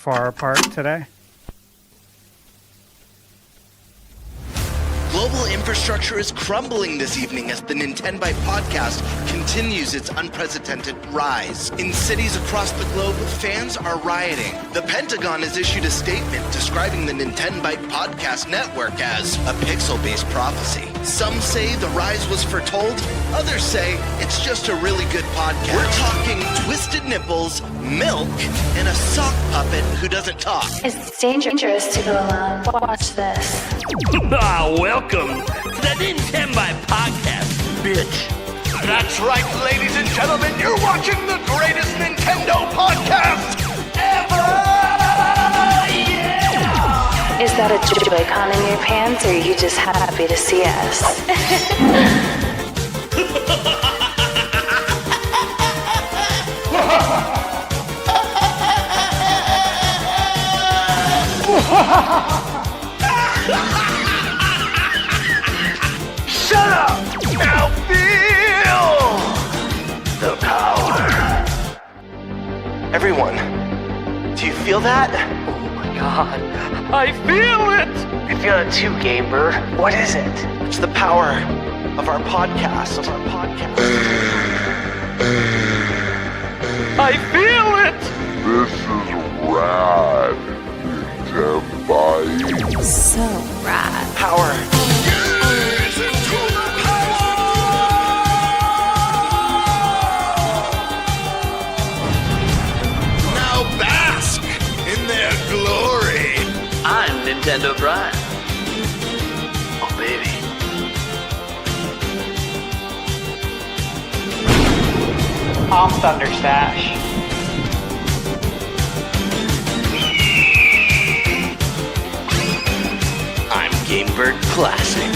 far apart today. Global infrastructure is crumbling this evening as the Nintenbyte Podcast continues its unprecedented rise. In cities across the globe, fans are rioting. The Pentagon has issued a statement describing the Nintenbyte Podcast network as a pixel-based prophecy. Some say the rise was foretold, others say it's just a really good podcast. We're talking twisted nipples, milk, and a sock puppet who doesn't talk. It's dangerous to go alone. Watch this. Welcome to the Nintenbyte Podcast, bitch. That's right, ladies and gentlemen, you're watching the greatest Nintendo podcast ever! Yeah! Is that a Joy-Con in your pants, or are you just happy to see us? Shut up! Now feel the power. Everyone, do you feel that? Oh my god, I feel it! I feel it too, Gamer. What is it? It's the power of our podcast. I feel it! This is rad, Nintenbyte. So rad. Power. Now bask in their glory. I'm Nintendo Brian. Oh baby. I'm ThunderStash. I'm Gamebird Classic.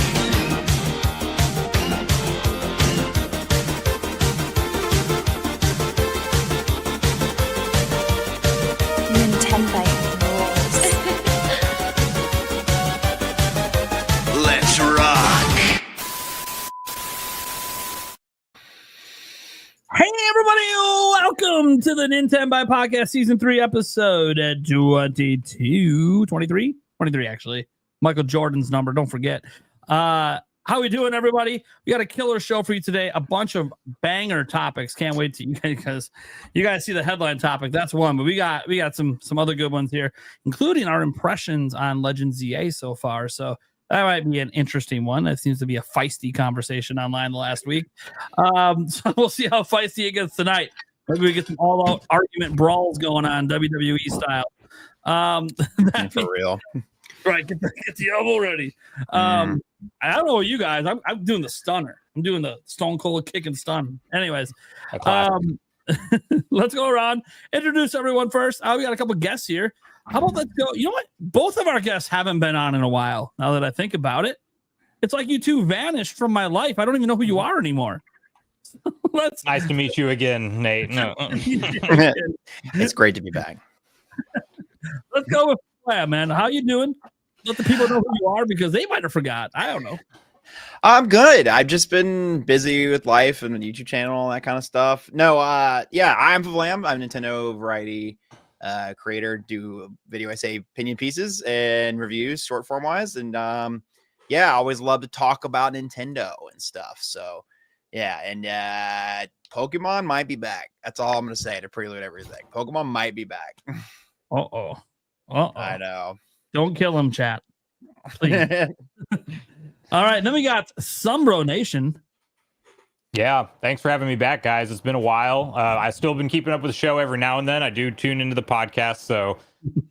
Nintenbyte rules. Let's rock. Hey everybody, welcome to the Nintenbyte Podcast Season 3 episode 22, 23 actually. Michael Jordan's number, don't forget. How we doing, everybody? We got a killer show for you today. A bunch of banger topics. Can't wait to because you guys see the headline topic. That's one, but we got some other good ones here, including our impressions on Legends Z-A so far. So that might be an interesting one. That seems to be a feisty conversation online the last week. So we'll see how feisty it gets tonight. Maybe we get some all-out argument brawls going on, WWE style. For real. Right, get the elbow ready. I don't know you guys. I'm doing the stunner. I'm doing the Stone Cold kick and stun. Anyways, let's go around. Introduce everyone first. We got a couple guests here. How about let's go? You know what? Both of our guests haven't been on in a while. Now that I think about it, it's like you two vanished from my life. I don't even know who you are anymore. Nice to meet you again, Nate. No, It's great to be back. Let's go with man. How you doing? Let the people know who you are because they might have forgot. I don't know. I'm good. I've just been busy with life and the YouTube channel, all that kind of stuff. No, yeah, I'm FVLAM. I'm a Nintendo variety creator. Do video essay opinion pieces and reviews, short form wise, and yeah, I always love to talk about Nintendo and stuff. So yeah, and Pokemon might be back. That's all I'm gonna say to prelude everything. Pokemon might be back. I know. Don't kill him, chat. Please. All right, then we got Sunbro Nation. yeah, thanks for having me back, guys. It's been a while. I've still been keeping up with the show every now and then. I do tune into the podcast, so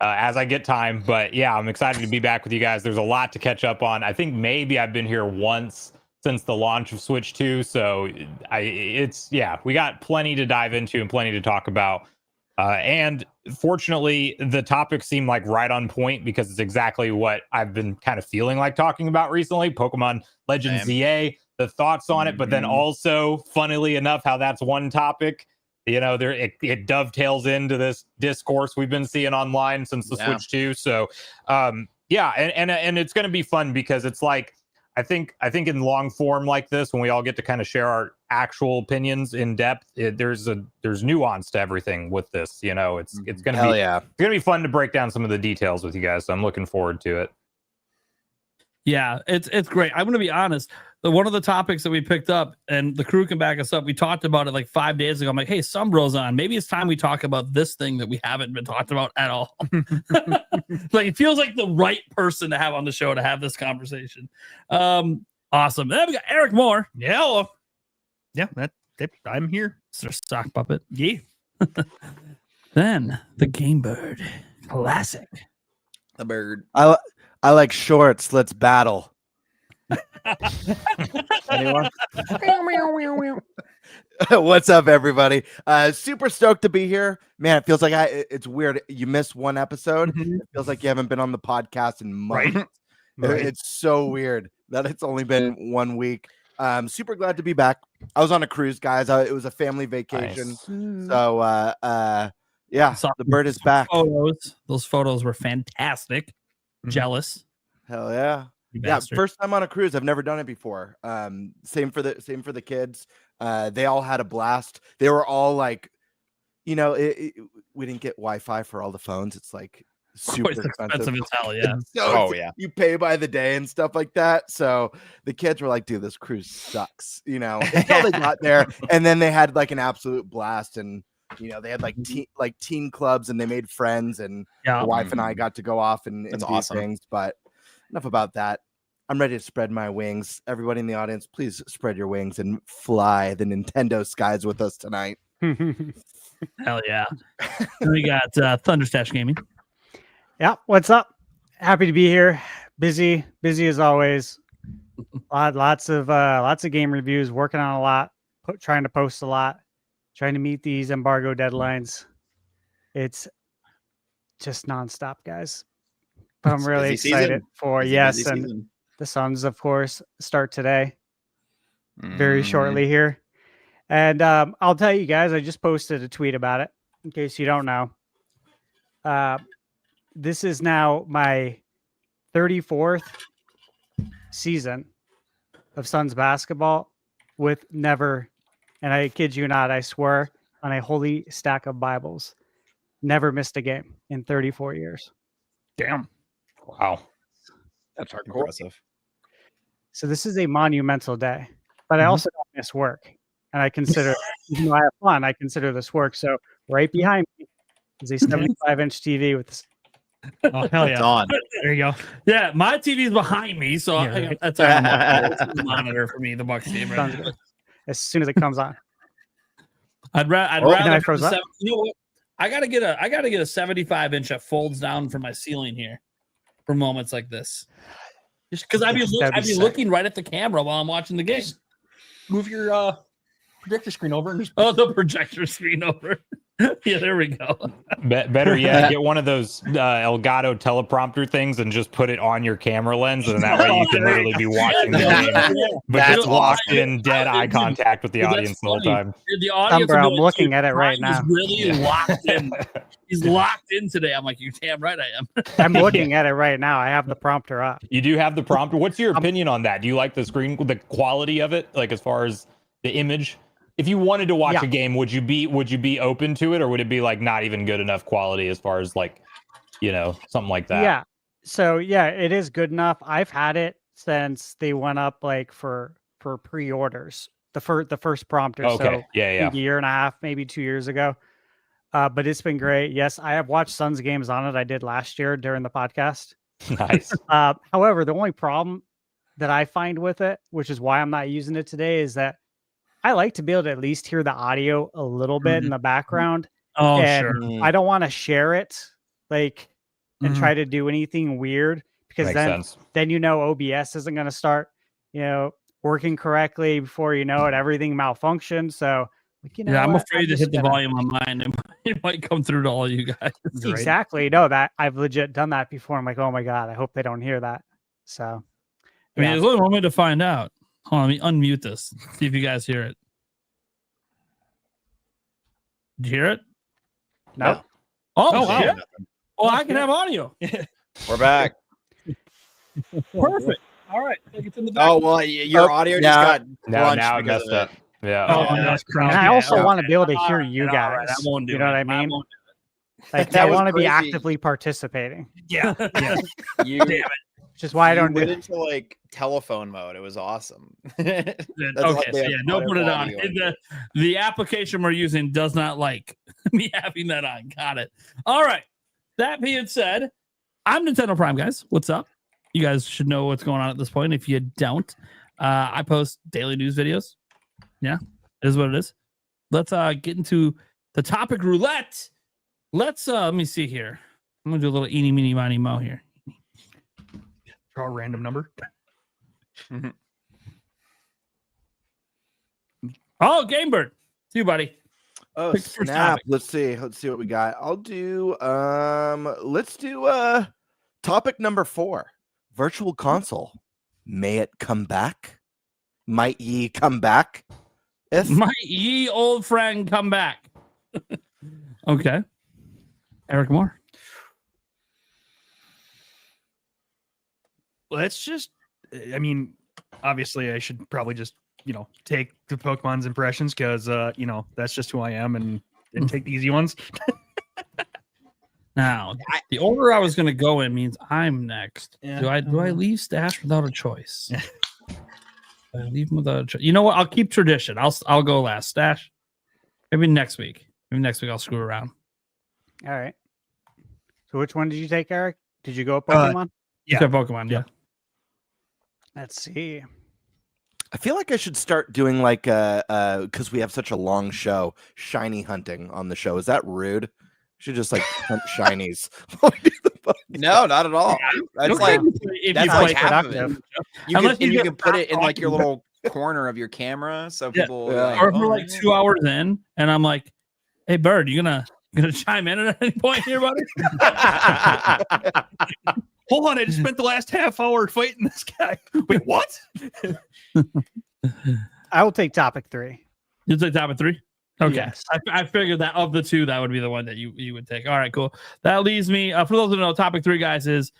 as I get time. But yeah, I'm excited to be back with you guys. There's a lot to catch up on. I think maybe I've been here once since the launch of Switch 2, so we got plenty to dive into and plenty to talk about. And fortunately, the topics seem like right on point because it's exactly what I've been kind of feeling like talking about recently. Pokemon Legends Z-A, the thoughts on it, but then also, funnily enough, how that's one topic. You know, it dovetails into this discourse we've been seeing online since the Switch 2. So, yeah, and it's going to be fun because it's like I think in long form like this, when we all get to kind of share actual opinions in depth. There's nuance to everything with this. You know, it's gonna Hell be yeah. it's gonna be fun to break down some of the details with you guys. So I'm looking forward to it. Yeah, it's great. I'm going to be honest. One of the topics that we picked up, and the crew can back us up, we talked about it like 5 days ago. I'm like, hey, Sunbro's on. Maybe it's time we talk about this thing that we haven't been talked about at all. Like, it feels like the right person to have on the show to have this conversation. Awesome. Then we got Eric Moore. Yeah, hello. Yeah, I'm here. It's their sock puppet. Yeah. Then the Game Bird Classic. The bird. I like shorts. Let's battle. Anyone? What's up, everybody? Super stoked to be here. Man, it feels like it's weird. You missed one episode. It feels like you haven't been on the podcast in months. Right. It's so weird that it's only been 1 week. Super glad to be back. I was on a cruise, guys. It was a family vacation. Nice. So, yeah, the bird is back. Those photos were fantastic. Jealous. Hell yeah. You Yeah, bastard. first time on a cruise. I've never done it before. Same for the kids. They all had a blast. They were all like, you know, we didn't get Wi-Fi for all the phones. It's like super It's expensive. expensive as hell, yeah. So you pay by the day and stuff like that. So the kids were like, dude, this cruise sucks, you know, until they got there. And then they had like an absolute blast. And, you know, they had like teen clubs and they made friends. And Yeah. the wife and I got to go off and That's do awesome. things. But enough about that. I'm ready to spread my wings. Everybody in the audience, please spread your wings and fly the Nintendo skies with us tonight. Hell yeah. Then we got ThunderStash Gaming. Yeah, what's up? Happy to be here. Busy as always. Lots of game reviews. Working on a lot. Trying to post a lot. Trying to meet these embargo deadlines. It's just nonstop, guys. But I'm really busy excited season. for Busy and season. the Suns, of course, start today. Very shortly here. And I'll tell you guys, I just posted a tweet about it in case you don't know. This is now my 34th season of Suns basketball with never, and I kid you not, I swear on a holy stack of Bibles, never missed a game in 34 years. Damn. Wow. That's impressive. So this is a monumental day, but I also don't miss work. And I consider, even though I have fun, I consider this work. So right behind me is a 75-inch TV with this. Oh, hell It's yeah. on. There you go. Yeah, my TV's behind me, so Yeah, right. that's a monitor for me, the Bucks game. Right there. As soon as it comes on. I'd rather then I have froze a up. you know what? I gotta get a 75-inch that folds down from my ceiling here for moments like this. Just because I'd be sick. looking right at the camera while I'm watching the game. Move your projector screen over and just The projector screen over. Yeah, there we go. Better yet, get one of those Elgato teleprompter things and just put it on your camera lens, and that way you can literally be watching the game, but That's just locked awesome. in dead eye contact with the That's audience the whole funny. time. The audience Bro, will I'm do looking too. at it right Brian is now. really locked in. He's locked in today. I'm like, you damn right I am. I'm looking at it right now. I have the prompter up. You do have the prompter. What's your opinion on that? Do you like the screen, the quality of it, like as far as the image? If you wanted to watch Yeah. a game, would you be open to it, or would it be like not even good enough quality as far as like, you know, something like that? Yeah. So yeah, it is good enough. I've had it since they went up like for pre-orders. The first prompter. Okay. So Yeah. a year and a half, maybe 2 years ago. But it's been great. Yes, I have watched Suns games on it. I did last year during the podcast. Nice. However, the only problem that I find with it, which is why I'm not using it today, is that I like to be able to at least hear the audio a little bit in the background. Oh, And sure. I don't want to share it like and try to do anything weird because Makes then sense. then OBS isn't going to start, working correctly before you know it. Everything malfunctions. So Yeah, I'm what? afraid to just hit the gonna- volume on mine. It might come through to all you guys. Exactly. No, that I've legit done that before. I'm like, oh my God, I hope they don't hear that. So I mean, yeah. there's only one way to find out. Hold on, let me unmute this. See if you guys hear it. Did you hear it? No. Oh, wow. shit. Well, I can have audio. We're back. Perfect. All right. It's in the back. Oh well, your audio just got No, crunched now it because messed of up. Yeah. Oh, And that's I also want to be able to hear Alright, you all guys. right, I won't do you know it. what I I mean? won't Like That I was want to be crazy. actively participating, Yeah. Yeah. You, which is why I don't you do went into like telephone mode. It was awesome. That's Okay, what they so have yeah, don't put it on. audio. The application we're using does not like me having that on. Got it. All right. That being said, I'm Nintendo Prime, guys. What's up? You guys should know what's going on at this point. If you don't, I post daily news videos. Yeah, it is what it is. Let's get into the topic roulette. Let's let me see here. I'm gonna do a little eeny, meeny, miny, mo here. Draw a random number. Oh, Game Bird. See you, buddy. Oh Pick the first snap! topic. Let's see what we got. I'll do let's do topic number 4. Virtual console. May it come back? Might ye come back? If My ye old friend come back. Okay. Eric Moore. Let's just, I mean, obviously I should probably just, take the Pokemon's impressions because, that's just who I am and take the easy ones. Now, the order I was going to go in means I'm next. Yeah. Do I leave Stash without a choice? I leave him without a choice. You know what? I'll keep tradition. I'll go last. Stash. Maybe next week. Maybe next week I'll screw around. All right. So which one did you take, Eric? Did you go Pokemon? Yeah. Okay, Pokemon. Yeah. Let's see. I feel like I should start doing like because we have such a long show, shiny hunting on the show. Is that rude? I should just like hunt shinies. No, not at all. That's Okay. like If that's you like play half of it. productive. You Unless can, and you get can put it in like your talking. little corner of your camera, so Yeah. people. Yeah. Like, Or if we're oh, like yeah. 2 hours in and I'm like, hey, Bird, you gonna chime in at any point here, buddy? Hold on, I just spent the last half hour fighting this guy. Wait, what? I will take topic 3. You take top of 3? Okay. Yes. I figured that of the 2, that would be the one that you would take. All right, cool. That leaves me, for those who don't know, topic 3, guys, is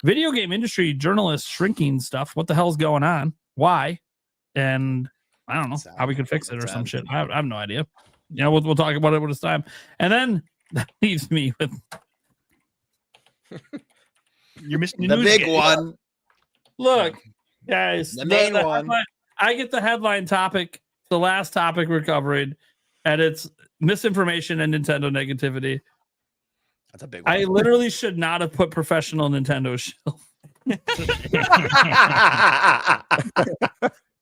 video game industry journalists shrinking stuff. What the hell's going on? Why? And I don't know how we could fix it or some shit. I have no idea. You know, we'll talk about it when it's time. And then that leaves me with You're missing The big one. look, guys. The main one. headline- I get the headline topic, the last topic we're covering, and it's misinformation and Nintendo negativity. That's a big one. I literally should not have put professional Nintendo shield.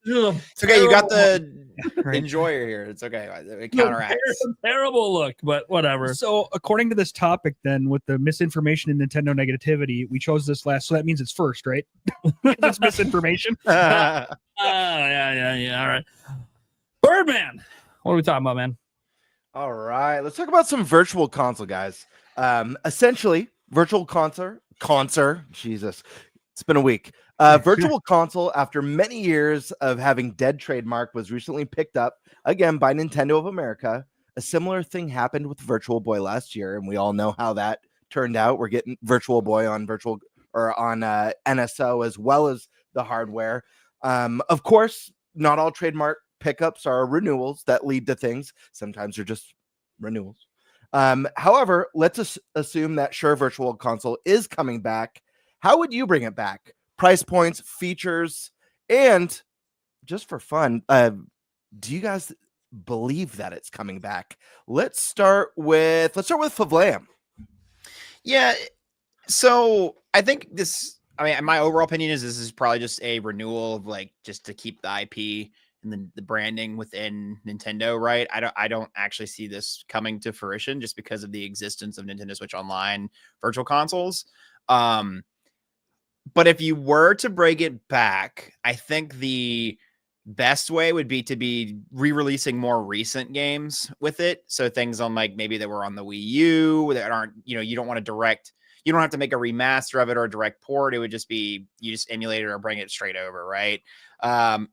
It's okay. You got the enjoyer here. It's okay. It counteracts. Terrible look, but whatever. So, according to this topic, then with the misinformation and Nintendo negativity, we chose this last. So that means it's first, right? That's misinformation. Yeah. All right. Birdman. What are we talking about, man? All right, let's talk about some virtual console, guys. Essentially, virtual concert. Jesus, it's been a week. Virtual console, after many years of having dead trademark, was recently picked up again by Nintendo of America. A similar thing happened with Virtual Boy last year, and we all know how that turned out. We're getting Virtual Boy on NSO as well as the hardware. Of course, not all trademark pickups are renewals that lead to things. Sometimes they're just renewals. However, let's assume that sure, Virtual Console is coming back. How would you bring it back? Price points, features, and just for fun, do you guys believe that it's coming back? Let's start with FVLAM. Yeah. So I think my overall opinion is this is probably just a renewal of like just to keep the IP and the branding within Nintendo, right? I don't actually see this coming to fruition just because of the existence of Nintendo Switch Online virtual consoles. But if you were to bring it back, I think the best way would be to be re-releasing more recent games with it. So things on like maybe that were on the Wii U that aren't, you don't want to you don't have to make a remaster of it or a direct port. It would just be, you just emulate it or bring it straight over, right?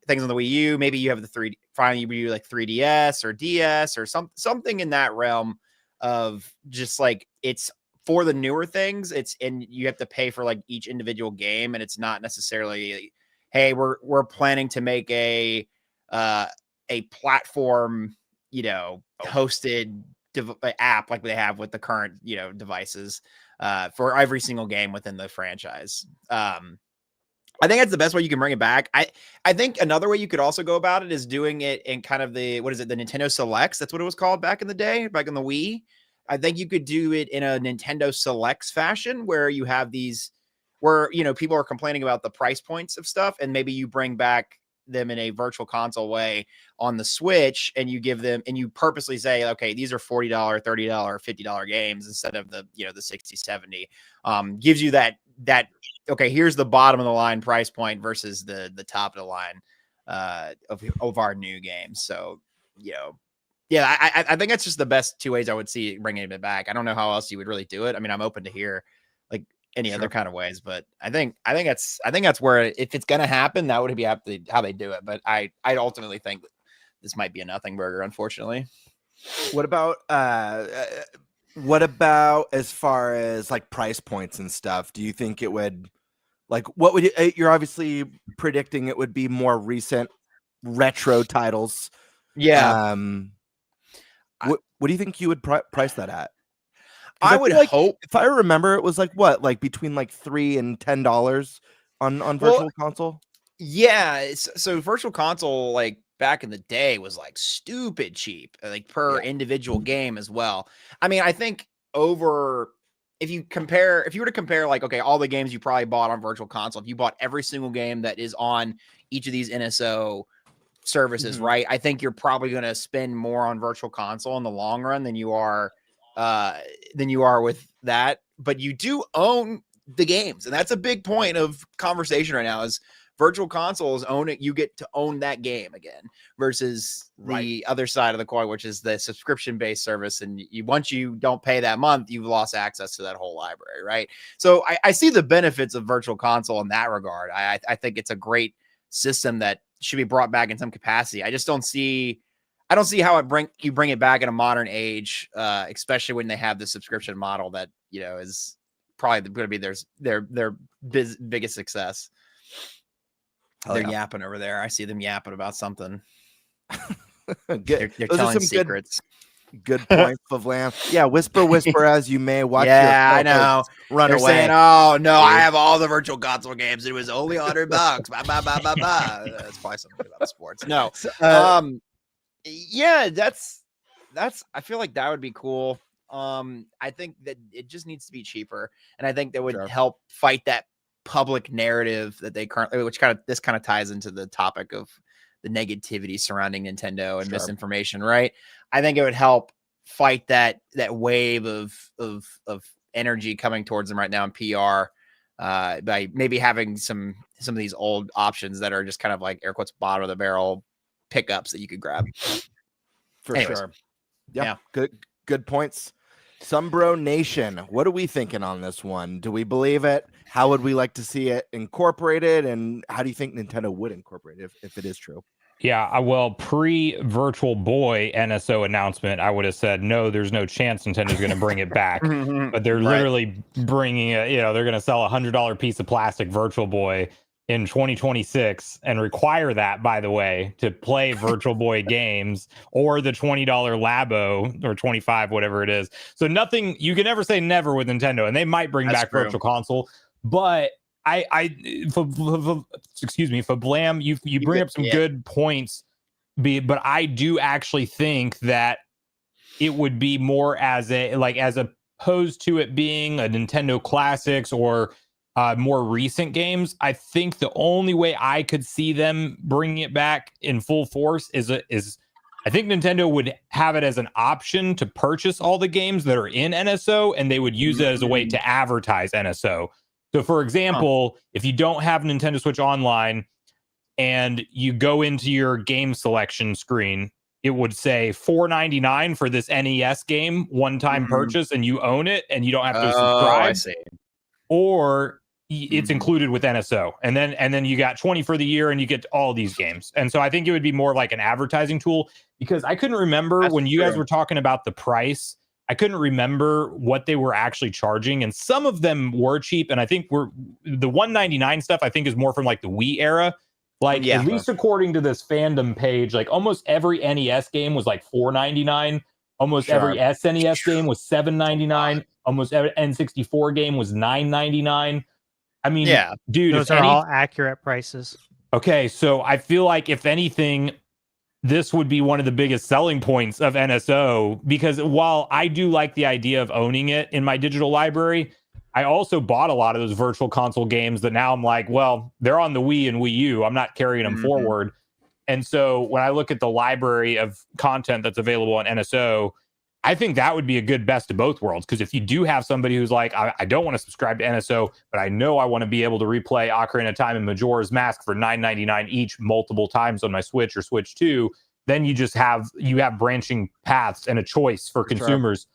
Things on the Wii U, maybe you have the finally you do like 3DS or DS or something in that realm of just like, it's for the newer things, and you have to pay for like each individual game, and it's not necessarily, hey, we're planning to make a a platform, hosted app like they have with the current, devices for every single game within the franchise. I think that's the best way you can bring it back. I think another way you could also go about it is doing it in kind of the Nintendo Selects. That's what it was called back in the day, back in the Wii. I think you could do it in a Nintendo Selects fashion where you have these, where, people are complaining about the price points of stuff, and maybe you bring back them in a virtual console way on the Switch, and you give them, and you purposely say, okay, these are $40, $30, $50 games instead of the, the 60, 70, gives you that, okay, here's the bottom of the line price point versus the top of the line of our new games. So, I think that's just the best two ways I would see bringing it back. I don't know how else you would really do it. I mean, I'm open to hear like any other kind of ways, but I think that's where, if it's going to happen, that would be how they do it. But I ultimately think this might be a nothing burger, unfortunately. What about as far as like price points and stuff? Do you think it would, like, what would you're obviously predicting it would be more recent retro titles? Yeah. What do you think you would price that at? I would hope, if I remember, it was like what, like between like $3 and $10 on Virtual Console. Yeah, so Virtual Console, like back in the day, was like stupid cheap, like per individual game as well. I mean, I think if you were to compare, like, okay, all the games you probably bought on Virtual Console, if you bought every single game that is on each of these NSO services, right? I think you're probably going to spend more on Virtual Console in the long run than you are with that. But you do own the games, and that's a big point of conversation right now. Is Virtual Consoles own it? You get to own that game again versus the other side of the coin, which is the subscription-based service. And once you don't pay that month, you've lost access to that whole library, right? So I see the benefits of Virtual Console in that regard. I think it's a great system that should be brought back in some capacity. I don't see how you bring it back in a modern age, especially when they have the subscription model that, is probably going to be their biggest success. They're yapping over there. I see them yapping about something. They're telling secrets. Good point, FVLAM. Yeah, whisper as you may. Watch. Yeah, I know. Run They're away. Saying, "Oh no, I have all the Virtual Console games. It was only $100." That's probably something about sports. No. Yeah, that's. I feel like that would be cool. I think that it just needs to be cheaper, and I think that would help fight that public narrative that they currently, this kind of ties into the topic of the negativity surrounding Nintendo and misinformation, right? I think it would help fight that wave of energy coming towards them right now in PR, by maybe having some of these old options that are just kind of like air quotes bottom of the barrel pickups that you could grab. Anyways. Sure. Yeah. Good points. Sunbro Nation, what are we thinking on this one? Do we believe it? How would we like to see it incorporated? And how do you think Nintendo would incorporate it if it is true? Yeah, well, pre-Virtual Boy NSO announcement, I would have said, no, there's no chance Nintendo's going to bring it back. But they're literally bringing it, they're going to sell a $100 piece of plastic Virtual Boy in 2026 and require that, by the way, to play Virtual Boy games, or the $20 Labo or 25, whatever it is. So nothing, you can never say never with Nintendo, and they might bring back Virtual Console, but excuse me, FVLAM, you bring up some good points, but I do actually think that it would be more as opposed to it being a Nintendo Classics or more recent games. I think the only way I could see them bringing it back in full force is I think Nintendo would have it as an option to purchase all the games that are in NSO, and they would use it as a way to advertise NSO. So, for example, if you don't have Nintendo Switch Online and you go into your game selection screen, it would say $4.99 for this NES game, one-time purchase, and you own it, and you don't have to subscribe. I see. Or it's included with NSO, and then you got 20 for the year, and you get all these games. And so I think it would be more like an advertising tool, because I couldn't remember when you guys were talking about the price. I couldn't remember what they were actually charging, and some of them were cheap. And I think the $199 stuff, I think, is more from like the Wii era. Like, Yeah. at least according to this fandom page, like almost every NES game was like $4.99. Almost every SNES game was $7.99. Almost every N64 game was $9.99. I mean, Yeah. dude, Those are all accurate prices. okay, so I feel like if anything, this would be one of the biggest selling points of NSO, because while I do like the idea of owning it in my digital library, I also bought a lot of those virtual console games that now I'm like, well, they're on the Wii and Wii U. I'm not carrying them forward. And so when I look at the library of content that's available on NSO, I think that would be a good best of both worlds. Because if you do have somebody who's like, I don't want to subscribe to NSO, but I know I want to be able to replay Ocarina of Time and Majora's Mask for $9.99 each multiple times on my Switch or Switch 2, then you just have branching paths and a choice for consumers.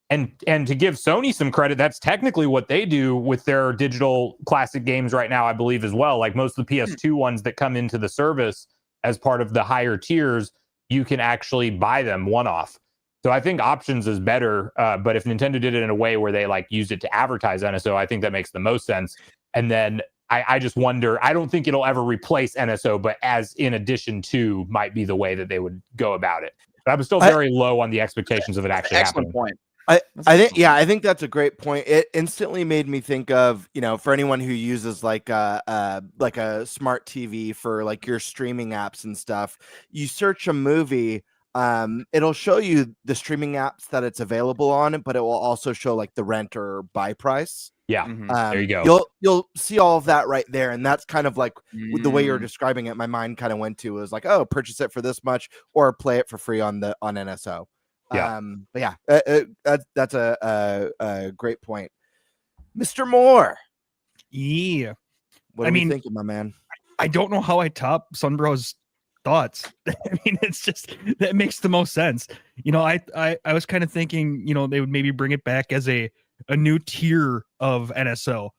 And to give Sony some credit, that's technically what they do with their digital classic games right now, I believe, as well. Like most of the PS2 ones that come into the service as part of the higher tiers, you can actually buy them one-off. So I think options is better, but if Nintendo did it in a way where they like use it to advertise NSO, I think that makes the most sense. And then I just wonder, I don't think it'll ever replace NSO, but as in addition to might be the way that they would go about it. But I'm still very low on the expectations of it actually happening. Point. I think that's a great point. It instantly made me think of, for anyone who uses like a smart TV for like your streaming apps and stuff, you search a movie, it'll show you the streaming apps that it's available on, but it will also show like the rent or buy price. Yeah. There you go. You'll see all of that right there. And that's kind of like the way you're describing it. My mind kind of went to was like, oh, purchase it for this much or play it for free on NSO. Yeah. But yeah, that's a great point. Mr. Moore. Yeah. What are you thinking, my man? I don't know how I top Sunbro's thoughts. I mean, it's just that makes the most sense. I was kind of thinking, they would maybe bring it back as a new tier of NSO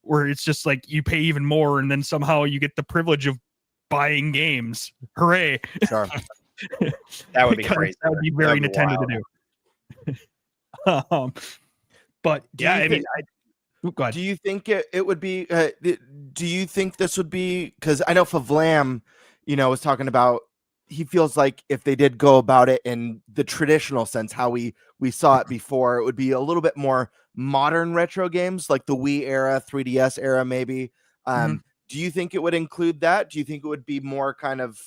where it's just like you pay even more and then somehow you get the privilege of buying games. Hooray. Sure. That would be crazy. That would be very Nintendo to do. But yeah, I mean, go ahead. Do you think it would be? Do you think this would be? Because I know FVLAM, was talking about. He feels like if they did go about it in the traditional sense, how we saw it before, it would be a little bit more modern retro games, like the Wii era, 3DS era, maybe. Do you think it would include that? Do you think it would be more kind of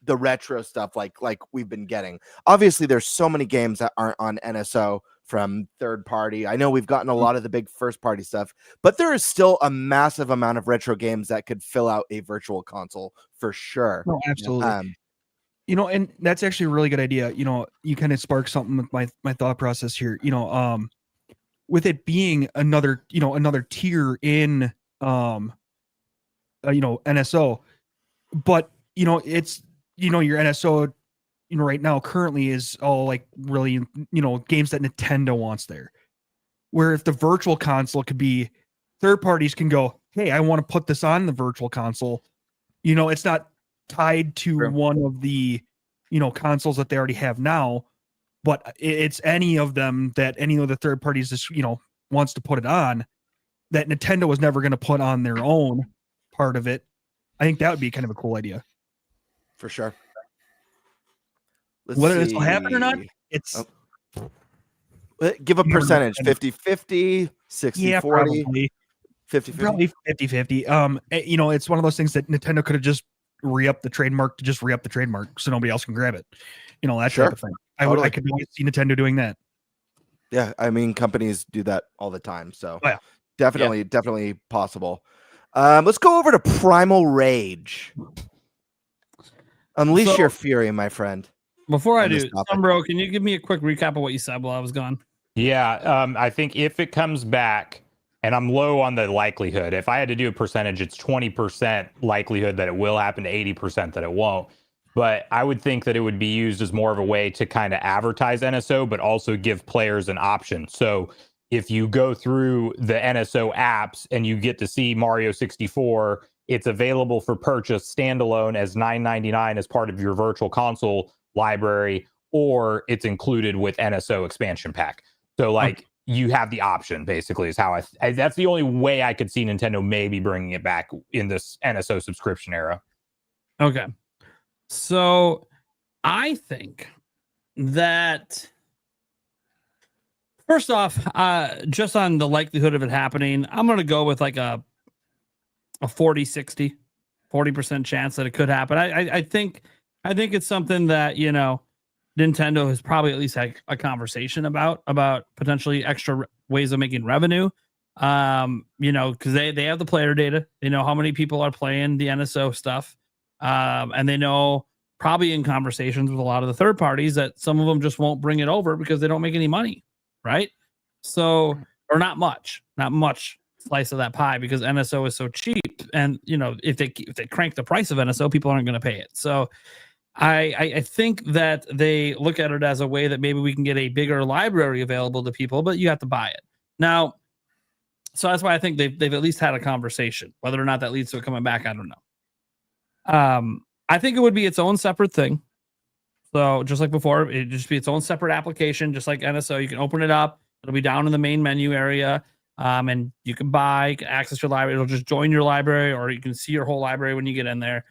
the retro stuff like we've been getting? Obviously there's so many games that aren't on NSO from third party. I know we've gotten a lot of the big first party stuff, but there is still a massive amount of retro games that could fill out a virtual console for sure. No, absolutely. And that's actually a really good idea. You kind of spark something with my thought process here. With it being another tier in NSO, but it's your NSO right now currently is all like really games that Nintendo wants there, where if the virtual console could be, third parties can go, hey, I want to put this on the virtual console. It's not tied to one of the consoles that they already have now, but it's any of them that any of the third parties just wants to put it on, that Nintendo was never going to put on their own part of it. I think that would be kind of a cool idea. For sure. Whether this will happen or not, it's give a percentage, 50-50, 60-40, yeah, probably 50-50. Probably 50-50. It's one of those things that Nintendo could have just re-up the trademark to just re-up the trademark so nobody else can grab it. That type of thing. I could always see Nintendo doing that. Yeah, I mean, companies do that all the time. So definitely possible. Let's go over to Primal Rage. Unleash your fury, my friend. Before I do, Sunbro, can you give me a quick recap of what you said while I was gone? Yeah, I think if it comes back, and I'm low on the likelihood, if I had to do a percentage, it's 20% likelihood that it will happen to 80% that it won't. But I would think that it would be used as more of a way to kind of advertise NSO, but also give players an option. So if you go through the NSO apps and you get to see Mario 64, it's available for purchase standalone as $9.99 as part of your virtual console library, or it's included with NSO expansion pack. So like you have the option, basically, is how that's the only way I could see Nintendo maybe bringing it back in this NSO subscription era. Okay. So I think that first off, just on the likelihood of it happening, I'm going to go with like a 40% chance that it could happen. I think it's something that, you know, Nintendo has probably at least had a conversation about potentially extra ways of making revenue. You know, because they have the player data. They know how many people are playing the NSO stuff. And they know probably in conversations with a lot of the third parties that some of them just won't bring it over because they don't make any money, right? So, or not much slice of that pie because NSO is so cheap. And, you know, if they crank the price of NSO, people aren't going to pay it. So I think that they look at it as a way that maybe we can get a bigger library available to people, but you have to buy it. Now, so that's why I think they've at least had a conversation. Whether or not that leads to it coming back, I don't know. I think it would be its own separate thing. So just like before, it'd just be its own separate application, just like NSO. You can open it up. It'll be down in the main menu area. And you can access your library. It'll just join your library, or you can see your whole library when you get in there.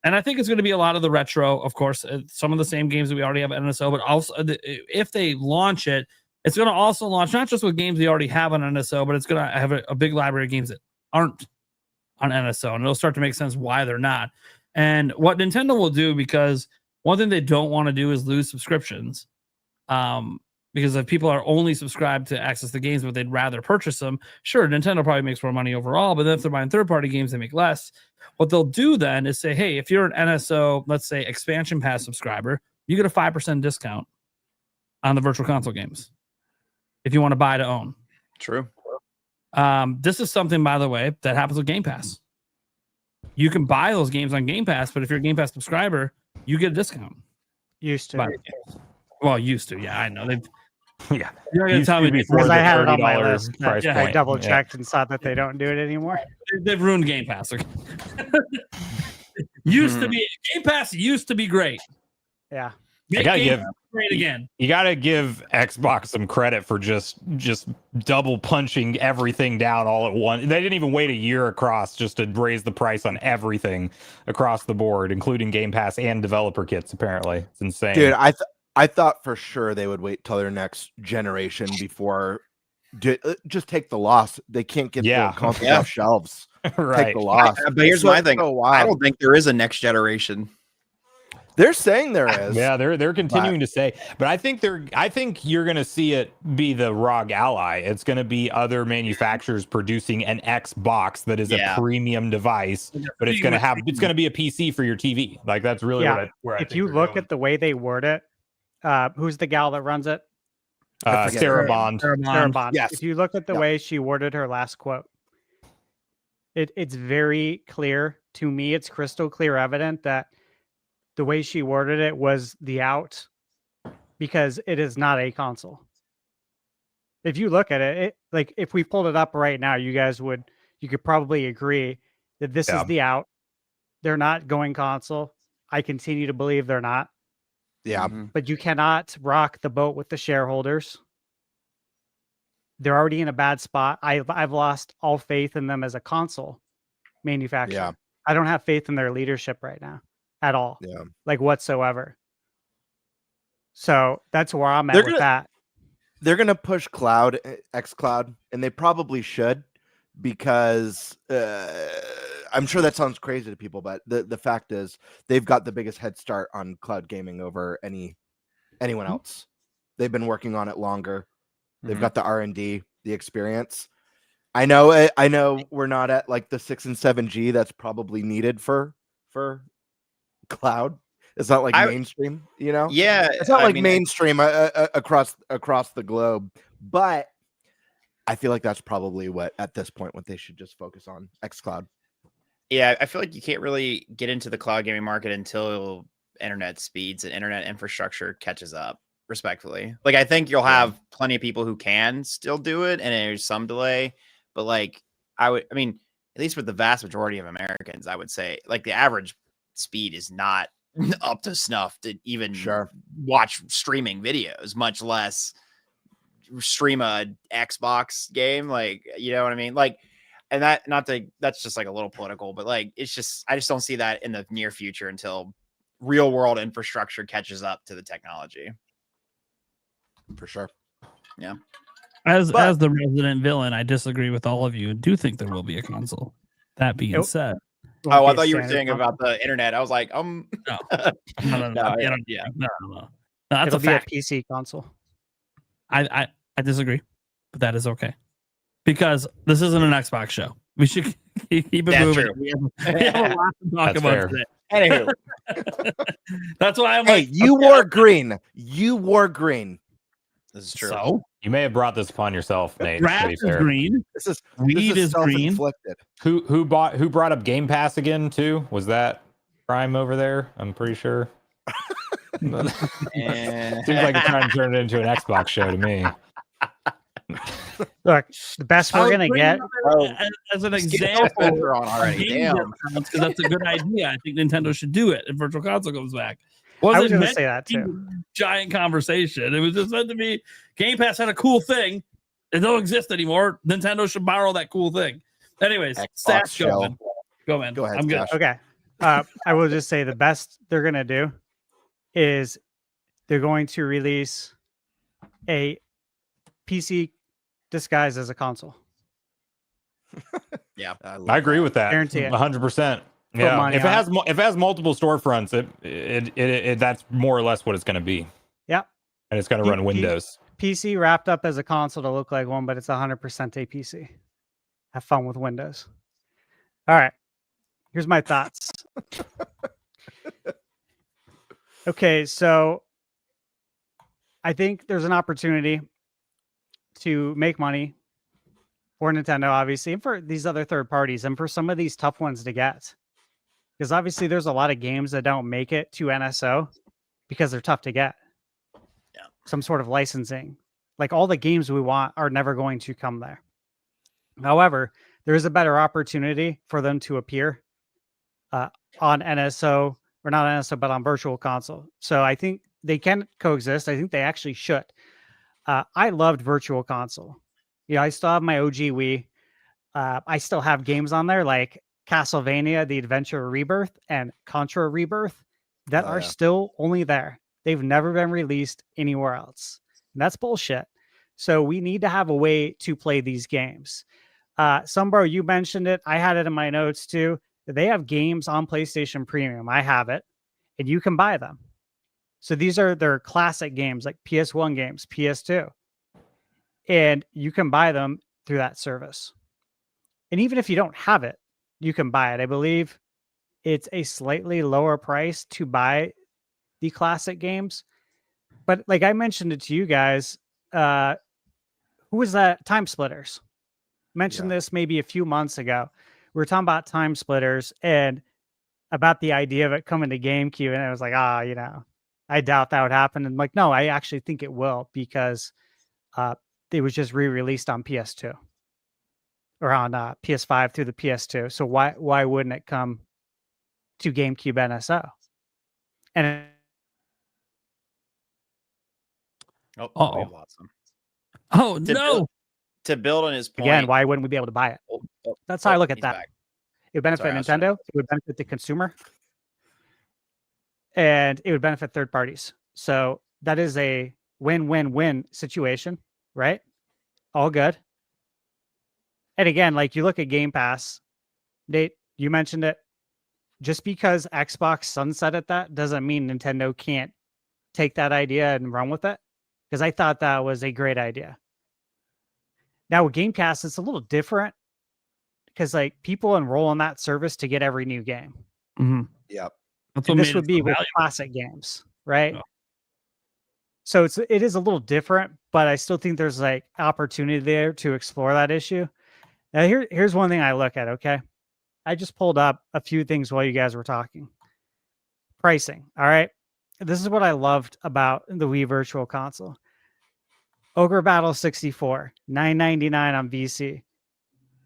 And I think it's going to be a lot of the retro, of course, some of the same games that we already have at NSO, but also if they launch it, it's going to also launch not just with games they already have on NSO, but it's going to have a big library of games that aren't on NSO, and it'll start to make sense why they're not. And what Nintendo will do, because one thing they don't want to do is lose subscriptions. Because if people are only subscribed to access the games, but they'd rather purchase them, sure, Nintendo probably makes more money overall, but then if they're buying third-party games, they make less. What they'll do then is say, hey, if you're an NSO, let's say, expansion pass subscriber, you get a 5% discount on the virtual console games if you want to buy to own. True. This is something, by the way, that happens with Game Pass. You can buy those games on Game Pass, but if you're a Game Pass subscriber, you get a discount. Used to. Well, used to. Yeah, I know. Yeah. You're going to tell me because I had it on my list. Price I point. double checked and saw that they don't do it anymore. They've ruined Game Pass. Used to be Game Pass used to be great. Yeah. I gotta give great again. You gotta give Xbox some credit for just double punching everything down all at once. They didn't even wait a year across just to raise the price on everything across the board, including Game Pass and developer kits. Apparently, it's insane, dude. I thought for sure they would wait till their next generation before. Just take the loss. They can't get the console off shelves. Right. Take the loss. But here's my thing. I don't think there is a next generation. They're saying there is. Yeah, they're continuing to say, but I think you're going to see it be the ROG Ally. It's going to be other manufacturers producing an Xbox that is a premium device, but it's going to be a PC for your TV. Like that's really where if you look at the way they word it, who's the gal that runs it? Sarah Bond. Yes. If you look at the way she worded her last quote, it's very clear to me. It's crystal clear evident that the way she worded it was the out, because it is not a console. If you look at it, like if we pulled it up right now, you could probably agree that this is the out. They're not going console. I continue to believe they're not. Yeah. But you cannot rock the boat with the shareholders. They're already in a bad spot. I've lost all faith in them as a console manufacturer. Yeah. I don't have faith in their leadership right now at all. Yeah. Like whatsoever. So that's where I'm at with that. They're going to push cloud, xCloud, and they probably should, because I'm sure that sounds crazy to people, but the fact is they've got the biggest head start on cloud gaming over anyone else. They've been working on it longer. They've got the R&D, the experience. I know we're not at like the 6 and 7G that's probably needed for cloud. It's not like mainstream, you know? Yeah. It's not mainstream across the globe, but I feel like that's probably what they should just focus on, xCloud. Yeah, I feel like you can't really get into the cloud gaming market until internet speeds and internet infrastructure catches up, respectfully. Like, I think you'll have plenty of people who can still do it, and there's some delay, but like, at least with the vast majority of Americans, I would say like the average speed is not up to snuff to even watch streaming videos, much less stream a Xbox game, like, you know what I mean? Like, and that's just like a little political, but like, it's just, I just don't see that in the near future until real world infrastructure catches up to the technology. For sure. Yeah. As the resident villain, I disagree with all of you and do think there will be a console. That being said. Oh, I thought you were saying about the internet. I was like, no. No, That's It'll a be a fact. PC console. I disagree, but that is okay. Because this isn't an Xbox show. We should keep it That's moving. true. We have a lot to talk That's about fair. today. Anywho. That's why I'm Hey, like, you wore green. You wore green. This is true. so You may have brought this upon yourself, Nate. grass to be is fair. green. Weed is green. self-inflicted. Who brought up Game Pass again too? Was that Prime over there? I'm pretty sure. Seems like it's trying to turn it into an Xbox show to me. Look, the best we're gonna get. As an Just get example, Spencer on already. Damn. because that's a good idea. I think Nintendo should do it if Virtual Console comes back. I was Wasn't gonna meant say that to be too. a giant conversation. It was just meant to be Game Pass had a cool thing. It don't exist anymore. Nintendo should borrow that cool thing. Anyways, Xbox Stash, go, shell. man. Go, man. Go ahead, I'm good. Stash. Okay. I will just say the best they're gonna do is they're going to release a PC disguised as a console. Yeah. I agree with that. Guarantee it. 100%. Yeah. money If it on has if it has multiple storefronts, it that's more or less what it's going to be. Yep. And it's going to run Windows. PC wrapped up as a console to look like one, but it's 100% a PC. Have fun with Windows. All right. Here's my thoughts. Okay, so I think there's an opportunity to make money for Nintendo, obviously, and for these other third parties, and for some of these tough ones to get. Because obviously there's a lot of games that don't make it to NSO because they're tough to get. Yeah. Some sort of licensing. Like all the games we want are never going to come there. However, there is a better opportunity for them to appear on NSO, or not NSO, but on Virtual Console. So I think they can coexist. I think they actually should. I loved Virtual Console. Yeah, I still have my OG Wii. I still have games on there like Castlevania, The Adventure Rebirth, and Contra Rebirth that are still only there. They've never been released anywhere else. And that's bullshit. So we need to have a way to play these games. Sunbro, you mentioned it. I had it in my notes too. They have games on PlayStation Premium. I have it. And you can buy them. So these are their classic games like PS1 games, PS2. And you can buy them through that service. And even if you don't have it, you can buy it. I believe it's a slightly lower price to buy the classic games. But like I mentioned it to you guys, who was that? Time Splitters. Mentioned this maybe a few months ago. We were talking about Time Splitters and about the idea of it coming to GameCube. And I was like, I doubt that would happen. And like, no, I actually think it will because it was just re-released on PS2 or on PS5 through the PS2. So why wouldn't it come to GameCube NSO? And we've lost him. Oh, no. To build on his point. Again, why wouldn't we be able to buy it? That's how I look at that. Back. It would benefit Sorry, Nintendo. It would benefit the consumer. And it would benefit third parties. So that is a win-win-win situation, right? All good. And again, like you look at Game Pass, Nate, you mentioned it. Just because Xbox sunsetted that doesn't mean Nintendo can't take that idea and run with it. Because I thought that was a great idea. Now with Game Pass, it's a little different because like people enroll in that service to get every new game. Mm-hmm. Yep. And this would be with classic games, right? Yeah. So it is a little different, but I still think there's like opportunity there to explore that issue. Now here's one thing I look at. Okay, I just pulled up a few things while you guys were talking. Pricing. All right, this is what I loved about the Wii Virtual Console. Ogre Battle 64, $9.99 on VC.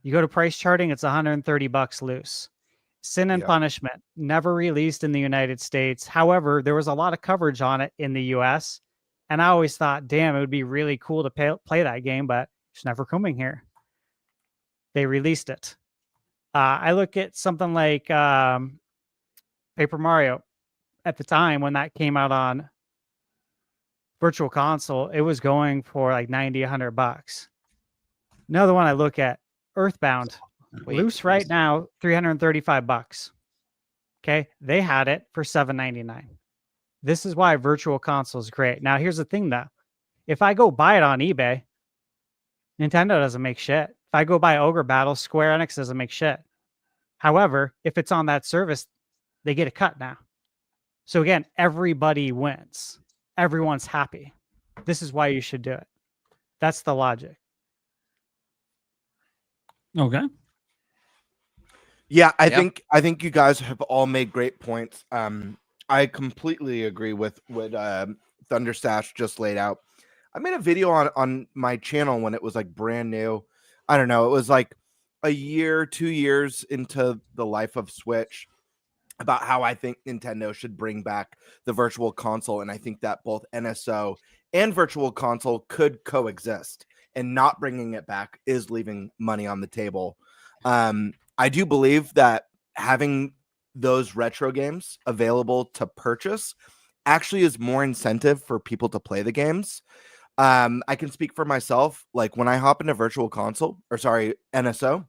You go to price charting, it's $130 loose. Sin and Punishment, never released in the United States. However, there was a lot of coverage on it in the US, And I always thought, damn, it would be really cool to play that game, but it's never coming here. They released it. I look at something like Paper Mario. At the time when that came out on Virtual Console, it was going for like $90, $100. Another one I look at, Earthbound, loose right now, $335. Okay, they had it for $7.99. This is why Virtual Console is great. Now, here's the thing, though. If I go buy it on eBay, Nintendo doesn't make shit. If I go buy Ogre Battle, Square Enix doesn't make shit. However, if it's on that service, they get a cut now. So again, everybody wins. Everyone's happy. This is why you should do it. That's the logic. Okay. Yeah, I think you guys have all made great points. I completely agree with what ThunderStash just laid out. I made a video on my channel when it was like brand new. I don't know. It was like a year, 2 years into the life of Switch, about how I think Nintendo should bring back the Virtual Console. And I think that both NSO and Virtual Console could coexist, and not bringing it back is leaving money on the table. I do believe that having those retro games available to purchase actually is more incentive for people to play the games. I can speak for myself. Like when I hop into Virtual Console, or sorry, NSO,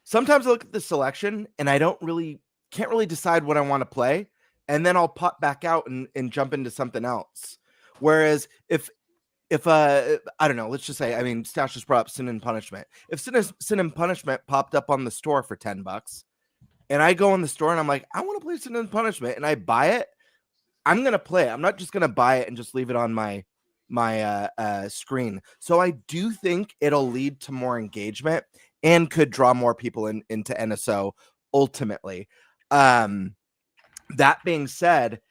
sometimes I look at the selection and I can't really decide what I want to play. And then I'll pop back out and jump into something else. Whereas if I don't know, let's just say, I mean, Stash just brought up Sin and Punishment. If Sin and Punishment popped up on the store for $10 and I go in the store and I'm like, I want to play Sin and Punishment, and I buy it, I'm going to play it. I'm not just going to buy it and just leave it on my screen. So I do think it'll lead to more engagement and could draw more people into NSO ultimately. That being said,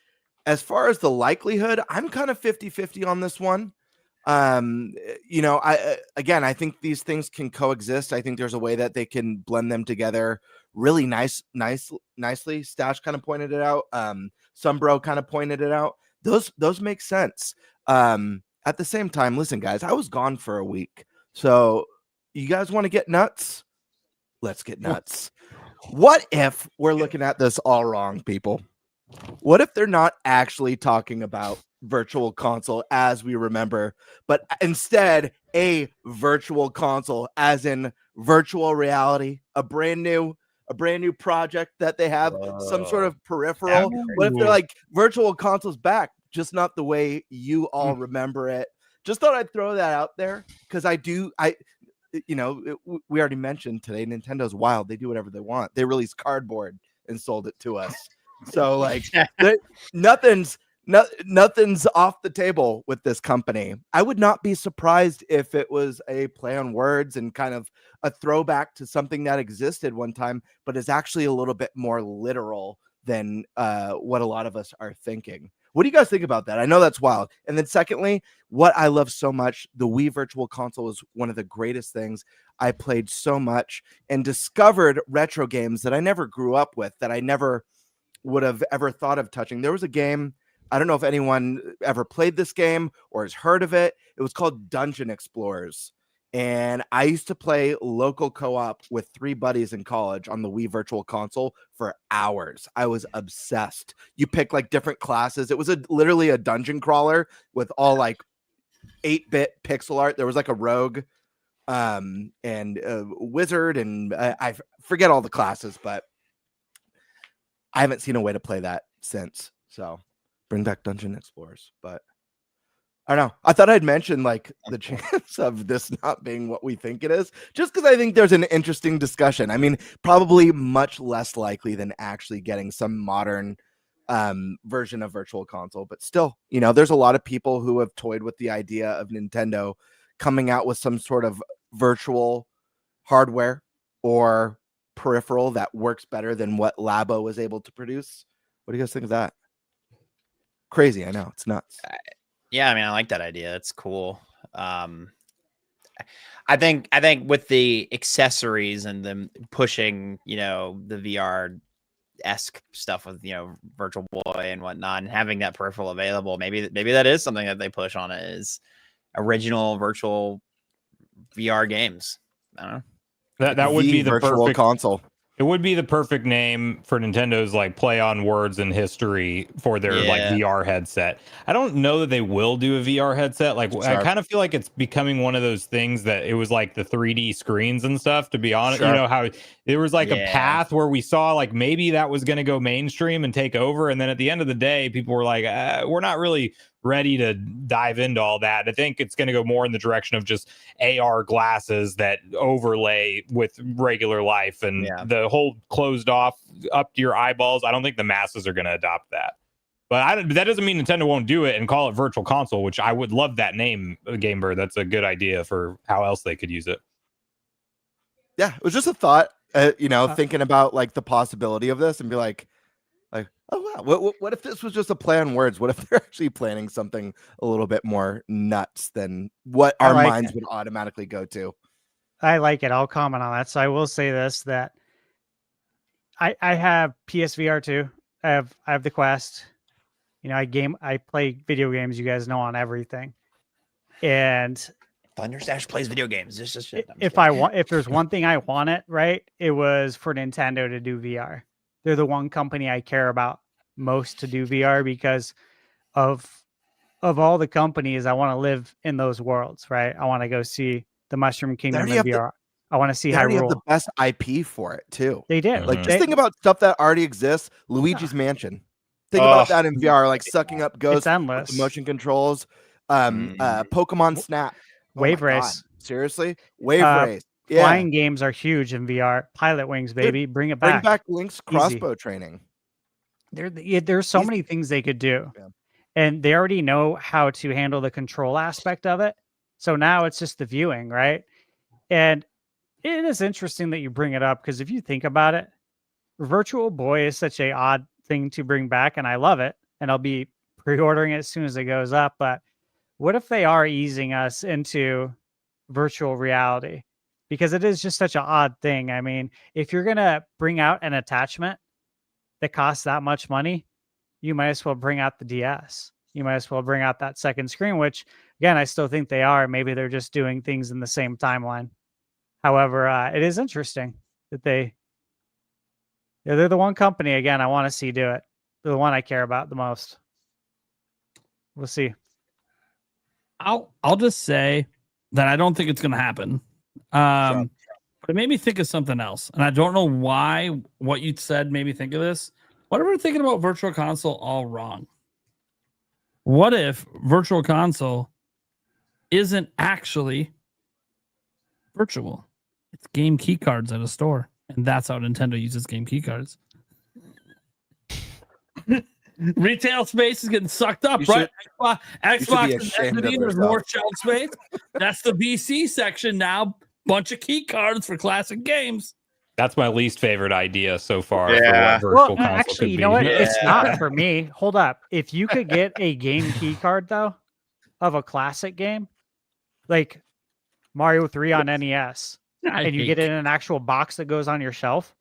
as far as the likelihood, I'm kind of 50-50 on this one. I think these things can coexist. I think there's a way that they can blend them together really nicely. Stash kind of pointed it out. Sunbro kind of pointed it out. Those make sense. At the same time, listen, guys, I was gone for a week. So you guys want to get nuts? Let's get nuts. What if we're looking at this all wrong, people? What if they're not actually talking about Virtual Console as we remember, but instead a Virtual Console as in virtual reality, a brand new project that they have, some sort of peripheral? What if they're like, Virtual Console's back, just not the way you all remember it? Just thought I'd throw that out there, because we already mentioned today, Nintendo's wild. They do whatever they want. They released cardboard and sold it to us. So like nothing's off the table with this company. I would not be surprised if it was a play on words and kind of a throwback to something that existed one time, but is actually a little bit more literal than what a lot of us are thinking. What do you guys think about that? I know that's wild. And then secondly, what I love so much, the Wii Virtual Console is one of the greatest things. I played so much and discovered retro games that I never grew up with, that I never would have ever thought of touching. There was a game, I don't know if anyone ever played this game or has heard of it. It was called Dungeon Explorers. And I used to play local co-op with 3 buddies in college on the Wii Virtual Console for hours. I was obsessed. You pick like different classes. It was literally a dungeon crawler with all like 8-bit pixel art. There was like a rogue and a wizard, and I forget all the classes, but I haven't seen a way to play that since. So bring back Dungeon Explorers. But I don't know. I thought I'd mention like the chance of this not being what we think it is, just because I think there's an interesting discussion. I mean, probably much less likely than actually getting some modern version of Virtual Console, but still, there's a lot of people who have toyed with the idea of Nintendo coming out with some sort of virtual hardware or peripheral that works better than what Labo was able to produce. What do you guys think of that? Crazy, I know, it's nuts. Yeah, I mean, I like that idea. It's cool. I think with the accessories and them pushing, the VR esque stuff with Virtual Boy and whatnot, and having that peripheral available. Maybe that is something that they push on it, is original virtual VR games. I don't know. That would be the virtual perfect console. It would be the perfect name for Nintendo's like play on words in history for their like VR headset. I don't know that they will do a VR headset. Like I kind of feel like it's becoming one of those things that it was like the 3D screens and stuff, to be honest. You know how there was like a path where we saw like maybe that was going to go mainstream and take over. And then at the end of the day, people were like, we're not really ready to dive into all that. I think it's going to go more in the direction of just AR glasses that overlay with regular life and the whole closed off up to your eyeballs. I don't think the masses are going to adopt that. But that doesn't mean Nintendo won't do it and call it Virtual Console, which I would love that name, Gamebird. That's a good idea for how else they could use it. Yeah, it was just a thought, thinking about like the possibility of this and be like, oh wow, what if this was just a play on words? What if they're actually planning something a little bit more nuts than what our minds would automatically go to? I like it. I'll comment on that. So I will say this, that I have PSVR 2. I have the Quest. I play video games, you guys know, on everything. And ThunderStash plays video games. It's just shit. If there's one thing I wanted, right, it was for Nintendo to do VR. They're the one company I care about most to do VR because of all the companies. I want to live in those worlds, right? I want to go see the Mushroom Kingdom in VR. I want to see Hyrule. They have the best IP for it too. They did. Like just think about stuff that already exists. Luigi's Mansion. Think about that in VR, like sucking up ghosts, it's endless. Motion controls, Pokemon Snap, Wave Race. Seriously, Wave Race. Yeah. Flying games are huge in VR. Pilot Wings, baby, bring it back. Bring back Link's crossbow training. There's so many things they could do, and they already know how to handle the control aspect of it. So now it's just the viewing, right? And it is interesting that you bring it up because if you think about it, Virtual Boy is such a odd thing to bring back, and I love it, and I'll be pre-ordering it as soon as it goes up. But what if they are easing us into virtual reality? Because it is just such an odd thing. I mean, if you're going to bring out an attachment that costs that much money, you might as well bring out the DS. You might as well bring out that second screen, which, again, I still think they are. Maybe they're just doing things in the same timeline. However, it is interesting that they're the one company, again, I want to see do it. They're the one I care about the most. We'll see. I'll just say that I don't think it's going to happen. But it made me think of something else, and I don't know why what you said made me think of this. What if we're thinking about Virtual Console all wrong? What if Virtual Console isn't actually virtual? It's game key cards at a store, and that's how Nintendo uses game key cards. Retail space is getting sucked up, right? Xbox is exiting. There's more shelf space. That's the BC section now. Bunch of key cards for classic games. That's my least favorite idea so far. Yeah. For what Virtual Console actually, could you know what? be. It's not for me. Hold up. If you could get a game key card though of a classic game, like Mario 3 on NES, and you get it in an actual box that goes on your shelf.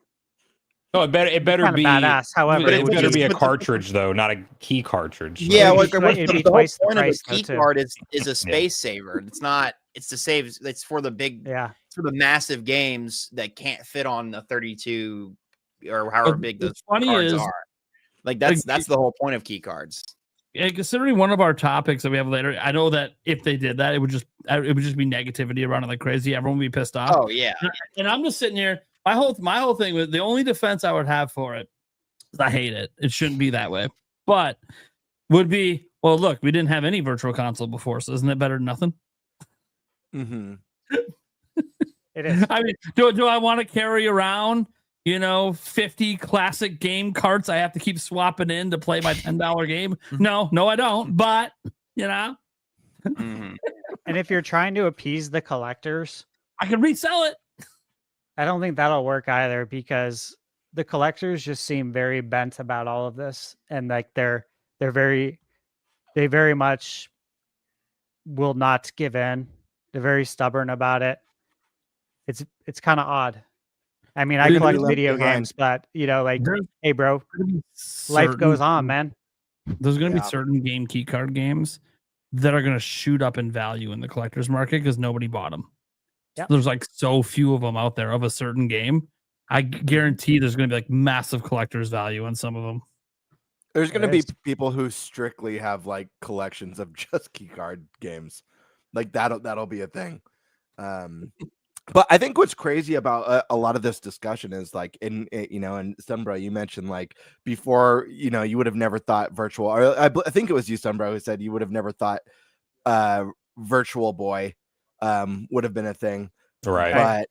No, it better be badass. However, it better be a cartridge though, not a key cartridge. Yeah, It'd the whole point of a key card is a space saver. It's not. It's to save. It's for the big. Yeah. It's for the massive games that can't fit on the 32 or however big those cards are. Like that's the whole point of key cards. Yeah, considering one of our topics that we have later, I know that if they did that, it would just be negativity around it like crazy. Everyone would be pissed off. Oh yeah. And I'm just sitting here. My whole thing was the only defense I would have for it is I hate it. It shouldn't be that way. But would be, well, look, we didn't have any Virtual Console before, so isn't it better than nothing? Mm-hmm. It is. I mean, do I want to carry around, 50 classic game carts I have to keep swapping in to play my $10 game? No, I don't. But, And if you're trying to appease the collectors, I can resell it. I don't think that'll work either because the collectors just seem very bent about all of this, and like they very much will not give in. They're very stubborn about it. It's kind of odd. I mean, I We're gonna collect be left video behind. games, but like, There's hey, bro, gonna be life goes certain- on, man. There's going to Yeah. be certain game key card games that are going to shoot up in value in the collector's market because nobody bought them. Yep. There's like so few of them out there of a certain game. I guarantee there's going to be like massive collector's value on some of them. There's going to There be is. people who strictly have like collections of just keycard games. Like that'll be a thing. But I think what's crazy about a lot of this discussion is like and Sunbro, you mentioned like before, you would have never thought virtual, or I think it was you, Sunbro, who said you would have never thought Virtual Boy would have been a thing. Right.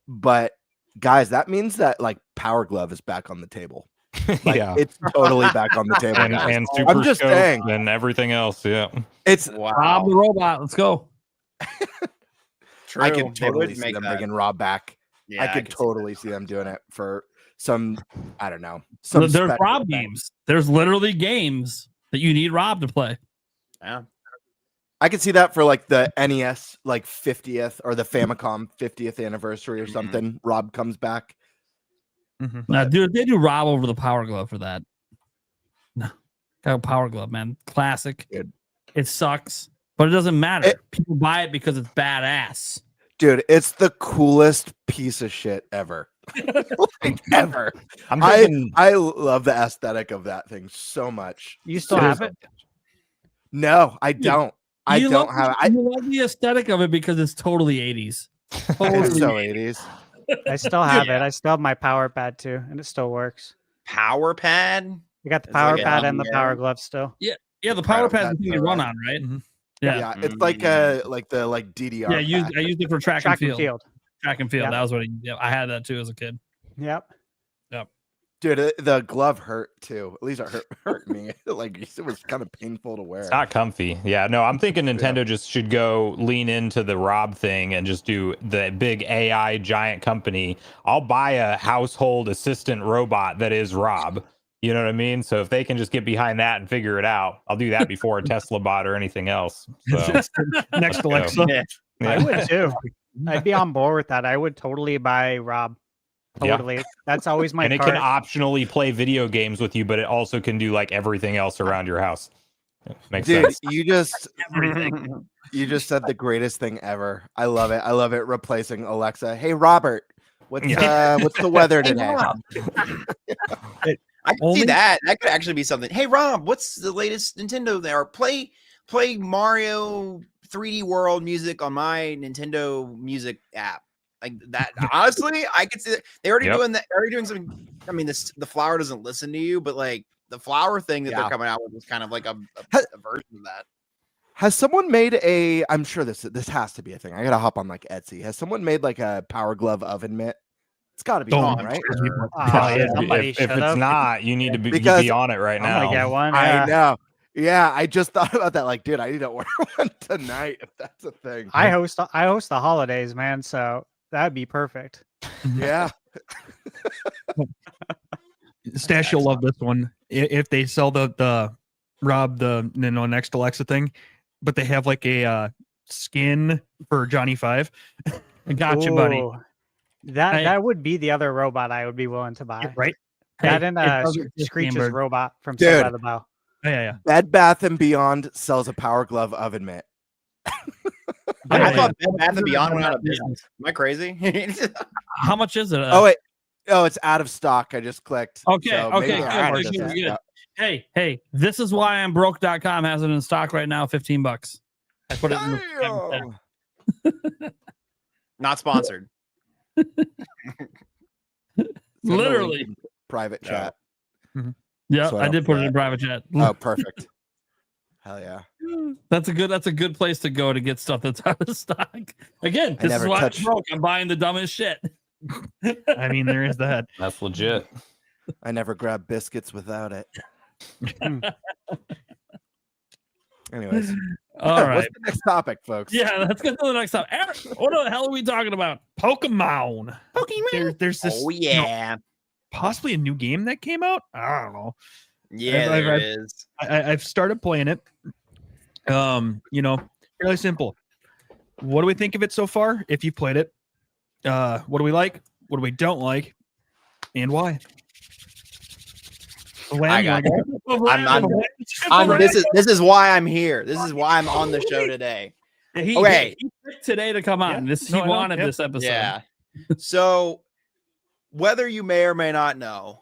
But guys, that means that like Power Glove is back on the table. Like, yeah. it's totally back on the table. And, guys. and Super I'm just Scope saying, and everything else. Yeah. it's Rob the robot. Let's go. True. I can They totally would see make them that. bringing Rob back. Yeah, I can could see totally see them doing it for some, I don't know. Some There's special Rob event. games. There's literally games that you need Rob to play. Yeah. I could see that for like the NES, like 50th or the Famicom 50th anniversary or Mhm. something. Rob comes back. Now, dude, they do Rob over the Power Glove for that. No, got a Power Glove, man. Classic. Dude. It sucks, but it doesn't matter. It- People buy it because it's badass. Dude, it's the coolest piece of shit ever. Like, ever. I'm thinking, I love the aesthetic of that thing so much. You still have it? No, I don't. I You don't love have the, you love the aesthetic of it because it's totally 80s. It's so 80s. I still have it. I still have my power pad too, and it still works. Power pad. You got the It's power like a pad and the LDR. power glove still. Yeah, the Power Power Pad's the Pad's thing you all run right. on, right? Mhm. Yeah, it's like the DDR. Yeah, I used it for track and field. Track and field. Yep. That was what I had that too as a kid. Yep. Dude, the glove hurt too. At least it hurt me. Like it was kind of painful to wear. it's not comfy. Yeah, no, I'm thinking Nintendo just should go lean into the Rob thing and just do the big AI giant company. I'll buy a household assistant robot that is Rob. You know what I mean? So if they can just get behind that and figure it out, I'll do that before a Tesla bot or anything else. So Next Alexa. Yeah. I would too. I'd be on board with that. I would totally buy Rob. Yeah. Totally. That's always my and it cart. can optionally play video games with you, but it also can do like everything else around your house. Makes Dude, sense. you just said the greatest thing ever. I love it. I love it. Replacing Alexa. Hey Robert, what's the weather Hey, today? Rob. I can see that. That could actually be something. Hey Rob, what's the latest Nintendo there? Play Mario 3D World music on my Nintendo Music app. Like that. Honestly, I could see that. They're already doing that. They're already doing something. I mean, the flower doesn't listen to you, but like the flower thing that they're coming out with is kind of like a version of that. Has someone made a? I'm sure this has to be a thing. I gotta hop on like Etsy. Has someone made like a Power Glove oven mitt? It's got to be on, right? Somebody if it's have. not, you need to be on it right I'm gonna now. get one. I know. Yeah, I just thought about that. Like, dude, I need to order one tonight if that's a thing. I host the holidays, man. So that'd be perfect. Yeah. Stash, you'll love this one. If they sell the Rob the next Alexa thing, but they have like a skin for Johnny Five. I got you, buddy. Ooh, that would be the other robot I would be willing to buy. Right? That Hey, and it doesn't just Screech's Amber. robot from Dude. Saved by the Bell. Yeah. Bed Bath and Beyond sells a Power Glove oven mitt. I thought Bed Bath and Beyond went out of business. Am I crazy? How much is it? Oh wait, it's out of stock. I just clicked. Okay, So okay, maybe good, I good, purchased good, it. good. Yeah. Hey, this is why I'm broke.com has it in stock right now, $15. I put it in the Damn. Not sponsored. Send the link literally. in private chat. Yeah, So I I don't did put it forget. in private chat. Oh, perfect. Hell yeah. That's a good place to go to get stuff that's out of stock. Again, I this is never why touched- I'm broke. I'm buying the dumbest shit. I mean, there is that. That's legit. I never grab biscuits without it. Anyways, All right. what's the next topic, folks? Yeah, let's get to the next time. Eric, what the hell are we talking about? Pokemon. There's this Oh yeah. possibly a new game that came out. I don't know. Yeah, I've- there I've- is. I've started playing it. Fairly simple. What do we think of it so far? If you played it, what do we like? what we don't like, and why. I got it. This is why I'm here. This is why I'm on the show today. He picked today to come on. He wanted this episode. Yeah. So whether you may or may not know,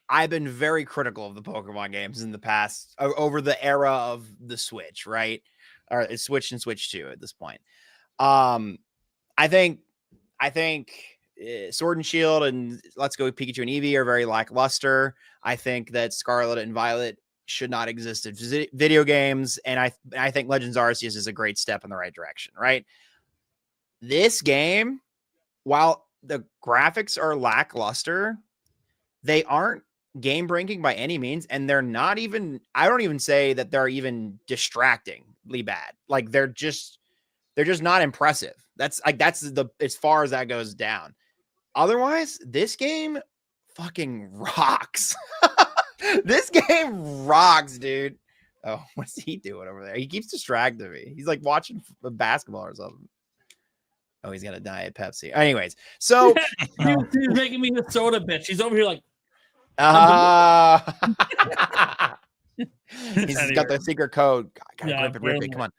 I've been very critical of the Pokemon games in the past over the era of the Switch, right? Or it's Switch and Switch 2 at this point. I think Sword and Shield and Let's Go Pikachu and Eevee are very lackluster. I think that Scarlet and Violet should not exist as video games, and I think Legends Arceus is a great step in the right direction, right? This game, while the graphics are lackluster, they aren't game-breaking by any means, and they're not even, I don't even say that they're even distractingly bad. Like they're just not impressive. That's as far as that goes down. Otherwise, this game fucking rocks. This game rocks, dude. Oh, what's he doing over there? He keeps distracting me. He's like watching basketball or something. Oh, he's got a Diet Pepsi. Anyways, so he's making me the soda bitch. He's over here like, he's got the secret code. God, rip it. Come on.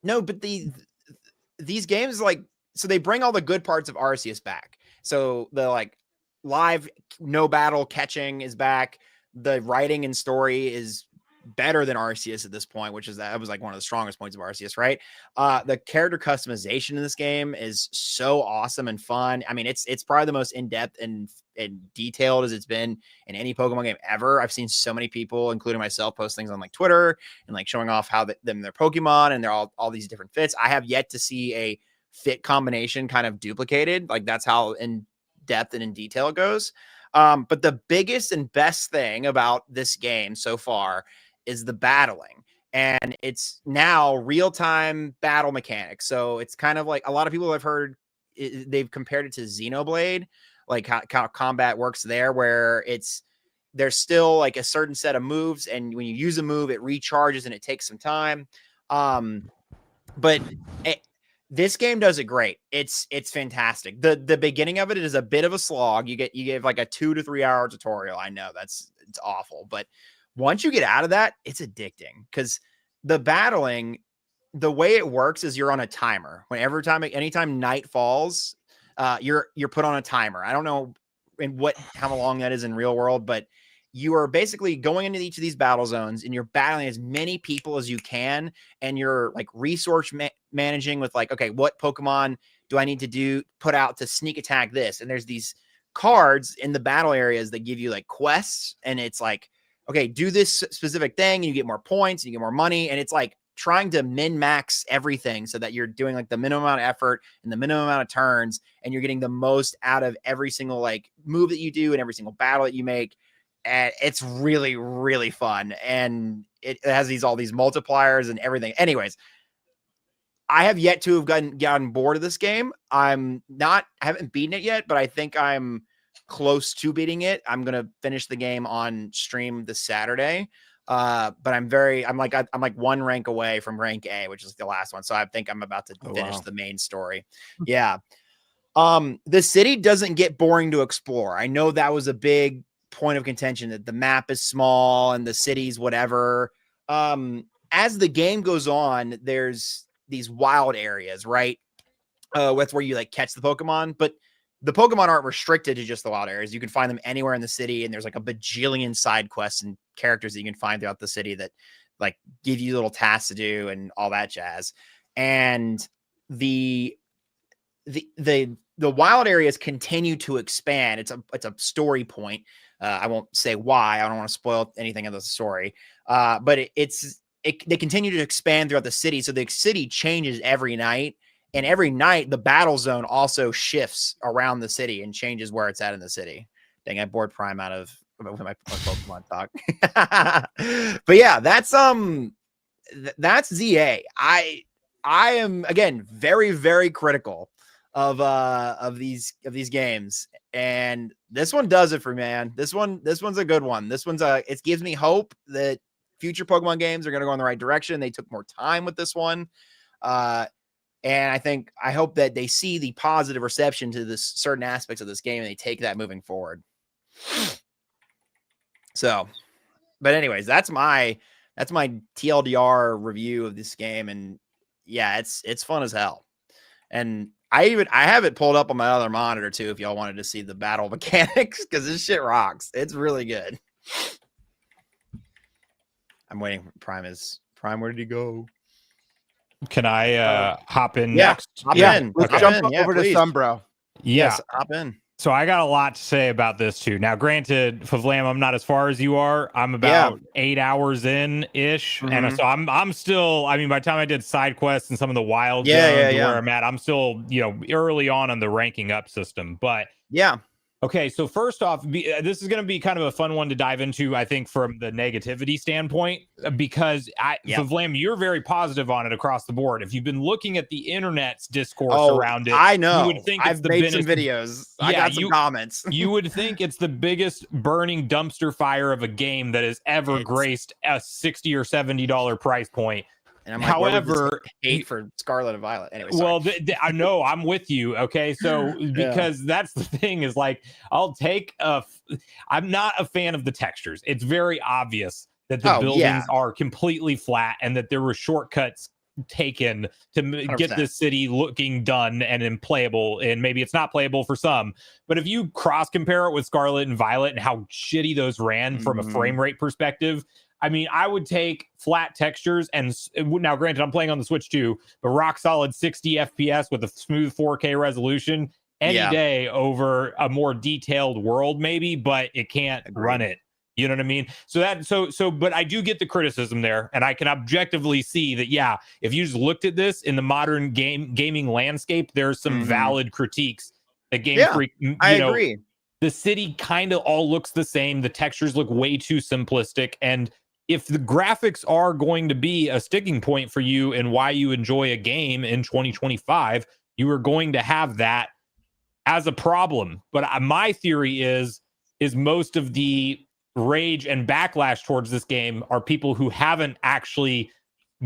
No, but these games, like, so they bring all the good parts of Arceus back. So the like live no battle catching is back. The writing and story is better than Arceus at this point, that was like one of the strongest points of Arceus, right? The character customization in this game is so awesome and fun. I mean, it's probably the most in-depth and detailed as it's been in any Pokemon game ever. I've seen so many people, including myself, post things on like Twitter and like showing off how their Pokemon and they're all these different fits. I have yet to see a fit combination kind of duplicated. Like that's how in depth and in detail it goes. But the biggest and best thing about this game so far is the battling, and it's now real-time battle mechanics. So it's kind of like a lot of people have heard they've compared it to Xenoblade, like how combat works there, where there's still like a certain set of moves, and when you use a move, it recharges and it takes some time. But this game does it great. It's fantastic. The beginning of it is a bit of a slog. You give like a 2 to 3 hour tutorial. I know it's awful, but once you get out of that, it's addicting because the battling, the way it works is you're on a timer. Anytime night falls, you're put on a timer. I don't know how long that is in real world, but you are basically going into each of these battle zones and you're battling as many people as you can. And you're like resource managing with like, okay, what Pokemon do I need to put out to sneak attack this? And there's these cards in the battle areas that give you like quests. And it's like, okay, do this specific thing and you get more points and you get more money. And it's like trying to min-max everything so that you're doing like the minimum amount of effort and the minimum amount of turns, and you're getting the most out of every single like move that you do and every single battle that you make. And it's really, really fun. And it has all these multipliers and everything. Anyways, I have yet to have gotten bored of this game. I haven't beaten it yet, but I think I'm close to beating it. I'm going to finish the game on stream this Saturday. But I'm like one rank away from rank A, which is the last one. So I think I'm about to finish the main story. Yeah. The city doesn't get boring to explore. I know that was a big point of contention, that the map is small and the cities, whatever. As the game goes on, there's these wild areas, right? That's where you like catch the Pokemon, but the Pokemon aren't restricted to just the wild areas. You can find them anywhere in the city, and there's like a bajillion side quests and characters that you can find throughout the city that like give you little tasks to do and all that jazz. And the wild areas continue to expand. It's a story point. I won't say why. I don't want to spoil anything of the story. But they continue to expand throughout the city. So the city changes every night. And every night, the battle zone also shifts around the city and changes where it's at in the city. Dang, I bored Prime out of my Pokemon talk. But yeah, that's Z-A. I am, again, very, very critical of these games. And this one does it for me, man. This one's a good one. It gives me hope that future Pokemon games are going to go in the right direction. They took more time with this one. And I hope that they see the positive reception to this certain aspects of this game and they take that moving forward. So, but anyways, that's my TLDR review of this game. And yeah, it's fun as hell. And I have it pulled up on my other monitor too, if y'all wanted to see the battle mechanics, because this shit rocks. It's really good. I'm waiting for Prime. Where did he go? Can I hop in Yeah, next? hop in. Let's Hop jump in. Yeah, over to please. Sunbro. Yeah. Yes, hop in. So I got a lot to say about this too. Now, granted, FVLAM, I'm not as far as you are. I'm about 8 hours in ish, and so I'm still. I mean, by the time I did side quests and some of the wild zones where I'm at, I'm still early on the ranking up system. But yeah. Okay, so first off, this is going to be kind of a fun one to dive into, I think, from the negativity standpoint, because FVLAM, you're very positive on it across the board. If you've been looking at the internet's discourse around it, I know. you would think I've made some videos. I got some comments. You would think it's the biggest burning dumpster fire of a game that has ever graced a $60 or $70 price point. And I'm like, however, hate for Scarlet and Violet. Anyway, well, I know I'm with you. Okay, so because that's the thing is like I'm not a fan of the textures. It's very obvious that the buildings are completely flat and that there were shortcuts taken to 100%. Get this city looking done and playable. And maybe it's not playable for some, but if you cross compare it with Scarlet and Violet and how shitty those ran from a frame rate perspective. I mean, I would take flat textures and now granted, I'm playing on the Switch too, but rock solid 60 FPS with a smooth 4K resolution any day over a more detailed world, maybe, but it can't run it. You know what I mean? But I do get the criticism there, and I can objectively see that, if you just looked at this in the modern gaming landscape, there's some valid critiques that Game Freak, I agree. The city kind of all looks the same. The textures look way too simplistic, and if the graphics are going to be a sticking point for you and why you enjoy a game in 2025, you are going to have that as a problem. But my theory is most of the rage and backlash towards this game are people who haven't actually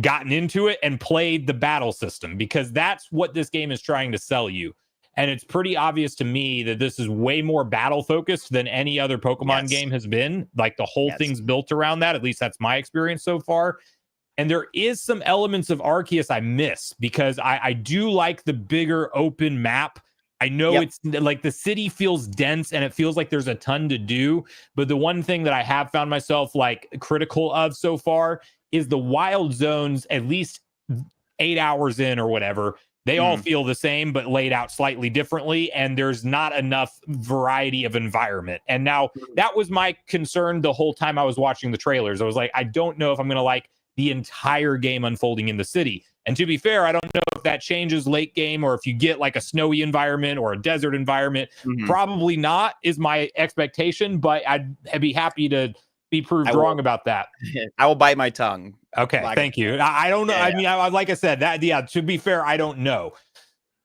gotten into it and played the battle system, because that's what this game is trying to sell you. And it's pretty obvious to me that this is way more battle focused than any other Pokemon game has been. Like the whole thing's built around that. At least that's my experience so far. And there is some elements of Arceus I miss, because I do like the bigger open map. I know it's like the city feels dense and it feels like there's a ton to do. But the one thing that I have found myself like critical of so far is the wild zones, at least 8 hours in or whatever. They all feel the same, but laid out slightly differently. And there's not enough variety of environment. And now that was my concern the whole time I was watching the trailers. I was like, I don't know if I'm going to like the entire game unfolding in the city. And to be fair, I don't know if that changes late game or if you get like a snowy environment or a desert environment. Probably not is my expectation, but I'd be happy to be proved wrong about that. I will bite my tongue. Okay, thank you. I don't know. I mean, like I said, to be fair, I don't know.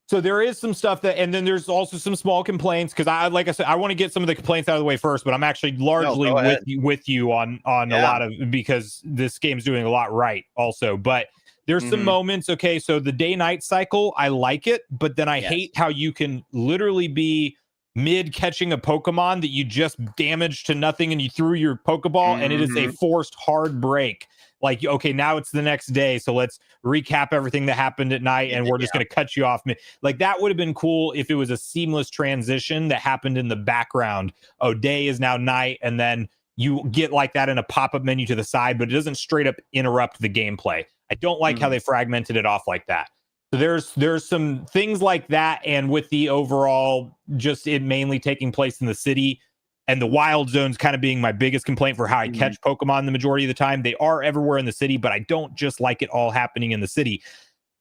So there is some stuff that, and then there's also some small complaints, because like I said, I want to get some of the complaints out of the way first, but I'm actually largely with you on a lot of, because this game's doing a lot right also. But there's some moments. Okay, so the day-night cycle, I like it, but then I hate how you can literally be mid catching a Pokemon that you just damaged to nothing and you threw your Pokeball and it is a forced hard break. Like, okay, now it's the next day, so let's recap everything that happened at night and we're just going to cut you off. Like, that would have been cool if it was a seamless transition that happened in the background. Oh, day is now night, and then you get like that in a pop-up menu to the side, but it doesn't straight up interrupt the gameplay. I don't like how they fragmented it off like that. So there's some things like that, and with the overall just it mainly taking place in the city and the wild zones kind of being my biggest complaint for how I catch Pokemon the majority of the time. They are everywhere in the city, but I don't just like it all happening in the city.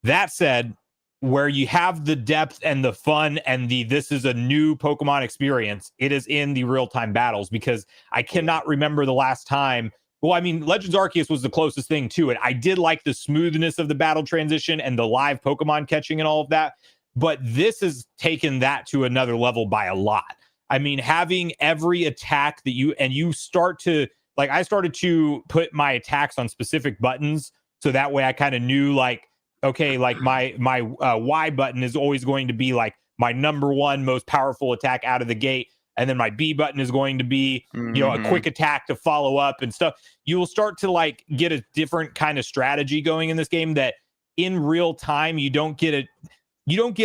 That said, where you have the depth and the fun and this is a new Pokemon experience, it is in the real-time battles, because I cannot remember the last time. Well, I mean, Legends Arceus was the closest thing to it. I did like the smoothness of the battle transition and the live Pokemon catching and all of that, but this has taken that to another level by a lot. I mean, having every attack that you start to, like, I started to put my attacks on specific buttons, so that way I kind of knew, like, okay, like my Y button is always going to be like my number one most powerful attack out of the gate, and then my B button is going to be a quick attack to follow up and stuff. You will start to like get a different kind of strategy going in this game that in real time you don't get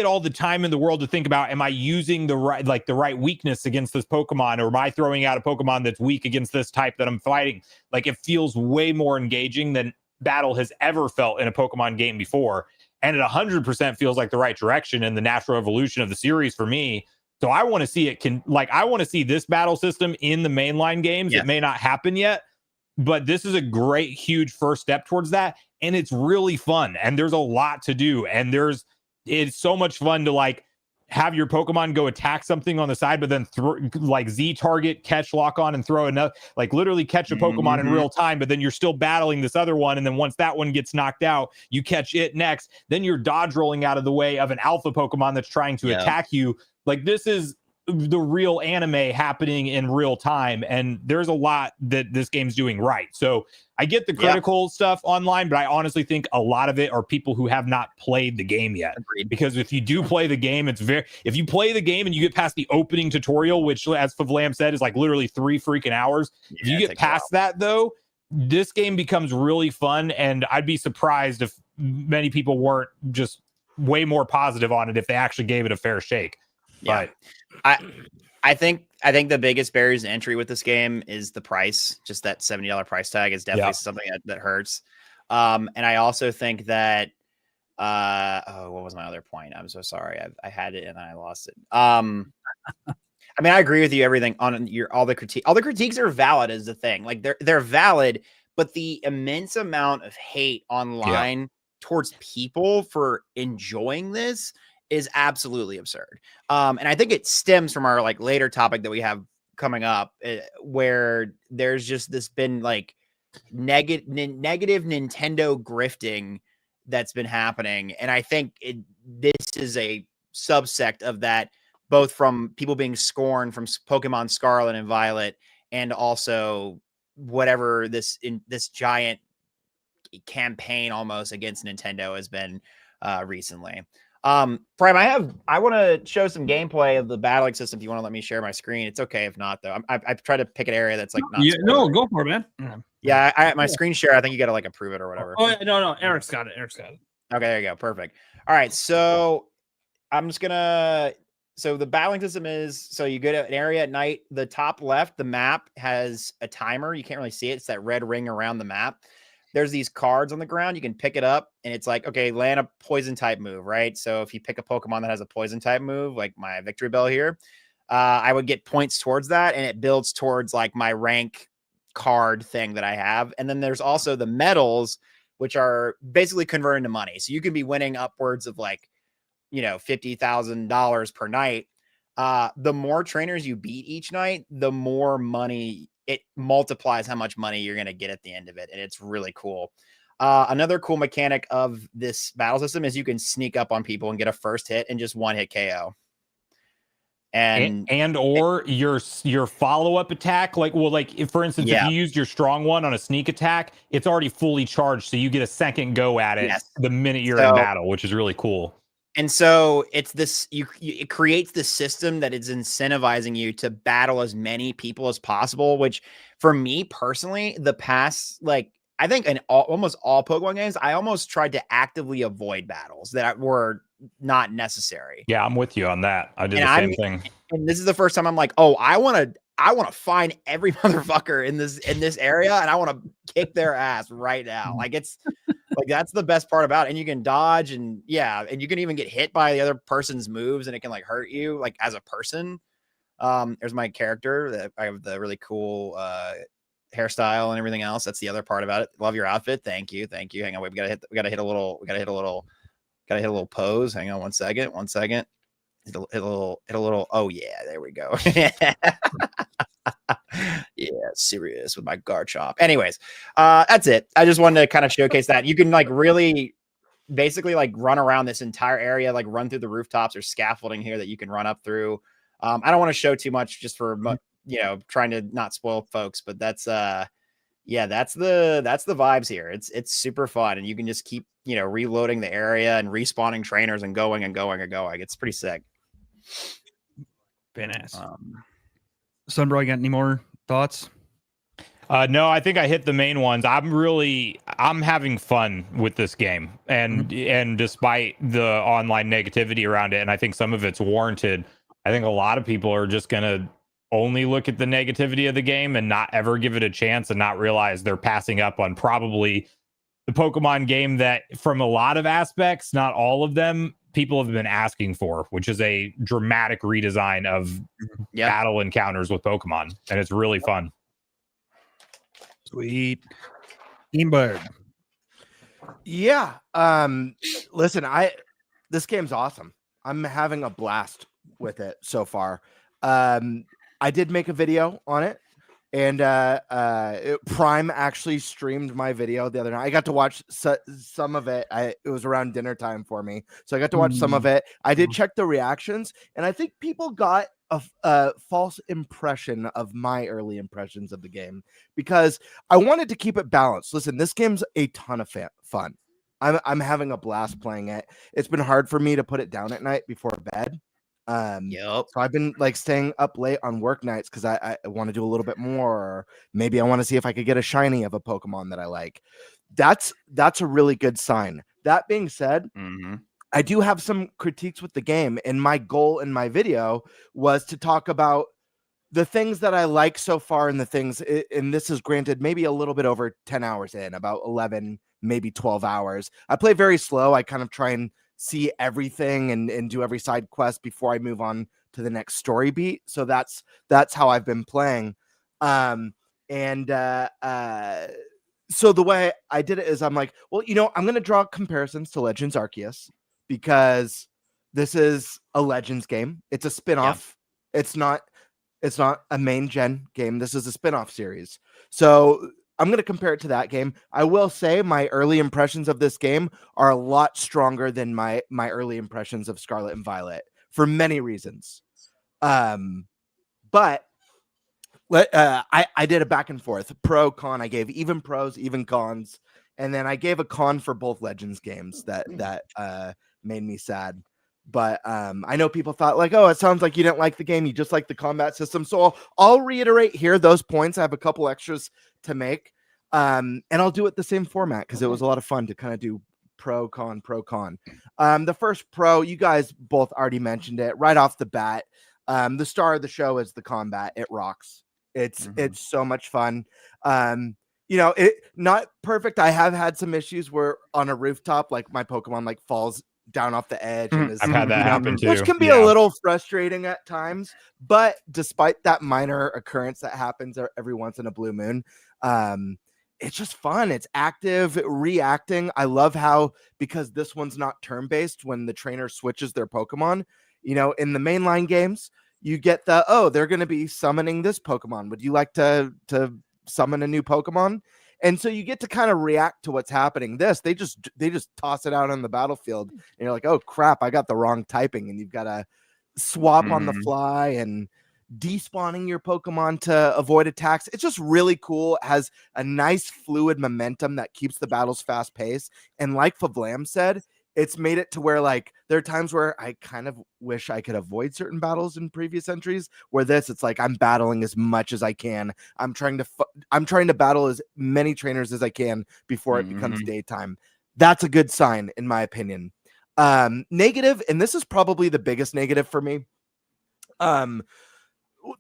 all the time in the world to think about, am I using the right weakness against this Pokemon, or am I throwing out a Pokemon that's weak against this type that I'm fighting? Like, it feels way more engaging than battle has ever felt in a Pokemon game before. And it 100% feels like the right direction and the natural evolution of the series for me. So I want to see I want to see this battle system in the mainline games. It may not happen yet, but this is a great, huge first step towards that. And it's really fun. And there's a lot to do. And it's so much fun to like have your Pokemon go attack something on the side, but then like Z target, catch, lock on, and throw another, like literally catch a Pokemon in real time, but then you're still battling this other one. And then once that one gets knocked out, you catch it next. Then you're dodge rolling out of the way of an alpha Pokemon that's trying to attack you. Like, this is the real anime happening in real time. And there's a lot that this game's doing right. So I get the critical stuff online, but I honestly think a lot of it are people who have not played the game yet. Agreed. Because if you do play the game, if you play the game and you get past the opening tutorial, which, as FVLAM said, is like literally 3 freaking hours. If you get past that, though, this game becomes really fun. And I'd be surprised if many people weren't just way more positive on it if they actually gave it a fair shake. Yeah. But I think the biggest barriers to entry with this game is the price. Just that $70 price tag is definitely something that hurts. And I also think that what was my other point? I'm so sorry. I had it and then I lost it. I mean, I agree with you. Everything on all the critiques are valid is the thing. Like, they're valid, but the immense amount of hate online towards people for enjoying this is absolutely absurd. And I think it stems from our like later topic that we have coming up, where there's just been like negative Nintendo grifting that's been happening. And I think this is a subsect of that, both from people being scorned from Pokemon Scarlet and Violet, and also whatever this giant campaign almost against Nintendo has been recently. Prime, I want to show some gameplay of the battling system. If you want to let me share my screen, it's okay if not, though. I've tried to pick an area that's like not. No, go for it, man. Yeah, my screen share. I think you got to like approve it or whatever. Oh no, Eric's got it. Okay, there you go. Perfect. All right, so I'm just gonna. So the battling system is, so you go to an area at night. The top left, the map has a timer. You can't really see it. It's that red ring around the map. There's these cards on the ground. You can pick it up and it's like, okay, land a poison type move, right? So if you pick a Pokemon that has a poison type move, like my Victory Bell here, I would get points towards that, and it builds towards like my rank card thing that I have. And then there's also the medals, which are basically converted into money. So you can be winning upwards of like, $50,000 per night. The more trainers you beat each night, the more money it multiplies how much money you're going to get at the end of it. And it's really cool. Another cool mechanic of this battle system is you can sneak up on people and get a first hit and just one hit KO. Or your follow-up attack. Like, if, for instance, if you used your strong one on a sneak attack, it's already fully charged. So you get a second go at it the minute you're in battle, which is really cool. And so it's this, it creates this system that is incentivizing you to battle as many people as possible, which for me personally, the past, like, I think in almost all Pokemon games, I almost tried to actively avoid battles that were not necessary. Yeah, I'm with you on that. I did the same thing. And this is the first time I'm like, oh, I want to find every motherfucker in this area, and I want to kick their ass right now. Like, it's like, that's the best part about it. And you can dodge, and and you can even get hit by the other person's moves, and it can like hurt you like as a person. There's my character that I have the really cool hairstyle and everything else. That's the other part about it. Love your outfit. Thank you. Hang on, wait, we gotta hit a little pose. Hang on one second. Hit a little. Oh yeah, there we go. Yeah, serious with my guard chop. Anyways, that's it. I just wanted to kind of showcase that you can like really basically like run around this entire area, like run through the rooftops or scaffolding here that you can run up through. I don't want to show too much just for trying to not spoil folks, but that's the vibes here. It's super fun, and you can just keep reloading the area and respawning trainers and going and going and going. It's pretty sick. Badass. Sunbro, you got any more thoughts? No, I think I hit the main ones. I'm having fun with this game, and despite the online negativity around it, and I think some of it's warranted, I think a lot of people are just gonna only look at the negativity of the game and not ever give it a chance and not realize they're passing up on probably the Pokemon game that, from a lot of aspects, not all of them, people have been asking for, which is a dramatic redesign of battle encounters with Pokemon, and it's really fun. Sweet. Teambird. Yeah. Listen, this game's awesome. I'm having a blast with it so far. I did make a video on it, and Prime actually streamed my video the other night. I got to watch some of it. It was around dinner time for me, so I got to watch some of it. I did check the reactions, and I think people got a false impression of my early impressions of the game, because I wanted to keep it balanced. Listen, this game's a ton of fun. I'm having a blast playing it. It's been hard for me to put it down at night before bed. So I've been like staying up late on work nights because I want to do a little bit more, or maybe I want to see if I could get a shiny of a Pokemon that I like. That's a really good sign. That being said, I do have some critiques with the game, and my goal in my video was to talk about the things that I like so far, and the things, and this is granted maybe a little bit over 10 hours in, about 11, maybe 12 hours. I play very slow. I kind of try and see everything and do every side quest before I move on to the next story beat. So that's how I've been playing. So the way I did it is I'm like, well, I'm going to draw comparisons to Legends Arceus, because this is a Legends game. It's a spinoff. Yeah. It's not a main gen game. This is a spinoff series. So I'm going to compare it to that game. I will say my early impressions of this game are a lot stronger than my early impressions of Scarlet and Violet for many reasons. But I did a back and forth, pro, con. I gave even pros, even cons. And then I gave a con for both Legends games that made me sad. But I know people thought like, oh, it sounds like you didn't like the game. You just like the combat system. So I'll reiterate here those points. I have a couple extras to make. And I'll do it the same format because it was a lot of fun to kind of do pro, con. The first pro, you guys both already mentioned it right off the bat. The star of the show is the combat. It rocks. It's so much fun. It not perfect. I have had some issues where on a rooftop, like my Pokemon like falls down off the edge, and I've had that happen too, which can be a little frustrating at times. But despite that minor occurrence that happens every once in a blue moon, it's just fun. It's active, reacting. I love how, because this one's not turn-based, when the trainer switches their Pokemon, in the mainline games, you get they're going to be summoning this Pokemon. Would you like to summon a new Pokemon? And so you get to kind of react to what's happening. They just toss it out on the battlefield, and you're like, oh crap, I got the wrong typing, and you've got to swap on the fly and despawning your Pokemon to avoid attacks. It's just really cool. It has a nice fluid momentum that keeps the battles fast paced. And like FVLAM said, it's made it to where like there are times where I kind of wish I could avoid certain battles in previous entries, where it's like I'm battling as much as I can. I'm trying to battle as many trainers as I can before it becomes daytime. That's a good sign, in my opinion. Negative, and this is probably the biggest negative for me.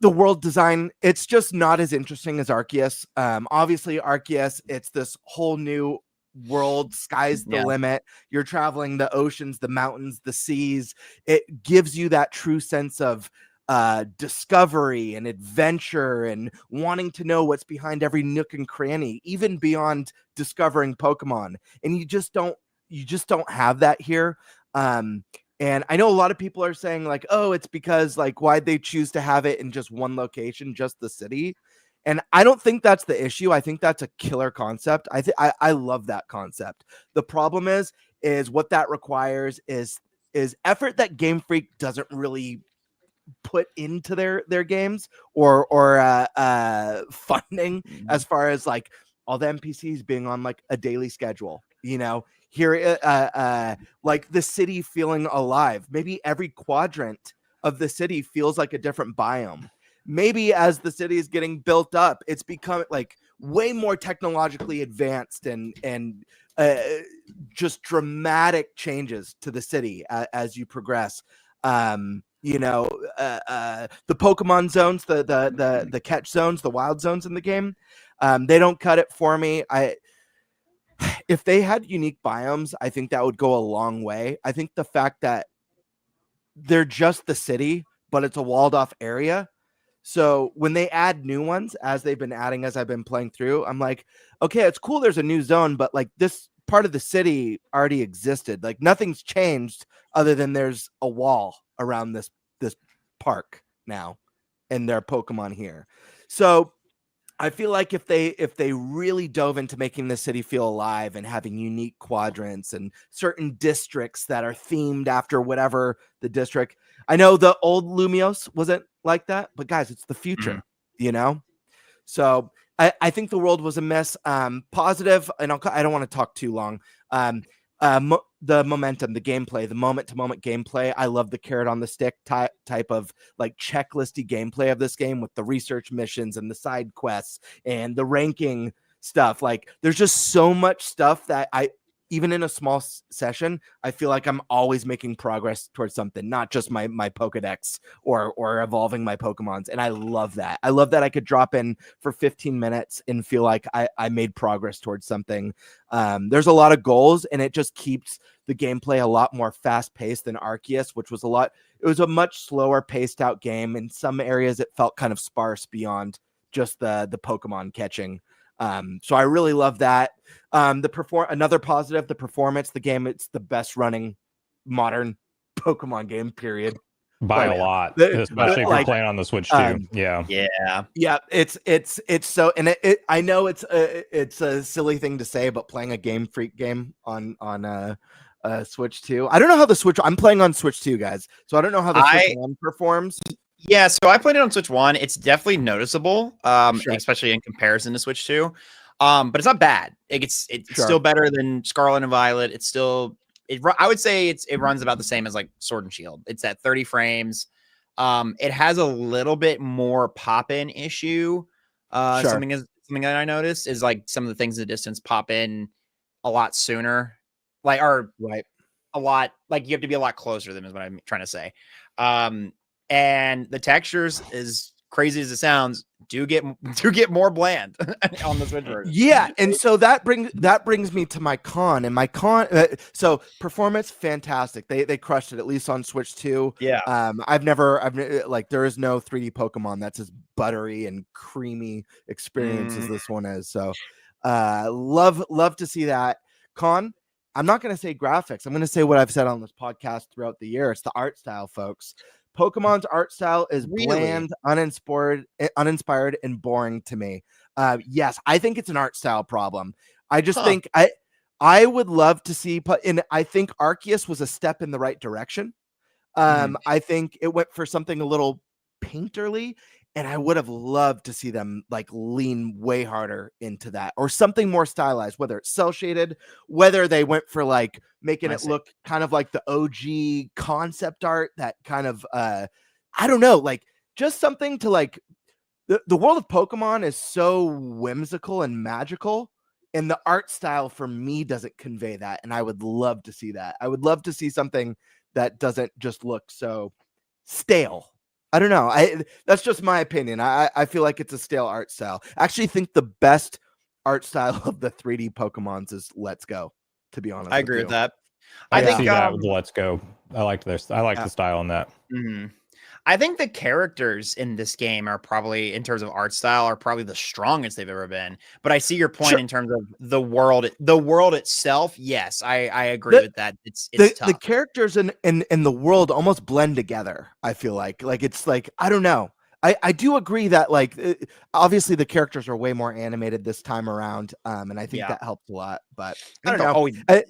The world design, it's just not as interesting as Arceus. Obviously Arceus, it's this whole new world, sky's the limit. You're traveling the oceans, the mountains, the seas. It gives you that true sense of discovery and adventure and wanting to know what's behind every nook and cranny, even beyond discovering Pokemon. And you just don't have that here. And I know a lot of people are saying like, oh, it's because like, why'd they choose to have it in just one location, just the city? And I don't think that's the issue. I think that's a killer concept. I love that concept. The problem is what that requires is effort that Game Freak doesn't really put into their games or funding, as far as like all the NPCs being on like a daily schedule. like the city feeling alive. Maybe every quadrant of the city feels like a different biome. Maybe as the city is getting built up, it's become like way more technologically advanced and just dramatic changes to the city as you progress. The Pokemon zones, the catch zones, the wild zones in the game, they don't cut it for me. If they had unique biomes, I think that would go a long way. I think the fact that they're just the city, but it's a walled off area. So when they add new ones, as they've been adding, as I've been playing through, I'm like, okay, it's cool. There's a new zone, but like this part of the city already existed. Like nothing's changed other than there's a wall around this park now, and there are Pokemon here. So I feel like if they really dove into making the city feel alive and having unique quadrants and certain districts that are themed after whatever the district. I know the old Lumios wasn't like that, but guys, it's the future, So I think the world was a mess. Positive, and I don't want to talk too long. The momentum, the gameplay, the moment-to-moment gameplay. I love the carrot on the stick type of like checklisty gameplay of this game with the research missions and the side quests and the ranking stuff. Like there's just so much stuff that even in a small session, I feel like I'm always making progress towards something, not just my Pokedex or evolving my Pokemons. And I love that. I love that I could drop in for 15 minutes and feel like I made progress towards something. There's a lot of goals, and it just keeps the gameplay a lot more fast paced than Arceus, which was it was a much slower paced out game. In some areas, it felt kind of sparse beyond just the Pokemon catching. So I really love that. Another positive, the performance, the game, it's the best running modern Pokemon game, period. By a lot, especially if you're playing on the Switch too. Yeah. It's so, and I know it's a silly thing to say, but playing a Game Freak game on Switch 2. I don't know how the Switch. I'm playing on Switch 2, guys, so I don't know how the Switch 1 performs. Yeah, so I played it on Switch 1. It's definitely noticeable, especially in comparison to Switch 2. But it's not bad. It's still better than Scarlet and Violet. It's still I would say it runs about the same as like Sword and Shield. It's at 30 frames. It has a little bit more pop-in issue. Something that I noticed is like some of the things in the distance pop in a lot sooner. A lot, like you have to be a lot closer to them is what I'm trying to say. And the textures, as crazy as it sounds, do get more bland on the Switch version. Yeah, and so that brings me to my con. And my con, so performance, fantastic. They crushed it, at least on Switch 2. Yeah. I've like there is no 3D Pokemon that's as buttery and creamy experience as this one is. So love to see that. Con, I'm not going to say graphics. I'm going to say what I've said on this podcast throughout the year. It's the art style, folks. Pokemon's art style is bland, uninspired, and boring to me. Yes, I think it's an art style problem. I just think I would love to see, and I think Arceus was a step in the right direction. I think it went for something a little painterly, and I would have loved to see them like lean way harder into that, or something more stylized, whether it's cell shaded, whether they went for like making it look kind of like the OG concept art, that kind of I don't know, like just something to like the world of Pokemon is so whimsical and magical, and the art style for me doesn't convey that, and I would love to see that. I would love to see something that doesn't just look so stale. I don't know. That's just my opinion. I feel like it's a stale art style. I actually think the best art style of the 3D Pokemons is Let's Go, to be honest. I agree with that. I think that with Let's Go. I like the style on that. Mm-hmm. I think the characters in this game are probably, in terms of art style, are probably the strongest they've ever been. But I see your point in terms of the world itself. Yes, I agree with that. It's tough. The characters in the world almost blend together. I feel like it's like, I don't know. I do agree that like obviously the characters are way more animated this time around, and I think that helped a lot. But I don't know.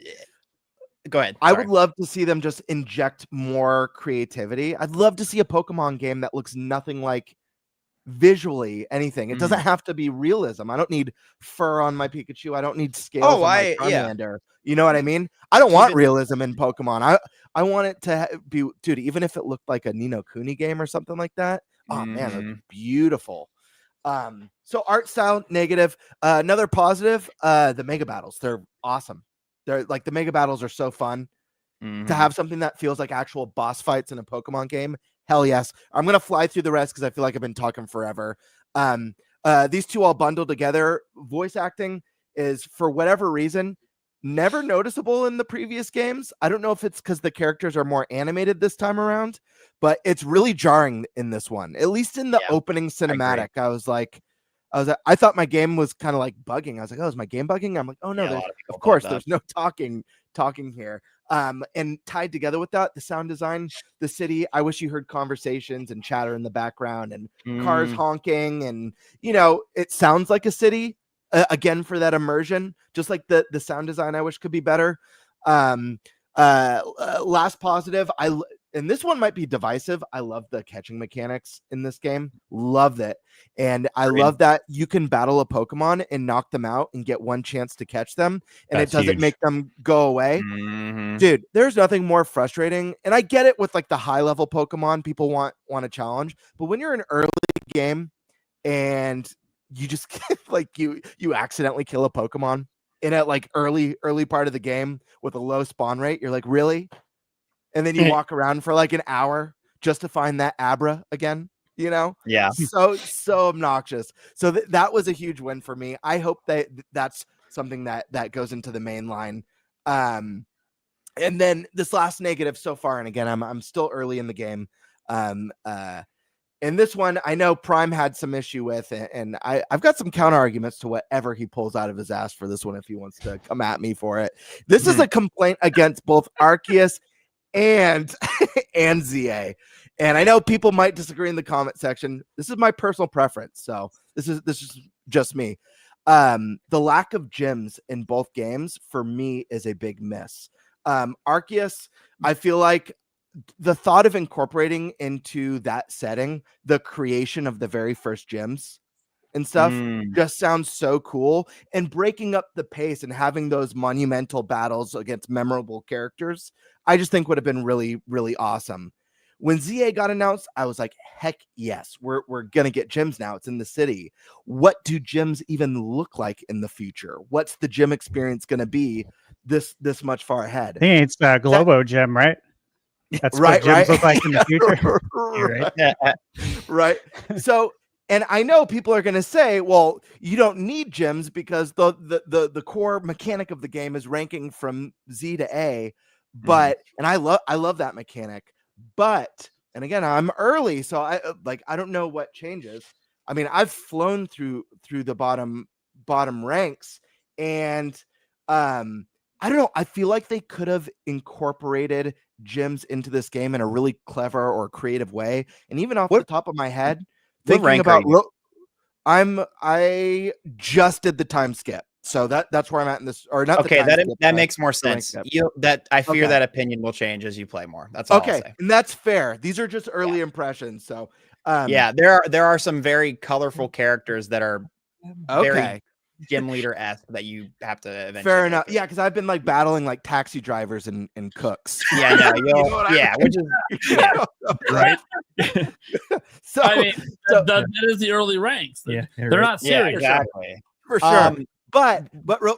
Go ahead. I would love to see them just inject more creativity. I'd love to see a Pokemon game that looks nothing like visually anything. It doesn't have to be realism. I don't need fur on my Pikachu. I don't need scales on my Charmander. You know what I mean? I don't want realism in Pokemon. I want it to be, dude, even if it looked like a Ni no Kuni game or something like that. Oh man, that's beautiful. So art style negative. Another positive, the mega battles. They're awesome. They're like, the mega battles are so fun. To have something that feels like actual boss fights in a Pokemon game. Hell yes. I'm gonna fly through the rest because I feel like I've been talking forever. These two all bundled together. Voice acting is, for whatever reason, never noticeable in the previous games. I don't know if it's because the characters are more animated this time around, but it's really jarring in this one. At least in the opening cinematic, I thought my game was kind of like bugging. I was like, oh, is my game bugging? I'm like, oh no, of course, there's no talking here. And tied together with that, the sound design, the city, I wish you heard conversations and chatter in the background and cars honking, and it sounds like a city again for that immersion. Just like the sound design, I wish could be better. Last positive, and this one might be divisive. I love the catching mechanics in this game. Love it. And I love that you can battle a Pokemon and knock them out and get one chance to catch them. And it doesn't make them go away. Dude, there's nothing more frustrating. And I get it with like the high level Pokemon, people want a challenge. But when you're in early game and you just like you accidentally kill a Pokemon in a like early part of the game with a low spawn rate, you're like, really? And then you walk around for like an hour just to find that Abra again, Yeah. So obnoxious. So that was a huge win for me. I hope that's something that goes into the main line. And then this last negative so far, and again, I'm still early in the game. And this one, I know Prime had some issue with, and I've got some counter arguments to whatever he pulls out of his ass for this one if he wants to come at me for it. This is a complaint against both Arceus and Z-A. And I know people might disagree in the comment section. This is my personal preference, so this is just me. The lack of gyms in both games for me is a big miss. Arceus, I feel like the thought of incorporating into that setting the creation of the very first gyms and stuff just sounds so cool, and breaking up the pace and having those monumental battles against memorable characters, I just think would have been really, really awesome. When Z-A got announced, I was like, heck yes, we're gonna get gyms now. It's in the city. What do gyms even look like in the future? What's the gym experience gonna be this much far ahead? I think it's Globo Gym, right? That's right, what gyms look like in the future. Right. So, and I know people are going to say, well, you don't need gyms because the core mechanic of the game is ranking from Z to A. But and I love that mechanic. But, and again, I'm early, so I don't know what changes. I mean, I've flown through the bottom ranks, and I don't know. I feel like they could have incorporated gyms into this game in a really clever or creative way. And even off the top of my head, thinking about I just did the time skip, so that's where I'm at in this. Or not? Okay, that makes more sense. I fear that opinion will change as you play more. That's all. Okay, and that's fair. These are just early impressions. So there are some very colorful characters that are very gym leader-esque that you have to eventually. Fair enough. Yeah, because I've been like battling like taxi drivers and cooks. Yeah, no, which is right. So I mean, that is the early ranks. They're not serious. Yeah, exactly. For sure. But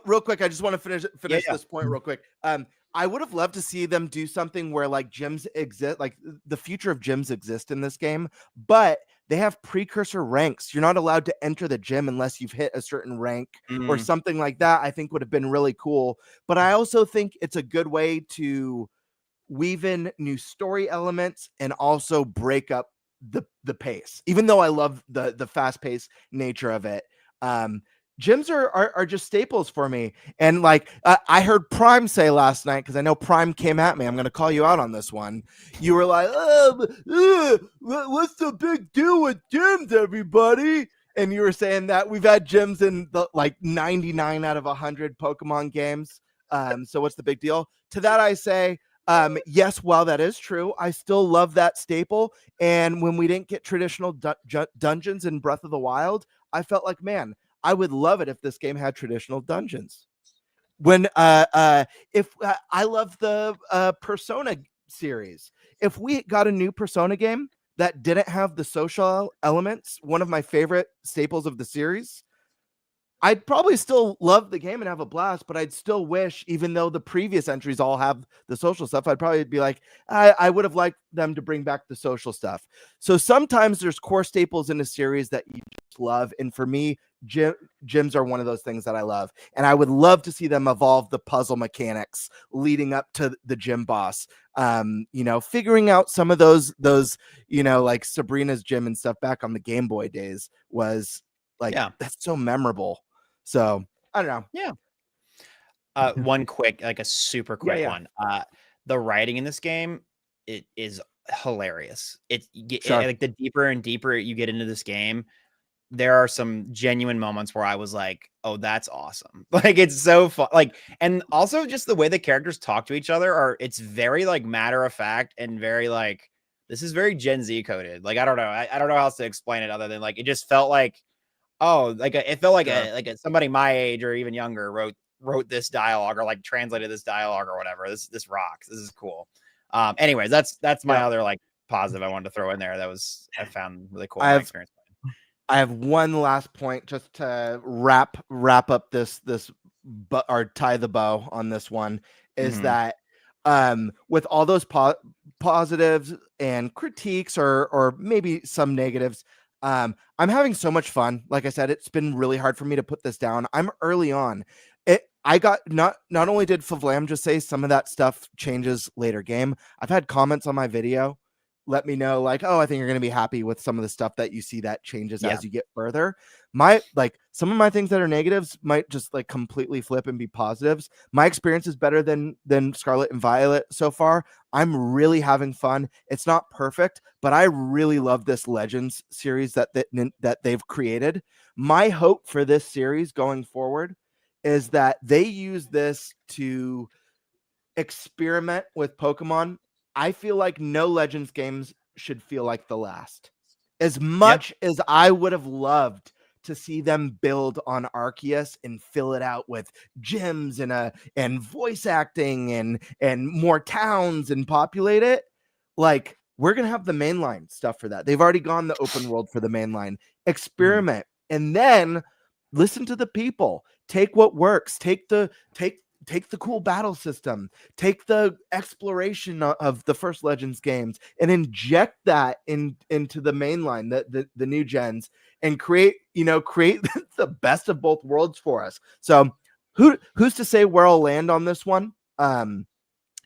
real quick, I just want to finish this point real quick. I would have loved to see them do something where like gyms exist, like the future of gyms exist in this game, but they have precursor ranks. You're not allowed to enter the gym unless you've hit a certain rank or something like that. I think would have been really cool. But I also think it's a good way to weave in new story elements and also break up the pace. Even though I love the fast paced nature of it, gyms are just staples for me. And like I heard Prime say last night, because I know Prime came at me. I'm going to call you out on this one. You were like, what's the big deal with gyms, everybody? And you were saying that we've had gyms in the like 99 out of 100 Pokemon games. So what's the big deal? To that I say, Yes, while that is true, I still love that staple. And when we didn't get traditional dungeons in Breath of the Wild, I felt like, man, I would love it if this game had traditional dungeons. When I love the Persona series. If we got a new Persona game that didn't have the social elements, one of my favorite staples of the series, I'd probably still love the game and have a blast, but I'd still wish, even though the previous entries all have the social stuff, I'd probably be like, I would have liked them to bring back the social stuff. So sometimes there's core staples in a series that you just love. And for me, gyms are one of those things that I love. And I would love to see them evolve the puzzle mechanics leading up to the gym boss. Figuring out some of those, like Sabrina's gym and stuff back on the Game Boy days was like, that's so memorable. So I don't know. Yeah. One quick, like a super quick one. The writing in this game, it is hilarious. Like the deeper and deeper you get into this game, there are some genuine moments where I was like, oh, that's awesome. Like, it's so fun. Like, and also just the way the characters talk to each other it's very like matter of fact and very like, this is very Gen Z coded. Like, I don't know. I don't know how else to explain it other than like, it just felt like, it felt like somebody my age or even younger wrote this dialogue or like translated this dialogue or whatever. This rocks. This is cool. Anyways, that's my other like positive I wanted to throw in there. I found really cool experience. I have one last point just to wrap up this or tie the bow on this one is that with all those positives and critiques or maybe some negatives, I'm having so much fun. Like I said, it's been really hard for me to put this down. I'm early on. I got not only did FVLAM just say some of that stuff changes later game. I've had comments on my video let me know like, oh, I think you're going to be happy with some of the stuff that you see that changes as you get further. Some of my things that are negatives might just like completely flip and be positives. My experience is better than Scarlet and Violet so far. I'm really having fun. It's not perfect, but I really love this Legends series that they've created. My hope for this series going forward is that they use this to experiment with Pokemon. I feel like no Legends games should feel like the last. As much as I would have loved to see them build on Arceus and fill it out with gyms and voice acting and more towns and populate it, like we're gonna have the mainline stuff for that. They've already gone the open world for the mainline. Experiment and then listen to the people. Take what works. Take the cool battle system, take the exploration of the first Legends games and inject that into the mainline, the new gens, and create the best of both worlds for us. So who's to say where I'll land on this one?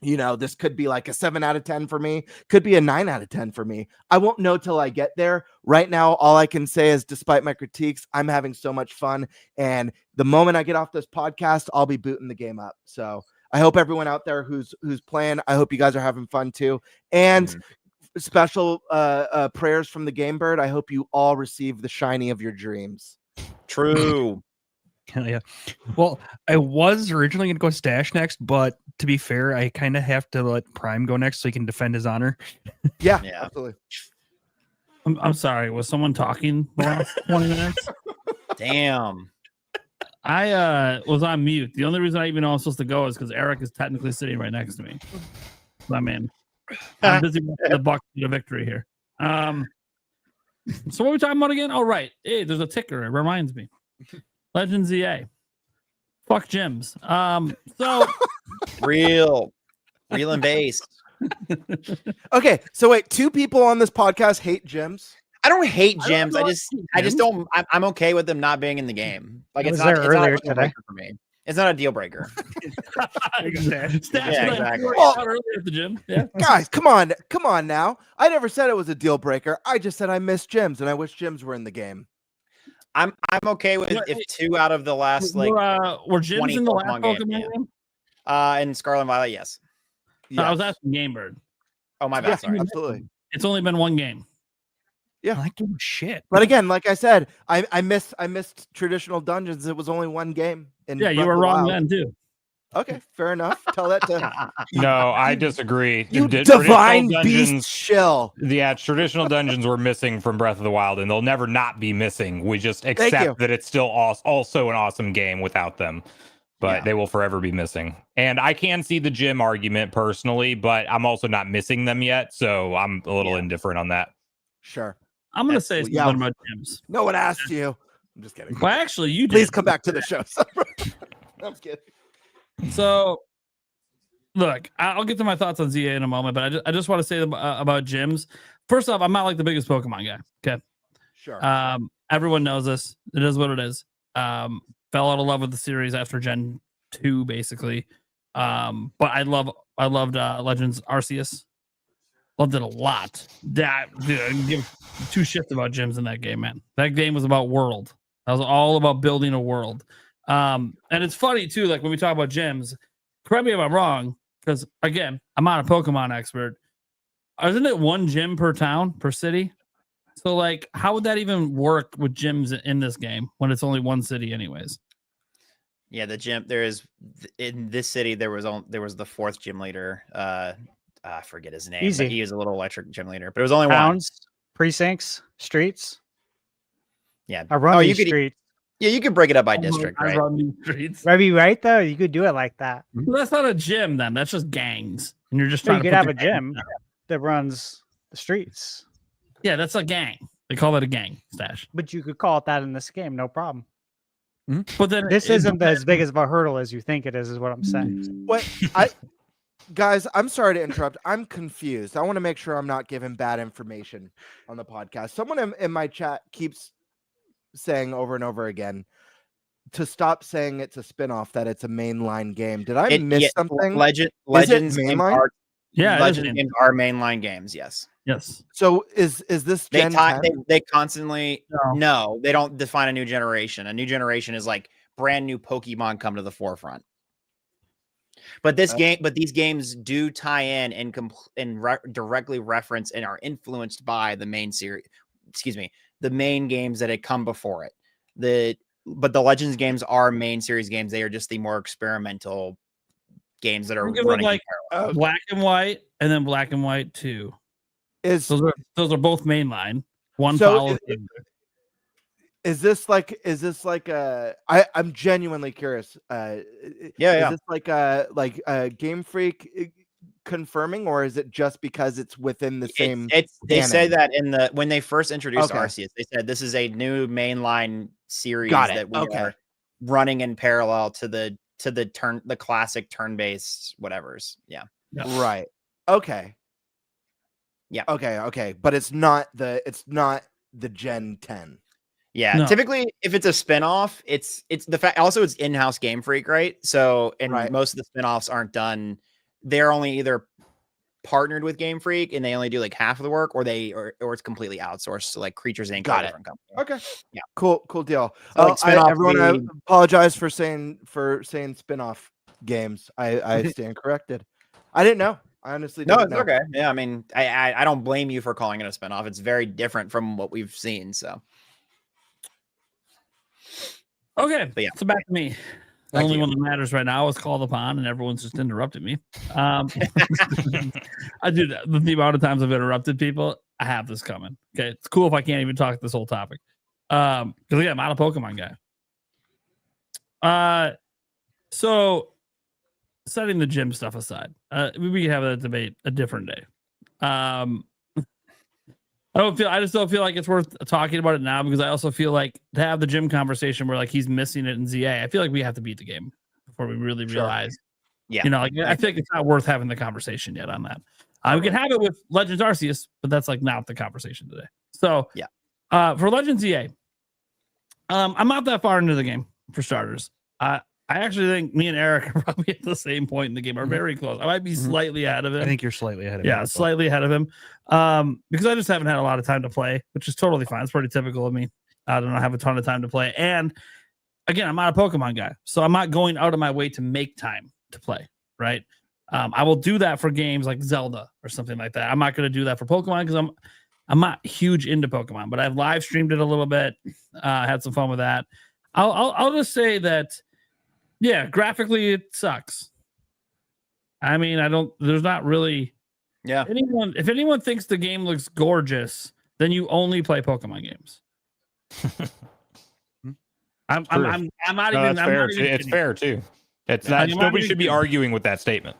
This could be like a 7 out of 10 for me, could be a 9 out of 10 for me. I won't know till I get there. Right now, all I can say is despite my critiques, I'm having so much fun. And the moment I get off this podcast, I'll be booting the game up. So I hope everyone out there who's playing, I hope you guys are having fun too. And special prayers from the Game Bird. I hope you all receive the shiny of your dreams. True. Yeah. Well, I was originally going to go Stash next, but to be fair, I kind of have to let Prime go next so he can defend his honor. Yeah, absolutely. I'm sorry. Was someone talking the last 20 minutes? Damn. I was on mute. The only reason I even know I'm supposed to go is because Eric is technically sitting right next to me. I'm busy with the buck to the victory here. So what are we talking about again? Oh, right. Hey, there's a ticker. It reminds me. Legends Z-A. Fuck gyms. So real and based. Okay, so wait, 2 people on this podcast hate gyms. I don't hate gyms. I just don't. I'm okay with them not being in the game. Like it's not a deal breaker for me. It's not a deal breaker. Exactly. Well, earlier at the gym. Yeah. Guys, come on now. I never said it was a deal breaker. I just said I miss gyms and I wish gyms were in the game. I'm okay with if 2 out of the last were gyms in the last Pokemon game? In Scarlet and Violet, yes. I was asking Game Bird. Oh my bad. Yeah, sorry. Absolutely. It's only been 1 game. Yeah, I give a shit. But again, like I said, I missed traditional dungeons. It was only 1 game. Yeah, you were wrong then too. Okay, fair enough. Tell that to No, I disagree. you Traditional divine beast dungeons, shill. yeah, traditional dungeons were missing from Breath of the Wild, and they'll never not be missing. We just you. accept that it's still also an awesome game without them, but Yeah. they will forever be missing. And I can see the gym argument personally, but I'm also not missing them yet, so I'm a little indifferent on that. Sure. I'm going to say Yeah. something about gyms. No one asked you. I'm just kidding. Well, actually, you Please did. come back to the show. I'm kidding. So, look, I'll get to my thoughts on ZA in a moment, but I just want to say about gyms. First off, I'm not like the biggest Pokemon guy. Okay. Sure. Everyone knows this. It is what it is. Fell out of love with the series after Gen 2, basically. But I loved Legends Arceus. Loved it a lot. That dude, I can give two shits about gyms in that game, man. That game was about world. That was all about building a world. And it's funny too, like when we talk about gyms, correct me if I'm wrong, because again, I'm not a Pokemon expert. Isn't it one gym per town, per city? So like, how would that even work with gyms in this game when it's only one city anyways? Yeah, the gym there is in this city. There was the fourth gym leader. I forget his name. Easy. But he is a little electric gym leader, but it was only Towns, precincts, streets. one. Yeah. I run Oh, these you could streets. Yeah, you could break it up by district, I right? run these streets. Maybe right though. You could do it like that. Well, that's not a gym then. That's just gangs, and you're just So trying you to could put have a the gym gangs down. that runs the streets, Yeah, that's a gang. They call it a gang stash. but you could call it that in this game, no problem. But then This isn't as big as of a hurdle as you think it is what I'm saying. What guys, I'm sorry to interrupt. I'm confused. I want to make sure I'm not giving bad information on the podcast. Someone in my chat keeps saying over and over again to stop saying it's a spin-off, that it's a mainline game. Did I miss something? Legends games mainline? are Yeah, Legends games are mainline games. Yes. Yes. So is this They Gen 10? they constantly No. no, they don't define a new generation. A new generation is like brand new Pokemon come to the forefront. But these games do tie in and directly reference and are influenced by the main series. Excuse me, the main games that had come before it. But the Legends games are main series games. They are just the more experimental games that are Think of it running like in parallel. Black and White, and then Black and White 2. Is Those are both mainline. One So follows. is this like I'm genuinely curious. Is this like a Game Freak confirming, or is it just because it's within the same They say canon? that when they first introduced Okay. Arceus, they said this is a new mainline series Got it. that we Okay. are running in parallel to the classic turn-based whatevers. Yeah. Right. Okay. Yeah. Okay. But it's not the Gen 10. Yeah, No. typically if it's a spin-off, it's the fact also it's in-house Game Freak, right? So Right. most of the spin-offs aren't done. They're only either partnered with Game Freak and they only do like half of the work, or it's completely outsourced to like Creatures Inc. Got or a it. different company. Okay. Yeah. Cool deal. So, like, spin-off Everyone, I the- apologize for saying spin-off games. I stand corrected. I didn't know. I honestly No, didn't it's know. okay. Yeah, I mean, I don't blame you for calling it a spin-off. It's very different from what we've seen. So Okay, But yeah. so back to me. The only one that matters right now is called upon, and everyone's just interrupted me. I do that. The amount of times I've interrupted people, I have this coming. Okay, it's cool if I can't even talk this whole topic. Because again, I'm not a Pokemon guy. So setting the gym stuff aside, we can have that debate a different day. I just don't feel like it's worth talking about it now, because I also feel like to have the gym conversation where like he's missing it in ZA, I feel like we have to beat the game before we really realize. yeah, You know, like I think it's not worth having the conversation yet on that. We can have it with Legends Arceus, but that's like not the conversation today. So yeah, for Legends ZA, I'm not that far into the game for starters. I actually think me and Eric are probably at the same point in the game, are very close. I might be slightly ahead of him. I think you're slightly ahead of him. Yeah, slightly ahead of him. Because I just haven't had a lot of time to play, which is totally fine. It's pretty typical of me. I don't have a ton of time to play. And again, I'm not a Pokemon guy, so I'm not going out of my way to make time to play, right? I will do that for games like Zelda or something like that. I'm not going to do that for Pokemon because I'm not huge into Pokemon, but I've live streamed it a little bit. Had some fun with that. I'll just say that Yeah, graphically it sucks. I mean, there's not really if anyone thinks the game looks gorgeous, then you only play Pokemon games. I'm not No, even that's fair. not even It's kidding. fair too. It's not. Nobody should be arguing with that statement.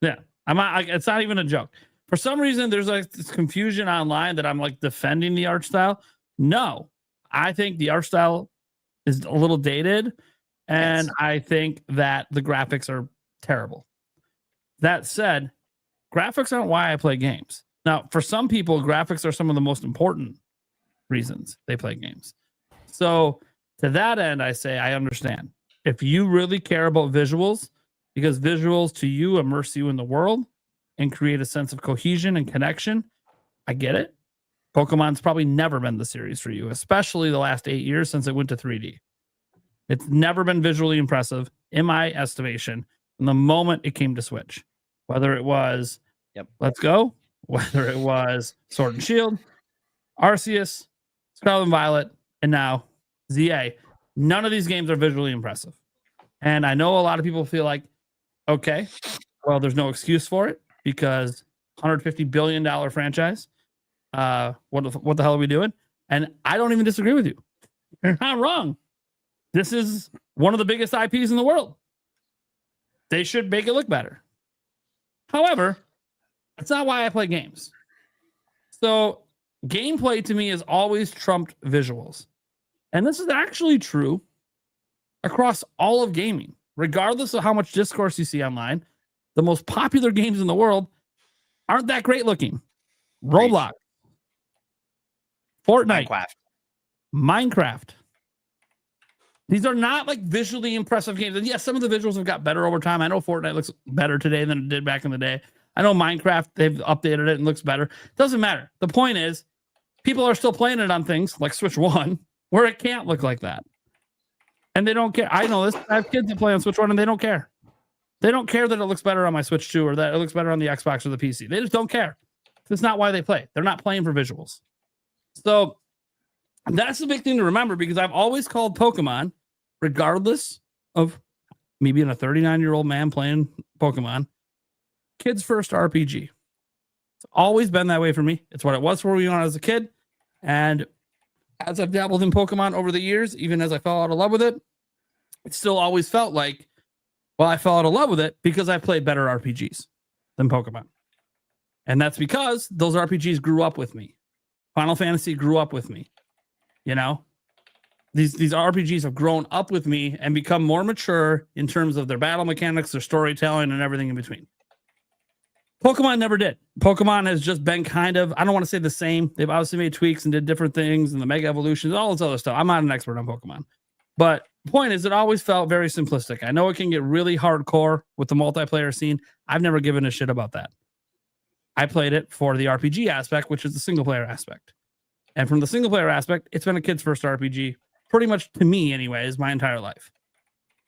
Yeah, it's not even a joke. For some reason, there's like this confusion online that I'm like defending the art style. No, I think the art style is a little dated, and I think that the graphics are terrible. That said, graphics aren't why I play games. Now, for some people, graphics are some of the most important reasons they play games. So to that end, I say I understand. If you really care about visuals, because visuals to you immerse you in the world and create a sense of cohesion and connection, I get it. Pokemon's probably never been the series for you, especially the last 8 years since it went to 3D. It's never been visually impressive, in my estimation, from the moment it came to Switch. Whether it was Let's Go, whether it was Sword and Shield, Arceus, Scarlet and Violet, and now Z-A. None of these games are visually impressive. And I know a lot of people feel like, okay, well, there's no excuse for it because $150 billion franchise. What the hell are we doing? And I don't even disagree with you. You're not wrong. This is one of the biggest IPs in the world. They should make it look better. However, that's not why I play games. So gameplay to me has always trumped visuals. And this is actually true across all of gaming. Regardless of how much discourse you see online, the most popular games in the world aren't that great looking. Roblox, Fortnite, Minecraft. These are not like visually impressive games. And yes, some of the visuals have got better over time. I know Fortnite looks better today than it did back in the day. I know Minecraft, they've updated it and looks better. Doesn't matter. The point is, people are still playing it on things like Switch 1 where it can't look like that. And they don't care. I know this. I have kids that play on Switch 1 and they don't care. They don't care that it looks better on my Switch 2 or that it looks better on the Xbox or the PC. They just don't care. That's not why they play. They're not playing for visuals. So that's the big thing to remember, because I've always called Pokemon, regardless of me being a 39-year-old man playing Pokemon, kids first RPG. It's always been that way for me. It's what it was for me when I was a kid. And as I've dabbled in Pokemon over the years, even as I fell out of love with it, it still always felt like, well, I fell out of love with it because I played better RPGs than Pokemon. And that's because those RPGs grew up with me. Final Fantasy grew up with me. You know, these RPGs have grown up with me and become more mature in terms of their battle mechanics, their storytelling, and everything in between. Pokemon never did. Pokemon has just been kind of, I don't want to say the same. They've obviously made tweaks and did different things and the Mega Evolutions, all this other stuff. I'm not an expert on Pokemon. But the point is, it always felt very simplistic. I know it can get really hardcore with the multiplayer scene. I've never given a shit about that. I played it for the RPG aspect, which is the single player aspect. And from the single player aspect, it's been a kid's first RPG, pretty much to me anyways, my entire life.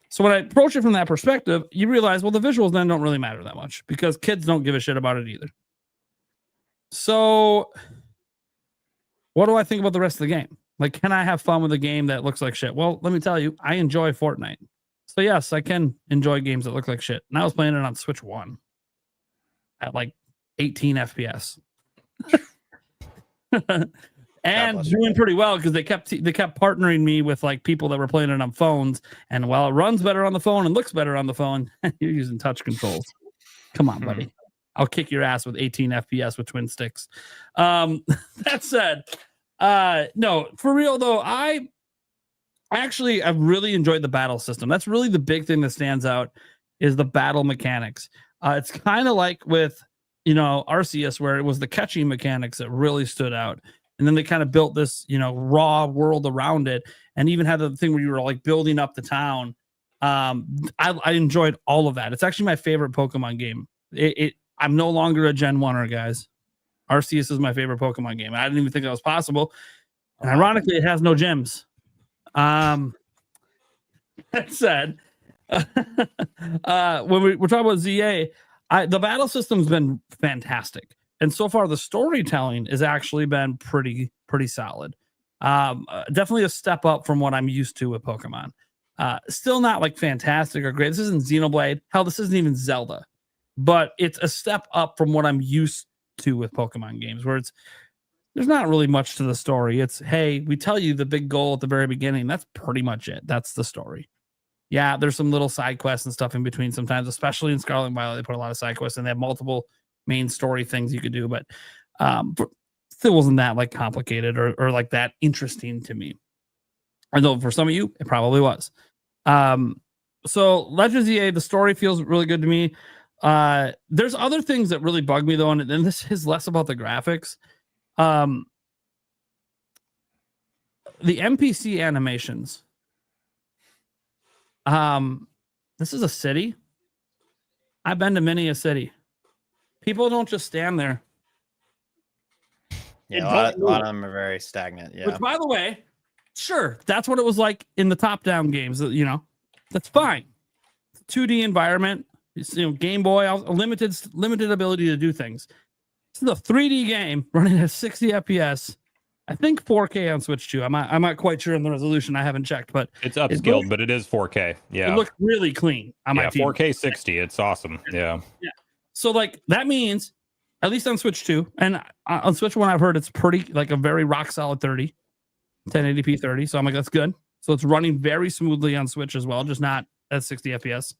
So when I approach it from that perspective, you realize, well, the visuals then don't really matter that much because kids don't give a shit about it either. So what do I think about the rest of the game? Like, can I have fun with a game that looks like shit? Well, let me tell you, I enjoy Fortnite. So yes, I can enjoy games that look like shit. And I was playing it on Switch 1 at like 18 FPS. And doing pretty well because they kept partnering me with like people that were playing it on phones. And while it runs better on the phone and looks better on the phone, you're using touch controls. Come on, buddy. I'll kick your ass with 18 FPS with twin sticks. That said, no, for real though, I've really enjoyed the battle system. That's really the big thing that stands out is the battle mechanics. It's kind of like with, Arceus, where it was the catching mechanics that really stood out. And then they kind of built this, raw world around it, and even had the thing where you were like building up the town. I enjoyed all of that. It's actually my favorite Pokemon game. I'm no longer a Gen 1er, guys. Arceus is my favorite Pokemon game. I didn't even think that was possible. And ironically, it has no gyms. That said, when we're talking about Z-A, the battle system's been fantastic. And so far, the storytelling has actually been pretty solid. Definitely a step up from what I'm used to with Pokemon. Still not like fantastic or great. This isn't Xenoblade. Hell, this isn't even Zelda. But it's a step up from what I'm used to with Pokemon games, where there's not really much to the story. It's, hey, we tell you the big goal at the very beginning. That's pretty much it. That's the story. Yeah, there's some little side quests and stuff in between sometimes, especially in Scarlet and Violet. They put a lot of side quests and they have multiple main story things you could do, but still wasn't that like complicated or like that interesting to me. Although for some of you, it probably was. So Legends Z-A, the story feels really good to me. There's other things that really bug me though, and this is less about the graphics. The NPC animations. This is a city. I've been to many a city. People don't just stand there. Yeah, a lot of them are very stagnant. Yeah. Which, by the way, sure, that's what it was like in the top-down games. You know, that's fine. 2D environment. Game Boy, limited ability to do things. This is a 3D game running at 60 FPS. I think 4K on Switch too. I'm not quite sure on the resolution. I haven't checked, but it's upscaled, but it is 4K. Yeah, it looks really clean on my TV. 4K 60. It's awesome. Yeah. So like that means, at least on Switch 2, and on Switch 1, I've heard it's pretty like a very rock solid 30, 1080p 30. So I'm like, that's good. So it's running very smoothly on Switch as well, just not at 60 FPS.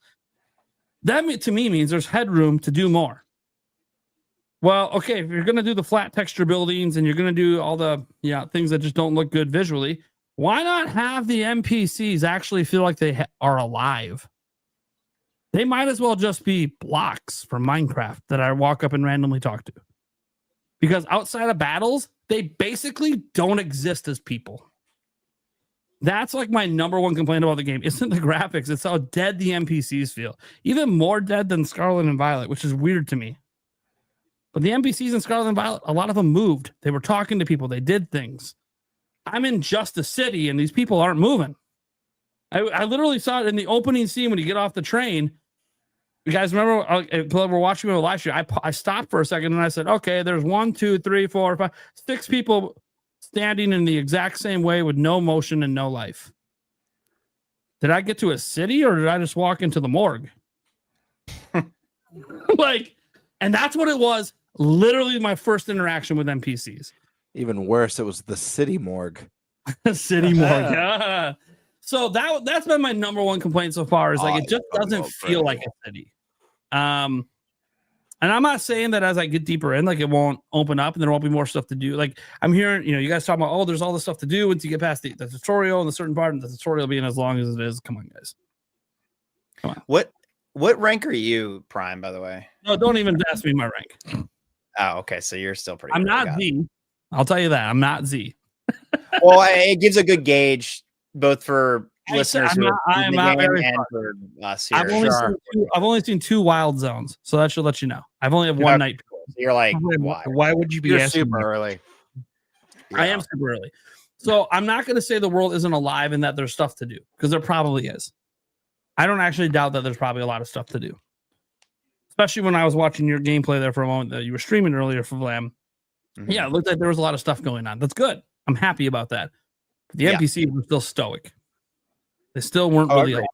That to me means there's headroom to do more. Well, okay, if you're going to do the flat texture buildings and you're going to do all the things that just don't look good visually, why not have the NPCs actually feel like they are alive? They might as well just be blocks from Minecraft that I walk up and randomly talk to. Because outside of battles, they basically don't exist as people. That's like my number one complaint about the game. Isn't the graphics, it's how dead the NPCs feel. Even more dead than Scarlet and Violet, which is weird to me. But the NPCs in Scarlet and Violet, a lot of them moved. They were talking to people. They did things. I'm in just a city, and these people aren't moving. I literally saw it in the opening scene when you get off the train. You guys remember, people were watching me live stream. I stopped for a second, and I said, okay, there's 1, 2, 3, 4, 5, 6 people standing in the exact same way with no motion and no life. Did I get to a city, or did I just walk into the morgue? And that's what it was. Literally my first interaction with NPCs. Even worse, it was the city morgue. City morgue. So that's been my number one complaint so far, is like it just doesn't feel like a city. And I'm not saying that as I get deeper in, like it won't open up and there won't be more stuff to do. Like I'm hearing, you guys talking about, there's all this stuff to do once you get past the tutorial and the certain part, and the tutorial being as long as it is. Come on, guys. Come on. What rank are you, Prime, by the way? No, don't even ask me my rank. Oh, okay. So you're still pretty I'm not Z. I'll tell you that. I'm not Z. Well, it gives a good gauge both for listeners I'm not very and for us here. I've only seen 2 wild zones, so that should let you know. I've only have one night. So you're like, why would you be super early? I am super early. So I'm not going to say the world isn't alive and that there's stuff to do, because there probably is. I don't actually doubt that there's probably a lot of stuff to do. Especially when I was watching your gameplay there for a moment that you were streaming earlier for VLAM. Mm-hmm. Yeah, it looked like there was a lot of stuff going on. That's good. I'm happy about that. But the NPCs were still stoic. They still weren't really alive.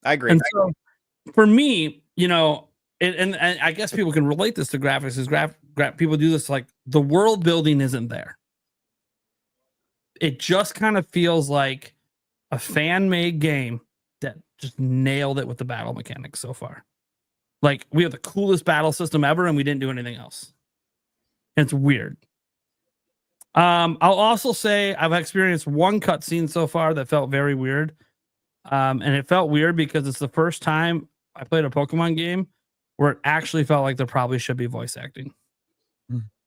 I agree. And so for me, and I guess people can relate this to graphics, is people do this, like the world building isn't there. It just kind of feels like a fan-made game that just nailed it with the battle mechanics so far. Like, we have the coolest battle system ever, and we didn't do anything else. And it's weird. I'll also say I've experienced one cutscene so far that felt very weird. And it felt weird because it's the first time I played a Pokemon game where it actually felt like there probably should be voice acting.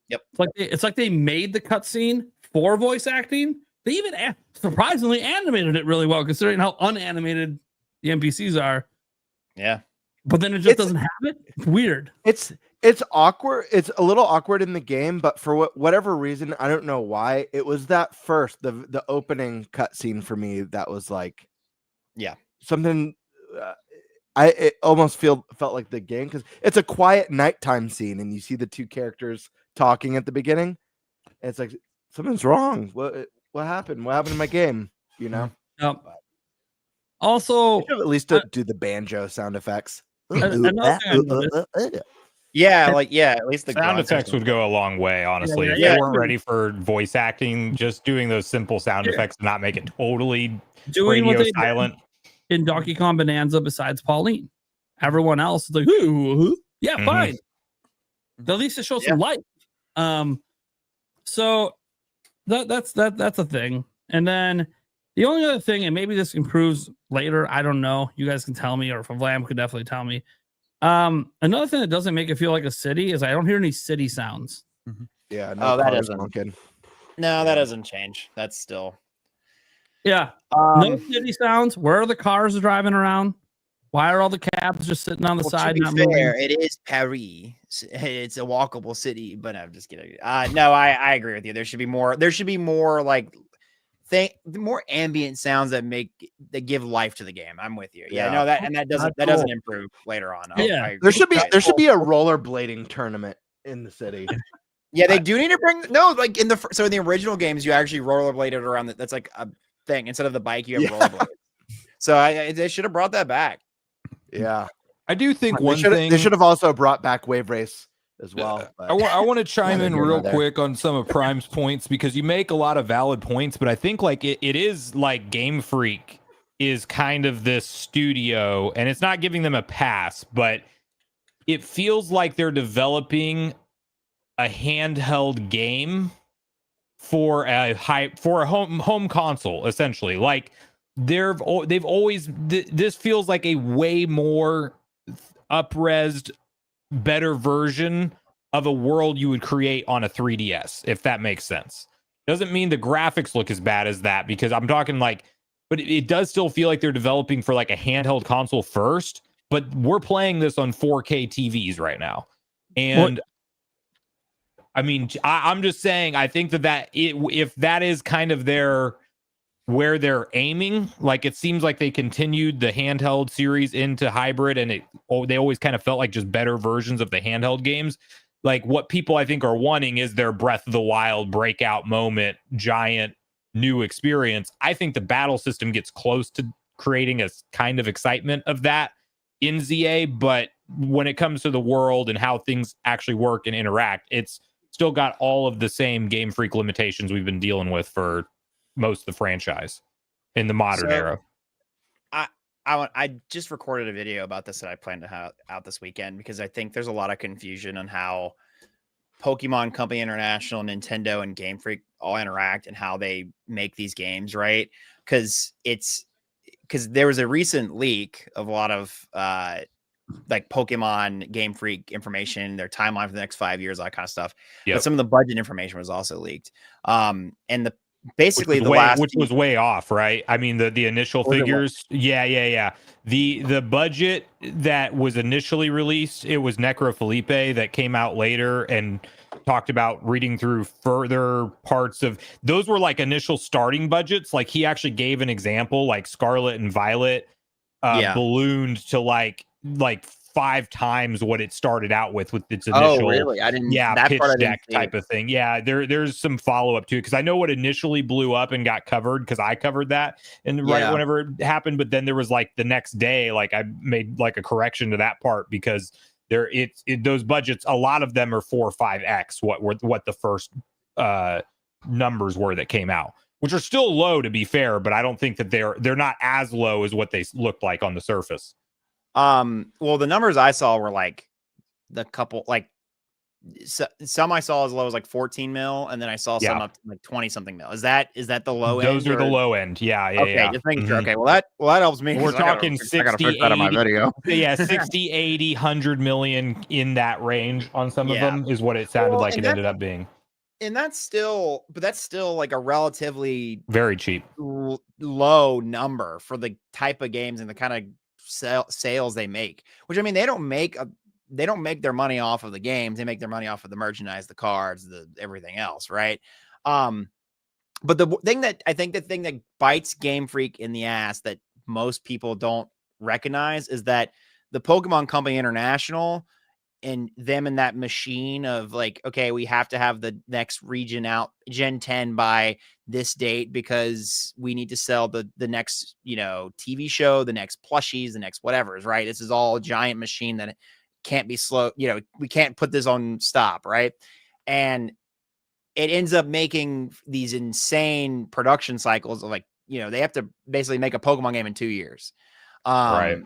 Yep. It's like they made the cutscene for voice acting. They even surprisingly animated it really well, considering how unanimated the NPCs are. Yeah. But then it just doesn't have it. It's weird. It's awkward. It's a little awkward in the game, but for whatever reason, I don't know why. It was that first, the opening cutscene for me that was like, something. It almost felt like the game, because it's a quiet nighttime scene, and you see the 2 characters talking at the beginning. And it's like, something's wrong. What happened? What happened in my game? Yep. Also, They should at least do the banjo sound effects. another thing I noticed, Yeah, at least the Sound grunts effects and would go a long way, honestly. Yeah, If yeah. they weren't ready for voice acting, just doing those simple sound effects and not make it totally doing what radio they silent. did in Donkey Kong Bonanza besides Pauline. Everyone else is like, ooh, yeah, Mhm. fine. At least it shows some light. So that's a thing. And then the only other thing, and maybe this improves later, I don't know. You guys can tell me, or from Vlam could definitely tell me. Another thing that doesn't make it feel like a city is I don't hear any city sounds. Yeah, Oh, that cars doesn't- honking. No, that doesn't change. That's still Yeah. No city sounds. Where are the cars driving around? Why are all the cabs just sitting on the side? To be Not fair, moving? it is Paris. It's a walkable city, but I'm just kidding. No, I agree with you. There should be more. There should be more more ambient sounds that give life to the game. I'm with you. Yeah, Yeah. no, that doesn't improve later on. Yeah. I agree. There should be a rollerblading tournament in the city. Yeah, they do need to bring like in the original games you actually rollerbladed around. That's like a thing instead of the bike you have rollerblades. So they should have brought that back. Yeah, I do think they should have also brought back Wave Race as well. I want to chime in You're real not there. quick on some of Prime's points because you make a lot of valid points, but I think like it is like Game Freak is kind of this studio, and it's not giving them a pass, but it feels like they're developing a handheld game for a home console, essentially. Like they've always this feels like a way more up-resed, better version of a world you would create on a 3DS, if that makes sense. Doesn't mean the graphics look as bad as that, because I'm talking like, but it does still feel like they're developing for like a handheld console first, but we're playing this on 4K TVs right now. And I mean, I'm just saying, I think if that is kind of where they're aiming, like it seems like they continued the handheld series into hybrid, and they always kind of felt like just better versions of the handheld games. Like what people I think are wanting is their Breath of the Wild breakout moment, giant new experience. I think the battle system gets close to creating a kind of excitement of that in ZA, but when it comes to the world and how things actually work and interact, it's still got all of the same Game Freak limitations we've been dealing with for most of the franchise in the modern era. I just recorded a video about this that I plan to have out this weekend because I think there's a lot of confusion on how Pokemon Company International, Nintendo, and Game Freak all interact and how they make these games, right? Because there was a recent leak of a lot of like Pokemon Game Freak information, their timeline for the next 5 years, all that kind of stuff. Yep. But some of the budget information was also leaked. And which was way off, right? I mean, the initial figures. Yeah. The budget that was initially released, it was Necro Felipe that came out later and talked about reading through further parts of those were like initial starting budgets. Like he actually gave an example, like Scarlet and Violet ballooned to like 5 times what it started out with its initial. Oh, really? I didn't. Yeah, pitch deck type of thing. Yeah, there's some follow up to it because I know what initially blew up and got covered because I covered that and right whenever it happened. But then there was like the next day, like I made like a correction to that part because those budgets, a lot of them are 4 or 5x what the first numbers were that came out, which are still low to be fair, but I don't think that they're not as low as what they looked like on the surface. Well, the numbers I saw were like the couple, like some I saw as low as like 14 mil, and then I saw some up to like 20 something mil. Is that the low end? Those are the low end. Yeah. Okay, just making sure. Okay, well that helps me. We're talking 60, 80, that on my video. Yeah, 60, 80, 100 million in that range on some of them is what it sounded like it ended up being. And that's still like a relatively very cheap, low number for the type of games and the kind of sales they make, which I mean they don't make their money off of the games, they make their money off of the merchandise, the cards, the everything else, right? But the thing that bites Game Freak in the ass that most people don't recognize is that the Pokemon Company International and them in that machine of like, okay, we have to have the next region out Gen 10 by this date because we need to sell the next, TV show, the next plushies, the next whatever's, right? This is all a giant machine that can't be slow. We can't put this on stop, right? And it ends up making these insane production cycles of like, they have to basically make a Pokemon game in 2 years. Right.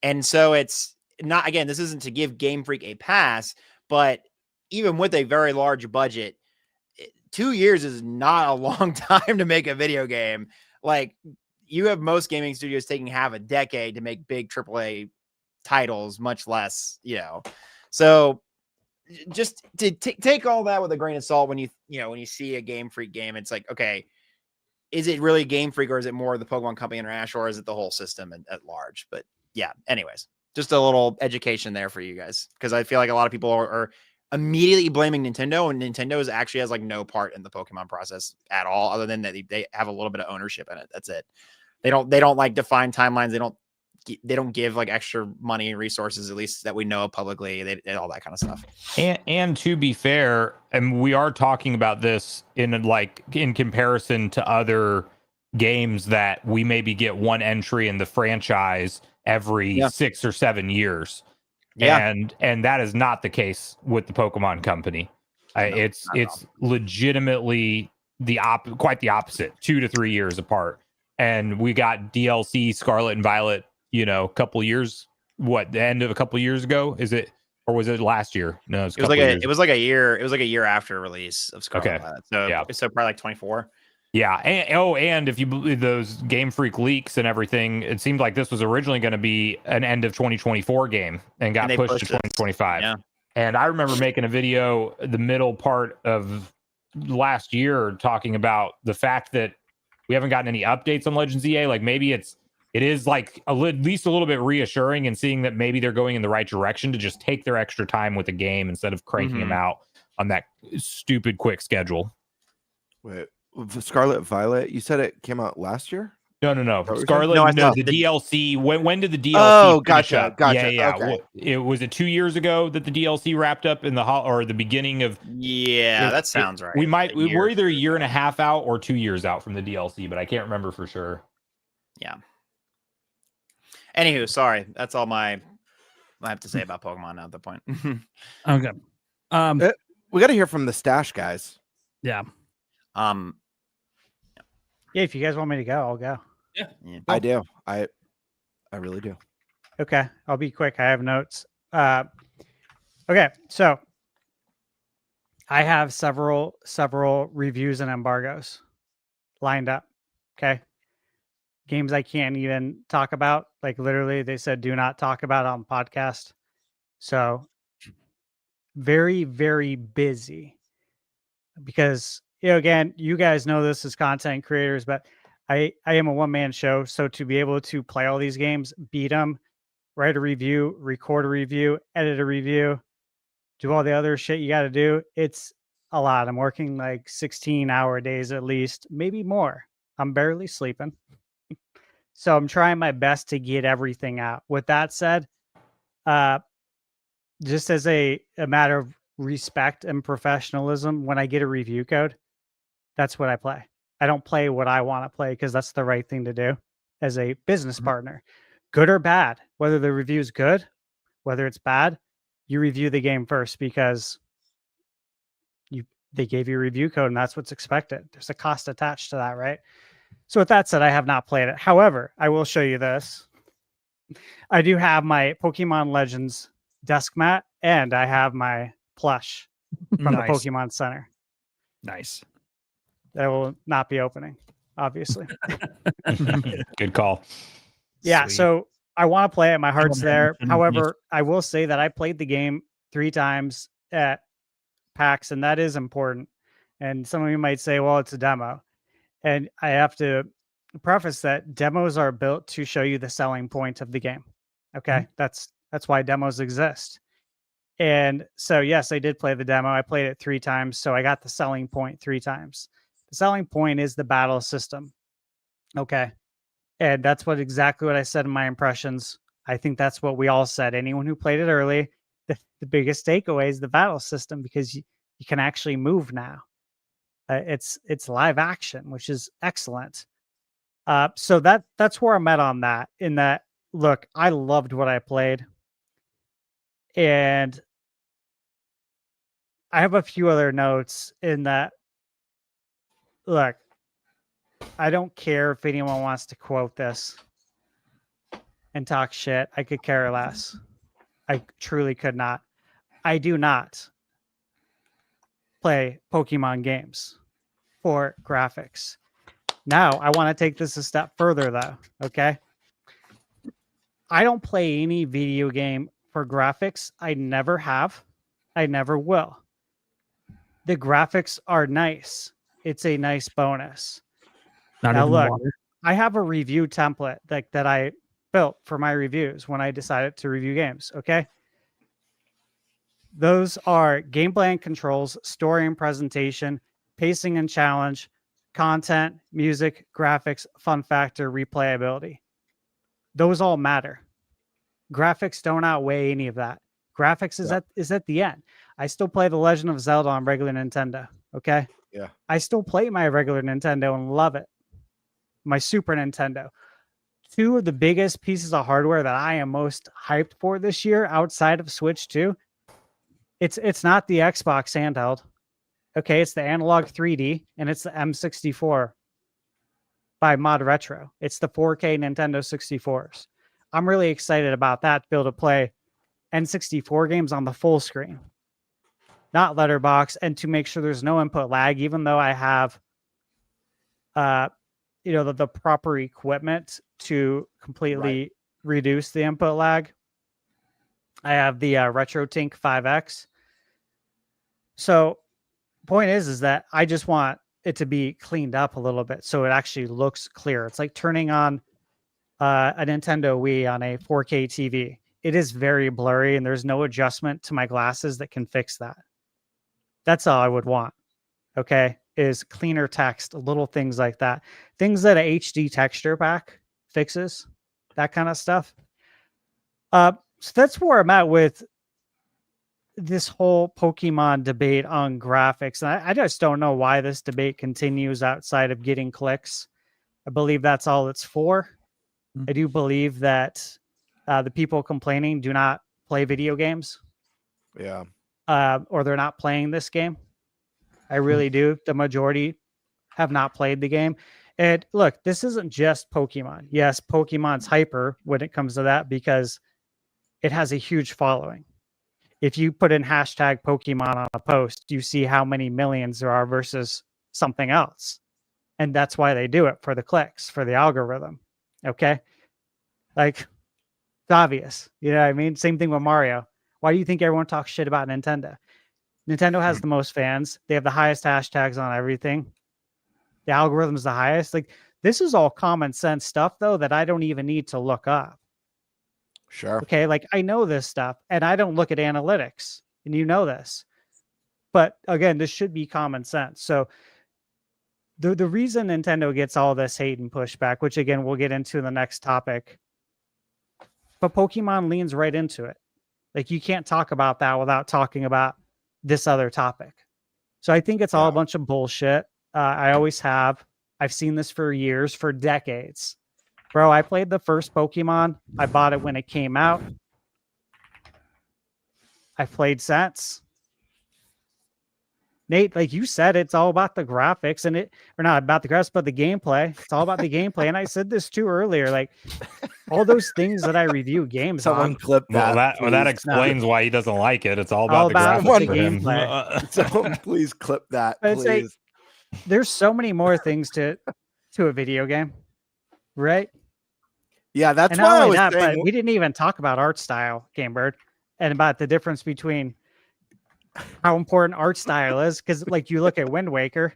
And so it's not, again, this isn't to give Game Freak a pass, but even with a very large budget, 2 years is not a long time to make a video game. Like, you have most gaming studios taking half a decade to make big AAA titles, much less, So just to take all that with a grain of salt when you see a Game Freak game, it's like, okay, is it really Game Freak or is it more the Pokemon Company International or is it the whole system at large? But yeah, anyways, just a little education there for you guys, because I feel like a lot of people are immediately blaming Nintendo, and Nintendo actually has like no part in the Pokemon process at all, other than that they have a little bit of ownership in it. That's it. They don't like define timelines. They don't give like extra money and resources, at least that we know of publicly. They all that kind of stuff. And to be fair, and we are talking about this in comparison to other games that we maybe get one entry in the franchise every 6 or 7 years. Yeah. And that is not the case with the Pokemon Company. It's legitimately quite the opposite, 2 to 3 years apart. And we got DLC Scarlet and Violet, a couple years, the end of a couple years ago? Is it, or was it last year? No, it was like a year after release of Scarlet and Violet. So yeah. So probably like 24. Yeah. And if you believe those Game Freak leaks and everything, it seemed like this was originally going to be an end of 2024 game and got pushed to 2025. Yeah. And I remember making a video the middle part of last year talking about the fact that we haven't gotten any updates on Legends Z-A. Like, maybe it is like at least a little bit reassuring, and seeing that maybe they're going in the right direction to just take their extra time with the game instead of cranking them out on that stupid quick schedule. Wait, the Scarlet Violet, you said it came out last year? No. Scarlet, the DLC. When did the DLC? Oh, gotcha. Yeah. Okay. Was it 2 years ago that the DLC wrapped up in the beginning of? Yeah, that sounds right. We're either a year and a half out or 2 years out from the DLC, but I can't remember for sure. Yeah. Anywho, sorry. That's all I have to say about Pokemon now at the point. Okay. We got to hear from the Stash guys. Yeah. Yeah, if you guys want me to go, I'll go. Yeah. I do. I really do. Okay, I'll be quick. I have notes. Okay, so I have several reviews and embargoes lined up. Okay. Games I can't even talk about. Like, literally, they said do not talk about it on podcast. So very, very busy, because again, you guys know this as content creators, but I am a one-man show. So to be able to play all these games, beat them, write a review, record a review, edit a review, do all the other shit you got to do, it's a lot. I'm working like 16-hour days at least, maybe more. I'm barely sleeping. So I'm trying my best to get everything out. With that said, just as a matter of respect and professionalism, when I get a review code, that's what I play. I don't play what I want to play because that's the right thing to do as a business partner. Good or bad, whether the review is good, whether it's bad, you review the game first, because they gave you a review code and that's what's expected. There's a cost attached to that, right? So with that said, I have not played it. However, I will show you this. I do have my Pokemon Legends desk mat, and I have my plush from the Pokemon Center. Nice. That will not be opening, obviously. Good call. Yeah, Sweet. so I want to play it. My heart's there. However, I will say that I played the game 3 times at PAX, and that is important. And some of you might say, well, it's a demo. And I have to preface that demos are built to show you the selling point of the game. Okay, that's why demos exist. And so, yes, I did play the demo. I played it 3 times, so I got the selling point 3 times. The selling point is the battle system. Okay, and that's exactly what I said in my impressions. I think that's what we all said. Anyone who played it early, the biggest takeaway is the battle system, because you can actually move now. It's live action, which is excellent. So that's where I'm at on that. In that, look, I loved what I played, and I have a few other notes in that. Look, I don't care if anyone wants to quote this and talk shit. I could care less. I truly could not. I do not play Pokemon games for graphics. Now, I want to take this a step further, though, okay? I don't play any video game for graphics. I never have. I never will. The graphics are nice. It's a nice bonus. Now, look, I have a review template that I built for my reviews when I decided to review games, okay? Those are gameplay and controls, story and presentation, pacing and challenge, content, music, graphics, fun factor, replayability. Those all matter. Graphics don't outweigh any of that. Graphics is at the end. I still play The Legend of Zelda on regular Nintendo, okay? Yeah. I still play my regular Nintendo and love it. My Super Nintendo. Two of the biggest pieces of hardware that I am most hyped for this year outside of Switch 2, it's not the Xbox handheld. Okay, it's the Analog 3D, and it's the M64 by Mod Retro. It's the 4K Nintendo 64s. I'm really excited about that, to be able to play N64 games on the full screen, not letterbox, and to make sure there's no input lag, even though I have the proper equipment to completely reduce the input lag. I have the RetroTink 5X. So point is that I just want it to be cleaned up a little bit so it actually looks clear. It's like turning on a Nintendo Wii on a 4K TV. It is very blurry, and there's no adjustment to my glasses that can fix that. That's all I would want, okay, is cleaner text, little things like that. Things that a HD texture pack fixes, that kind of stuff. So that's where I'm at with this whole Pokemon debate on graphics. And I just don't know why this debate continues outside of getting clicks. I believe that's all it's for. I do believe that the people complaining do not play video games. Yeah. Or they're not playing this game. I really do. The majority have not played the game. And look, this isn't just Pokemon. Yes, Pokemon's hyper when it comes to that because it has a huge following. If you put in hashtag Pokemon on a post, you see how many millions there are versus something else. And that's why they do it, for the clicks, for the algorithm. Okay? Like, it's obvious. You know what I mean? Same thing with Mario. Why do you think everyone talks shit about Nintendo? Nintendo has the most fans. They have the highest hashtags on everything. The algorithm's the highest. Like, this is all common sense stuff, though, that I don't even need to look up. Sure. Okay, like, I know this stuff, and I don't look at analytics, and you know this. But again, this should be common sense. So the reason Nintendo gets all this hate and pushback, which again we'll get into in the next topic, but Pokemon leans right into it. Like, you can't talk about that without talking about this other topic. So I think it's all a bunch of bullshit. I always have. I've seen this for years, for decades. Bro, I played the first Pokemon. I bought it when it came out. I've played since. Nate, like you said, it's all about the graphics and or not about the graphics, but the gameplay. It's all about the gameplay. And I said this too earlier, like all those things that I review games Someone on. clip that. Well, that explains why he doesn't like it. It's all about the graphics for him. Someone please clip that, But it's please. like, there's so many more things to a video game, right? Yeah, that's and why not I only was that, saying. but we didn't even talk about art style, Game Bird, and about the difference between how important art style is. Because, like, you look at Wind Waker,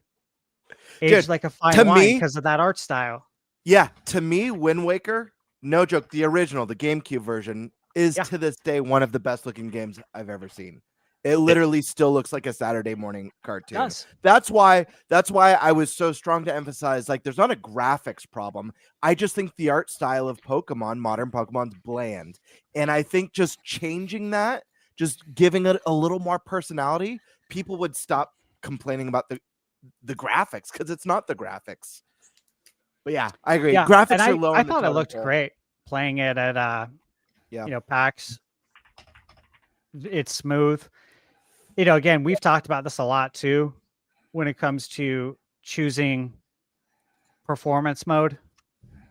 aged like a fine wine because of that art style. Yeah, to me, Wind Waker, no joke, the original, the GameCube version, is to this day one of the best looking games I've ever seen. It literally still looks like a Saturday morning cartoon. Yes. That's why I was so strong to emphasize, like, there's not a graphics problem. I just think the art style of Pokemon, modern Pokemon's bland. And I think just changing that just giving it a little more personality, people would stop complaining about the graphics, because it's not the graphics. But yeah, I agree. Yeah, Graphics and are low. I thought it looked great playing it at PAX. It's smooth. Again, we've talked about this a lot too when it comes to choosing performance mode,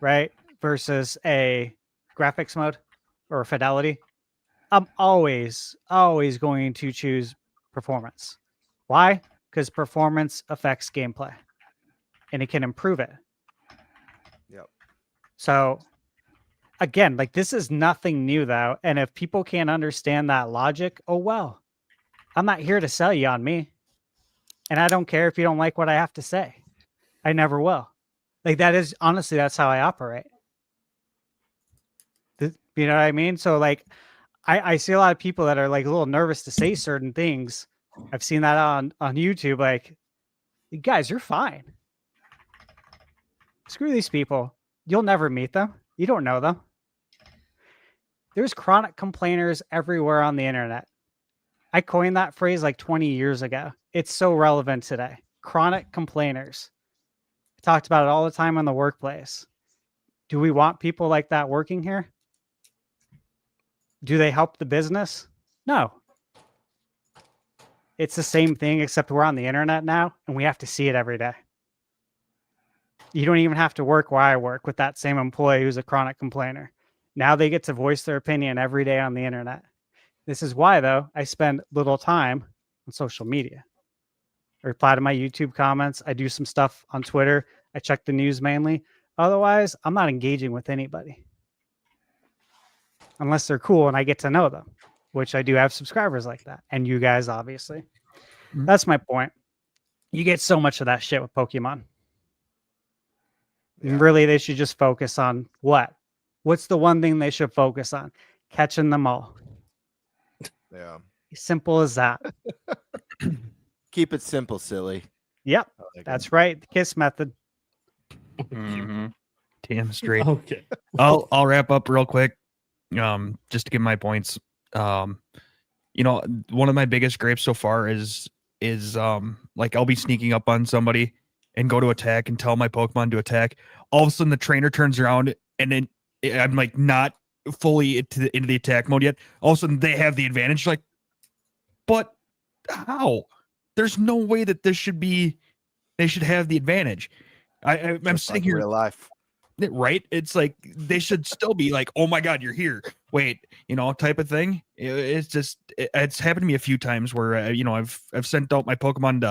right? Versus a graphics mode or fidelity. I'm always going to choose performance. Why? Because performance affects gameplay and it can improve it. Yep. So again, like, this is nothing new though. And if people can't understand that logic, oh well. I'm not here to sell you on me. And I don't care if you don't like what I have to say. I never will. Like, that is honestly, that's how I operate. You know what I mean? So like, I see a lot of people that are like a little nervous to say certain things. I've seen that on YouTube. Like, you guys, you're fine. Screw these people. You'll never meet them. You don't know them. There's chronic complainers everywhere on the internet. I coined that phrase like 20 years ago. It's so relevant today. Chronic complainers. I talked about it all the time in the workplace. Do we want people like that working here? Do they help the business? No. It's the same thing, except we're on the internet now and we have to see it every day. You don't even have to work where I work with that same employee who's a chronic complainer. Now they get to voice their opinion every day on the internet. This is why, though, I spend little time on social media. I reply to my YouTube comments. I do some stuff on Twitter. I check the news mainly. Otherwise, I'm not engaging with anybody. Unless they're cool and I get to know them, which I do have subscribers like that. And you guys, obviously. Mm-hmm. That's my point. You get so much of that shit with Pokemon. Yeah. And really, they should just focus on what? What's the one thing they should focus on? Catching them all. Yeah. Simple as that. Keep it simple, silly. Yep. That's right. The KISS method. Mm-hmm. Damn straight. Okay. I'll wrap up real quick. Just to give my points. One of my biggest gripes so far is like, I'll be sneaking up on somebody and go to attack and tell my Pokemon to attack. All of a sudden the trainer turns around and then I'm like not fully into the attack mode yet. All of a sudden they have the advantage. Like, but how? There's no way that they should have the advantage. I'm sitting here. Real life. Right? It's like they should still be like, oh my god, you're here. Wait, type of thing. It's just it's happened to me a few times where I've sent out my Pokemon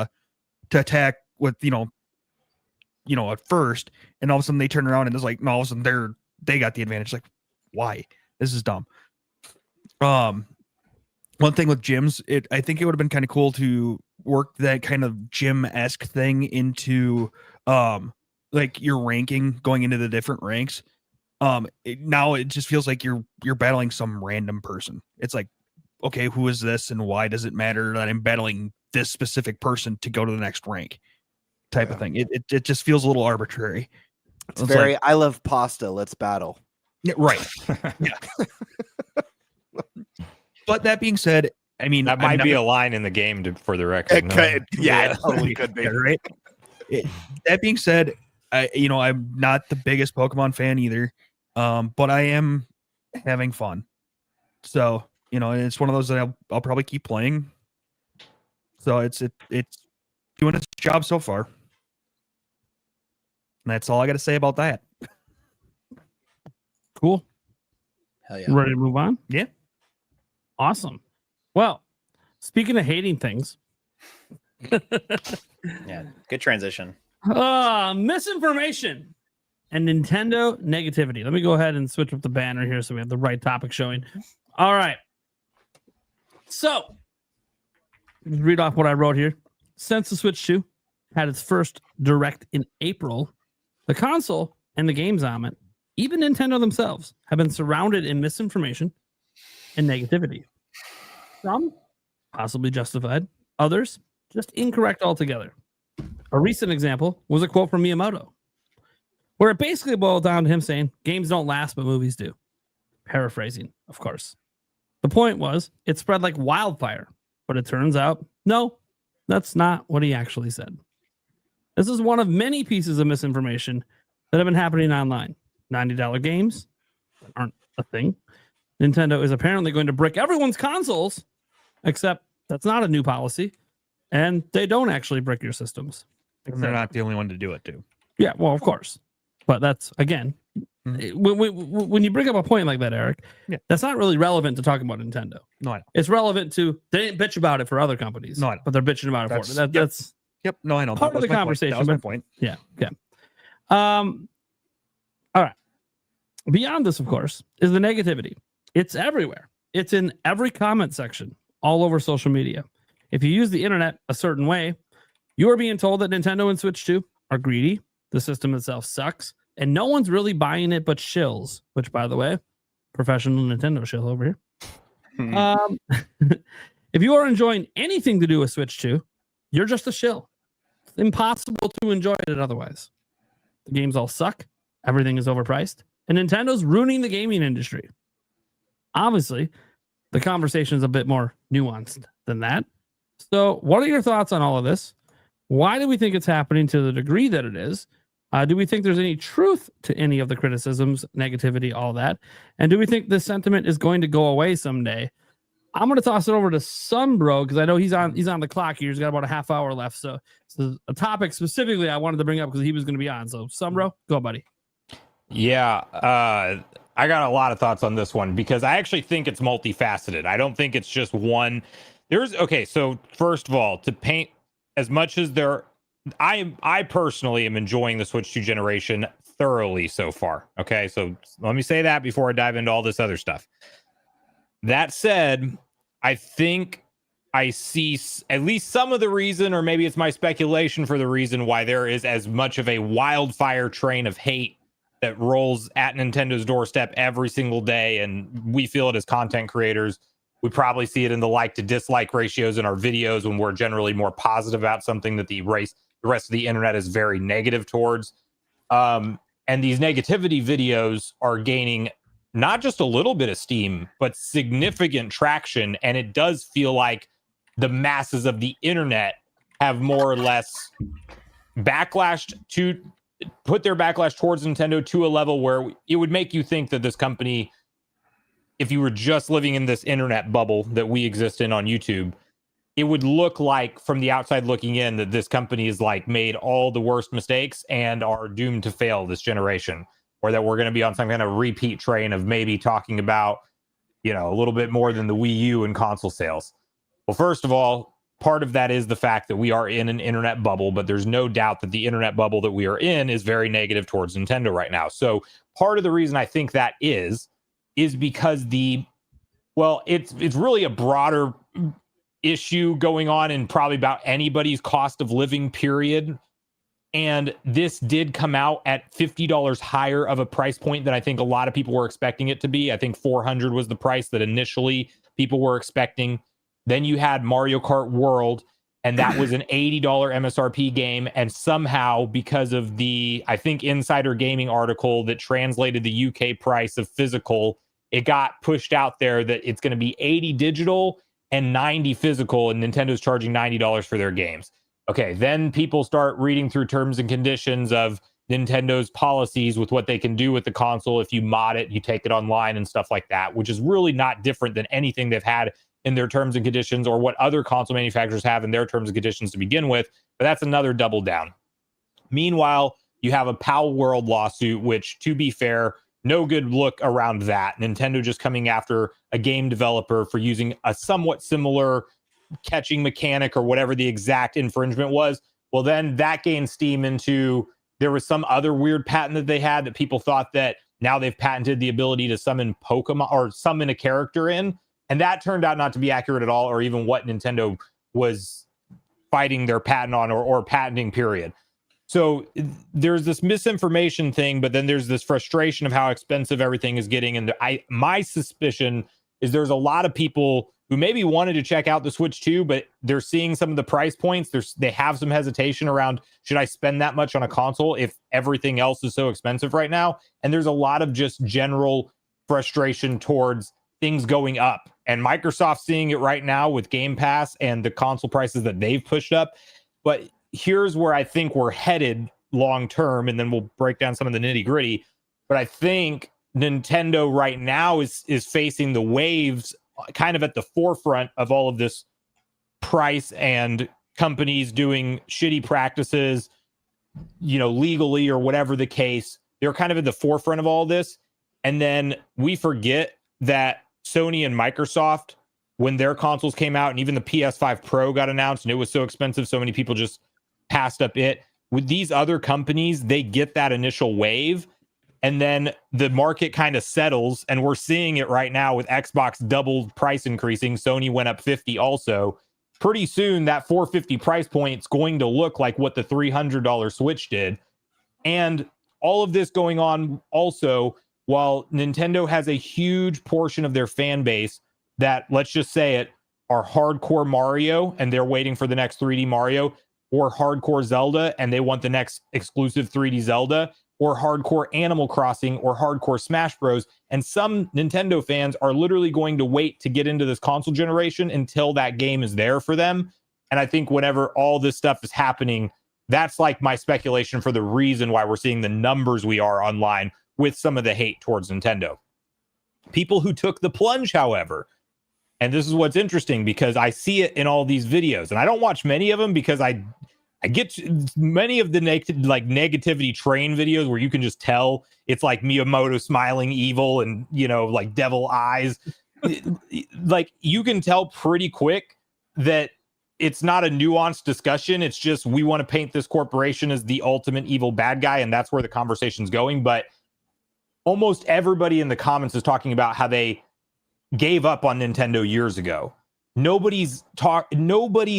to attack with at first, and all of a sudden they turn around and it's like, no, all of a sudden they got the advantage. Like, why? This is dumb. One thing with gyms, I think it would have been kind of cool to work that kind of gym-esque thing into like your ranking going into the different ranks. Now it just feels like you're battling some random person. It's like, okay, who is this and why does it matter that I'm battling this specific person to go to the next rank type of thing? It just feels a little arbitrary. It's very like, I love pasta, let's battle. Yeah, right. Yeah. But that being said, I mean, that might be a line in the game for the record. It could, yeah, it totally could be. Right. That being said, I'm not the biggest Pokemon fan either, but I am having fun. So, it's one of those that I'll probably keep playing. So it's doing its job so far. And that's all I got to say about that. Cool. Hell yeah. Ready to move on? Yeah. Awesome. Well, speaking of hating things. Yeah, good transition. Misinformation and Nintendo negativity. Let me go ahead and switch up the banner here so we have the right topic showing. All right. So, read off what I wrote here. Since the Switch 2 had its first direct in April, the console and the games on it, even Nintendo themselves, have been surrounded in misinformation and negativity. Some possibly justified, others just incorrect altogether. A recent example was a quote from Miyamoto, where it basically boiled down to him saying, games don't last, but movies do. Paraphrasing, of course. The point was it spread like wildfire, but it turns out, no, that's not what he actually said. This is one of many pieces of misinformation that have been happening online. $90 games aren't a thing. Nintendo is apparently going to brick everyone's consoles, except that's not a new policy, and they don't actually brick your systems. And they're not the only one to do it, too. Yeah, well, of course. But that's, again, when you bring up a point like that, Eric, that's not really relevant to talking about Nintendo. No, I know. It's relevant to, they didn't bitch about it for other companies. No, I know. But they're bitching about it for it. That's Yep. No, I know. part of the conversation. That was my point. Yeah. Okay. All right. Beyond this, of course, is the negativity. It's everywhere. It's in every comment section, all over social media. If you use the internet a certain way, you are being told that Nintendo and Switch 2 are greedy. The system itself sucks. And no one's really buying it but shills, which, by the way, professional Nintendo shill over here. If you are enjoying anything to do with Switch 2, you're just a shill. It's impossible to enjoy it otherwise. The games all suck. Everything is overpriced. And Nintendo's ruining the gaming industry. Obviously, the conversation is a bit more nuanced than that. So what are your thoughts on all of this? Why do we think it's happening to the degree that it is? Do we think there's any truth to any of the criticisms, negativity, all that? And do we think this sentiment is going to go away someday? I'm going to toss it over to Sunbro because I know he's on the clock here. He's got about a half hour left. So a topic specifically I wanted to bring up because he was going to be on. So Sunbro, go, buddy. Yeah, I got a lot of thoughts on this one because I actually think it's multifaceted. I don't think it's just one. So first of all, to paint as much as I personally am enjoying the Switch 2 generation thoroughly so far. Okay, so let me say that before I dive into all this other stuff. That said, I think I see at least some of the reason, or maybe it's my speculation for the reason why there is as much of a wildfire train of hate that rolls at Nintendo's doorstep every single day, and we feel it as content creators. We probably see it in the like to dislike ratios in our videos when we're generally more positive about something that the rest of the internet is very negative towards. And these negativity videos are gaining not just a little bit of steam, but significant traction. And it does feel like the masses of the internet have more or less put their backlash towards Nintendo to a level where it would make you think that this company, if you were just living in this internet bubble that we exist in on YouTube, it would look like from the outside looking in that this company is like made all the worst mistakes and are doomed to fail this generation, or that we're going to be on some kind of repeat train of maybe talking about, a little bit more than the Wii U and console sales. Well, first of all, part of that is the fact that we are in an internet bubble, but there's no doubt that the internet bubble that we are in is very negative towards Nintendo right now. So part of the reason I think that is because it's really a broader issue going on in probably about anybody's cost of living period. And this did come out at $50 higher of a price point than I think a lot of people were expecting it to be. I think $400 was the price that initially people were expecting. Then you had Mario Kart World, and that was an $80 MSRP game. And somehow, because of the, I think, Insider Gaming article that translated the UK price of physical, it got pushed out there that it's going to be 80 digital and 90 physical, and Nintendo's charging $90 for their games. Okay, then people start reading through terms and conditions of Nintendo's policies with what they can do with the console. If you mod it, you take it online and stuff like that, which is really not different than anything they've had in their terms and conditions or what other console manufacturers have in their terms and conditions to begin with. But that's another double down. Meanwhile, you have a Pal World lawsuit, which, to be fair, no good look around that. Nintendo just coming after a game developer for using a somewhat similar catching mechanic or whatever the exact infringement was. Well, then that gained steam into, there was some other weird patent that they had that people thought that now they've patented the ability to summon Pokemon or summon a character in. And that turned out not to be accurate at all, or even what Nintendo was fighting their patent on or patenting, period. So there's this misinformation thing, but then there's this frustration of how expensive everything is getting. And my suspicion is there's a lot of people who maybe wanted to check out the Switch 2, but they're seeing some of the price points. They have some hesitation around, should I spend that much on a console if everything else is so expensive right now? And there's a lot of just general frustration towards things going up. And Microsoft's seeing it right now with Game Pass and the console prices that they've pushed up. But here's where I think we're headed long term, and then we'll break down some of the nitty gritty. But I think Nintendo right now is facing the waves kind of at the forefront of all of this price and companies doing shitty practices, legally or whatever the case. They're kind of at the forefront of all this. And then we forget that Sony and Microsoft, when their consoles came out and even the PS5 Pro got announced and it was so expensive, so many people just passed up it. With these other companies, they get that initial wave and then the market kind of settles. And we're seeing it right now with Xbox double price increasing. Sony went up 50 also. Pretty soon that $450 price point is going to look like what the $300 Switch did. And all of this going on also while Nintendo has a huge portion of their fan base that, let's just say it, are hardcore Mario and they're waiting for the next 3D Mario, or hardcore Zelda and they want the next exclusive 3D Zelda, or hardcore Animal Crossing or hardcore Smash Bros. And some Nintendo fans are literally going to wait to get into this console generation until that game is there for them. And I think whenever all this stuff is happening, that's like my speculation for the reason why we're seeing the numbers we are online with some of the hate towards Nintendo. People who took the plunge, however, and this is what's interesting because I see it in all these videos and I don't watch many of them because I get many of the negativity train videos where you can just tell it's like Miyamoto smiling evil and, like devil eyes. Like you can tell pretty quick that it's not a nuanced discussion. It's just, we want to paint this corporation as the ultimate evil bad guy. And that's where the conversation's going. But almost everybody in the comments is talking about how they gave up on Nintendo years ago. Nobody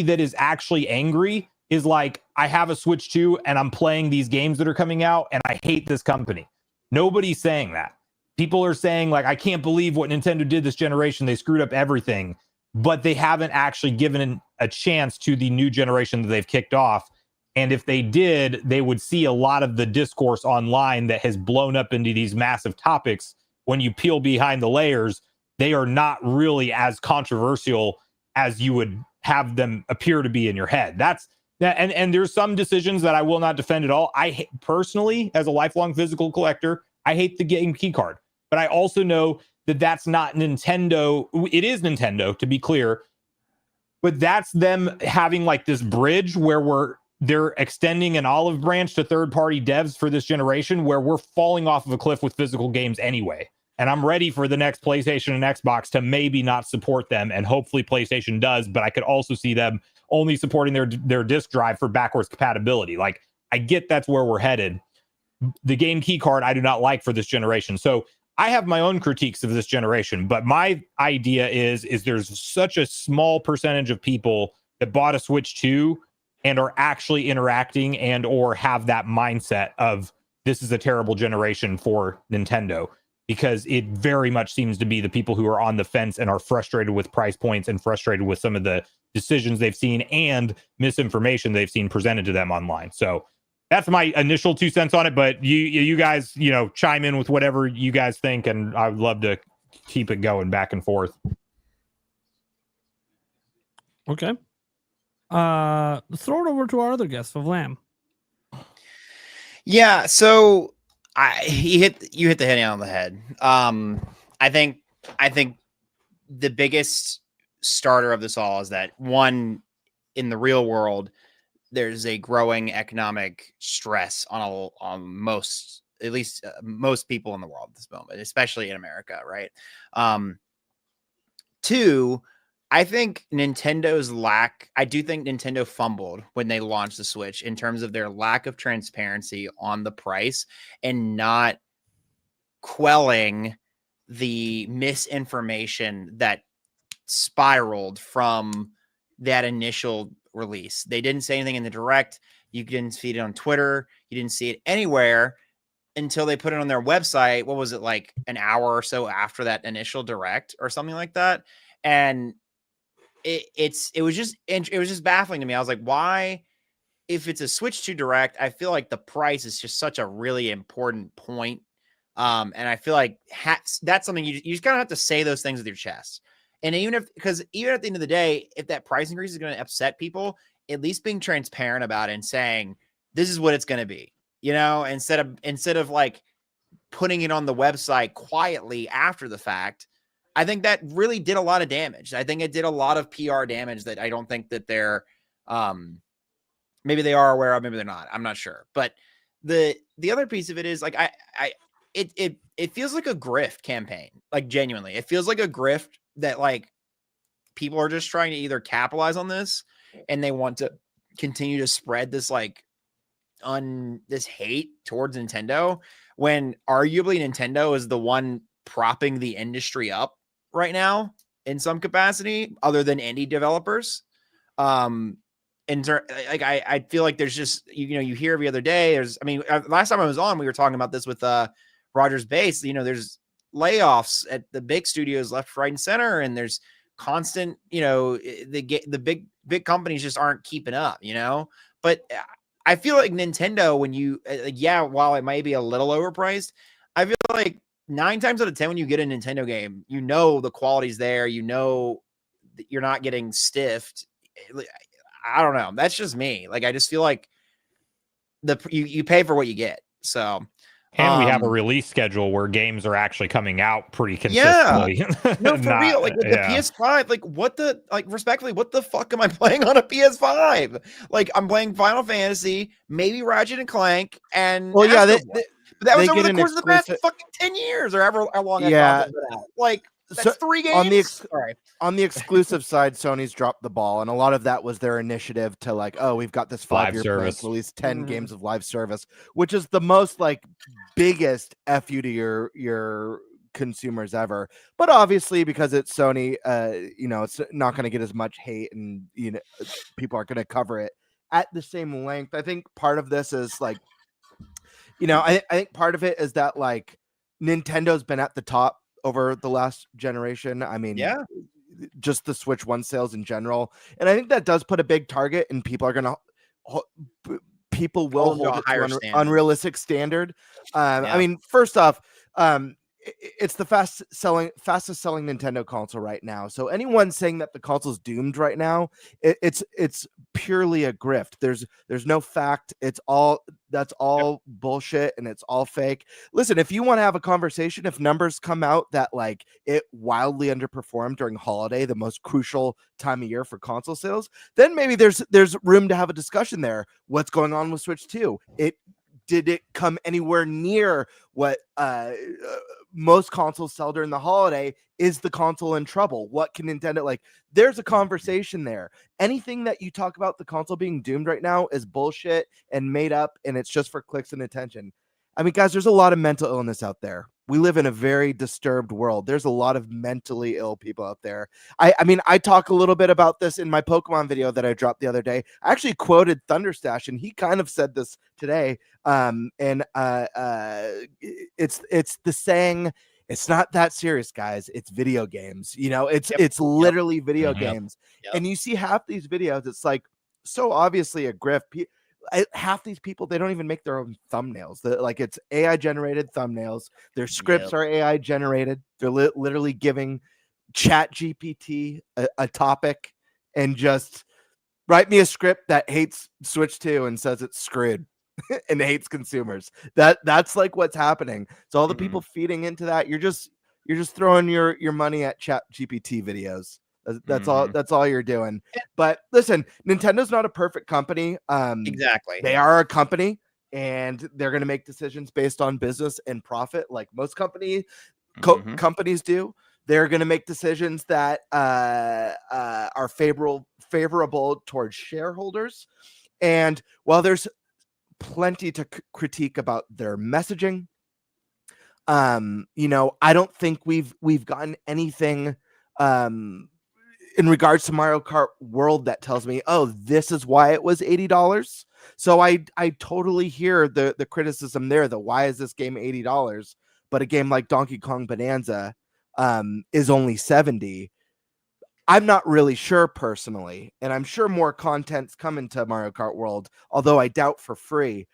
that is actually angry is like, I have a Switch 2 and I'm playing these games that are coming out and I hate this company. Nobody's saying that. People are saying like, I can't believe what Nintendo did this generation. They screwed up everything, but they haven't actually given a chance to the new generation that they've kicked off. And if they did, they would see a lot of the discourse online that has blown up into these massive topics. When you peel behind the layers, they are not really as controversial as you would have them appear to be in your head. And there's some decisions that I will not defend at all. I personally, as a lifelong physical collector, I hate the game key card. But I also know that that's not Nintendo. It is Nintendo, to be clear. But that's them having like this bridge where they're extending an olive branch to third-party devs for this generation where we're falling off of a cliff with physical games anyway. And I'm ready for the next PlayStation and Xbox to maybe not support them. And hopefully PlayStation does, but I could also see them only supporting their disk drive for backwards compatibility. Like, I get that's where we're headed. The game key card I do not like for this generation. So I have my own critiques of this generation, but my idea is there's such a small percentage of people that bought a Switch 2 and are actually interacting and or have that mindset of this is a terrible generation for Nintendo, because it very much seems to be the people who are on the fence and are frustrated with price points and frustrated with some of the decisions they've seen and misinformation they've seen presented to them online. So that's my initial 2 cents on it, but you guys, chime in with whatever you guys think, and I would love to keep it going back and forth. Okay. Let's throw it over to our other guest, FVLAM. Yeah, so you hit the nail on the head. I think the biggest starter of this all is that, one, in the real world, there's a growing economic stress on most people in the world at this moment, especially in America, right? Two, I think I do think Nintendo fumbled when they launched the Switch in terms of their lack of transparency on the price and not quelling the misinformation that spiraled from that initial release. They didn't say anything in the direct. You didn't see it on Twitter. You didn't see it anywhere until they put it on their website. What was it, like an hour or so after that initial direct or something like that? And it was just baffling to me. I was like, why, if it's a Switch 2 direct, I feel like the price is just such a really important point And I feel like that's something you just kind of have to say those things with your chest. And because even at the end of the day, if that price increase is going to upset people, at least being transparent about it and saying, this is what it's going to be, instead of like putting it on the website quietly after the fact. I think that really did a lot of damage. I think it did a lot of PR damage that I don't think that they're, maybe they are aware of, maybe they're not. I'm not sure. But the other piece of it is like, it feels like a grift campaign. Like genuinely, it feels like a grift that like people are just trying to either capitalize on this and they want to continue to spread this like this hate towards Nintendo, when arguably Nintendo is the one propping the industry up right now in some capacity other than indie developers. I feel like there's just, you hear every other day, last time I was on, we were talking about this with Rogers Base, there's layoffs at the big studios left, right, and center, and there's constant, the big companies just aren't keeping up, but I feel like Nintendo, when while it might be a little overpriced, I feel like 9 times out of 10 when you get a Nintendo game, the quality's there, that you're not getting stiffed. I don't know. That's just me. Like, I just feel like you pay for what you get. So, and we have a release schedule where games are actually coming out pretty consistently. Yeah. No, for real. Like with the PS5, respectfully, what the fuck am I playing on a PS5? Like, I'm playing Final Fantasy, maybe Ratchet and Clank, and well, yeah, that was over the course of the past fucking 10 years or ever how long. Yeah, like. That's 3 games. On the exclusive side, Sony's dropped the ball, and a lot of that was their initiative to like, oh, we've got this 5-year plan to release 10 games of live service, which is the most like biggest fu to your consumers ever. But obviously, because it's Sony, it's not going to get as much hate, and people aren't going to cover it at the same length. I think part of this is like, I think part of it is that like Nintendo's been at the top over the last generation. I mean, just the Switch 1 sales in general. And I think that does put a big target, and people will hold it to an unrealistic standard. I mean, first off, it's the fastest selling Nintendo console right now. So anyone saying that the console's doomed right now, it's purely a grift. There's no fact. That's all bullshit, and it's all fake. Listen, if you want to have a conversation, if numbers come out that like it wildly underperformed during holiday, the most crucial time of year for console sales, then maybe there's room to have a discussion there. What's going on with Switch 2? Did it come anywhere near what most consoles sell during the holiday? Is the console in trouble? What can Nintendo like? There's a conversation there. Anything that you talk about the console being doomed right now is bullshit and made up, and it's just for clicks and attention. I mean, guys, there's a lot of mental illness out there. We live in a very disturbed world. There's a lot of mentally ill people out there. I mean, I talk a little bit about this in my Pokemon video that I dropped the other day. I actually quoted ThunderStash, and he kind of said this today. It's the saying, it's not that serious, guys. It's video games. It's literally video games. Yep. And you see half these videos, it's like so obviously a grift. Half these people, they don't even make their own thumbnails. It's AI generated thumbnails. Their scripts are AI generated. They're literally giving Chat GPT a topic and just write me a script that hates Switch 2 and says it's screwed and hates consumers. That's like what's happening. So all the people feeding into that, you're just throwing your money at Chat GPT videos. That's all you're doing. But listen, Nintendo's not a perfect company. Exactly. They are a company, and they're going to make decisions based on business and profit, like most companies do. They're going to make decisions that are favorable towards shareholders. And while there's plenty to critique about their messaging, I don't think we've gotten anything in regards to Mario Kart World that tells me, oh, this is why it was $80. So I totally hear the criticism there, that why is this game $80, but a game like Donkey Kong Bonanza is only $70. I'm not really sure personally, and I'm sure more content's coming to Mario Kart World, although I doubt for free.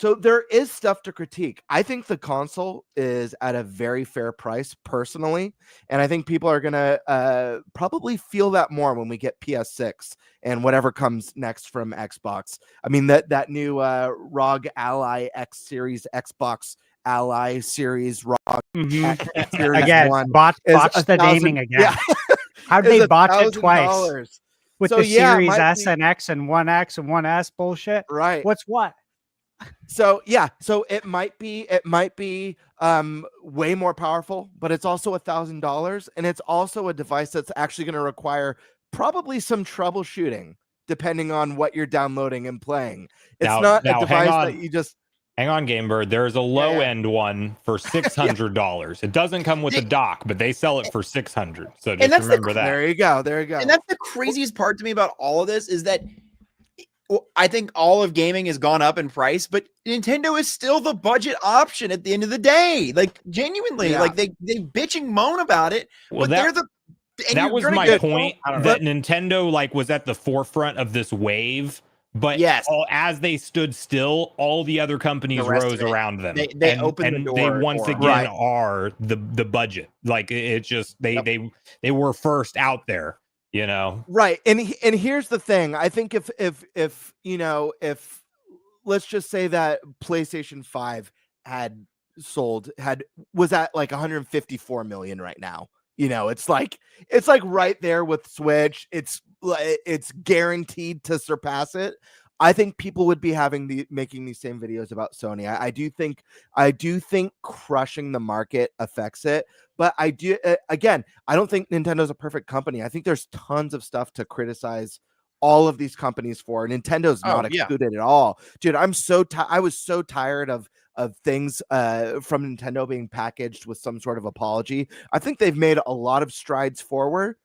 So there is stuff to critique. I think the console is at a very fair price personally, and I think people are gonna probably feel that more when we get PS6 and whatever comes next from Xbox. I mean that new ROG Ally X Series, Xbox Ally Series ROG X Series Again, 1 botch is the naming again. Yeah. How'd they botch it twice? $1,000. With So, the yeah, it Series might S be- and X and 1X and 1S bullshit. Right. What's what? So it might be way more powerful, but it's also $1,000, and it's also a device that's actually going to require probably some troubleshooting depending on what you're downloading and playing. It's not a device that you just hang on, Gamebird. There's a low end one for $600. It doesn't come with a dock, but they sell it for $600. So just that's remember that. There you go. There you go. And that's the craziest part to me about all of this is that I think all of gaming has gone up in price, but Nintendo is still the budget option at the end of the day. Like genuinely, like they bitch and moan about it, Well, but they're the. And that you're was gonna my get- point. I don't know. That Nintendo was at the forefront of this wave, but as they stood still, all the other companies The rest rose of it. around them. They opened the and door they once for 'em. again Right. are the budget. Like it's just they were first out there. You know, right. And here's the thing. I think if let's just say that PlayStation 5 was at like 154 million right now. It's like right there with Switch. It's guaranteed to surpass it. I think people would be making these same videos about Sony. I do think crushing the market affects it, but I don't think Nintendo's a perfect company. I think there's tons of stuff to criticize all of these companies for. Nintendo's not excluded at all, dude. I was so tired of things from Nintendo being packaged with some sort of apology. I think they've made a lot of strides forward,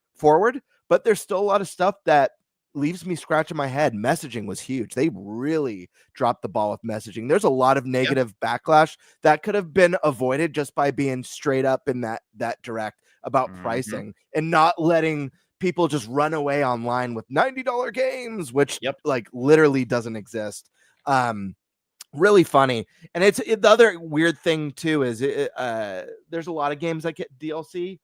but there's still a lot of stuff that leaves me scratching my head. Messaging was huge. They really dropped the ball with messaging. There's a lot of negative backlash that could have been avoided just by being straight up in that direct about pricing and not letting people just run away online with $90 games, which like literally doesn't exist. Really funny. And the other weird thing too is there's a lot of games that get DLC,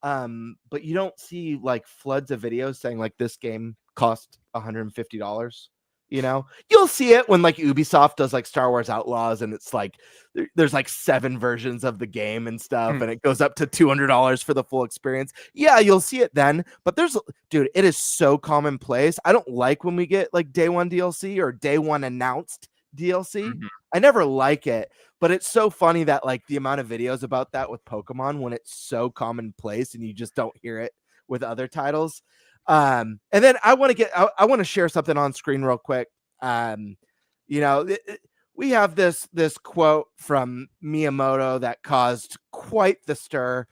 but you don't see like floods of videos saying like this game cost $150. You'll see it when like Ubisoft does like Star Wars Outlaws, and it's like there's like 7 versions of the game and stuff, and it goes up to $200 for the full experience. Yeah, you'll see it then, but dude, it is so commonplace. I don't like when we get like day one DLC or day one announced DLC. I never like it, but it's so funny that like the amount of videos about that with Pokemon when it's so commonplace and you just don't hear it with other titles. And then I want to share something on screen real quick. We have this quote from Miyamoto that caused quite the stir.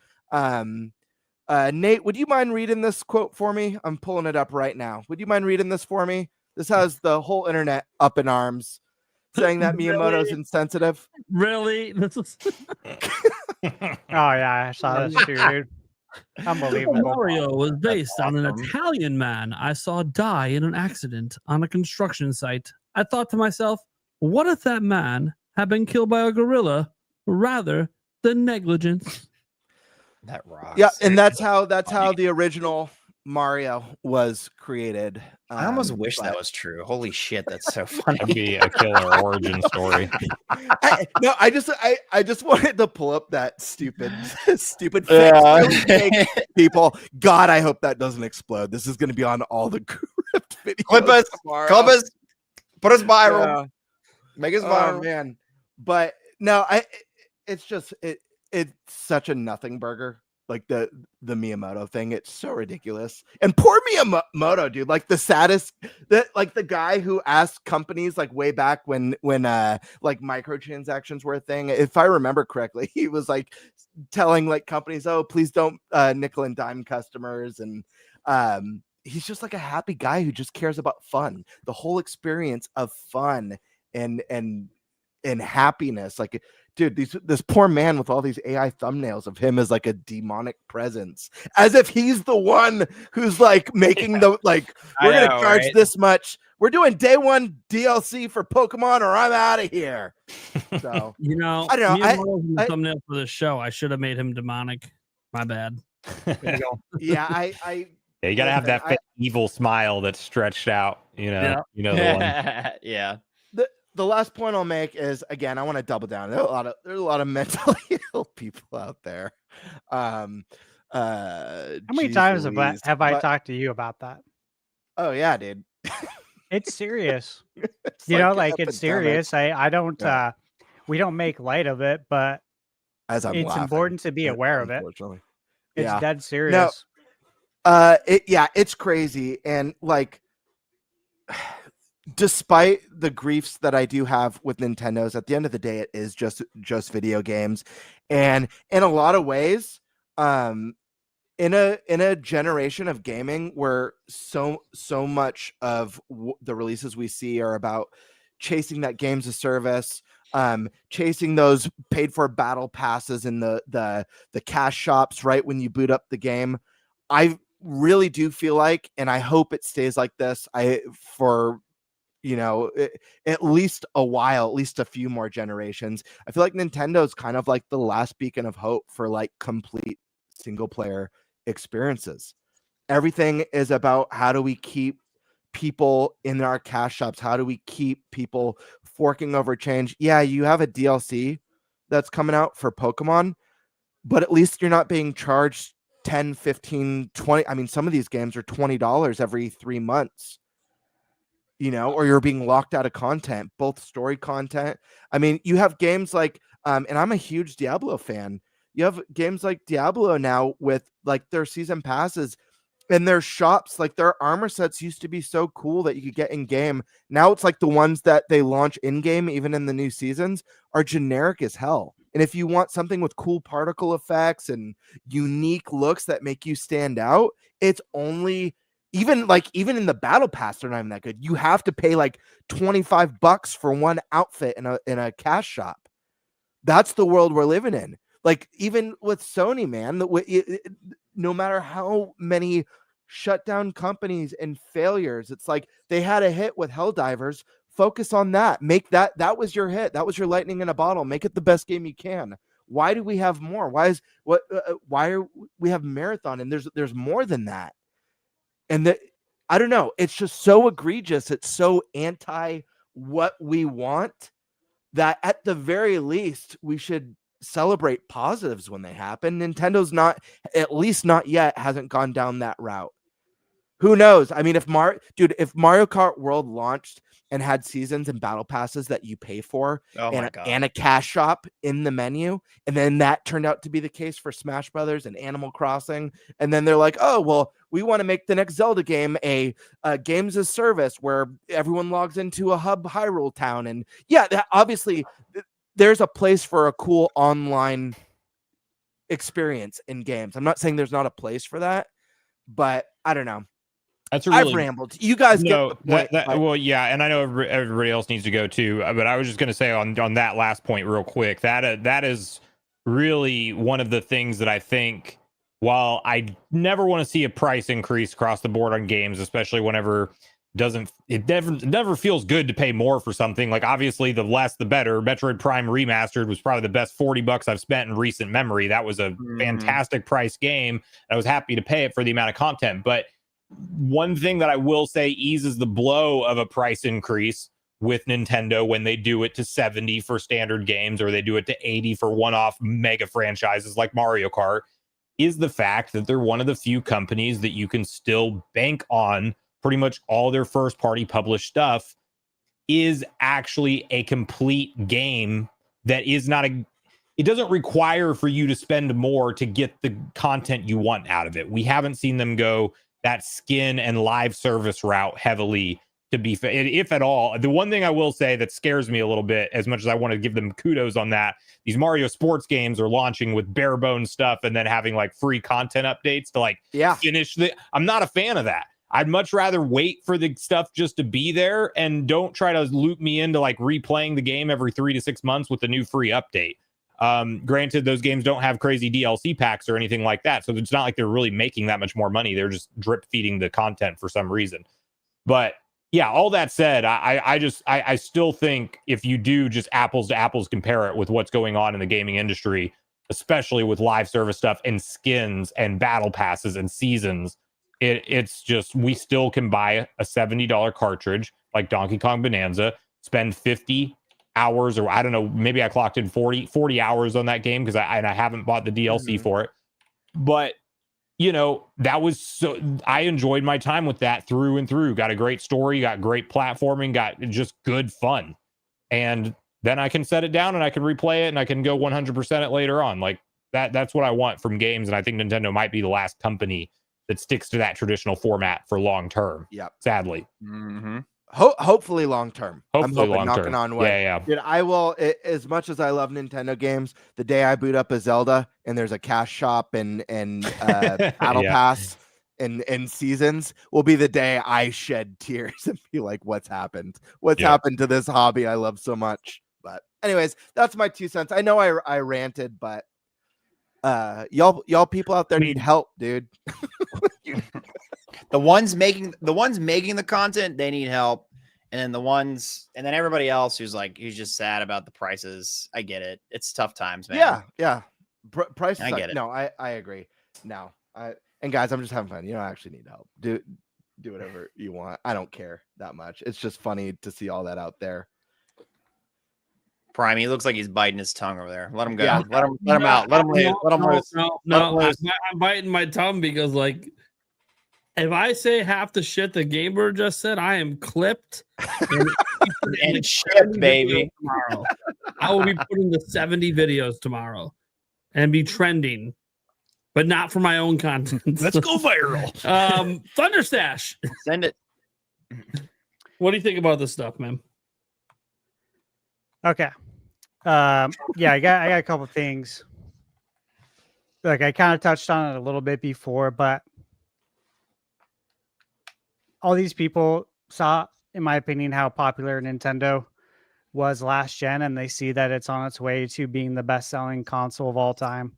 Nate, would you mind reading this quote for me? I'm pulling it up right now. Would you mind reading this for me? This has the whole internet up in arms, saying that Miyamoto's insensitive. Really? Oh yeah, I saw this too, dude. Unbelievable. Mario was based on an Italian man I saw die in an accident on a construction site. I thought to myself, what if that man had been killed by a gorilla rather than negligence? That rocks. Yeah, and that's how the original Mario was created. I almost wish that was true. Holy shit, that's so funny. That'd be a killer origin story. I just wanted to pull up that stupid fake people. God, I hope that doesn't explode. This is going to be on all the grift videos. Clip us, put us viral. Yeah. Make us viral. Oh, man. But no, it's such a nothing burger. Like the Miyamoto thing, it's so ridiculous. And poor Miyamoto, dude. Like the saddest, the guy who asked companies like way back when like microtransactions were a thing. If I remember correctly, he was like telling like companies, "Oh, please don't nickel and dime customers." And he's just like a happy guy who just cares about fun, the whole experience of fun, and and happiness. Like, dude, this poor man with all these AI thumbnails of him as like a demonic presence, as if he's the one who's like making the like, we're gonna charge this much. We're doing day one DLC for Pokemon, or I'm out of here. So You know, I don't know. me and Merle's in the thumbnail for this show. I should have made him demonic. My bad. There you go. Yeah, Yeah, you gotta have that fake evil smile that's stretched out. You know, you know the one. Yeah. The last point I'll make is, again, I want to double down. There's a lot of mentally ill people out there. How many times have I talked to you about that? Oh yeah, dude. It's serious. It's you know, like like epidemic. it's serious. I don't we don't make light of it, but As I'm it's laughing, important to be aware of it. unfortunately. It's Yeah. dead serious. It's crazy. And like, despite the griefs that I do have with Nintendo's, at the end of the day, it is just video games. And in a lot of ways, in a generation of gaming where so much of the releases we see are about chasing that games as service, chasing those paid for battle passes in the cash shops right when you boot up the game. I really do feel like, and I hope it stays like this, for at least a while, at least a few more generations. I feel like Nintendo's kind of like the last beacon of hope for like complete single player experiences. Everything is about how do we keep people in our cash shops? How do we keep people forking over change? Yeah, you have a DLC that's coming out for Pokemon, but at least you're not being charged 10, 15, 20. I mean, some of these games are $20 every 3 months, or you're being locked out of content, both story content. I mean, you have games like, and I'm a huge Diablo fan. You have games like Diablo now with like their season passes and their shops. Like their armor sets used to be so cool that you could get in game. Now it's like the ones that they launch in game, even in the new seasons, are generic as hell. And if you want something with cool particle effects and unique looks that make you stand out, it's only even in the battle pass, they're not even that good. You have to pay like $25 for one outfit in a cash shop. That's the world we're living in. Like even with Sony, man, no matter how many shutdown companies and failures, it's like they had a hit with Helldivers. Focus on that. Make that was your hit. That was your lightning in a bottle. Make it the best game you can. Why do we have more? Why are we have Marathon? And there's more than that. And I don't know. It's just so egregious. It's so anti what we want that at the very least we should celebrate positives when they happen. Nintendo's not, at least not yet, hasn't gone down that route. Who knows? I mean, if Mario Kart World launched and had seasons and battle passes that you pay for and a cash shop in the menu, and then that turned out to be the case for Smash Brothers and Animal Crossing, and then they're like, oh, well, we want to make the next Zelda game a games as service where everyone logs into a hub Hyrule town. And yeah, obviously there's a place for a cool online experience in games. I'm not saying there's not a place for that, but I don't know. I've rambled. You guys get the point. Well, yeah, and I know everybody else needs to go too, but I was just going to say on that last point real quick, that is really one of the things that I think, while I never want to see a price increase across the board on games, especially whenever it never feels good to pay more for something. Like obviously the less the better. Metroid Prime Remastered was probably the best $40 I've spent in recent memory. That was a fantastic price game. I was happy to pay it for the amount of content. But one thing that I will say eases the blow of a price increase with Nintendo when they do it to $70 for standard games, or they do it to $80 for one-off mega franchises like Mario Kart, is the fact that they're one of the few companies that you can still bank on. Pretty much all their first party published stuff is actually a complete game that is not it doesn't require for you to spend more to get the content you want out of it. We haven't seen them go that skin and live service route heavily, to be if at all. The one thing I will say that scares me a little bit, as much as I want to give them kudos on that, these Mario sports games are launching with bare bones stuff and then having like free content updates to finish I'm not a fan of that. I'd much rather wait for the stuff just to be there and don't try to loop me into like replaying the game every 3 to 6 months with a new free update. Granted, those games don't have crazy DLC packs or anything like that, so it's not like they're really making that much more money. They're just drip feeding the content for some reason. But yeah, all that said, I still think if you do just apples to apples compare it with what's going on in the gaming industry, especially with live service stuff and skins and battle passes and seasons, it's just, we still can buy a $70 cartridge like Donkey Kong Bonanza, spend 50 hours, or I don't know, maybe I clocked in 40 hours on that game because I haven't bought the DLC for it. But you know, that was so, I enjoyed my time with that through and through. Got a great story, got great platforming, got just good fun. And then I can set it down and I can replay it and I can go 100% it later on. Like that's what I want from games. And I think Nintendo might be the last company that sticks to that traditional format for long term. Yep. Sadly. Hopefully long term. I'm hoping, long knocking term. on wood. Yeah. Dude, I will, as much as I love Nintendo games, the day I boot up a Zelda and there's a cash shop and battle pass and seasons will be the day I shed tears and be like, what's happened? What's happened to this hobby I love so much? But anyways, that's my 2 cents. I know I ranted, but y'all people out there need help, dude. The ones making the content, they need help. And then everybody else who's just sad about the prices. I get it. It's tough times, man. Yeah. Prices. I get it. No, I agree. No, and guys, I'm just having fun. You don't actually need help. Do whatever you want. I don't care that much. It's just funny to see all that out there. Prime, he looks like he's biting his tongue over there. Let him go. Yeah. Let him out. Let him loose. No, I'm biting my tongue because if I say half the shit the Gamer just said, I am clipped and shipped, baby. Tomorrow. I will be putting the 70 videos tomorrow and be trending, but not for my own content. Let's go viral. ThunderStash. Send it. What do you think about this stuff, man? Okay. I got a couple things. Like I kind of touched on it a little bit before, but all these people saw, in my opinion, how popular Nintendo was last gen, and they see that it's on its way to being the best-selling console of all time.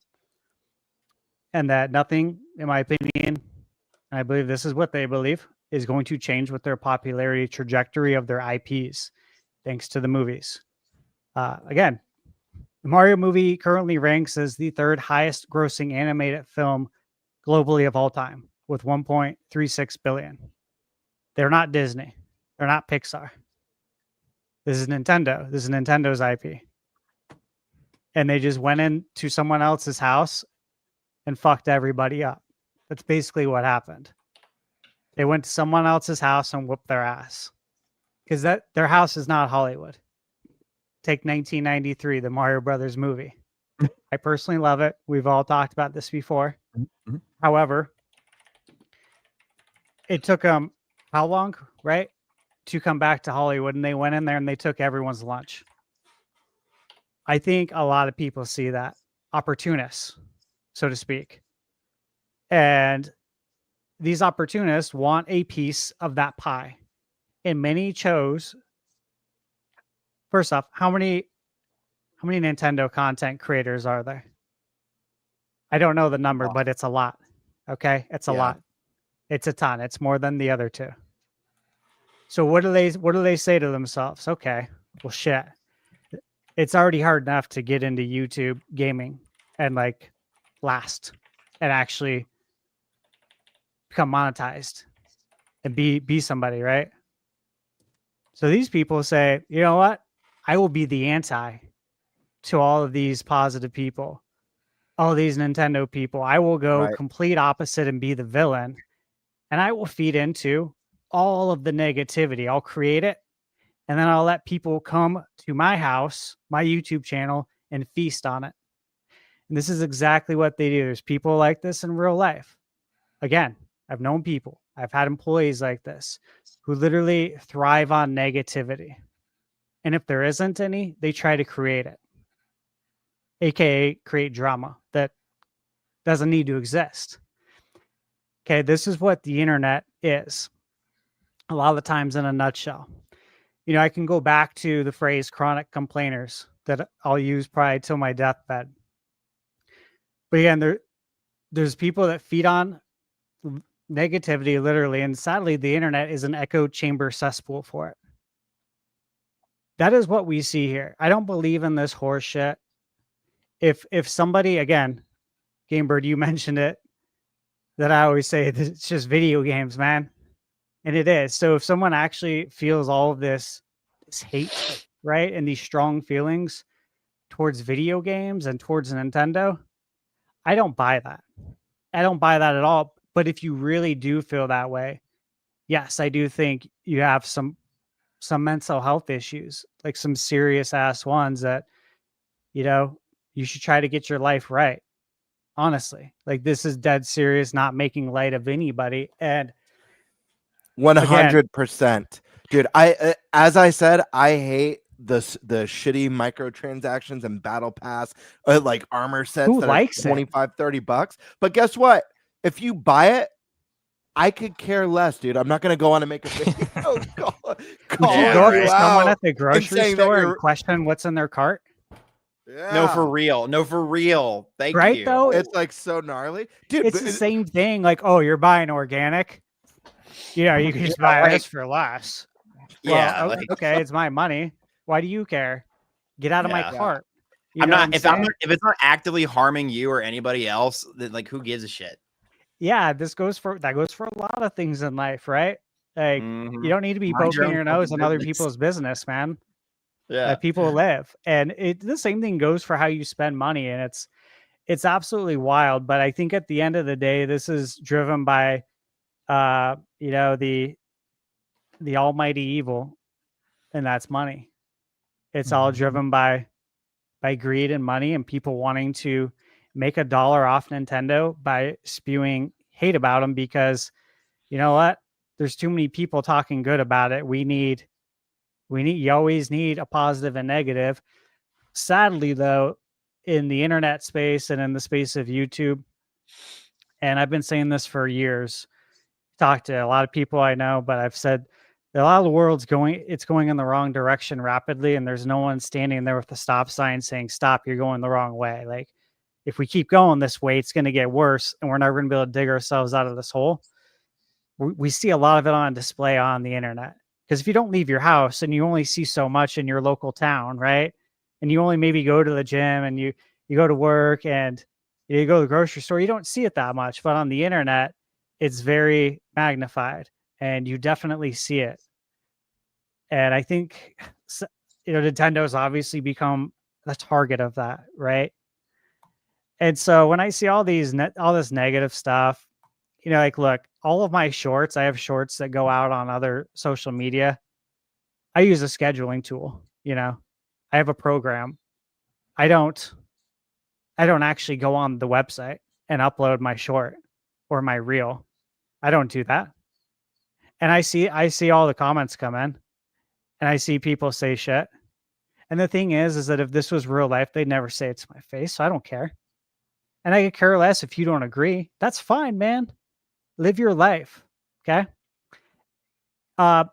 And that nothing, in my opinion, and I believe this is what they believe, is going to change with their popularity trajectory of their IPs, thanks to the movies. Again, the Mario movie currently ranks as the third highest grossing animated film globally of all time, with 1.36 billion. They're not Disney. They're not Pixar. This is Nintendo. This is Nintendo's IP. And they just went into someone else's house and fucked everybody up. That's basically what happened. They went to someone else's house and whooped their ass. Because their house is not Hollywood. Take 1993, the Mario Brothers movie. I personally love it. We've all talked about this before. However, it took them how long, right, to come back to Hollywood, and they went in there and they took everyone's lunch. I think a lot of people see that. Opportunists, so to speak. And these opportunists want a piece of that pie. And many chose, first off, how many Nintendo content creators are there? I don't know the number, but it's a lot. Okay? It's a lot. It's a ton. It's more than the other two. So what do they say to themselves? Okay, well shit. It's already hard enough to get into YouTube gaming and last and actually become monetized and be somebody, right? So these people say, you know what? I will be the anti to all of these positive people, all these Nintendo people. I will go complete opposite and be the villain. And I will feed into all of the negativity. I'll create it. And then I'll let people come to my house, my YouTube channel, and feast on it. And this is exactly what they do. There's people like this in real life. Again, I've known people. I've had employees like this who literally thrive on negativity. And if there isn't any, they try to create it. AKA create drama that doesn't need to exist. Okay, this is what the internet is a lot of the times in a nutshell. I can go back to the phrase chronic complainers that I'll use probably till my deathbed. But again, there's people that feed on negativity, literally, and sadly, the internet is an echo chamber cesspool for it. That is what we see here. I don't believe in this horse shit. If somebody, again, Gamebird, you mentioned it, that I always say it's just video games, man. And it is. So if someone actually feels all of this hate, right, and these strong feelings towards video games and towards Nintendo, I don't buy that. I don't buy that at all. But if you really do feel that way, yes, I do think you have some mental health issues, like some serious ass ones that, you should try to get your life right. Honestly, like this is dead serious, not making light of anybody. And 100%, dude. As I said, I hate the shitty microtransactions and battle pass, like armor sets. Who that likes are $25-$30. But guess what? If you buy it, I could care less, dude. I'm not gonna go on and make a video. Would you go up to someone at the grocery store and question what's in their cart? Yeah. No, for real. Thank right, you. though? It's like so gnarly, dude. It's the same thing. Like, oh, you're buying organic. You can just buy this for less. Yeah. Well, okay, it's my money. Why do you care? Get out of my cart. I'm not. If it's not actively harming you or anybody else, then like who gives a shit? Yeah, that goes for a lot of things in life, right? Like you don't need to be poking your nose in other people's business, man. Yeah, people live, and the same thing goes for how you spend money, and it's absolutely wild. But I think at the end of the day, this is driven by, the almighty evil, and that's money. It's all driven by greed and money, and people wanting to make $1 off Nintendo by spewing hate about them because, you know what? There's too many people talking good about it. You always need a positive and negative. Sadly, though, in the internet space and in the space of YouTube, and I've been saying this for years, talked to a lot of people I know, but I've said that a lot of the world's going in the wrong direction rapidly, and there's no one standing there with a stop sign saying, stop, you're going the wrong way. Like, if we keep going this way, it's going to get worse, and we're never going to be able to dig ourselves out of this hole. We see a lot of it on display on the internet. Because if you don't leave your house and you only see so much in your local town, right? And you only maybe go to the gym and you go to work and you go to the grocery store, you don't see it that much. But on the internet, it's very magnified and you definitely see it. And I think, Nintendo's obviously become the target of that, right? And so when I see all this negative stuff, like, look, all of my shorts, I have shorts that go out on other social media. I use a scheduling tool, I have a program. I don't actually go on the website and upload my short or my reel. I don't do that. And I see all the comments come in and I see people say shit. And the thing is that if this was real life, they'd never say it to my face. So I don't care. And I could care less if you don't agree. That's fine, man. Live your life. Okay. To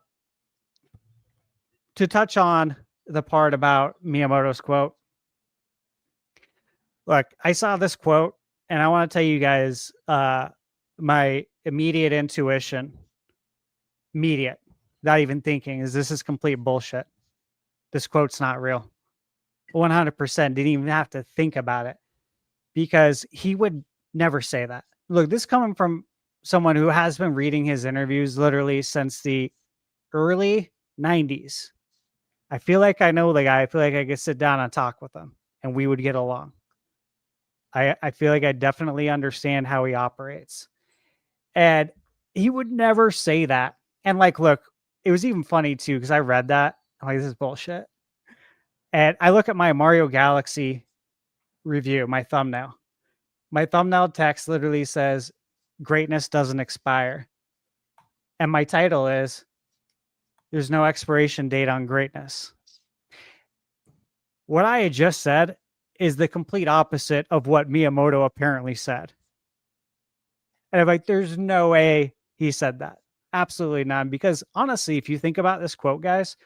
touch on the part about Miyamoto's quote. Look, I saw this quote and I want to tell you guys my immediate intuition, not even thinking, is this is complete bullshit. This quote's not real. 100%. Didn't even have to think about it because he would never say that. Look, this coming from someone who has been reading his interviews literally since the early 90s. I feel like I know the guy. I feel like I could sit down and talk with him and we would get along. I feel like I definitely understand how he operates. And he would never say that. And like, look, it was even funny too, because I read that. I'm like, this is bullshit. And I look at my Mario Galaxy review, my thumbnail. My thumbnail text literally says, greatness doesn't expire. And my title is, there's no expiration date on greatness. What I had just said is the complete opposite of what Miyamoto apparently said. And I'm like, there's no way he said that. Absolutely none. Because honestly, if you think about this quote, guys,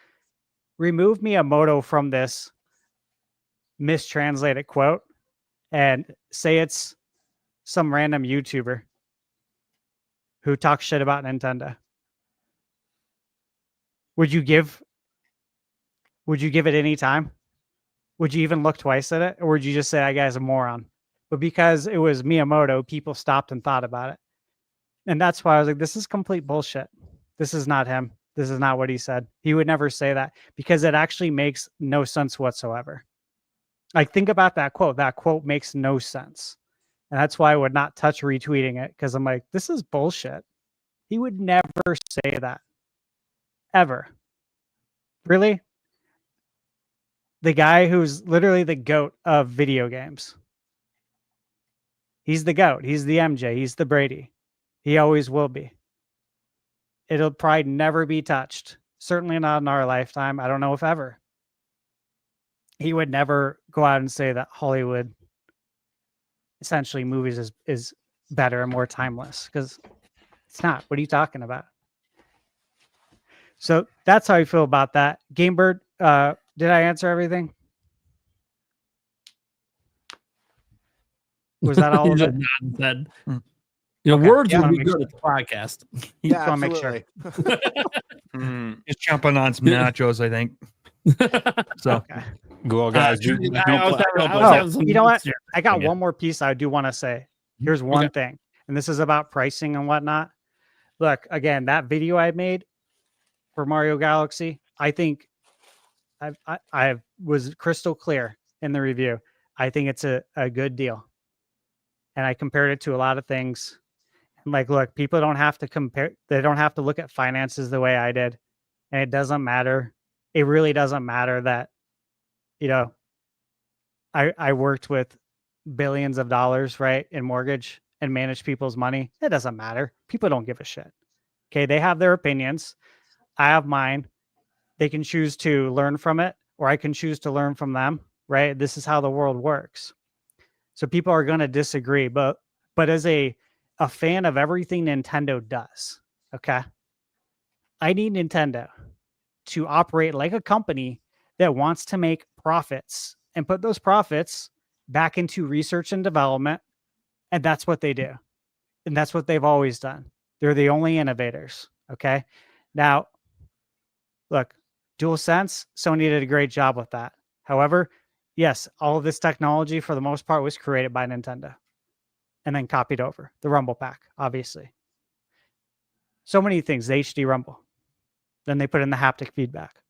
remove Miyamoto from this mistranslated quote and say it's some random YouTuber who talks shit about Nintendo. Would you give it any time? Would you even look twice at it? Or would you just say that guy's a moron? But because it was Miyamoto, people stopped and thought about it. And that's why I was like, this is complete bullshit. This is not him. This is not what he said. He would never say that because it actually makes no sense whatsoever. Like, think about that quote. That quote makes no sense. And that's why I would not touch retweeting it, because I'm like, this is bullshit. He would never say that. Ever. Really? The guy who's literally the GOAT of video games. He's the GOAT. He's the MJ. He's the Brady. He always will be. It'll probably never be touched. Certainly not in our lifetime. I don't know if ever. He would never go out and say that Hollywood, essentially movies, is better and more timeless, because it's not. What are you talking about? So that's how I feel about that. Gamebird, did I answer everything? Was that all of it? Said, words yeah, would be good at the podcast. Yeah, I'll make sure. Just jumping on some nachos, I think. So, Okay. Well, guys, you know what? I got one more piece I do want to say. Here's one thing, and this is about pricing and whatnot. Look, again, that video I made for Mario Galaxy, I think I was crystal clear in the review. I think it's a good deal. And I compared it to a lot of things. And like, look, people don't have to compare. They don't have to look at finances the way I did. And it doesn't matter. It really doesn't matter that, I worked with billions of dollars, right, in mortgage and managed people's money. It doesn't matter. People don't give a shit. Okay. They have their opinions. I have mine. They can choose to learn from it, or I can choose to learn from them, right? This is how the world works. So people are going to disagree, but as a fan of everything Nintendo does, okay, I need Nintendo to operate like a company that wants to make profits and put those profits back into research and development. And that's what they do. And that's what they've always done. They're the only innovators. Okay. Now, look, DualSense, Sony did a great job with that. However, yes, all of this technology for the most part was created by Nintendo and then copied over. The Rumble Pack, obviously. So many things, the HD Rumble. Then they put in the haptic feedback.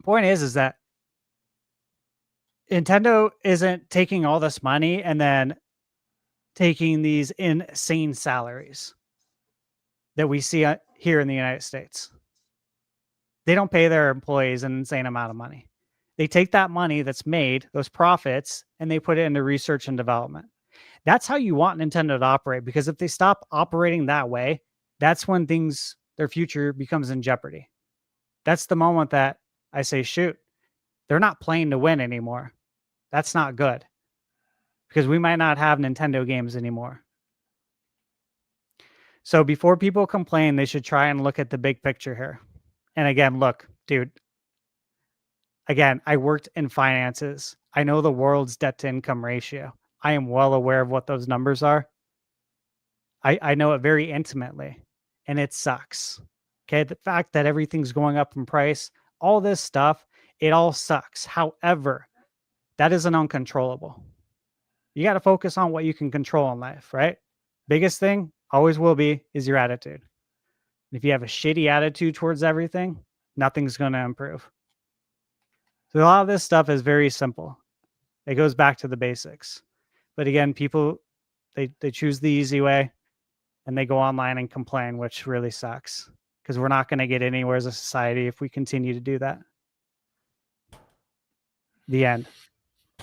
Point is that Nintendo isn't taking all this money and then taking these insane salaries that we see here in the United States. They don't pay their employees an insane amount of money. They take that money that's made, those profits, and they put it into research and development. That's how you want Nintendo to operate, because if they stop operating that way, that's when their future becomes in jeopardy. That's the moment that I say, shoot, they're not playing to win anymore. That's not good, because we might not have Nintendo games anymore. So before people complain, they should try and look at the big picture here. And again, look, dude, again, I worked in finances. I know the world's debt to income ratio. I am well aware of what those numbers are. I know it very intimately, and it sucks. Okay. The fact that everything's going up in price, all this stuff, it all sucks. However, that isn't uncontrollable. You got to focus on what you can control in life, right? Biggest thing, always will be, is your attitude. If you have a shitty attitude towards everything, nothing's going to improve. So a lot of this stuff is very simple. It goes back to the basics. But again, people, they choose the easy way and they go online and complain, which really sucks, because we're not going to get anywhere as a society if we continue to do that. The end.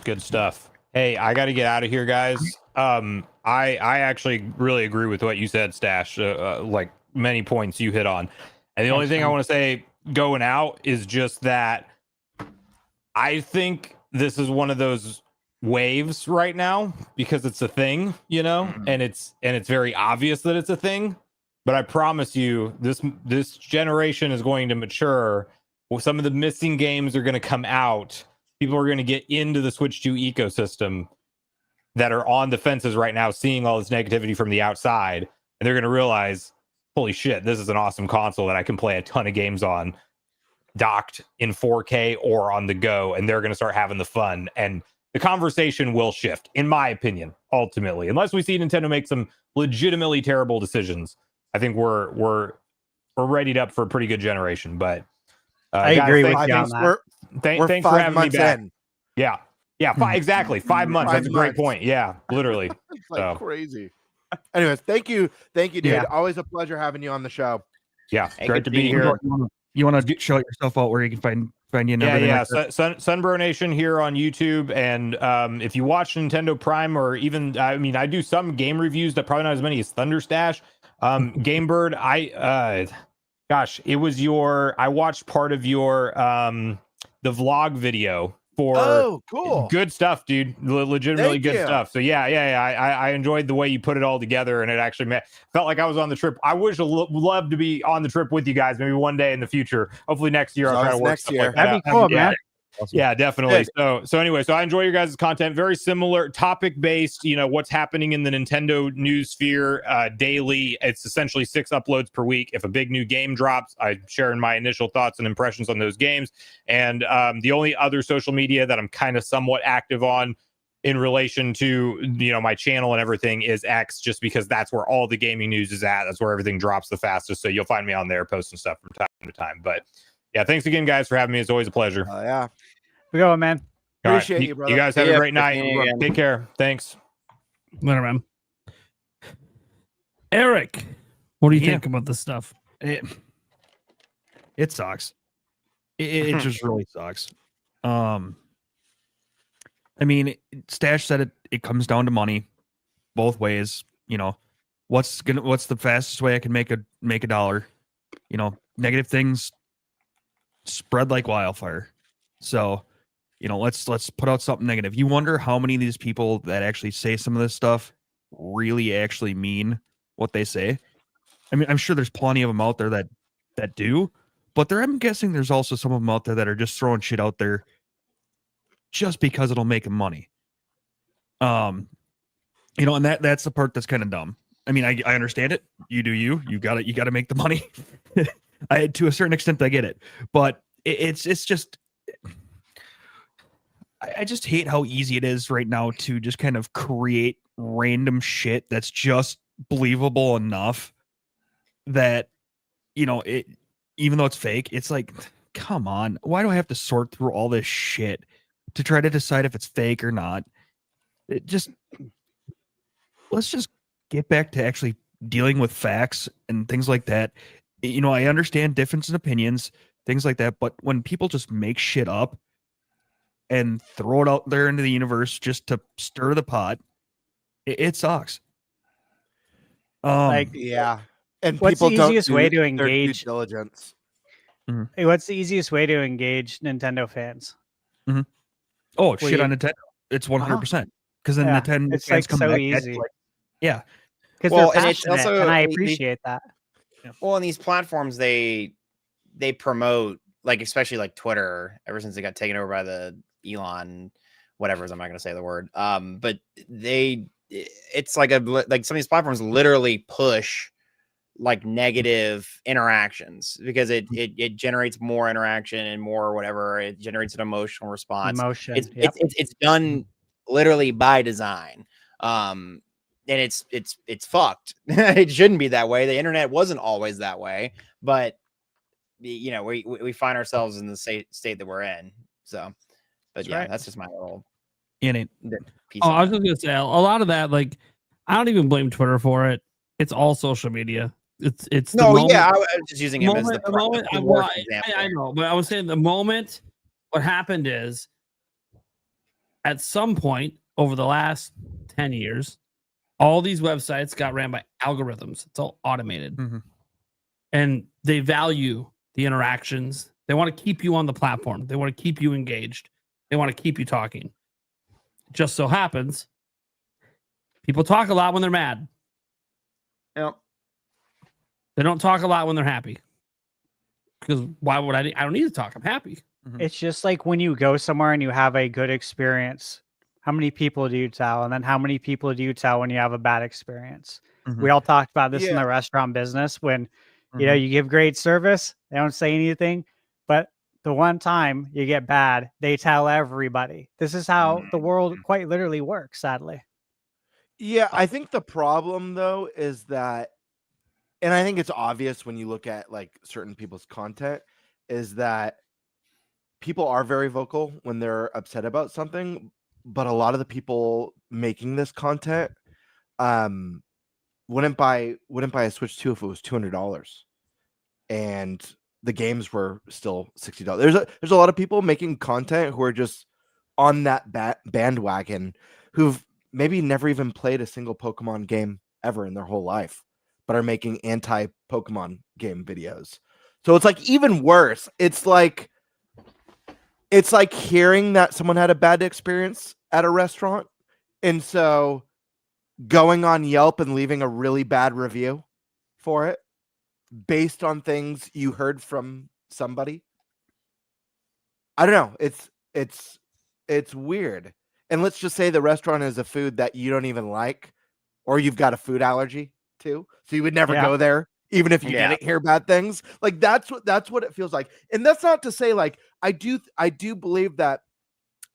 Good stuff. Hey, I got to get out of here, guys. I actually really agree with what you said, Stash. Like many points you hit on. And the only thing I want to say going out is just that I think this is one of those waves right now, because it's a thing, and it's very obvious that it's a thing. but I promise you, this generation is going to mature. Well, some of the missing games are going to come out. People are going to get into the Switch 2 ecosystem that are on the fences right now, seeing all this negativity from the outside, and they're going to realize, holy shit, this is an awesome console that I can play a ton of games on, docked in 4K or on the go, and they're going to start having the fun, and the conversation will shift, in my opinion, ultimately, unless we see Nintendo make some legitimately terrible decisions. I think we're readied up for a pretty good generation. But I agree with you on that. We're thanks for having me back. in. Yeah, exactly. 5 months. That's a great point. Yeah, literally. It's like crazy. Anyways, thank you, dude. Yeah. Always a pleasure having you on the show. Yeah, Hey, great good to be seeing here. You want to show yourself out where you can find you and everything Yeah. like that? Sunbro Nation here on YouTube, and if you watch Nintendo Prime, or even, I mean, I do some game reviews that probably not as many as ThunderStash. Gamebird, I watched part of your the vlog video for cool. Good stuff, dude. Legitimately Thank good you. stuff. So yeah. I enjoyed the way you put it all together, and it actually felt like I was on the trip. I would love to be on the trip with you guys, maybe one day in the future. Hopefully next year I'll try to work stuff like that That'd be cool, out. man. Yeah, definitely. Good. So anyway, so I enjoy your guys' content. Very similar, topic based. You know what's happening in the Nintendo news sphere daily. It's essentially 6 uploads per week. If a big new game drops, I share my initial thoughts and impressions on those games. And the only other social media that I'm kind of somewhat active on in relation to my channel and everything is X, just because that's where all the gaming news is at. That's where everything drops the fastest. So you'll find me on there posting stuff from time to time. But yeah, thanks again, guys, for having me. It's always a pleasure. Yeah. We go, man. All right. Appreciate you, brother. You guys have a Yeah, great night. again. Take care. Thanks. Later, man. Eric, what do you Yeah. think about this stuff? It sucks. It just really sucks. I mean, Stash said it comes down to money both ways. What's the fastest way I can make a dollar? Negative things spread like wildfire. So, let's put out something negative. You wonder how many of these people that actually say some of this stuff really actually mean what they say. I mean, I'm sure there's plenty of them out there that do, but I'm guessing there's also some of them out there that are just throwing shit out there just because it'll make them money. And that's the part that's kind of dumb. I mean, I understand it. You do you got to make the money. To a certain extent, I get it, but it's just, I just hate how easy it is right now to just kind of create random shit that's just believable enough that, it, even though it's fake, it's like, come on, why do I have to sort through all this shit to try to decide if it's fake or not? Let's just get back to actually dealing with facts and things like that. I understand difference in opinions, things like that, but when people just make shit up and throw it out there into the universe just to stir the pot, it sucks. Yeah. And What's people the don't easiest do way to their due engage? diligence. Hey, what's the easiest way to engage Nintendo fans? Oh, shit on Nintendo. It's 100%. Because then Nintendo it's fans like come so back easy. yeah. Because Well, they're and it's passionate, also- and I they- appreciate that. Well, on these platforms, they promote, like, especially like Twitter, ever since they got taken over by the Elon, whatever. I'm not going to say the word. But it's like some of these platforms literally push like negative interactions because it generates more interaction and more whatever. It generates an emotional response. It's done literally by design. And it's fucked. It shouldn't be that way. The internet wasn't always that way, but we find ourselves in the state that we're in. So, but that's just my little in it. I was just gonna say a lot of that. Like, I don't even blame Twitter for it. It's all social media. It's no, the moment, I was just using him as the worst example. I know, but I was saying the moment. What happened is, at some point over the last 10 years, all these websites got ran by algorithms. It's all automated. And they value the interactions. They want to keep you on the platform. They want to keep you engaged. They want to keep you talking. Just so happens, people talk a lot when they're mad. Yep. They don't talk a lot when they're happy. Because why would I don't need to talk. I'm happy. It's just like when you go somewhere and you have a good experience, how many people do you tell? And then how many people do you tell when you have a bad experience? We all talked about this in the restaurant business when, you know, you give great service, they don't say anything, but the one time you get bad, they tell everybody. This is how the world quite literally works, sadly. Yeah, I think the problem though is that, and I think it's obvious when you look at like certain people's content, is that people are very vocal when they're upset about something, but a lot of the people making this content wouldn't buy a Switch 2 if it was $200 and the games were still $60. There's a lot of people making content who are just on that bandwagon who've maybe never even played a single Pokemon game ever in their whole life, but are making anti-Pokemon game videos. So it's like even worse. It's like hearing that someone had a bad experience at a restaurant, and so going on Yelp and leaving a really bad review for it based on things you heard from somebody. I don't know. It's weird. And let's just say the restaurant is a food that you don't even like, or you've got a food allergy to, so you would never go there, even if you didn't hear bad things. Like that's what it feels like. And that's not to say like I do believe that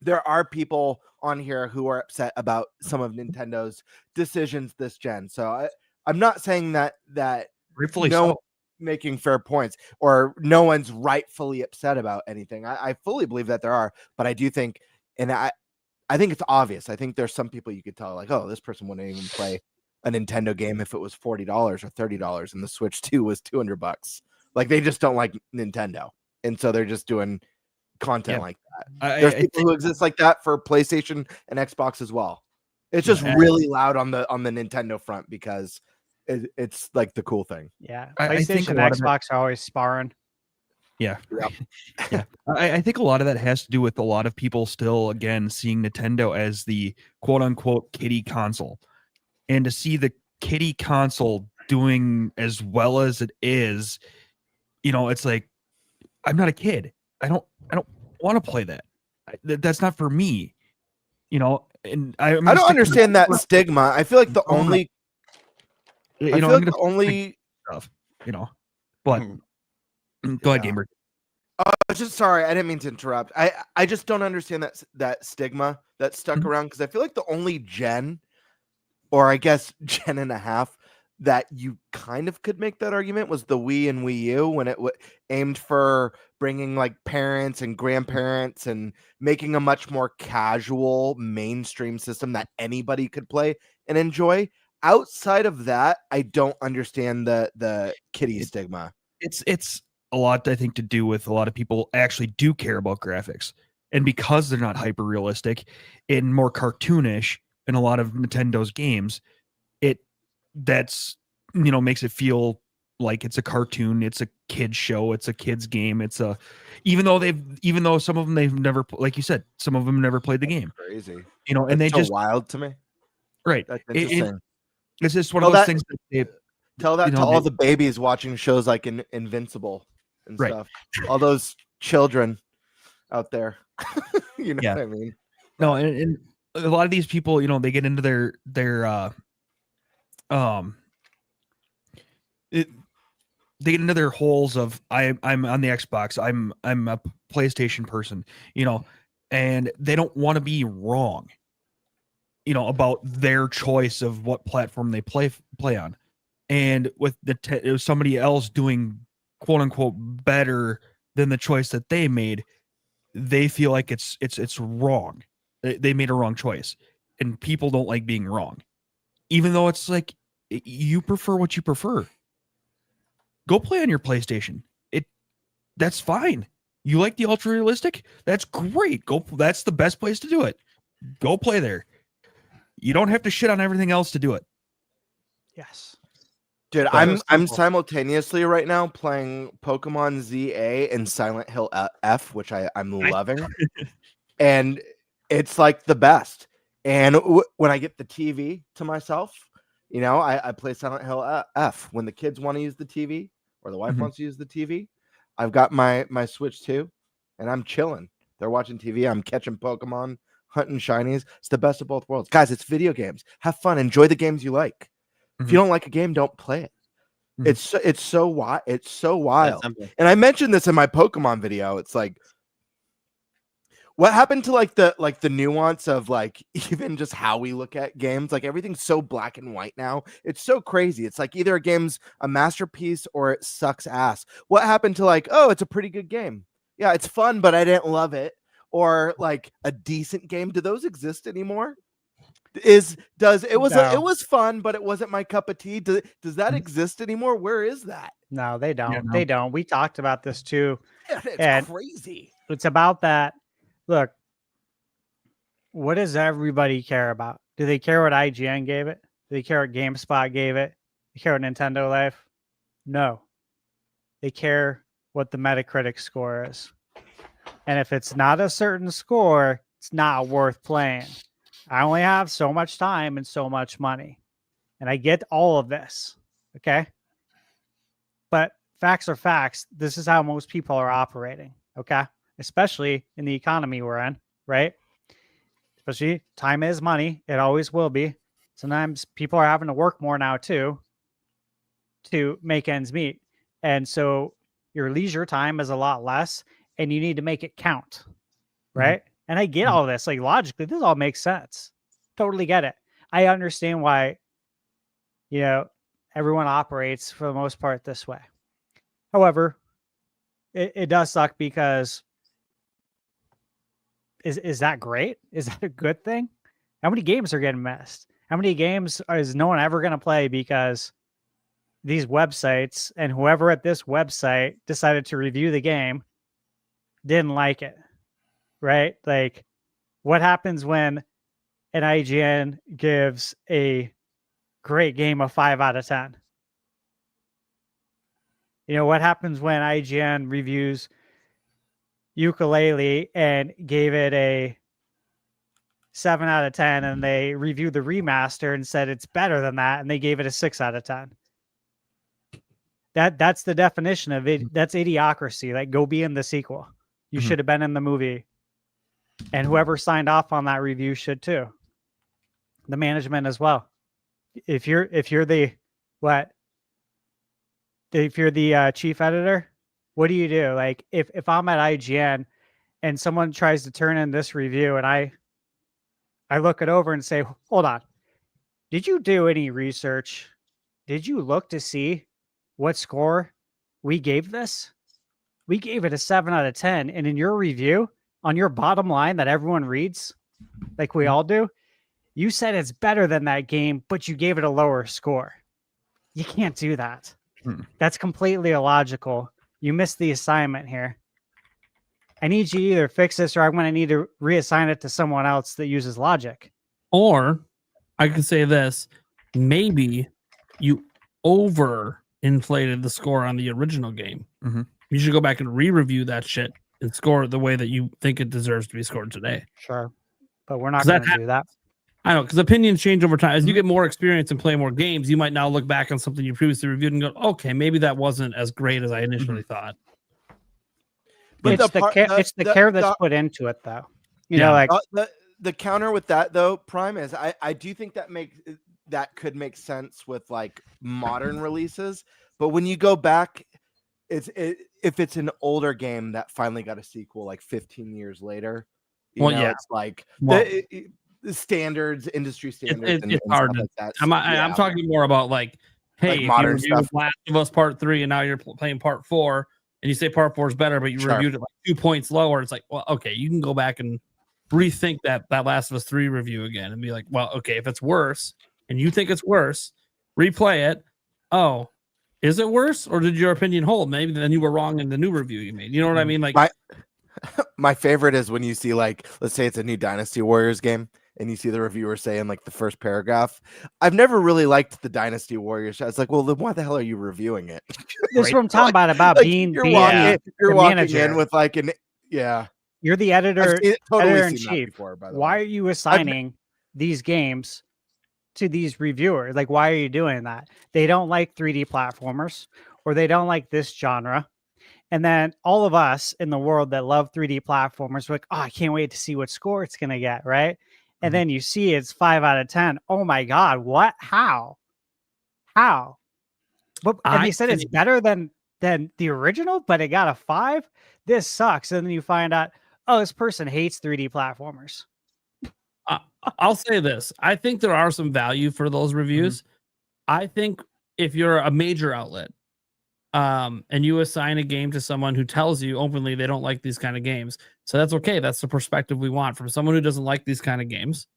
there are people on here who are upset about some of Nintendo's decisions this gen. So I'm not saying that rightfully so, making fair points, or no one's rightfully upset about anything. I fully believe that there are, but I do think, and I think it's obvious. I think there's some people you could tell like, oh, this person wouldn't even play a Nintendo game if it was $40 or $30 and the Switch 2 was $200. Like they just don't like Nintendo. And so they're just doing content like that. There's people who exist like that for PlayStation and Xbox as well. It's just really loud on the Nintendo front because it's like the cool thing. Yeah. I think PlayStation and Xbox are always sparring. Yeah. Yeah. I think a lot of that has to do with a lot of people still, again, seeing Nintendo as the quote unquote kiddie console. And to see the kiddie console doing as well as it is, you know, it's like, I'm not a kid. I don't want to play that. That's not for me, you know. And I don't understand that stigma. I feel like the only, you I know, feel like the only stuff, you know. But go ahead, Gamer. Just sorry, I didn't mean to interrupt. I just don't understand that stigma that's stuck around, because I feel like the only gen, or I guess gen and a half, that you kind of could make that argument was the Wii and Wii U, when it aimed for bringing like parents and grandparents and making a much more casual mainstream system that anybody could play and enjoy. Outside of that, I don't understand the kiddie stigma. It's a lot, I think, to do with a lot of people actually do care about graphics, and because they're not hyper realistic and more cartoonish in a lot of Nintendo's games, that's, you know, makes it feel like it's a cartoon, it's a kid's show, it's a kid's game, it's a, even though some of them they've never, like you said, some of them never played the game. Crazy, you know, and that's they just wild to me. Right. That's interesting. It's just one of those things that they tell that you know, to all the babies watching shows like Invincible and stuff. All those children out there. You know what I mean? No, and a lot of these people, you know, they get into their they get into their holes of I'm on the Xbox, I'm a PlayStation person, you know, and they don't want to be wrong, you know, about their choice of what platform they play on. And with somebody else doing quote unquote better than the choice that they made, they feel like it's wrong. They made a wrong choice, and people don't like being wrong, even though it's like, you prefer what you prefer. Go play on your PlayStation. That's fine. You like the ultra realistic? That's great. That's the best place to do it. Go play there. You don't have to shit on everything else to do it. Yes. Dude, I'm simultaneously right now playing Pokémon Z-A and Silent Hill F, which I'm loving. And it's like the best. And when I get the TV to myself, You know, I play Silent Hill F when the kids want to use the TV or the wife wants to use the TV. I've got my Switch too, and I'm chilling. They're watching TV. I'm catching Pokemon, hunting shinies. It's the best of both worlds, guys. It's video games. Have fun. Enjoy the games you like. If you don't like a game, don't play it. It's so wild. And I mentioned this in my Pokemon video. It's like, what happened to like the nuance of like even just how we look at games? Like everything's so black and white now. It's so crazy. It's like either a game's a masterpiece or it sucks ass. What happened to like, oh, it's a pretty good game. Yeah, it's fun, but I didn't love it. Or like a decent game. Do those exist anymore? It was fun, but it wasn't my cup of tea. Does that exist anymore? Where is that? No, they don't. Yeah, no. They don't. We talked about this too. It's crazy. It's about that. Look, what does everybody care about? Do they care what IGN gave it? Do they care what GameSpot gave it? Do they care what Nintendo Life? No. They care what the Metacritic score is. And if it's not a certain score, it's not worth playing. I only have so much time and so much money. And I get all of this. Okay? But facts are facts. This is how most people are operating. Okay? Especially in the economy we're in, right? Especially time is money. It always will be. Sometimes people are having to work more now too to make ends meet. And so your leisure time is a lot less and you need to make it count, right? And I get all this. Like logically, this all makes sense. Totally get it. I understand why, everyone operates for the most part this way. However, it does suck because is that great? Is that a good thing? How many games are getting missed? How many games is no one ever going to play because these websites and whoever at this website decided to review the game didn't like it, right? Like, what happens when an IGN gives a great game a 5 out of 10? What happens when IGN reviews Ukulele and gave it a 7 out of 10 and they reviewed the remaster and said it's better than that and they gave it a 6 out of 10? That's the definition of it. That's idiocracy. Like, go be in the sequel. You should have been in the movie. And whoever signed off on that review should too. The management as well. If you're the chief editor, what do you do? Like, if I'm at IGN and someone tries to turn in this review and I look it over and say, hold on, did you do any research? Did you look to see what score we gave this? We gave it a 7 out of 10. And in your review, on your bottom line that everyone reads, like we all do, you said it's better than that game, but you gave it a lower score. You can't do that. That's completely illogical. You missed the assignment here. I need you to either fix this or I'm going to need to reassign it to someone else that uses logic. Or I could say this, maybe you overinflated the score on the original game. You should go back and re-review that shit and score it the way that you think it deserves to be scored today. Sure. But we're not going to do that. I know, because opinions change over time. As you get more experience and play more games, you might now look back on something you previously reviewed and go, okay, maybe that wasn't as great as I initially thought. But it's the care that's put into it, though. The counter with that, though, Prime, is I do think that could make sense with like modern releases. But when you go back, if it's an older game that finally got a sequel like 15 years later, it's like the standards, industry standards. It's hard. Like that. I'm talking more about like, hey, if modern you reviewed Last of Us Part 3 and now you're playing Part 4 and you say Part 4 is better, but you reviewed it like 2 points lower, it's like, well, okay, you can go back and rethink that Last of Us 3 review again and be like, well, okay, if it's worse and you think it's worse, replay it. Oh, is it worse or did your opinion hold? Maybe then you were wrong in the new review you made. You know what I mean? Like, my favorite is when you see, like, let's say it's a new Dynasty Warriors game and you see the reviewer saying like the first paragraph, I've never really liked the Dynasty Warriors. It's like, well, then why the hell are you reviewing it? This is what I'm talking about being you're the walking manager. in with like You're the editor in chief. Before, by the Why way. are you assigning these games to these reviewers. Like, why are you doing that? They don't like 3D platformers, or they don't like this genre. And then all of us in the world that love 3D platformers, we're like, oh, I can't wait to see what score it's going to get, right? And then you see it's 5 out of 10. Oh my God, what? How? But and they said it's better than the original, but it got a 5. This sucks. And then you find out, oh, this person hates 3D platformers. I'll say this. I think there are some value for those reviews. I think if you're a major outlet, and you assign a game to someone who tells you openly they don't like these kind of games, so that's okay. That's the perspective we want from someone who doesn't like these kind of games.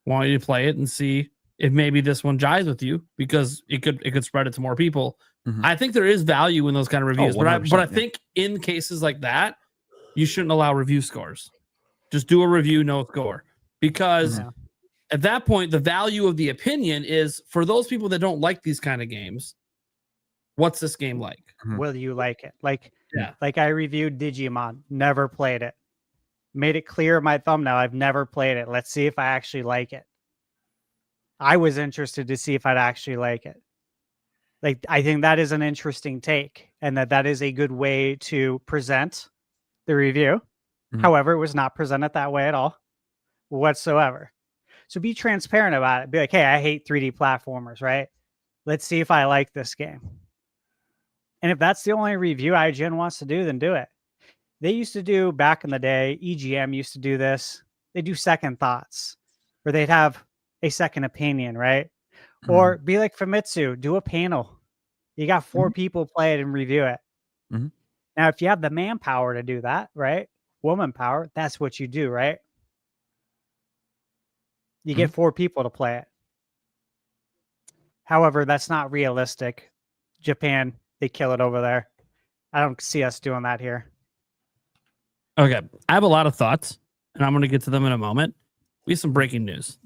Want you to play it and see if maybe this one jives with you, because it could spread it to more people. I think there is value in those kind of reviews, but I think in cases like that, you shouldn't allow review scores. Just do a review, no score, because at that point, the value of the opinion is for those people that don't like these kind of games. What's this game like? Will you like it? Like I reviewed Digimon, never played it. Made it clear in my thumbnail, I've never played it. Let's see if I actually like it. I was interested to see if I'd actually like it. Like, I think that is an interesting take, and that is a good way to present the review. However, it was not presented that way at all whatsoever. So be transparent about it. Be like, hey, I hate 3D platformers, right? Let's see if I like this game. And if that's the only review IGN wants to do, then do it. They used to do, back in the day, EGM used to do this. They do second thoughts, where they'd have a second opinion, right? Or be like Famitsu, do a panel. You got 4 people play it and review it. Now, if you have the manpower to do that, right? Woman power, that's what you do, right? You get 4 people to play it. However, that's not realistic. Japan, they kill it over there. I don't see us doing that here. Okay. I have a lot of thoughts, and I'm going to get to them in a moment. We have some breaking news.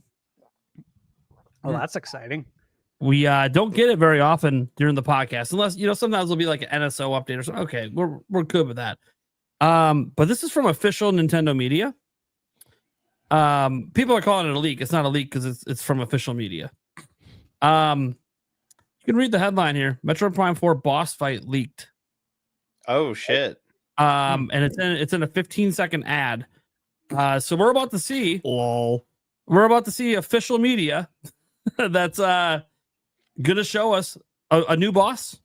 Oh, that's exciting. We don't get it very often during the podcast, unless, sometimes it'll be like an NSO update or something. Okay, we're good with that. But this is from official Nintendo media. People are calling it a leak. It's not a leak because it's from official media. You can read the headline here. Metroid Prime 4 boss fight leaked. Oh shit. And it's in a 15-second ad. So we're about to see official media that's gonna show us a new boss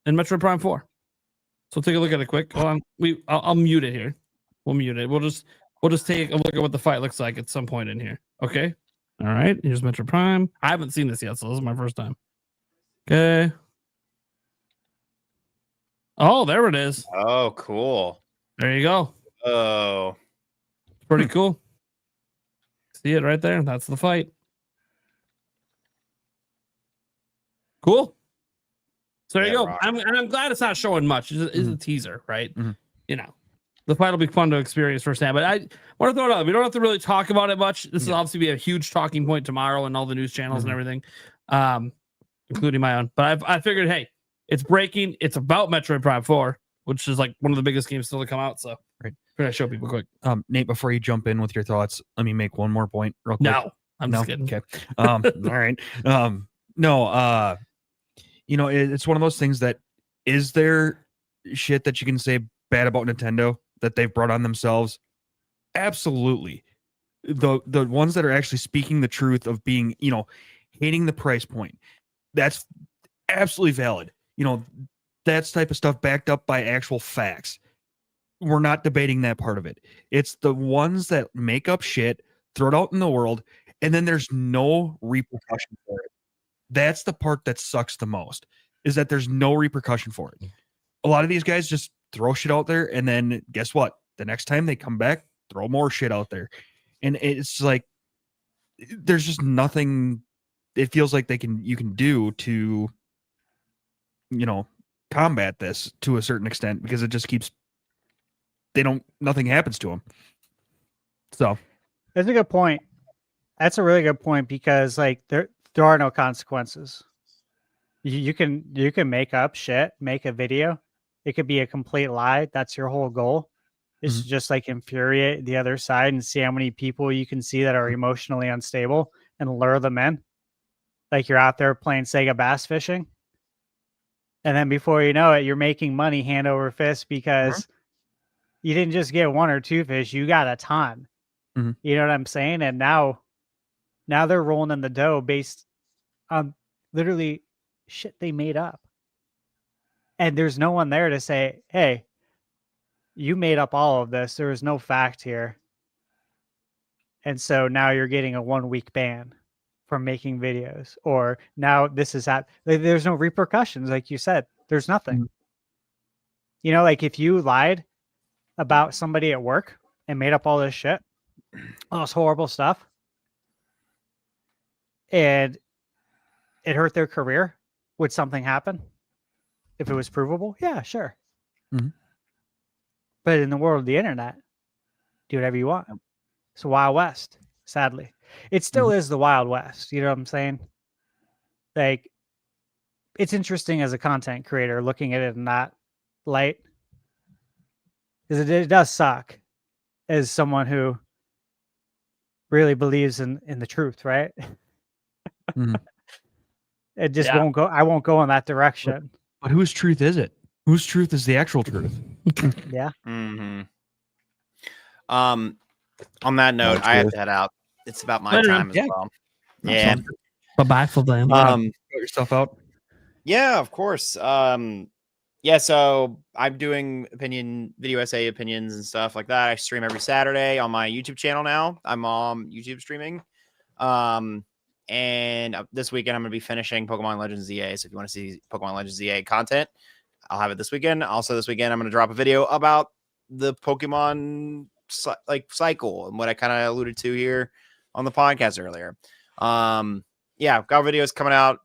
in Metroid Prime 4. So take a look at it quick. Hold on. I'll mute it here. We'll mute it. We'll just take a look at what the fight looks like at some point in here. Okay. All right. Here's Metroid Prime. I haven't seen this yet, so this is my first time. Okay. Oh, there it is. Oh, cool. There you go. Oh, pretty cool. See it right there? That's the fight. Cool. So there you go. I'm glad it's not showing much. It's a teaser, right? The fight will be fun to experience firsthand. But I want to throw it out. We don't have to really talk about it much. This will obviously be a huge talking point tomorrow and all the news channels and everything, including my own. But I figured, hey, it's breaking. It's about Metroid Prime 4, which is like one of the biggest games still to come out. So figured I'd show people quick. Nate, before you jump in with your thoughts, let me make one more point real quick. No, I'm just kidding. Okay. All right. It's one of those things that, is there shit that you can say bad about Nintendo that they've brought on themselves? Absolutely. The ones that are actually speaking the truth of being, hating the price point, that's absolutely valid. That's type of stuff backed up by actual facts. We're not debating that part of it. It's the ones that make up shit, throw it out in the world, and then there's no repercussion for it. That's the part that sucks the most, is that there's no repercussion for it. A lot of these guys just throw shit out there, and then guess what? The next time they come back, throw more shit out there. And it's like, there's just nothing it feels like you can do to, combat this to a certain extent, because it just keeps, nothing happens to them. So that's a good point. That's a really good point, because like there are no consequences. You can make up shit, make a video. It could be a complete lie. That's your whole goal. Is to just like infuriate the other side and see how many people you can see that are emotionally unstable and lure them in. Like you're out there playing Sega bass fishing. And then before you know it, you're making money hand over fist because you didn't just get 1 or 2 fish, you got a ton. Mhm. You know what I'm saying? And now they're rolling in the dough based on literally shit they made up. And there's no one there to say, hey, you made up all of this. There is no fact here. And so now you're getting a 1-week ban from making videos. Or now this is there's no repercussions, like you said. There's nothing. Mhm. You know, like if you lied about somebody at work and made up all this shit, all this horrible stuff, and it hurt their career, would something happen? If it was provable? Yeah, sure. Mhm. But in the world of the internet, do whatever you want. It's a Wild West, sadly. It still is the Wild West. You know what I'm saying? Like, it's interesting as a content creator looking at it in that light. Because it does suck as someone who really believes in the truth, right? Mhm. It just won't go. I won't go in that direction. But whose truth is it? Whose truth is the actual truth? Yeah. Mm-hmm. On that note, I have to head out. It's about my time as well. Yeah. Bye-bye for them. Got yourself out. Yeah, of course. Yeah, so I'm doing video essay opinions and stuff like that. I stream every Saturday on my YouTube channel now. I'm on YouTube streaming. And this weekend I'm going to be finishing Pokémon Legends Z-A. So if you want to see Pokémon Legends Z-A content, I'll have it this weekend. Also this weekend I'm going to drop a video about the Pokemon cycle and what I kind of alluded to here on the podcast earlier. Yeah, I've got videos coming out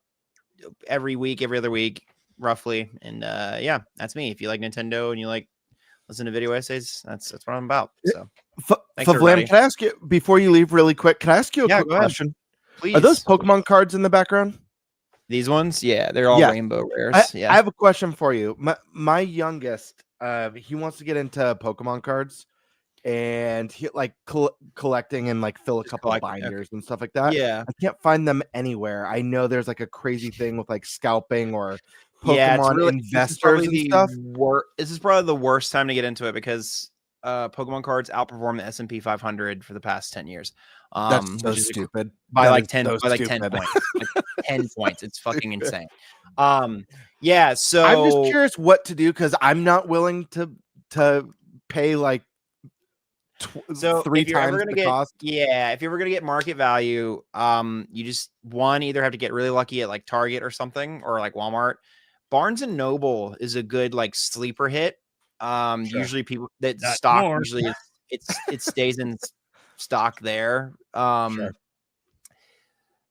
every other week, roughly. And yeah, that's me. If you like Nintendo and you like listen to video essays, that's what I'm about. So FVLAM, can I ask you before you leave really quick? Can I ask you a quick question? Please. Are those Pokemon cards in the background? These ones? Yeah, they're all rainbow rares. I have a question for you. My youngest, he wants to get into Pokemon cards and he like collecting and like fill a couple of binders and stuff like that. Yeah. I can't find them anywhere. I know there's like a crazy thing with like scalping or Pokemon investors and stuff. This is probably the worst time to get into it because Pokemon cards outperform the S&P 500 for the past 10 years. That's so stupid. By that like 10 so by like 10 stupid. points. Like 10 points. It's fucking insane. Yeah, so I'm just curious what to do because I'm not willing to pay like so 3 if you're times ever gonna the cost. Yeah, if you're ever gonna get market value, you just either have to get really lucky at like Target or something or like Walmart. Barnes and Noble is a good like sleeper hit. Usually people that stock usually it stays in stock there. And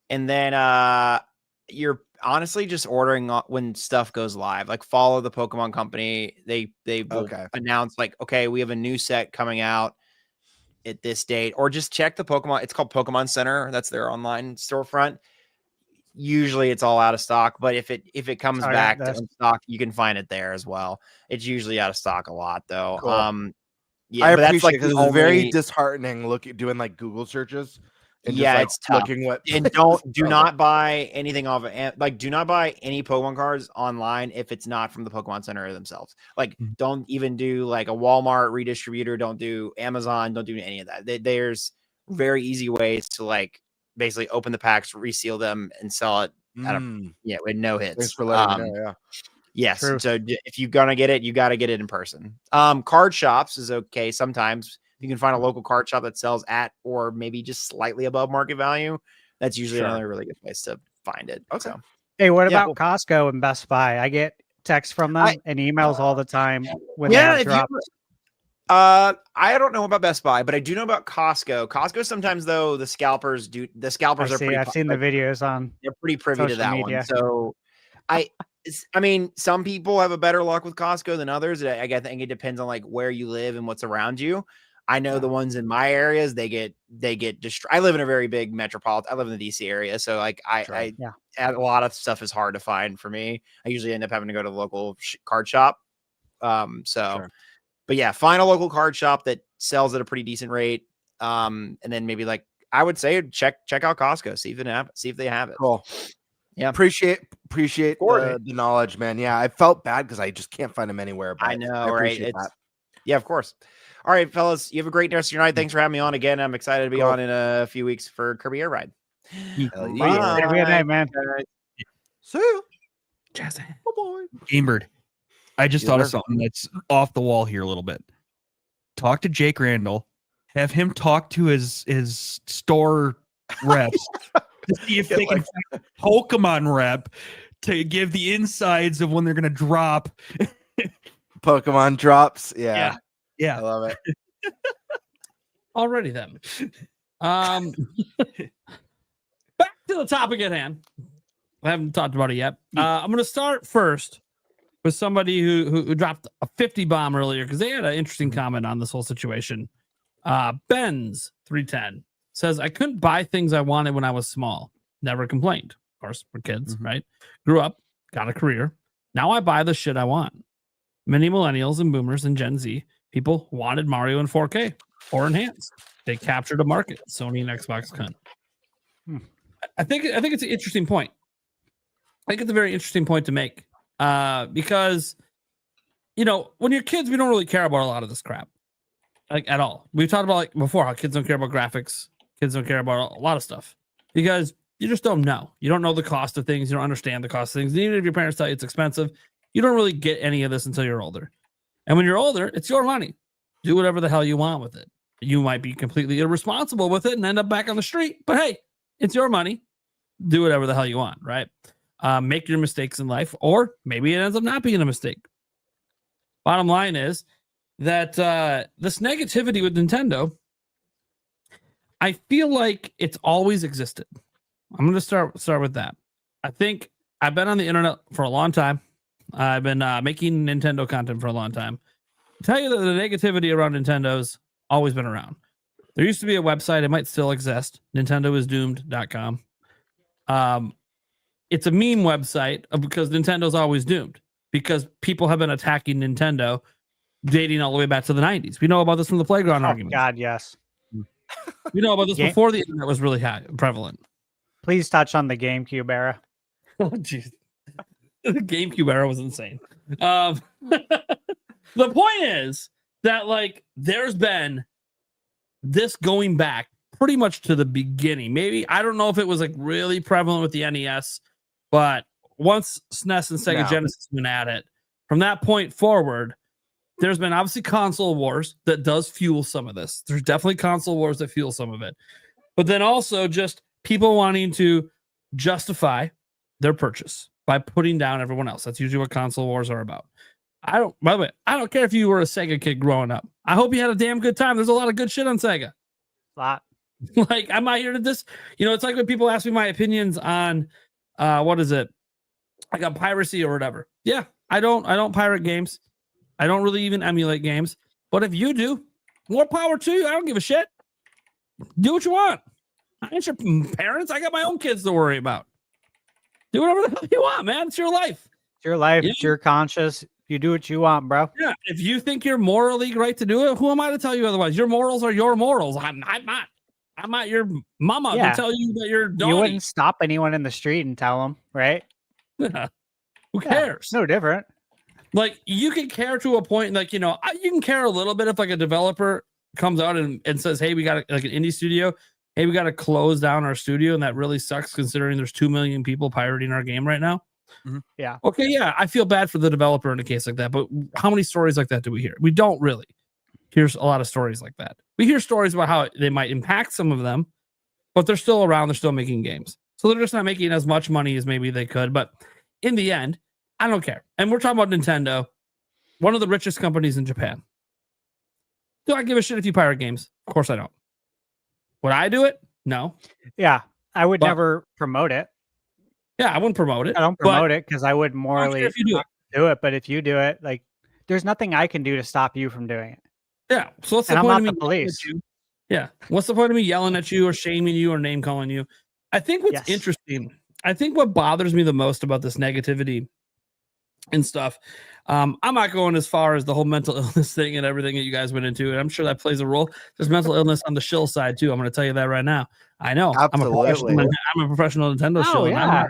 then you're honestly just ordering when stuff goes live. Like follow the Pokemon company. They will announce like, okay, we have a new set coming out at this date, or just check the Pokemon. It's called Pokemon Center. That's their online storefront. Usually it's all out of stock, but if it comes back to stock, you can find it there as well. It's usually out of stock a lot though. Cool. Yeah, I but that's appreciate like it's very disheartening doing like Google searches. And just, like, it's tough. looking what And do not buy anything off of like do not buy any Pokemon cards online if it's not from the Pokemon Center themselves. Like don't even do like a Walmart redistributor, don't do Amazon, don't do any of that. There's very easy ways to like basically open the packs, reseal them, and sell it with no hits. Thanks for letting me know, yeah. Yes. True. So if you're gonna get it, you got to get it in person. Card shops is okay. Sometimes you can find a local card shop that sells at or maybe just slightly above market value. That's usually another really good place to find it. Okay. So, hey, what about Costco and Best Buy? I get texts from them and emails all the time when they have drops. I don't know about Best Buy, but I do know about Costco. Costco sometimes though the scalpers are pretty. I've seen the videos on. They're pretty privy to that media. one. So I mean, some people have a better luck with Costco than others. I think it depends on like where you live and what's around you. I know the ones in my areas, they get destroyed. I live in a very big metropolitan. I live in the DC area. So like a lot of stuff is hard to find for me. I usually end up having to go to the local card shop. But yeah, find a local card shop that sells at a pretty decent rate. And then maybe like, I would say, check out Costco, see if they have it. Cool. Yeah. Appreciate the knowledge, man. Yeah, I felt bad because I just can't find them anywhere. But I know, right? appreciate that. Yeah, of course. All right, fellas, you have a great rest of your night. Thanks for having me on again. I'm excited to be on in a few weeks for Kirby Air Ride. Have a good night, man. See you. Jazzy. Bye-bye. Gamebird, I just thought of something that's off the wall here a little bit. Talk to Jake Randall. Have him talk to his store reps to see if they can find a Pokemon rep to give the insides of when they're going to drop. Pokemon drops. Yeah. I love it. Alrighty then. Back to the topic at hand. I haven't talked about it yet. I'm going to start first with somebody who dropped a 50 bomb earlier because they had an interesting comment on this whole situation. Benz 310 says, I couldn't buy things I wanted when I was small. Never complained. Of course, we're kids, right? Grew up, got a career. Now I buy the shit I want. Many millennials and boomers and Gen Z people wanted Mario in 4K or enhanced. They captured a market. Sony and Xbox couldn't. I think it's an interesting point. I think it's a very interesting point to make because, you know, when you're kids, we don't really care about a lot of this crap, like at all. We've talked about like before how kids don't care about graphics. Kids don't care about a lot of stuff because you just don't know. You don't know the cost of things. You don't understand the cost of things. And even if your parents tell you it's expensive, you don't really get any of this until you're older. And when you're older, it's your money. Do whatever the hell you want with it. You might be completely irresponsible with it and end up back on the street. But hey, it's your money. Do whatever the hell you want, right? Make your mistakes in life, or maybe it ends up not being a mistake. Bottom line is that this negativity with Nintendo, I feel like it's always existed. I'm going to start with that. I think I've been on the internet for a long time. I've been making Nintendo content for a long time. I tell you that the negativity around Nintendo's always been around. There used to be a website, it might still exist, nintendoisdoomed.com. It's a meme website because Nintendo's always doomed because people have been attacking Nintendo dating all the way back to the 90s. We know about this from the playground argument. God, yes. We know about this before the internet was really prevalent. Please touch on the GameCube era. Oh, jeez. The GameCube era was insane. The point is that, like, there's been this going back pretty much to the beginning. Maybe, I don't know if it was like really prevalent with the NES, but once SNES and Sega Genesis went at it, from that point forward, there's been obviously console wars that does fuel some of this. There's definitely console wars that fuel some of it. But then also just people wanting to justify their purchase by putting down everyone else. That's usually what console wars are about. By the way, I don't care if you were a Sega kid growing up. I hope you had a damn good time. There's a lot of good shit on Sega. A lot. Like, I'm not here to this. You know, it's like when people ask me my opinions on what is it? Like on piracy or whatever. Yeah, I don't pirate games. I don't really even emulate games. But if you do, more power to you. I don't give a shit. Do what you want. I ain't your parents. I got my own kids to worry about. Do whatever the hell you want, man. It's your life. It's your life. It's your conscience. You do what you want, bro. Yeah. If you think you're morally right to do it, who am I to tell you otherwise? Your morals are your morals. I'm not your mama to tell you that you're naughty. You wouldn't stop anyone in the street and tell them, right? Yeah. Who cares? No different. Like, you can care to a point, like, you know, you can care a little bit if like a developer comes out and says, hey, we got like an indie studio. Hey, we got to close down our studio. And that really sucks considering there's 2 million people pirating our game right now. Mm-hmm. Yeah. Okay. Yeah. I feel bad for the developer in a case like that. But how many stories like that do we hear? We don't really hear a lot of stories like that. We hear stories about how they might impact some of them, but they're still around. They're still making games. So they're just not making as much money as maybe they could. But in the end, I don't care. And we're talking about Nintendo, one of the richest companies in Japan. Do I give a shit if you pirate games? Of course I don't. Would I do it? No. Yeah. I would never promote it. Yeah, I wouldn't promote it. I don't promote it because I would morally if you do it. But if you do it, like, there's nothing I can do to stop you from doing it. Yeah. So what's the and point I'm not of me the police. Yeah. What's the point of me yelling at you or shaming you or name calling you? I think what's interesting, I think what bothers me the most about this negativity and stuff, I'm not going as far as the whole mental illness thing and everything that you guys went into. And I'm sure that plays a role. There's mental illness on the shill side too. I'm going to tell you that right now. I know. Absolutely. I'm a professional Nintendo shill. Yeah.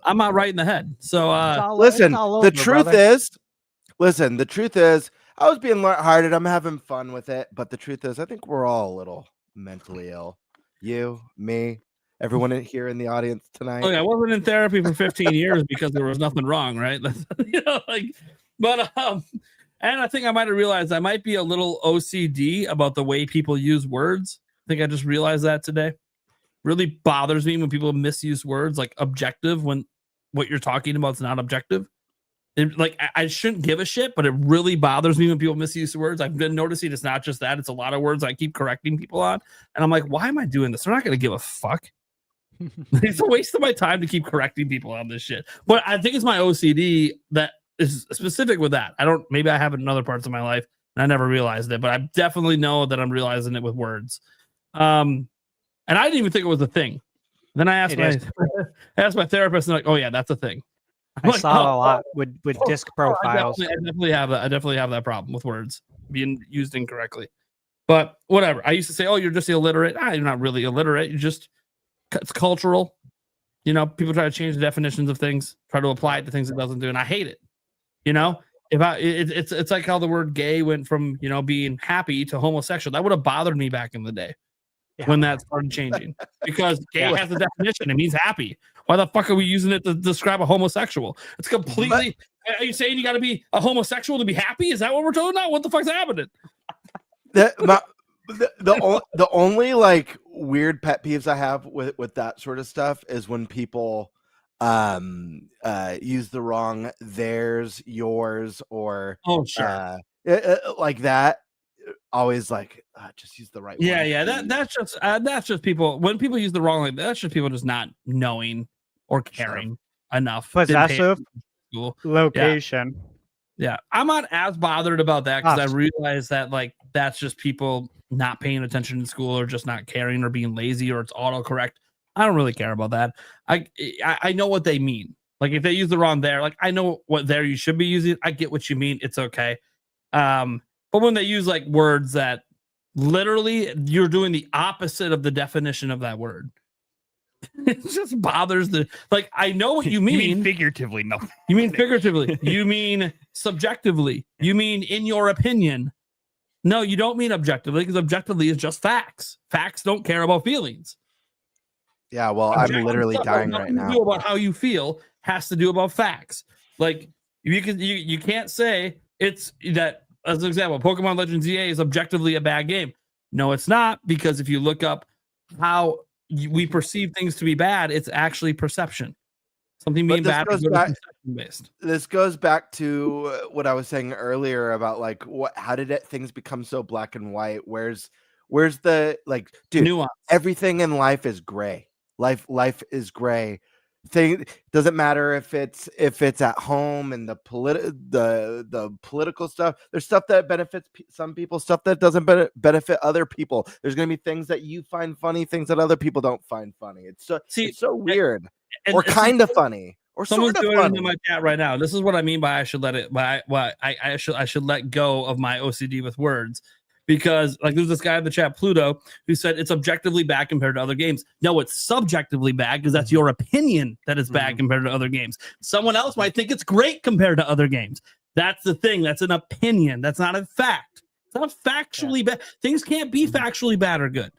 I'm not right in the head. So listen, over, the truth brother. is, listen, the truth is, I was being lighthearted. I'm having fun with it, but the truth is, I think we're all a little mentally ill. You, me, everyone here in the audience tonight. I wasn't in therapy for 15 years because there was nothing wrong, right? But and I think I might have realized I might be a little OCD about the way people use words. I think I just realized that today. Really bothers me when people misuse words like objective when what you're talking about is not objective. I shouldn't give a shit, but it really bothers me when people misuse words. I've been noticing it's not just that; it's a lot of words I keep correcting people on, and I'm like, why am I doing this? They're not going to give a fuck. It's a waste of my time to keep correcting people on this shit. But I think it's my OCD that is specific with that. Maybe I have it in other parts of my life, and I never realized it, but I definitely know that I'm realizing it with words. And I didn't even think it was a thing. Then I asked my therapist, and like, oh yeah, that's a thing. I saw it a lot with disc profiles. I definitely have that. I definitely have that problem with words being used incorrectly. But whatever. I used to say, "Oh, you're just illiterate." You're not really illiterate. It's cultural. People try to change the definitions of things, try to apply it to things it doesn't do, and I hate it. It's like how the word "gay" went from being happy to homosexual. That would have bothered me back in the day. When that started changing, because gay has a definition, it means happy. Why the fuck are we using it to describe a homosexual? It's completely. Are you saying you got to be a homosexual to be happy? Is that what we're talking about? What the fuck's happening? The only like weird pet peeves I have with that sort of stuff is when people use the wrong theirs, yours, or like that. Always like just use the right one. That's just people when people use the wrong one, that's just people just not knowing or caring enough. Possessive location. Yeah, I'm not as bothered about that because I realize that that's just people not paying attention in school or just not caring or being lazy or it's autocorrect. I don't really care about that. I know what they mean. Like if they use the wrong there, I know what there you should be using. I get what you mean. It's okay. But when they use words that literally you're doing the opposite of the definition of that word, it just bothers I know what you mean. You mean figuratively? No. You mean figuratively. You mean subjectively. You mean in your opinion. No, you don't mean objectively because objectively is just facts. Facts don't care about feelings. Yeah, well, I'm literally dying right now. About how you feel has to do about facts. You can't say it's that. As an example, Pokémon Legends Z-A is objectively a bad game. No, it's not, because if you look up how we perceive things to be bad, it's actually perception. Something being bad is perception based. This goes back to what I was saying earlier about how did things become so black and white? Where's the dude? Nuance. Everything in life is gray. Life is gray. Doesn't matter if it's at home and the political stuff. There's stuff that benefits some people, stuff that doesn't benefit other people. There's going to be things that you find funny, things that other people don't find funny. It's so weird, or kind of funny, or someone's sort of doing funny. it in my chat right now. This is what I mean by I should let it. I should let go of my OCD with words. Because there's this guy in the chat, Pluto, who said it's objectively bad compared to other games. No, it's subjectively bad because that's your opinion that it's bad compared to other games. Someone else might think it's great compared to other games. That's the thing. That's an opinion. That's not a fact. It's not factually bad. Things can't be factually bad or good.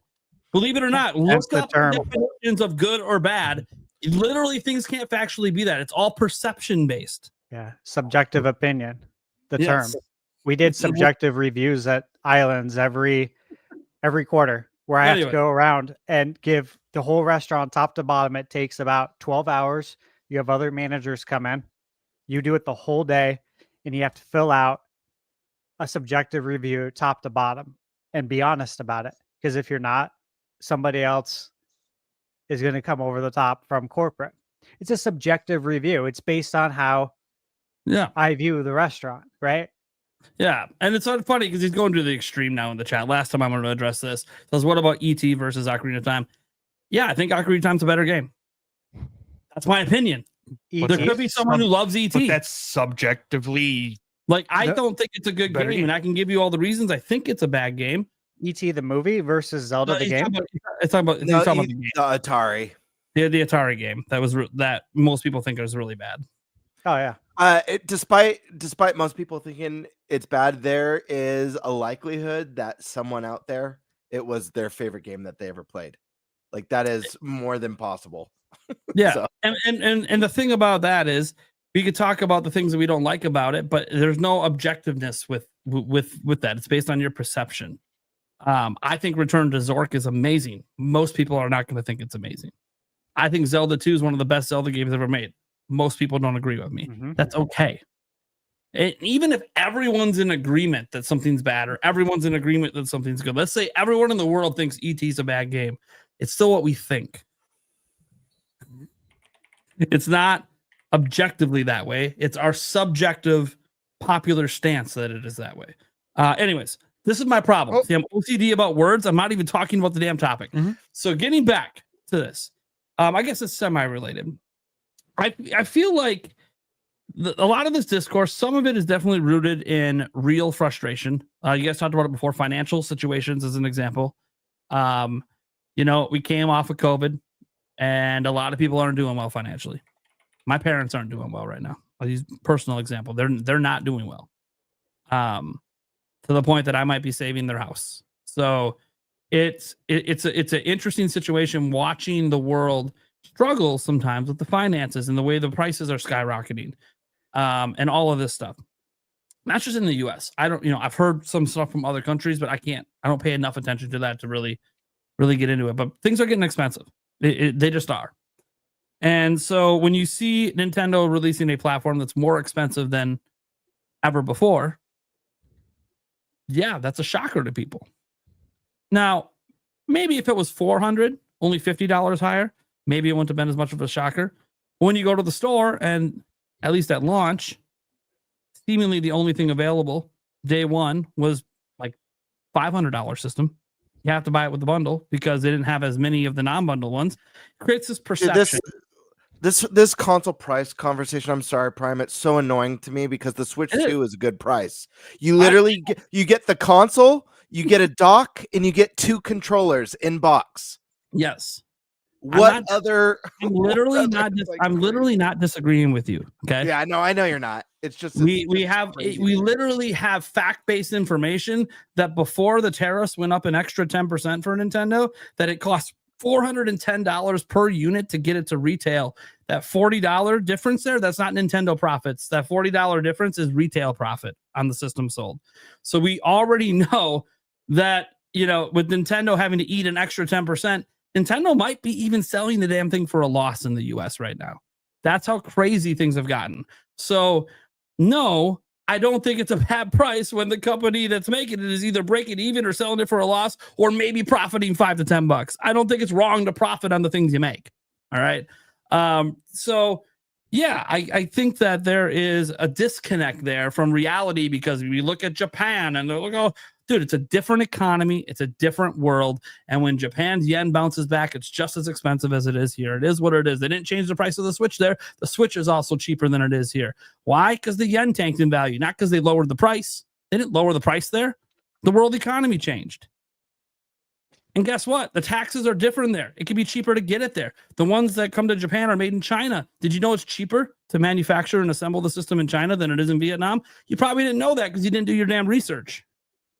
Believe it or not, look up the definitions of good or bad. Literally, things can't factually be that. It's all perception based. Yeah, subjective opinion. The term. We did subjective reviews at Islands every quarter where I have to go around and give the whole restaurant top to bottom. It takes about 12 hours. You have other managers come in. You do it the whole day, and you have to fill out a subjective review top to bottom and be honest about it. Because if you're not, somebody else is going to come over the top from corporate. It's a subjective review. It's based on how I view the restaurant, right? Yeah, and it's not funny because he's going to the extreme now in the chat. Last time I wanted to address this. So what about ET versus Ocarina of Time? Yeah, I think Ocarina of Time's a better game. That's my opinion. There could be someone who loves ET. But that's subjectively. I don't think it's a good game, and I can give you all the reasons I think it's a bad game. ET the movie versus Zelda the game? It's talking about the game. Atari. The Atari game that most people think is really bad. Oh yeah. Despite most people thinking it's bad, there is a likelihood that someone out there, it was their favorite game that they ever played. Like that is more than possible. Yeah. So. And the thing about that is we could talk about the things that we don't like about it, but there's no objectiveness with that. It's based on your perception. I think Return to Zork is amazing. Most people are not going to think it's amazing. I think Zelda 2 is one of the best Zelda games ever made. Most people don't agree with me. Mm-hmm. That's okay. Even if everyone's in agreement that something's bad or everyone's in agreement that something's good, let's say everyone in the world thinks ET is a bad game. It's still what we think. It's not objectively that way. It's our subjective popular stance that it is that way. Anyways, this is my problem. See, I'm OCD about words. I'm not even talking about the damn topic. So getting back to this, I guess it's semi-related. I feel like a lot of this discourse, some of it is definitely rooted in real frustration. You guys talked about it before, financial situations as an example. We came off of COVID and a lot of people aren't doing well financially. My parents aren't doing well right now. I'll use personal example. They're not doing well. To the point that I might be saving their house. So it's an interesting situation watching the world struggle sometimes with the finances and the way the prices are skyrocketing, and all of this stuff. Not just in the US. I've heard some stuff from other countries, but I don't pay enough attention to that to really get into it. But things are getting expensive. They just are. And so when you see Nintendo releasing a platform that's more expensive than ever before, yeah, that's a shocker to people. Now, maybe if it was $400, only $50 higher, maybe it wouldn't have been as much of a shocker. When you go to the store and at least at launch, seemingly the only thing available day one was like $500 system. You have to buy it with the bundle because they didn't have as many of the non-bundle ones. It creates this perception. This console price conversation, I'm sorry, Prime, it's so annoying to me because the Switch 2 is a good price. You literally get the console, you get a dock, and you get 2 controllers in box. Yes. I'm literally not disagreeing with you. Okay. Yeah, I know you're not. It's just we literally have fact-based information that before the tariffs went up an extra 10% for Nintendo, that it costs $410 per unit to get it to retail. That $40 difference there, that's not Nintendo profits. That $40 difference is retail profit on the system sold. So we already know that, with Nintendo having to eat an extra 10%, Nintendo might be even selling the damn thing for a loss in the US right now. That's how crazy things have gotten. So no, I don't think it's a bad price when the company that's making it is either breaking even or selling it for a loss or maybe profiting $5 to $10. I don't think it's wrong to profit on the things you make. All right. So yeah, I think that there is a disconnect there from reality because we look at Japan and they're like, oh, dude, it's a different economy. It's a different world. And when Japan's yen bounces back, it's just as expensive as it is here. It is what it is. They didn't change the price of the Switch there. The Switch is also cheaper than it is here. Why? Because the yen tanked in value, not because they lowered the price. They didn't lower the price there. The world economy changed. And guess what? The taxes are different there. It can be cheaper to get it there. The ones that come to Japan are made in China. Did you know it's cheaper to manufacture and assemble the system in China than it is in Vietnam? You probably didn't know that because you didn't do your damn research.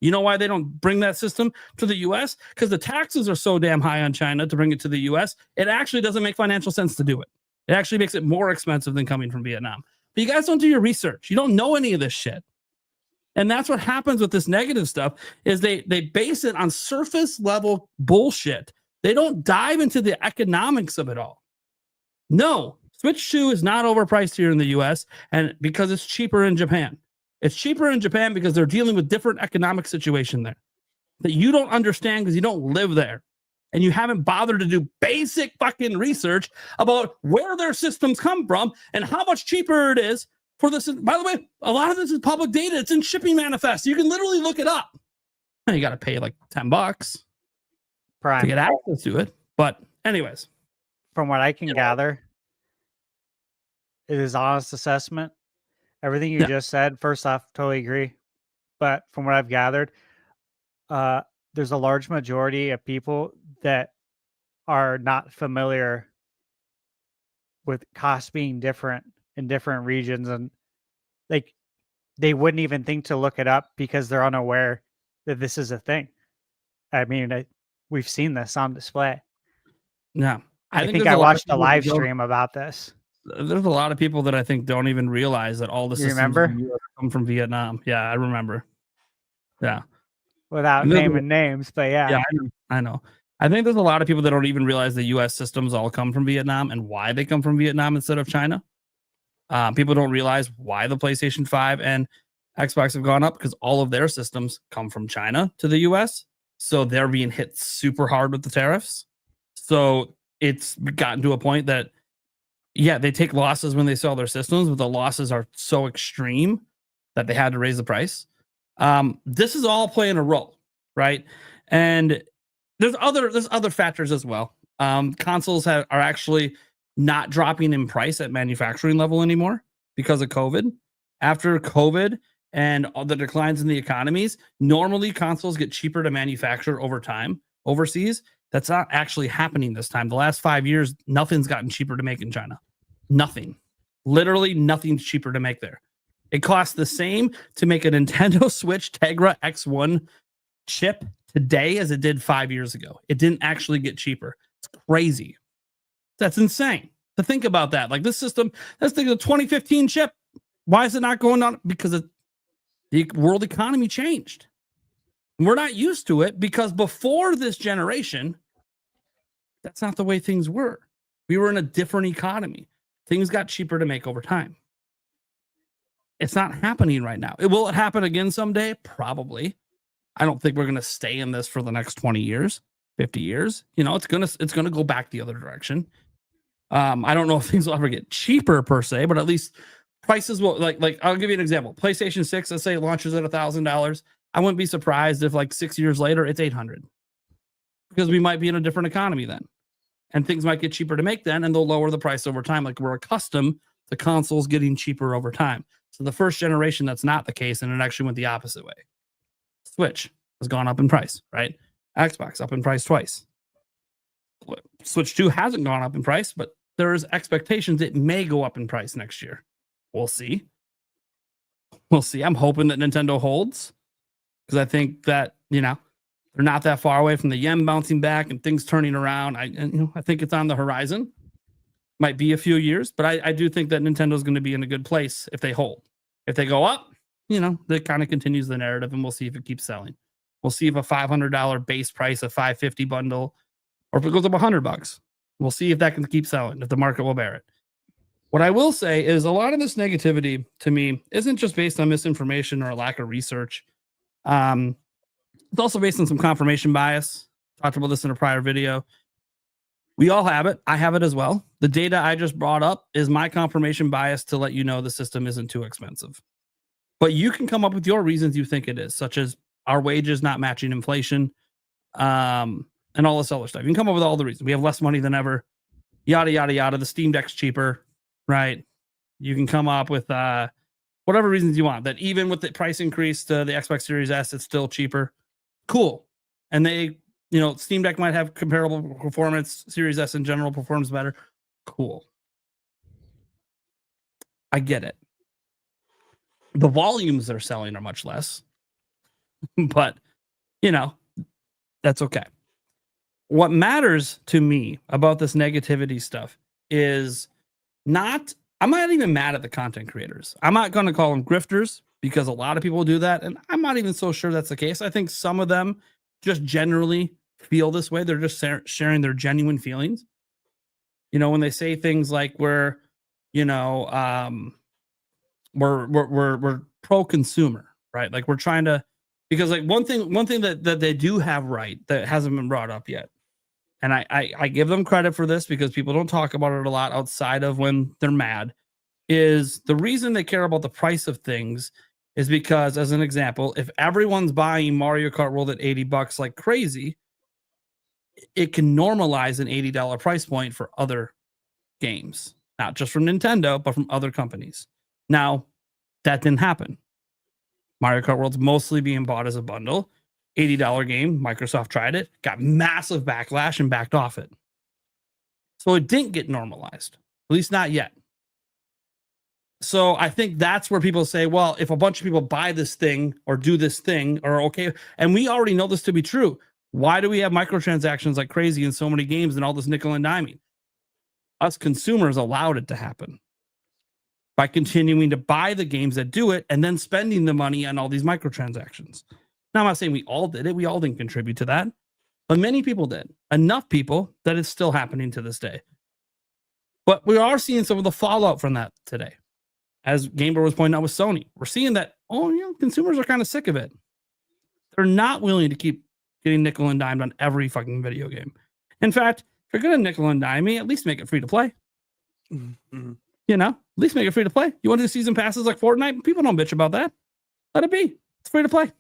You know why they don't bring that system to the US? Because the taxes are so damn high on China to bring it to the US. It actually doesn't make financial sense to do it. It actually makes it more expensive than coming from Vietnam. But you guys don't do your research. You don't know any of this shit. And that's what happens with this negative stuff is they base it on surface level bullshit. They don't dive into the economics of it all. No, Switch 2 is not overpriced here in the US and because it's cheaper in Japan. It's cheaper in Japan because they're dealing with different economic situation there that you don't understand because you don't live there. And you haven't bothered to do basic fucking research about where their systems come from and how much cheaper it is for this. By the way, a lot of this is public data. It's in shipping manifests. You can literally look it up. And you got to pay like $10 Prime to get access to it. But anyways. From what I can gather, it is honest assessment. Everything you just said, first off, totally agree. But from what I've gathered, there's a large majority of people that are not familiar with costs being different in different regions, and like they wouldn't even think to look it up because they're unaware that this is a thing. I mean, we've seen this on display. Yeah. I think I watched a live stream about this. There's a lot of people that I think don't even realize that all the systems remember? in the US come from Vietnam. Yeah, I remember. Yeah. Without naming names, but yeah. Yeah, I know. I think there's a lot of people that don't even realize the US systems all come from Vietnam and why they come from Vietnam instead of China. People don't realize why the PlayStation 5 and Xbox have gone up because all of their systems come from China to the US. So they're being hit super hard with the tariffs. So it's gotten to a point that, yeah, they take losses when they sell their systems, but the losses are so extreme that they had to raise the price. This is all playing a role, right? And there's other factors as well. Consoles are actually not dropping in price at manufacturing level anymore because of COVID. After COVID and all the declines in the economies, normally consoles get cheaper to manufacture over time overseas. That's not actually happening this time. The last 5 years, nothing's gotten cheaper to make in China. Nothing. Literally nothing's cheaper to make there. It costs the same to make a Nintendo Switch Tegra X1 chip today as it did 5 years ago. It didn't actually get cheaper. It's crazy. That's insane to think about that. Like this system, let's think of the 2015 chip. Why is it not going on? Because the world economy changed. We're not used to it because before this generation, that's not the way things were. We were in a different economy. Things got cheaper to make over time. It's not happening right now. Will it happen again someday? Probably. I don't think we're going to stay in this for the next 20 years, 50 years. You know, it's going to go back the other direction. I don't know if things will ever get cheaper per se, but at least prices will like I'll give you an example. PlayStation 6, let's say it launches at $1,000. I wouldn't be surprised if like 6 years later it's $800 because we might be in a different economy then. And things might get cheaper to make then, and they'll lower the price over time. Like we're accustomed to consoles getting cheaper over time. So the first generation, that's not the case, and it actually went the opposite way. Switch has gone up in price, right? Xbox up in price twice. Switch 2 hasn't gone up in price, but there's expectations it may go up in price next year. We'll see. We'll see. I'm hoping that Nintendo holds because I think that, you know, they're not that far away from the yen bouncing back and things turning around. I think it's on the horizon. Might be a few years, but I do think that Nintendo's going to be in a good place if they hold. If they go up, you know, that kind of continues the narrative, and we'll see if it keeps selling. We'll see if a $500 base price, a $550 bundle, or if it goes up $100. We'll see if that can keep selling, if the market will bear it. What I will say is a lot of this negativity to me isn't just based on misinformation or a lack of research. It's also based on some confirmation bias. Talked about this in a prior video. We all have it. I have it as well. The data I just brought up is my confirmation bias to let you know the system isn't too expensive. But you can come up with your reasons you think it is, such as our wages not matching inflation, and all this other stuff. You can come up with all the reasons. We have less money than ever, yada, yada, yada. The Steam Deck's cheaper, right? You can come up with whatever reasons you want. That even with the price increase to the Xbox Series S, it's still cheaper. Cool. And they, you know, Steam Deck might have comparable performance. Series S in general performs better. Cool. I get it. The volumes they're selling are much less, but you know, that's okay. What matters to me about this negativity stuff is not, I'm not even mad at the content creators. I'm not going to call them grifters because a lot of people do that. And I'm not even so sure that's the case. I think some of them just generally feel this way. They're just sharing their genuine feelings. You know, when they say things like we're pro-consumer, right? Like we're trying to, because like one thing that they do have right that hasn't been brought up yet. And I give them credit for this because people don't talk about it a lot outside of when they're mad, is the reason they care about the price of things is because, as an example, if everyone's buying Mario Kart World at $80 like crazy, it can normalize an $80 price point for other games, not just from Nintendo, but from other companies. Now, that didn't happen. Mario Kart World's mostly being bought as a bundle. $80 game. Microsoft tried it, got massive backlash and backed off it. So it didn't get normalized. At least not yet. So I think that's where people say, well, if a bunch of people buy this thing or do this thing or okay, and we already know this to be true, why do we have microtransactions like crazy in so many games and all this nickel and diming? Us consumers allowed it to happen by continuing to buy the games that do it and then spending the money on all these microtransactions. Now, I'm not saying we all did it. We all didn't contribute to that, but many people did. Enough people that it's still happening to this day. But we are seeing some of the fallout from that today. As Gamer was pointing out with Sony, we're seeing that, consumers are kind of sick of it. They're not willing to keep getting nickel and dimed on every fucking video game. In fact, if you're going to nickel and dime me, at least make it free to play. Mm-hmm. At least make it free to play. You want to do season passes like Fortnite? People don't bitch about that. Let it be. It's free to play.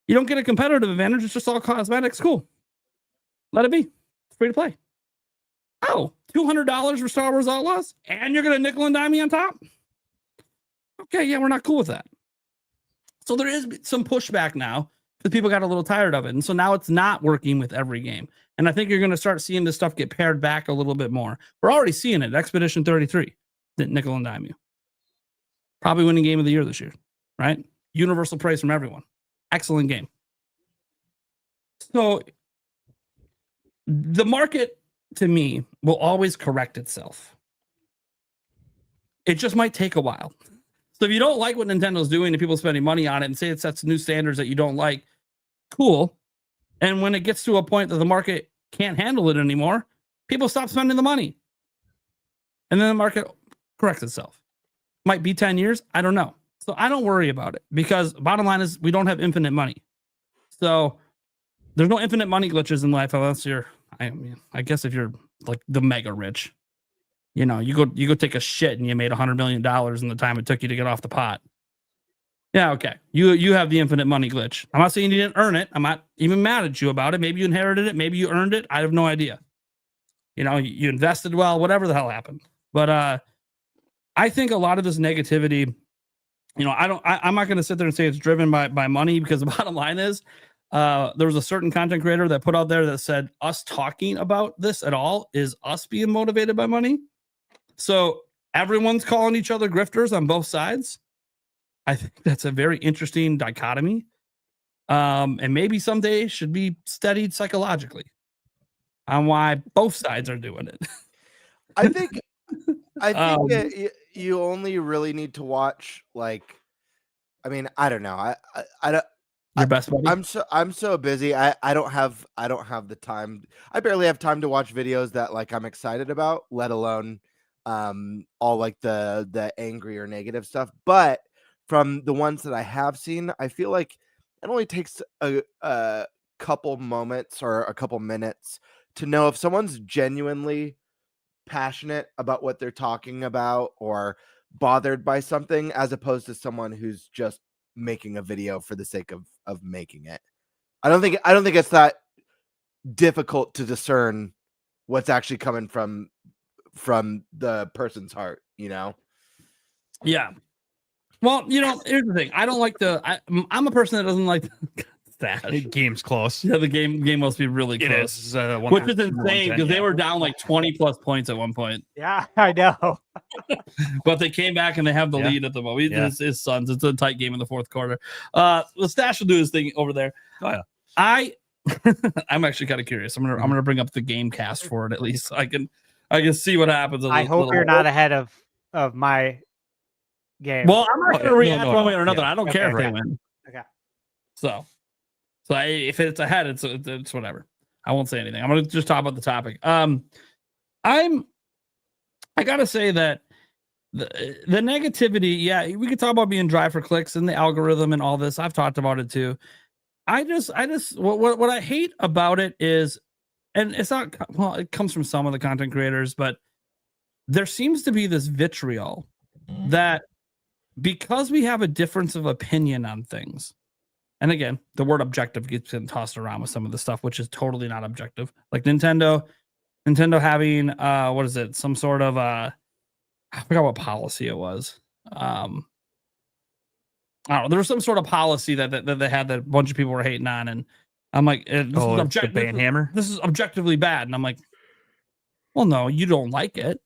You don't get a competitive advantage. It's just all cosmetics. Cool. Let it be. It's free to play. Oh, $200 for Star Wars Outlaws? And you're going to nickel and dime me on top? Okay, yeah, we're not cool with that. So there is some pushback now because people got a little tired of it. And so now it's not working with every game. And I think you're going to start seeing this stuff get pared back a little bit more. We're already seeing it. Expedition 33 didn't nickel and dime you. Probably winning game of the year this year, right? Universal praise from everyone. Excellent game. So the market, to me, will always correct itself. It just might take a while. So if you don't like what Nintendo's doing and people spending money on it and say it sets new standards that you don't like, cool. And when it gets to a point that the market can't handle it anymore, people stop spending the money. And then the market corrects itself. Might be 10 years. I don't know. So I don't worry about it because bottom line is we don't have infinite money. So there's no infinite money glitches in life unless I guess if you're like the mega rich. You go take a shit and you made $100 million in the time it took you to get off the pot. Yeah, okay. You have the infinite money glitch. I'm not saying you didn't earn it. I'm not even mad at you about it. Maybe you inherited it. Maybe you earned it. I have no idea. You invested well, whatever the hell happened. But I think a lot of this negativity, I'm not going to sit there and say it's driven by money because the bottom line is there was a certain content creator that put out there that said us talking about this at all is us being motivated by money. So everyone's calling each other grifters on both sides. I think that's a very interesting dichotomy. And maybe someday should be studied psychologically on why both sides are doing it. I think that you only really need to watch I don't know. I don't. Your best buddy? I'm so busy. I don't have the time. I barely have time to watch videos that I'm excited about, let alone all like the angry or negative stuff. But from the ones that I have seen, I feel like it only takes a couple moments or a couple minutes to know if someone's genuinely passionate about what they're talking about or bothered by something, as opposed to someone who's just making a video for the sake of making it. I don't think it's that difficult to discern what's actually coming from the person's heart, Yeah. Well, here's the thing. I don't like I'm a person that doesn't like that. The game's close. Yeah, the game must be really close. It is. Which is insane because they were down like 20 plus points at one point. Yeah, I know. But they came back and they have the lead at the moment. Yeah. His Suns. It's a tight game in the fourth quarter. The Stash will do his thing over there. Oh yeah. I'm actually kind of curious. I'm gonna bring up the game cast for it at least. I can see what happens. I hope you're not ahead of my game. Well, I'm not gonna react one way or another. Yeah. I don't care if they win. Okay. So if it's ahead, it's whatever. I won't say anything. I'm gonna just talk about the topic. I gotta say that the negativity, yeah, we could talk about being dry for clicks and the algorithm and all this. I've talked about it too. I just what I hate about it is, and it's not, well, it comes from some of the content creators, but there seems to be this vitriol that because we have a difference of opinion on things, and again, the word objective gets tossed around with some of the stuff, which is totally not objective. Like Nintendo having what is it? Some sort of I forgot what policy it was. I don't know. There was some sort of policy that they had that a bunch of people were hating on, and I'm like, this is ban hammer. This is objectively bad, and I'm like, well, no, you don't like it.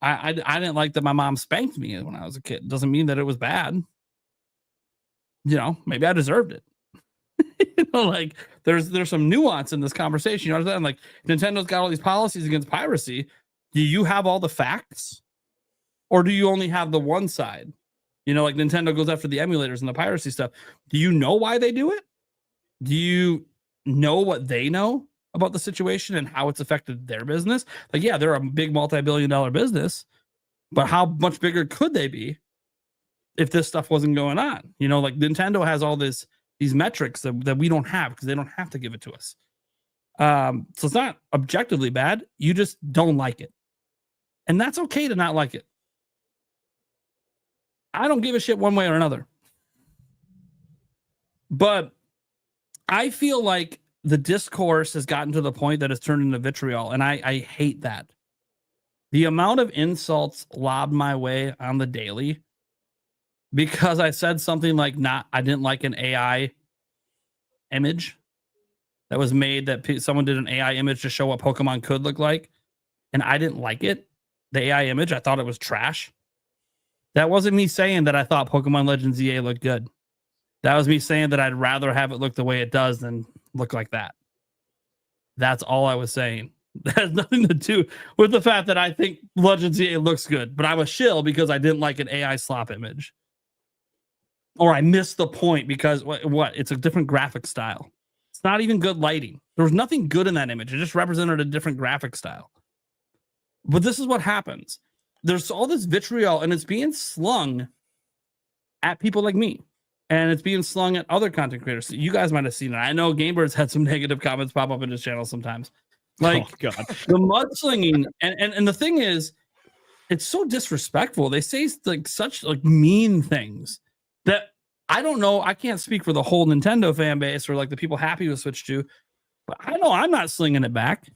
I didn't like that my mom spanked me when I was a kid. Doesn't mean that it was bad. Maybe I deserved it. Like there's some nuance in this conversation. You know what I'm saying? Like Nintendo's got all these policies against piracy. Do you have all the facts? Or do you only have the one side? Like Nintendo goes after the emulators and the piracy stuff. Do you know why they do it? Do you know what they know about the situation and how it's affected their business? Like, yeah, they're a big multi-billion-dollar business, but how much bigger could they be if this stuff wasn't going on? Like Nintendo has all these metrics that we don't have because they don't have to give it to us. So it's not objectively bad. You just don't like it. And that's okay to not like it. I don't give a shit one way or another. But I feel like the discourse has gotten to the point that it's turned into vitriol, and I hate that. The amount of insults lobbed my way on the daily because I said something like I didn't like an AI image that was made, that someone did an AI image to show what Pokemon could look like, and I didn't like it. The AI image, I thought it was trash. That wasn't me saying that I thought Pokemon Legends Z-A looked good. That was me saying that I'd rather have it look the way it does than look like that. That's all I was saying. That has nothing to do with the fact that I think Legends Z-A looks good, but I'm a shill because I didn't like an AI slop image. Or I missed the point because what? It's a different graphic style. It's not even good lighting. There was nothing good in that image. It just represented a different graphic style. But this is what happens. There's all this vitriol, and it's being slung at people like me. And it's being slung at other content creators. You guys might have seen it. I know GameBird's had some negative comments pop up in his channel sometimes. Like, oh, God. The mudslinging. And the thing is, it's so disrespectful. They say like such like mean things that I don't know. I can't speak for the whole Nintendo fan base or like the people happy with Switch 2. But I know I'm not slinging it back.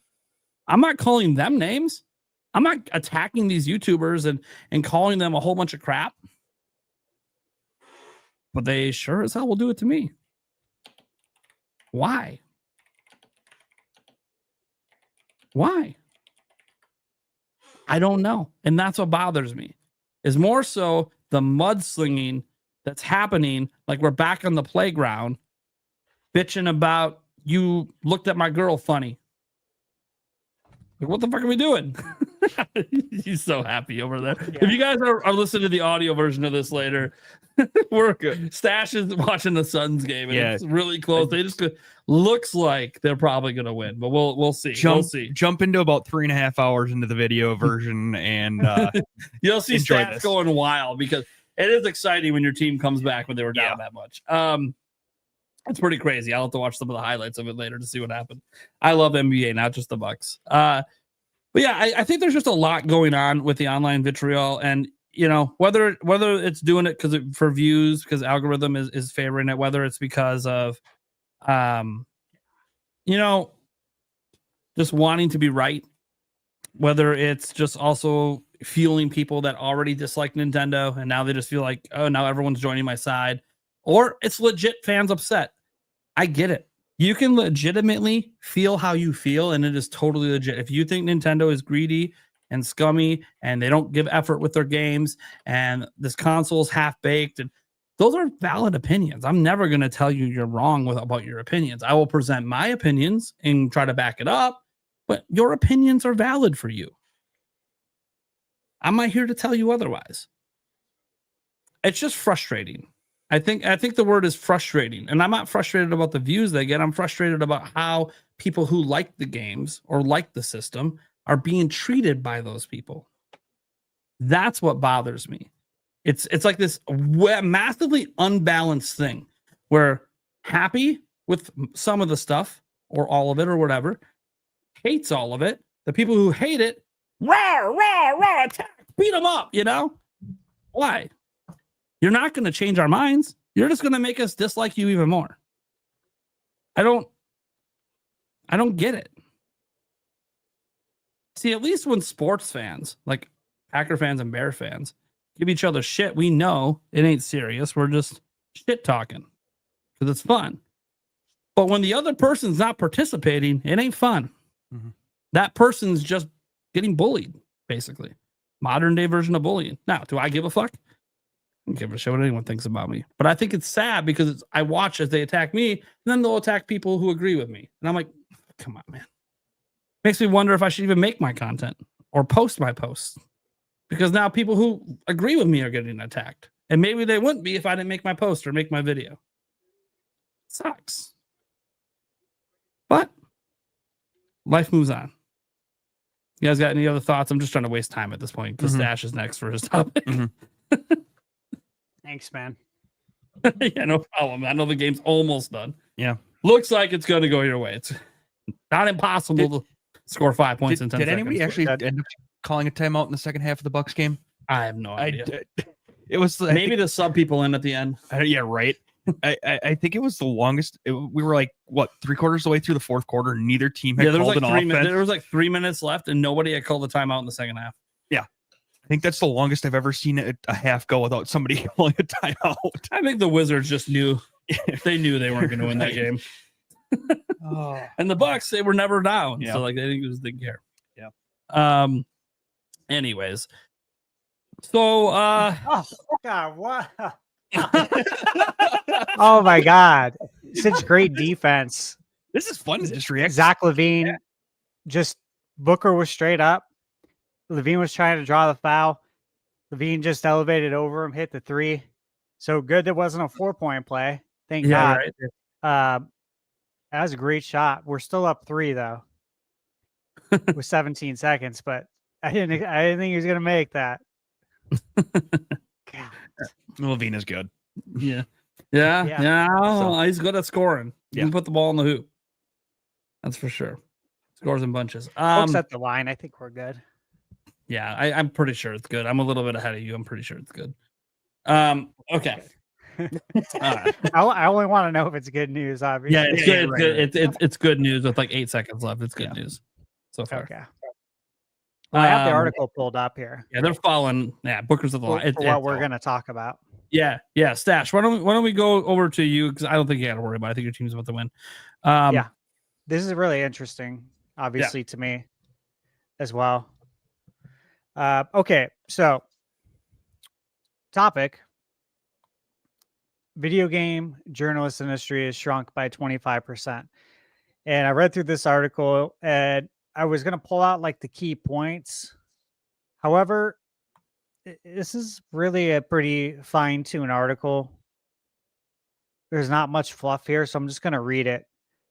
I'm not calling them names. I'm not attacking these YouTubers and calling them a whole bunch of crap. But they sure as hell will do it to me. Why? Why? I don't know. And that's what bothers me. Is more so the mudslinging that's happening. Like we're back on the playground bitching about you looked at my girl funny. Like, what the fuck are we doing? He's so happy over there. Yeah. If you guys are listening to the audio version of this later, we're good. Stash is watching the Suns game, and it's really close. They just looks like they're probably going to win, but we'll see. We'll see. Jump into about 3.5 hours into the video version, and you'll see Stash going wild because it is exciting when your team comes back when they were down that much. It's pretty crazy. I'll have to watch some of the highlights of it later to see what happened. I love NBA, not just the Bucks. But yeah, I think there's just a lot going on with the online vitriol, and whether it's doing it for views because algorithm is favoring it, whether it's because of just wanting to be right, whether it's just also fueling people that already dislike Nintendo and now they just feel like, oh, now everyone's joining my side. Or it's legit fans upset. I get it. You can legitimately feel how you feel, and it is totally legit. If you think Nintendo is greedy and scummy and they don't give effort with their games and this console is half-baked, and those are valid opinions. I'm never going to tell you you're wrong about your opinions. I will present my opinions and try to back it up, but your opinions are valid for you. I'm not here to tell you otherwise. It's just frustrating. I think the word is frustrating, and I'm not frustrated about the views they get. I'm frustrated about how people who like the games or like the system are being treated by those people. That's what bothers me. It's like this massively unbalanced thing where happy with some of the stuff or all of it or whatever, hates all of it. The people who hate it, rah, attack, beat them up, Why? You're not going to change our minds. You're just going to make us dislike you even more. I don't get it. See, at least when sports fans, like Packer fans and Bear fans, give each other shit, we know it ain't serious. We're just shit talking because it's fun. But when the other person's not participating, it ain't fun. Mm-hmm. That person's just getting bullied, basically. Modern day version of bullying. Now, do I give a fuck? I don't give a shit what anyone thinks about me. But I think it's sad because I watch as they attack me, and then they'll attack people who agree with me. And I'm like, come on, man. Makes me wonder if I should even make my content or post my posts. Because now people who agree with me are getting attacked. And maybe they wouldn't be if I didn't make my post or make my video. Sucks. But life moves on. You guys got any other thoughts? I'm just trying to waste time at this point because Stash is next for his topic. Thanks, man. Yeah, no problem. I know the game's almost done. Yeah. Looks like it's going to go your way. It's not impossible to score 5 points in 10 Did seconds. anybody actually end up calling a timeout in the second half of the Bucks game? I have no idea. It was maybe the sub people in at the end. Yeah, right. I think it was the longest. We were like, what, 3/4 of the way through the fourth quarter. Neither team had there was called like an offense. There was like 3 minutes left, and nobody had called the timeout in the second half. Yeah. I think that's the longest I've ever seen a half go without somebody calling a timeout. I think the Wizards just knew. They knew they weren't going to win that game. And the Bucks, they were never down. Yeah. So like they didn't care. Yeah. Anyways. So oh God, what? Oh my God. Such great defense. This is fun to just react. Zach LaVine, just Booker was straight up. LaVine was trying to draw the foul. LaVine just elevated over him, hit the three. So good there wasn't a 4-point play. Thank God. Right. That was a great shot. We're still up 3 though, with 17 seconds. But I didn't think he was gonna make that. LaVine is good. Yeah. So, he's good at scoring. You can put the ball in the hoop. That's for sure. Scores in bunches. Folks at the line. I think we're good. Yeah, I'm pretty sure it's good. I'm a little bit ahead of you. I'm pretty sure it's good. Okay. I only want to know if it's good news, obviously. Yeah, it's good. Right. It's good news with like 8 seconds left. It's good news so far. Okay. Well, I have the article pulled up here. Yeah, they're following. Yeah, Booker's at the line. For what we're going to talk about. Yeah. Stash. Why don't we go over to you because I don't think you got to worry about it. I think your team's about to win. Yeah, this is really interesting, obviously to me as well. Okay, so topic: video game journalist industry has shrunk by 25%. And I read through this article and I was going to pull out like the key points. However, this is really a pretty fine-tuned article. There's not much fluff here, so I'm just going to read it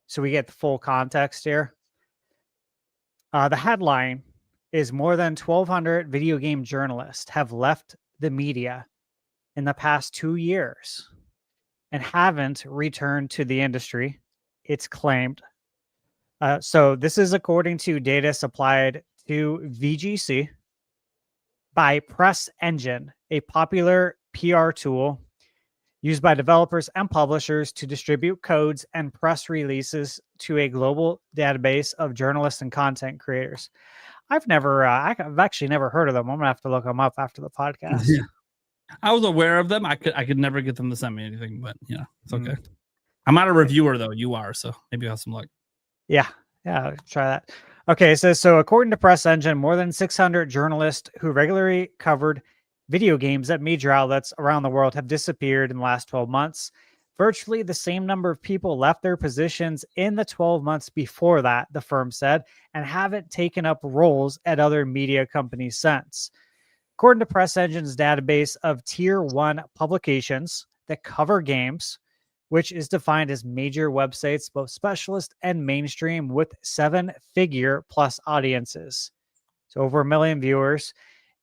so we get the full context here. The headline is more than 1,200 video game journalists have left the media in the past 2 years and haven't returned to the industry, it's claimed. So this is according to data supplied to VGC by Press Engine, a popular PR tool used by developers and publishers to distribute codes and press releases to a global database of journalists and content creators. I've actually never heard of them. I'm gonna have to look them up after the podcast. Yeah. I was aware of them. I could never get them to send me anything, but yeah, it's okay. I'm not a reviewer though. You are, so maybe I'll have some luck. Yeah, I'll try that. Okay, so according to Press Engine, more than 600 journalists who regularly covered video games at major outlets around the world have disappeared in the last 12 months. Virtually the same number of people left their positions in the 12 months before that, the firm said, and haven't taken up roles at other media companies since. According to Press Engine's database of Tier 1 publications that cover games, which is defined as major websites, both specialist and mainstream, with 7-figure plus audiences. So over 1 million viewers.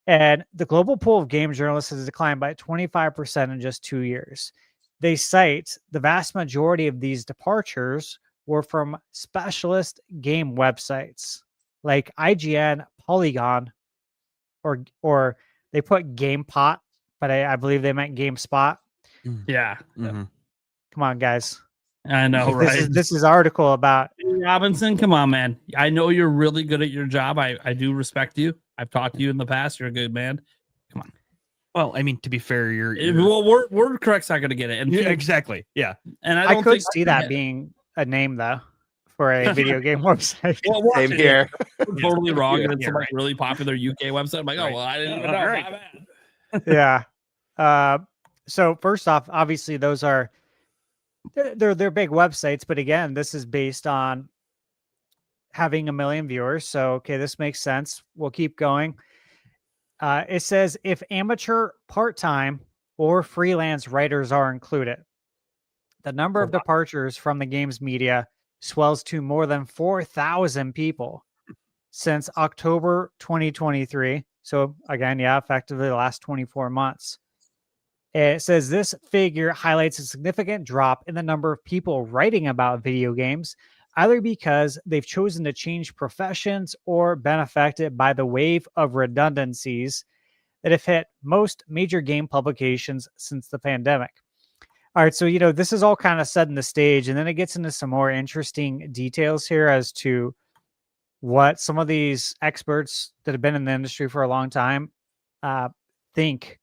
And the global pool of game journalists has declined by 25% in just 2 years. They cite the vast majority of these departures were from specialist game websites like IGN, Polygon, or they put GamePot, but I believe they meant GameSpot. Yeah. Mm-hmm. Come on, guys. I know, right? This is article about Robinson. Come on, man. I know you're really good at your job. I do respect you. I've talked to you in the past. You're a good man. Come on. Well, I mean, to be fair, well, word correct's not going to get it. And exactly. Yeah. And I could see that being a name though for a video game website. Well, Same here. We're totally wrong, and it's Yeah, some like really popular UK website. I'm like, oh well, I didn't even know. Right. My bad. Yeah. So first off, obviously those are they're big websites, but again, this is based on having 1 million viewers. So okay, this makes sense. We'll keep going. It says if amateur, part-time, or freelance writers are included, the number of departures from the games media swells to more than 4,000 people since October 2023. So again, yeah, effectively the last 24 months. It says this figure highlights a significant drop in the number of people writing about video games, either because they've chosen to change professions or been affected by the wave of redundancies that have hit most major game publications since the pandemic. All right, so, this is all kind of setting the stage, and then it gets into some more interesting details here as to what some of these experts that have been in the industry for a long time think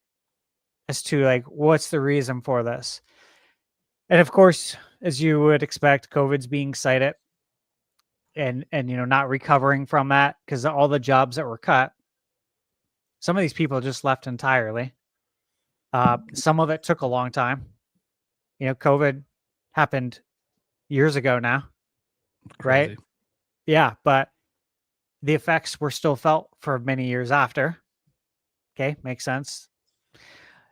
as to, like, what's the reason for this. And of course, as you would expect, COVID's being cited and not recovering from that because all the jobs that were cut, some of these people just left entirely. Some of it took a long time. COVID happened years ago now, right? Crazy. Yeah, but the effects were still felt for many years after. Okay, makes sense. It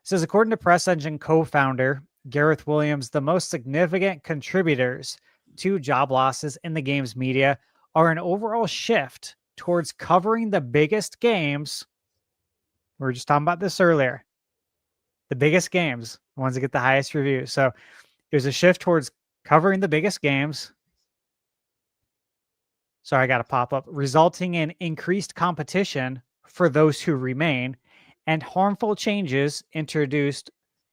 says, according to Press Engine co-founder Gareth Williams, the most significant contributors to job losses in the games media are an overall shift towards covering the biggest games. We were just talking about this earlier. The biggest games, the ones that get the highest reviews. So there's a shift towards covering the biggest games. Sorry, I got to pop up. Resulting in increased competition for those who remain and harmful changes introduced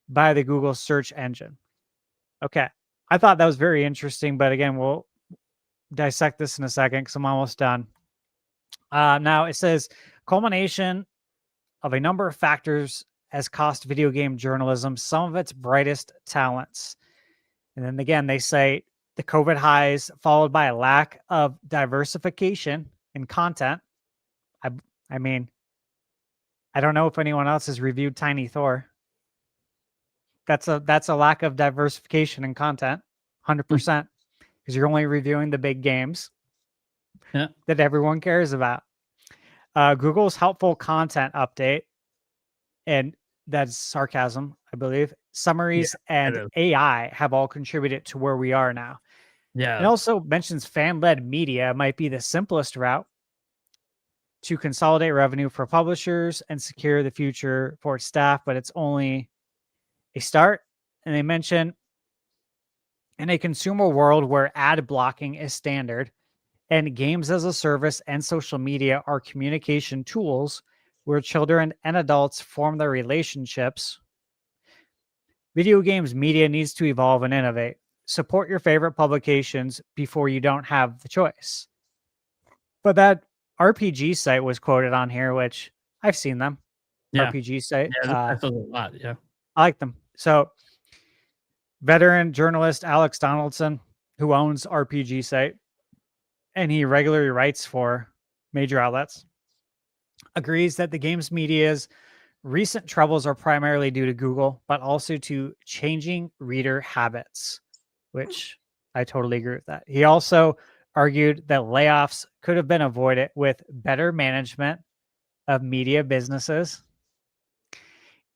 by the Google search engine. Okay. I thought that was very interesting, but again, we'll dissect this in a second because I'm almost done. Now it says culmination of a number of factors has cost video game journalism some of its brightest talents. And then again, they say the COVID highs followed by a lack of diversification in content. I mean, I don't know if anyone else has reviewed Tiny Thor. That's a lack of diversification in content, 100%, because you're only reviewing the big games that everyone cares about. Google's helpful content update, and that's sarcasm, I believe. Summaries and AI have all contributed to where we are now. Yeah. It also mentions fan-led media might be the simplest route to consolidate revenue for publishers and secure the future for its staff, but it's only a start. And they mention in a consumer world where ad blocking is standard and games as a service and social media are communication tools where children and adults form their relationships, video games media needs to evolve and innovate. Support your favorite publications before you don't have the choice. But that RPG site was quoted on here, which I've seen them. Yeah. RPG site. Yeah, that's a lot. Yeah. I like them. So veteran journalist Alex Donaldson, who owns RPG site, and he regularly writes for major outlets, agrees that the games media's recent troubles are primarily due to Google, but also to changing reader habits, which I totally agree with that. He also argued that layoffs could have been avoided with better management of media businesses.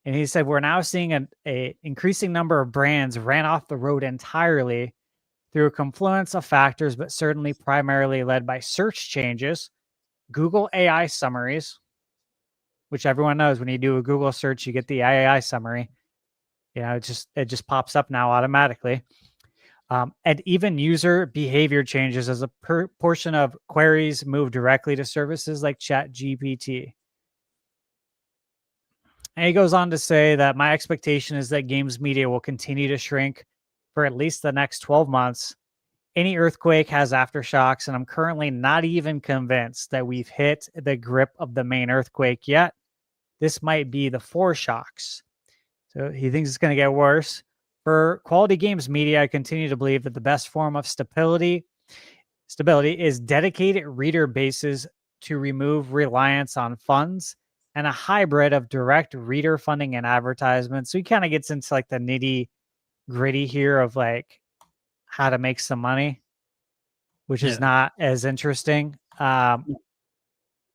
And he said, we're now seeing an increasing number of brands ran off the road entirely through a confluence of factors, but certainly primarily led by search changes, Google AI summaries, which everyone knows when you do a Google search, you get the AI summary. It just pops up now automatically. And even user behavior changes as a portion of queries move directly to services like ChatGPT. And he goes on to say that my expectation is that games media will continue to shrink for at least the next 12 months. Any earthquake has aftershocks, and I'm currently not even convinced that we've hit the grip of the main earthquake yet. This might be the foreshocks. So he thinks it's going to get worse. For quality games media, I continue to believe that the best form of stability stability is dedicated reader bases to remove reliance on funds and a hybrid of direct reader funding and advertisements. So he kind of gets into like the nitty gritty here of like how to make some money, which is not as interesting. Yeah,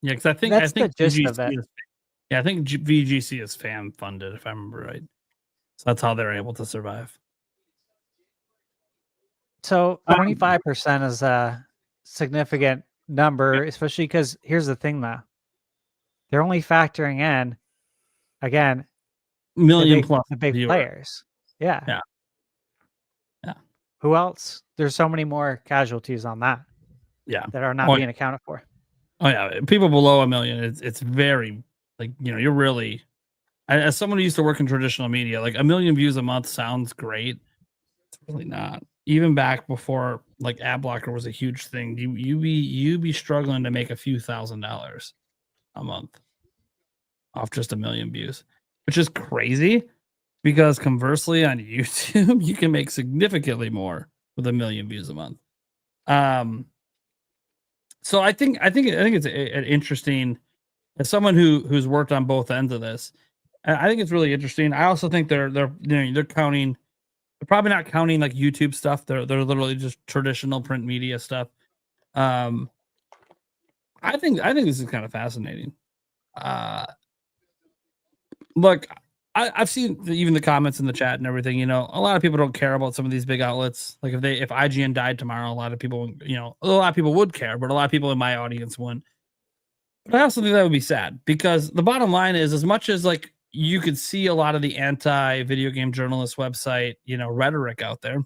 because I think the gist of it. I think VGC is fan funded, if I remember right. So that's how they're able to survive. So 25% is a significant number, especially because here's the thing, though. They're only factoring in, again, million plus the big viewers. players. Yeah. Who else? There's so many more casualties on that. Yeah. That are not being accounted for. Oh yeah, people below 1 million. It's very like, you know, you're really, as someone who used to work in traditional media, like 1 million views a month sounds great. It's really not. Even back before like ad blocker was a huge thing, you be struggling to make a few $1,000s a month off just 1 million views, which is crazy because conversely on YouTube you can make significantly more with 1 million views a month. So I think it's an interesting, as someone who's worked on both ends of this, I think it's really interesting. I also think they're counting. They're probably not counting like YouTube stuff. They're literally just traditional print media stuff. I think this is kind of fascinating. Look, I've seen even the comments in the chat and everything. You know, a lot of people don't care about some of these big outlets. Like if IGN died tomorrow, a lot of people, you know, a lot of people would care, but a lot of people in my audience wouldn't. But I also think that would be sad because the bottom line is, as much as like you could see a lot of the anti-video game journalist website, you know, rhetoric out there,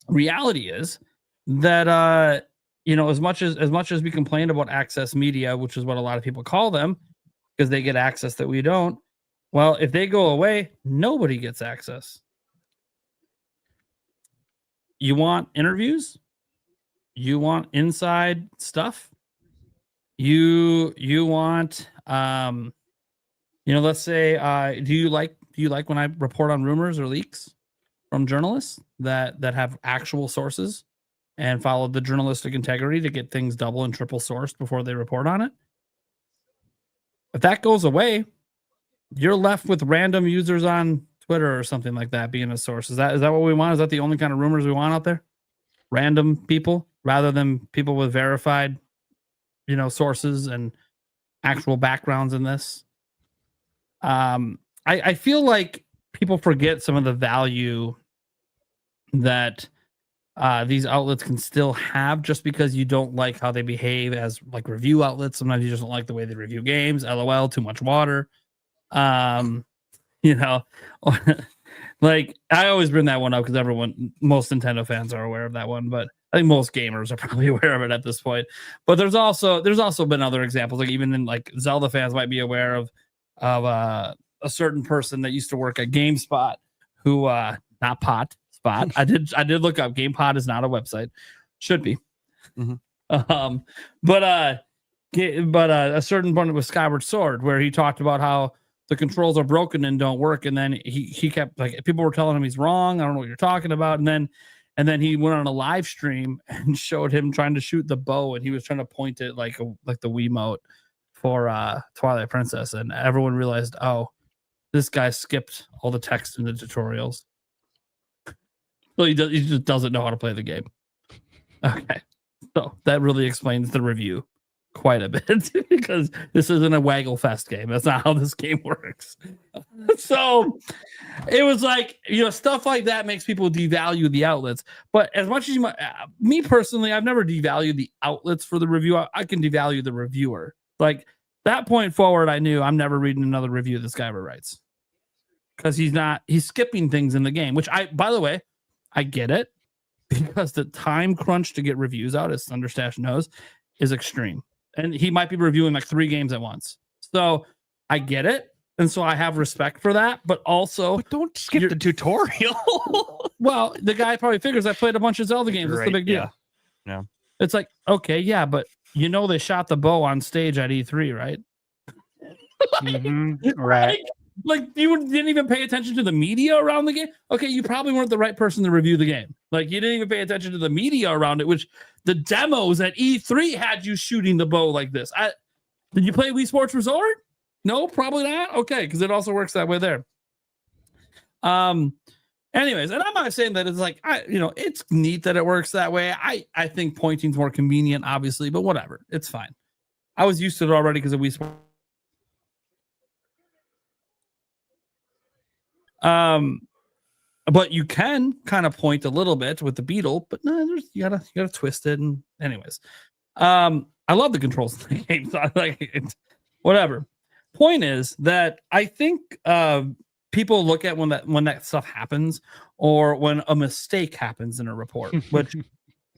reality is that you know, as much as we complain about access media, which is what a lot of people call them, because they get access that we don't. Well, if they go away, nobody gets access. You want interviews? You want inside stuff? You want you know, let's say do you like when I report on rumors or leaks from journalists that have actual sources and follow the journalistic integrity to get things double and triple sourced before they report on it? If that goes away, you're left with random users on Twitter or something like that being a source. Is that what we want? Is that the only kind of rumors we want out there? Random people rather than people with verified, you know, sources and actual backgrounds in this. I feel like people forget some of the value that these outlets can still have just because you don't like how they behave as like review outlets. Sometimes you just don't like the way they review games. LOL, too much water. You know, like I always bring that one up because most Nintendo fans are aware of that one, but I think most gamers are probably aware of it at this point. But there's also been other examples, like even in like Zelda fans might be aware of a certain person that used to work at GameSpot who not pot spot. I did look up. GamePod is not a website. Should be. Mm-hmm. But a certain point with Skyward Sword where he talked about how the controls are broken and don't work, and then he kept like people were telling him he's wrong. I don't know what you're talking about, and then he went on a live stream and showed him trying to shoot the bow, and he was trying to point it like the Wiimote for Twilight Princess, and everyone realized, oh, this guy skipped all the text in the tutorials. So he just doesn't know how to play the game. Okay, so that really explains the review quite a bit because this isn't a Waggle Fest game. That's not how this game works. So it was like, you know, stuff like that makes people devalue the outlets. But as much as you might, me personally, I've never devalued the outlets for the review. I can devalue the reviewer. Like that point forward, I knew I'm never reading another review this guy ever writes because he's skipping things in the game, which by the way, I get it because the time crunch to get reviews out, as ThunderStash knows, is extreme. And he might be reviewing like 3 games at once. So I get it. And so I have respect for that. But also, don't skip the tutorial. Well, the guy probably figures I played a bunch of Zelda games. That's the big deal. Yeah. It's like, okay, yeah, but you know they shot the bow on stage at E3, right? Right. Like you didn't even pay attention to the media around the game. Okay, you probably weren't the right person to review the game. Like, you didn't even pay attention to the media around it, which the demos at E3 had you shooting the bow like this. Did you play Wii Sports Resort? No, probably not. Okay, because it also works that way there. Anyways, and I'm not saying that it's like, it's neat that it works that way. I think pointing's more convenient, obviously, but whatever. It's fine. I was used to it already because of Wii Sports. But you can kind of point a little bit with the beetle, but no, you gotta twist it. And anyways, I love the controls in the game. So whatever. Point is that I think people look at when that stuff happens, or when a mistake happens in a report, which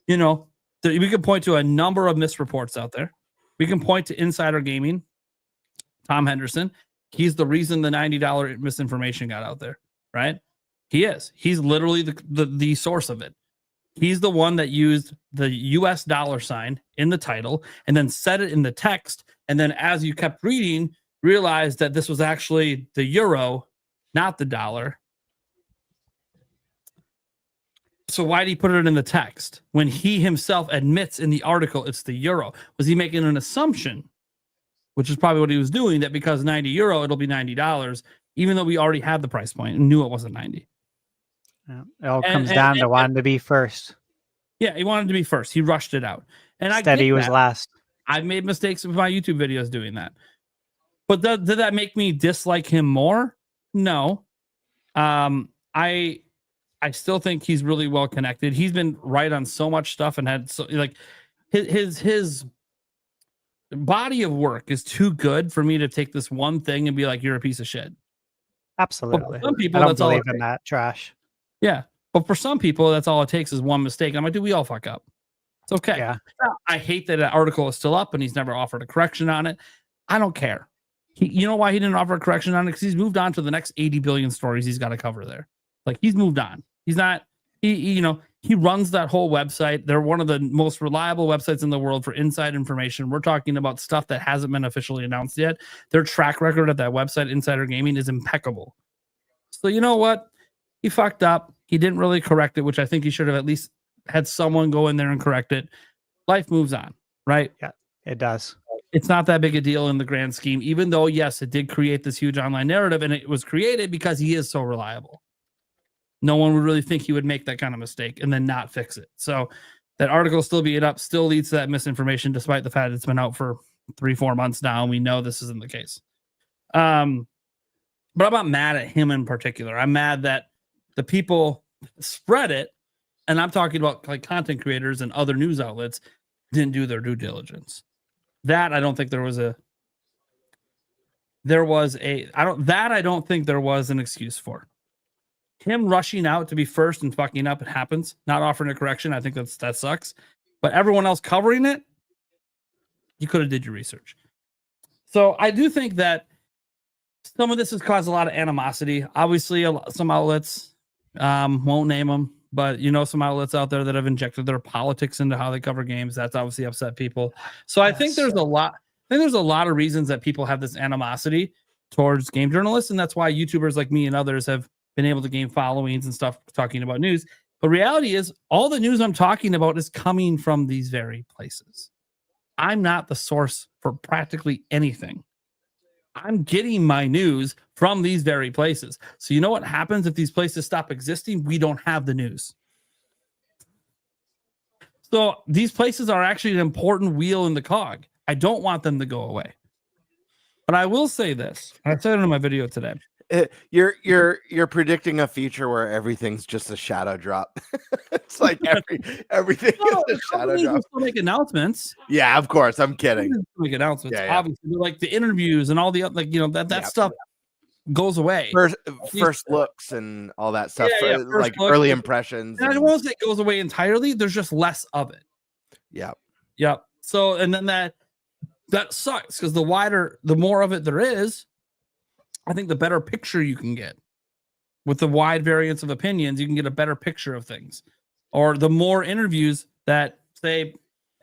we can point to a number of misreports out there. We can point to Insider Gaming, Tom Henderson. He's the reason the $90 misinformation got out there, right? He is. He's literally the source of it. He's the one that used the US dollar sign in the title and then said it in the text. And then as you kept reading, realized that this was actually the euro, not the dollar. So why did he put it in the text when he himself admits in the article it's the euro? Was he making an assumption, which is probably what he was doing, that because 90 euro, it'll be $90, even though we already had the price point and knew it wasn't 90. Yeah, it all comes down to wanting to be first. Yeah, he wanted to be first. He rushed it out. And Steady was last. I've made mistakes with my YouTube videos doing that. But did that make me dislike him more? No. I still think he's really well connected. He's been right on so much stuff and had his body of work is too good for me to take this one thing and be like, you're a piece of shit. Absolutely. Some people, I don't that's all believe in that trash. Yeah. But for some people, that's all it takes is one mistake. And I'm like, dude, we all fuck up. It's okay. Yeah. I hate that article is still up and he's never offered a correction on it. I don't care. You know why he didn't offer a correction on it? Because he's moved on to the next 80 billion stories he's got to cover there. Like, he's moved on. He's not, he runs that whole website. They're one of the most reliable websites in the world for inside information. We're talking about stuff that hasn't been officially announced yet. Their track record at that website, Insider Gaming, is impeccable. So you know what? He fucked up. He didn't really correct it, which I think he should have at least had someone go in there and correct it. Life moves on, right? Yeah, it does. It's not that big a deal in the grand scheme, even though, yes, it did create this huge online narrative, and it was created because he is so reliable. No one would really think he would make that kind of mistake and then not fix it. So that article still being up still leads to that misinformation, despite the fact it's been out for 3-4 months now, and we know this isn't the case. But I'm not mad at him in particular. I'm mad that the people spread it, and I'm talking about like content creators and other news outlets, didn't do their due diligence. That I don't think I don't think there was an excuse for. Him rushing out to be first and fucking up, it happens. Not offering a correction, I think that sucks. But everyone else covering it, you could have did your research. So I do think that some of this has caused a lot of animosity. Obviously, some outlets, won't name them, but some outlets out there that have injected their politics into how they cover games. That's obviously upset people. So I think there's a lot. I think there's a lot of reasons that people have this animosity towards game journalists, and that's why YouTubers like me and others have been able to gain followings and stuff talking about news. But reality is, all the news I'm talking about is coming from these very places. I'm not the source for practically anything. I'm getting my news from these very places. So you know what happens if these places stop existing? We don't have the news. So these places are actually an important wheel in the cog. I don't want them to go away. But I will say this. I said it in my video today. You're predicting a future where everything's just a shadow drop. It's like everything is a shadow drop. Still make announcements. Yeah, of course. I'm kidding. Make announcements. Yeah. Obviously, like the interviews and all the that stuff goes away. First looks and all that stuff. Like looks, early impressions. And I won't say it goes away entirely. There's just less of it. Yeah. So and then that sucks because the more of it there is, I think the better picture you can get. With the wide variance of opinions, you can get a better picture of things. Or the more interviews that, say,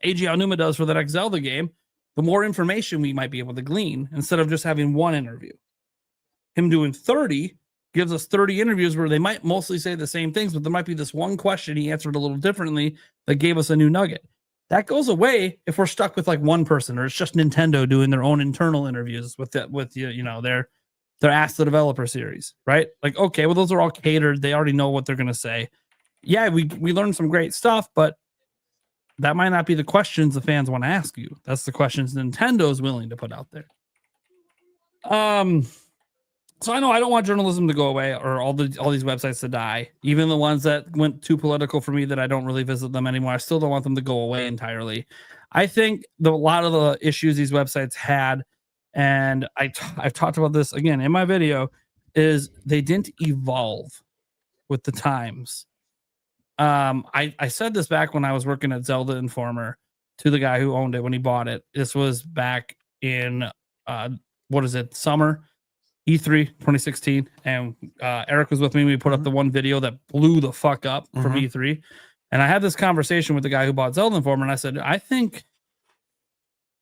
Eiji Aonuma does for the next Zelda game, the more information we might be able to glean instead of just having one interview. Him doing 30 gives us 30 interviews where they might mostly say the same things, but there might be this one question he answered a little differently that gave us a new nugget. That goes away if we're stuck with like one person, or it's just Nintendo doing their own internal interviews with their Ask the Developer series, right? Like, okay, well, those are all catered. They already know what they're going to say. Yeah, we learned some great stuff, but that might not be the questions the fans want to ask you. That's the questions Nintendo is willing to put out there. So I know I don't want journalism to go away or all these websites to die. Even the ones that went too political for me that I don't really visit them anymore. I still don't want them to go away entirely. I think a lot of the issues these websites had, and I've talked about this again in my video, is they didn't evolve with the times. I said this back when I was working at Zelda Informer to the guy who owned it when he bought it. This was back in summer E3 2016, and Eric was with me. We put up the one video that blew the fuck up from E3, and I had this conversation with the guy who bought Zelda Informer, and I said, I think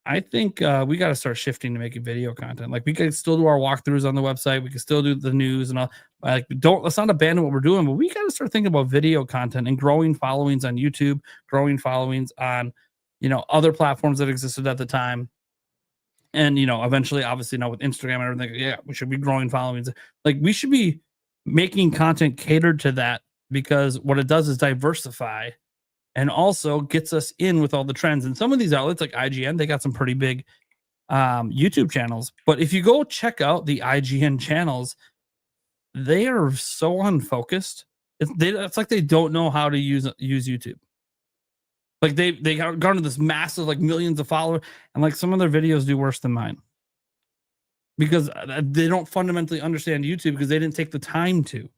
we got to start shifting to making video content. Like, we could still do our walkthroughs on the website, we could still do the news and all. Like, let's not abandon what we're doing, but we got to start thinking about video content and growing followings on YouTube, growing followings on other platforms that existed at the time. And, eventually, obviously, now with Instagram and everything, yeah, we should be growing followings. Like, we should be making content catered to that, because what it does is diversify and also gets us in with all the trends. And some of these outlets, like IGN, they got some pretty big YouTube channels. But if you go check out the IGN channels, they are so unfocused. It's like they don't know how to use YouTube. Like they garner this massive, like, millions of followers, and like some of their videos do worse than mine because they don't fundamentally understand YouTube, because they didn't take the time to.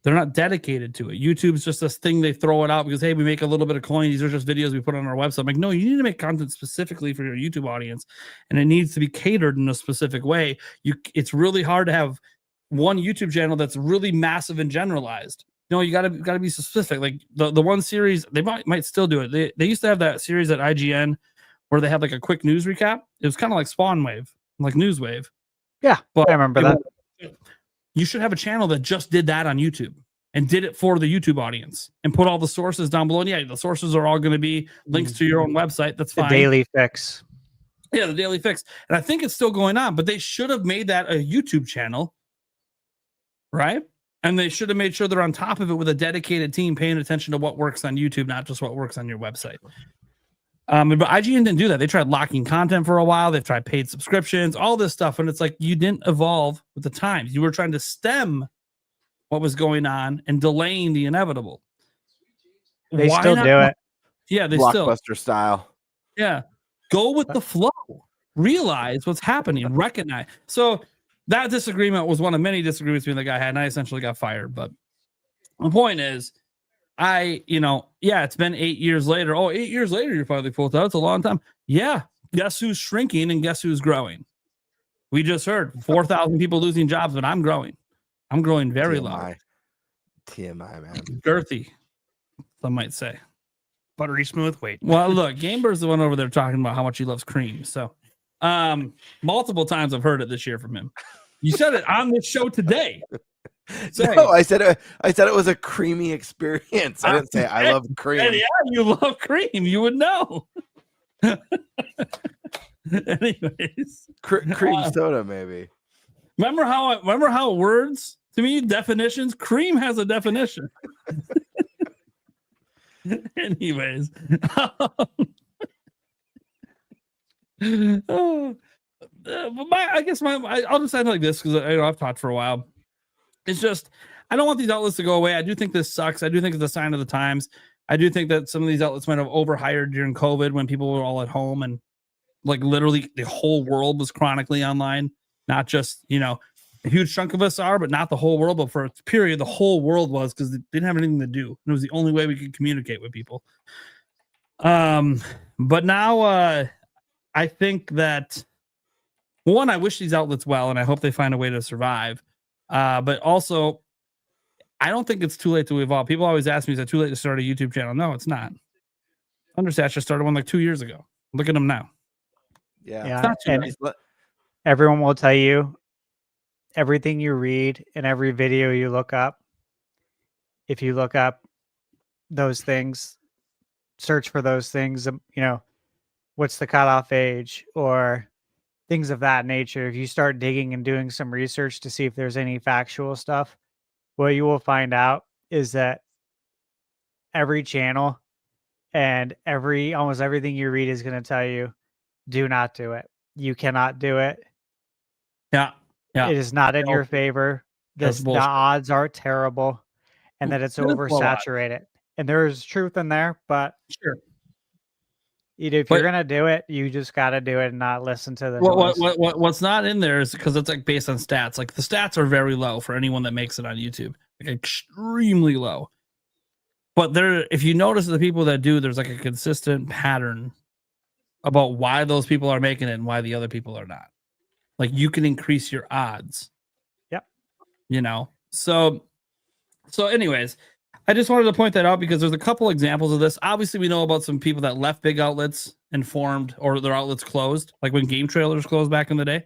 They're not dedicated to it. YouTube's just this thing they throw it out because, hey, we make a little bit of coin. These are just videos we put on our website. I'm like, no, you need to make content specifically for your YouTube audience, and it needs to be catered in a specific way. It's really hard to have one YouTube channel that's really massive and generalized. No, you gotta be specific. Like the one series, they might still do it. They used to have that series at IGN where they had like a quick news recap. It was kind of like Spawn Wave, like News Wave. Yeah, but I remember that. You should have a channel that just did that on YouTube and did it for the YouTube audience and put all the sources down below. And yeah, the sources are all going to be links to your own website. That's fine. The Daily Fix. Yeah, the Daily Fix. And I think it's still going on, but they should have made that a YouTube channel, right? And they should have made sure they're on top of it with a dedicated team paying attention to what works on YouTube, not just what works on your website. But IGN didn't do that. They tried locking content for a while. They've tried paid subscriptions, all this stuff. And it's like, you didn't evolve with the times. You were trying to stem what was going on and delaying the inevitable. They still do it. Yeah, they Blockbuster style. Yeah. Go with the flow. Realize what's happening. Recognize. So that disagreement was one of many disagreements me and the guy had, and I essentially got fired. But the point is, it's been 8 years later. Oh, 8 years later, you're finally full time. It's a long time. Yeah. Guess who's shrinking and guess who's growing? We just heard 4,000 people losing jobs, but I'm growing. I'm growing very loud. TMI, man. Girthy, some might say. Buttery smooth. Wait. Well, look, Gamebird's the one over there talking about how much he loves cream. So multiple times I've heard it this year from him. You said it on this show today. No, I said it was a creamy experience. I didn't say I love cream. Yeah, you love cream. You would know. Anyways, cream soda, maybe. Remember how words, to me, definitions, cream has a definition. Anyways, I'll just end like this because I've talked for a while. It's just, I don't want these outlets to go away. I do think this sucks. I do think it's a sign of the times. I do think that some of these outlets might have overhired during COVID when people were all at home and like literally the whole world was chronically online. Not just, a huge chunk of us are, but not the whole world. But for a period, the whole world was, because they didn't have anything to do. And it was the only way we could communicate with people. But now I think that, one, I wish these outlets well, and I hope they find a way to survive. But also, I don't think it's too late to evolve. People always ask me, is it too late to start a YouTube channel? No, it's not. ThunderStash just started one like 2 years ago. Look at them now. Yeah. And everyone will tell you everything you read and every video you look up, if you look up those things, search for those things, what's the cutoff age or things of that nature. If you start digging and doing some research to see if there's any factual stuff, what you will find out is that every channel and almost everything you read is going to tell you, do not do it. You cannot do it. Yeah. It is not in your favor. The odds are terrible, and that it's oversaturated. And there's truth in there, but sure. If you're gonna do it, you just got to do it and not listen to the noise. What's not in there is because it's like based on stats. Like the stats are very low for anyone that makes it on YouTube, like extremely low. But if you notice the people that do, there's like a consistent pattern about why those people are making it and why the other people are not. Like you can increase your odds. Yep. So anyways, I just wanted to point that out because there's a couple examples of this. Obviously, we know about some people that left big outlets and formed, or their outlets closed, like when Game Trailers closed back in the day.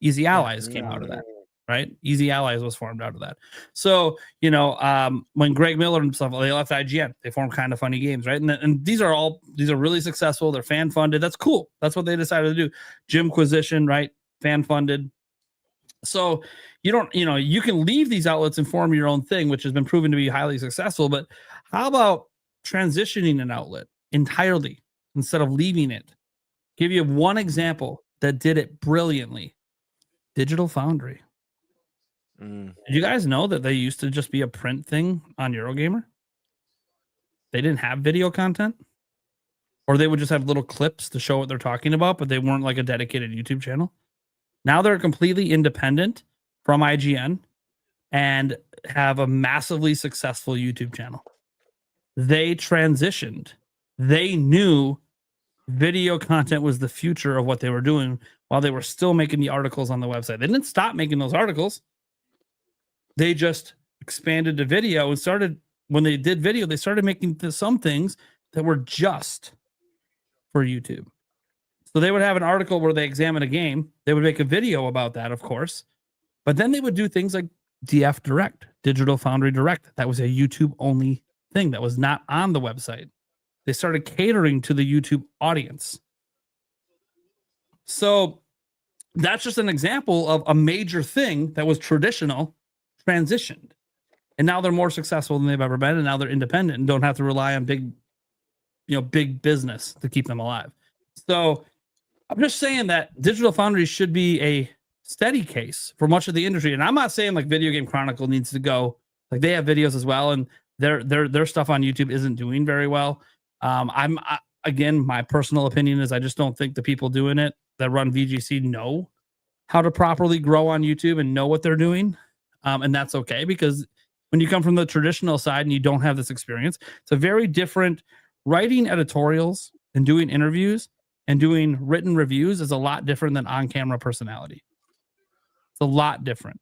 Easy Allies came out of that, right? Easy Allies was formed out of that. So, when Greg Miller and stuff, they left IGN, they formed Kind of Funny Games, right? And these are really successful. They're fan funded. That's cool. That's what they decided to do. Jimquisition, right? Fan funded. So you can leave these outlets and form your own thing, which has been proven to be highly successful. But how about transitioning an outlet entirely instead of leaving it? Give you one example that did it brilliantly. Digital Foundry. Did you guys know that they used to just be a print thing on Eurogamer? They didn't have video content, or they would just have little clips to show what they're talking about, but they weren't like a dedicated YouTube channel. Now they're completely independent from IGN and have a massively successful YouTube channel. They transitioned. They knew video content was the future of what they were doing while they were still making the articles on the website. They didn't stop making those articles. They just expanded to video and started, when they did video, they started making some things that were just for YouTube. So they would have an article where they examine a game. They would make a video about that, of course. But then they would do things like DF Direct, Digital Foundry Direct. That was a YouTube-only thing that was not on the website. They started catering to the YouTube audience. So that's just an example of a major thing that was traditional transitioned. And now they're more successful than they've ever been. And now they're independent and don't have to rely on big business to keep them alive. So I'm just saying that Digital Foundry should be a steady case for much of the industry. And I'm not saying like Video Game Chronicle needs to go. Like they have videos as well, and their stuff on YouTube isn't doing very well. Again, my personal opinion is I just don't think the people doing it that run VGC know how to properly grow on YouTube and know what they're doing. And that's okay, because when you come from the traditional side and you don't have this experience, it's a very different. Writing editorials and doing interviews and doing written reviews is a lot different than on-camera personality. It's a lot different.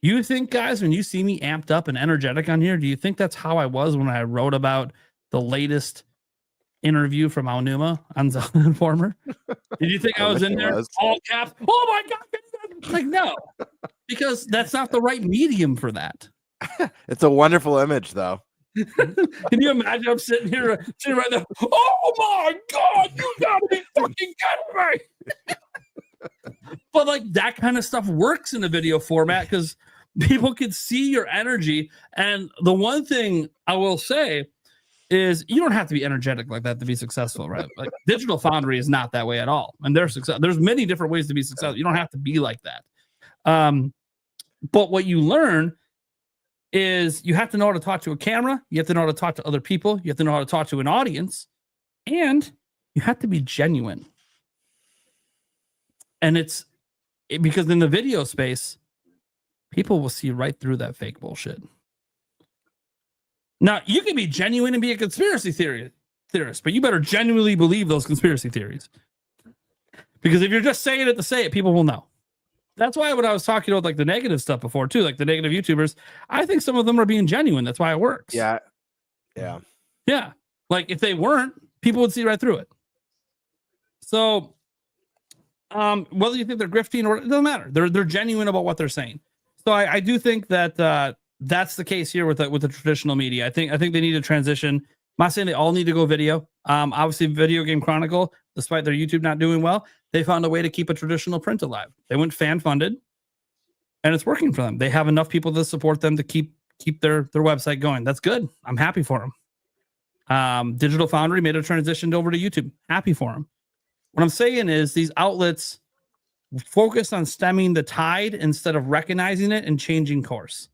You think, guys, when you see me amped up and energetic on here, do you think that's how I was when I wrote about the latest interview from Aonuma on Zelda Informer? Did you think I was in there all caps? Oh my God. Like, no, because that's not the right medium for that. It's a wonderful image, though. Can you imagine? I'm sitting right there. Oh my God, you gotta be fucking kidding me. But like that kind of stuff works in a video format because people can see your energy. And the one thing I will say is you don't have to be energetic like that to be successful, right? Like Digital Foundry is not that way at all. And there's many different ways to be successful. You don't have to be like that. But what you learn is you have to know how to talk to a camera. You have to know how to talk to other people. You have to know how to talk to an audience. And you have to be genuine. And it's because in the video space, people will see right through that fake bullshit. Now, you can be genuine and be a conspiracy theorist, but you better genuinely believe those conspiracy theories. Because if you're just saying it to say it, people will know. That's why when I was talking about like the negative stuff before too, like the negative YouTubers, I think some of them are being genuine. That's why it works. Yeah. Like if they weren't, people would see right through it. So Whether you think they're grifting or it doesn't matter. They're genuine about what they're saying. So I do think that that's the case here with the traditional media. I think they need to transition. I'm not saying they all need to go video. Obviously, Video Game Chronicle, despite their YouTube not doing well, they found a way to keep a traditional print alive. They went fan funded, and it's working for them. They have enough people to support them to keep their website going. That's good. I'm happy for them. Digital Foundry made a transition over to YouTube. Happy for them. What I'm saying is these outlets focus on stemming the tide instead of recognizing it and changing course.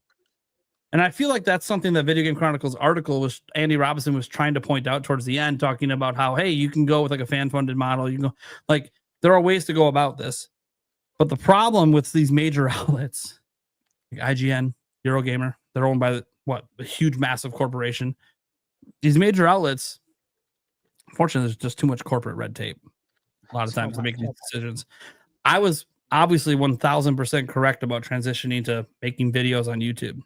And I feel like that's something that Video Game Chronicles article was Andy Robinson was trying to point out towards the end, talking about how, hey, you can go with like a fan-funded model. You can go like there are ways to go about this. But the problem with these major outlets, like IGN, Eurogamer, they're owned by a huge, massive corporation. These major outlets, unfortunately, there's just too much corporate red tape. A lot of times to make these decisions. I was obviously 1000% correct about transitioning to making videos on YouTube.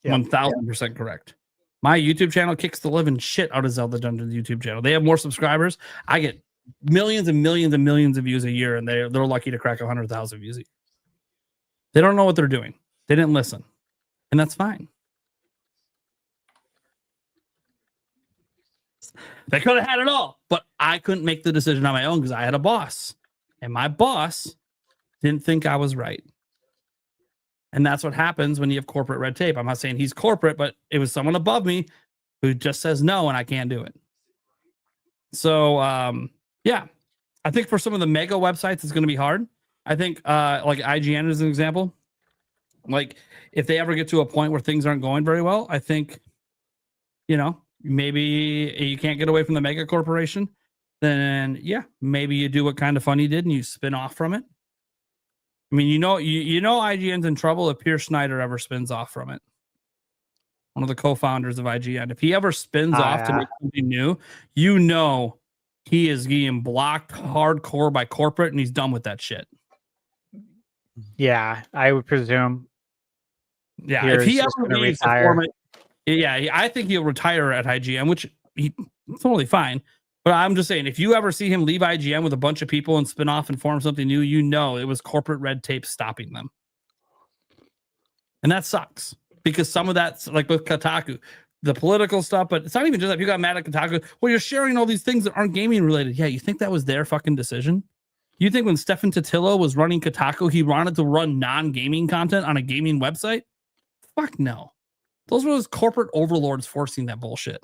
1000% correct. My YouTube channel kicks the living shit out of Zelda Dungeons YouTube channel. They have more subscribers. I get millions and millions and millions of views a year, and they're lucky to crack 100,000 views a year. They don't know what they're doing. They didn't listen, and that's fine. They could have had it all, but I couldn't make the decision on my own because I had a boss, and my boss didn't think I was right. And that's what happens when you have corporate red tape. I'm not saying he's corporate, but it was someone above me who just says no, and I can't do it. So, yeah, I think for some of the mega websites, it's going to be hard. I think like IGN is an example. Like if they ever get to a point where things aren't going very well, I think, maybe you can't get away from the mega corporation. Then, yeah, maybe you do what Kind of Funny did and you spin off from it. I mean, IGN's in trouble if Pierce Snyder ever spins off from it. One of the co-founders of IGN. If he ever spins off to make something new, he is getting blocked hardcore by corporate and he's done with that shit. Yeah, I would presume. Yeah, if he ever leaves the format, I think he'll retire at IGN, which he's totally fine. But I'm just saying, if you ever see him leave IGN with a bunch of people and spin off and form something new, it was corporate red tape stopping them. And that sucks because some of that's like with Kotaku, the political stuff, but it's not even just that. If you got mad at Kotaku, well, you're sharing all these things that aren't gaming related. Yeah, you think that was their fucking decision? You think when Stefan Totillo was running Kotaku, he wanted to run non-gaming content on a gaming website? Fuck no. Those were those corporate overlords forcing that bullshit.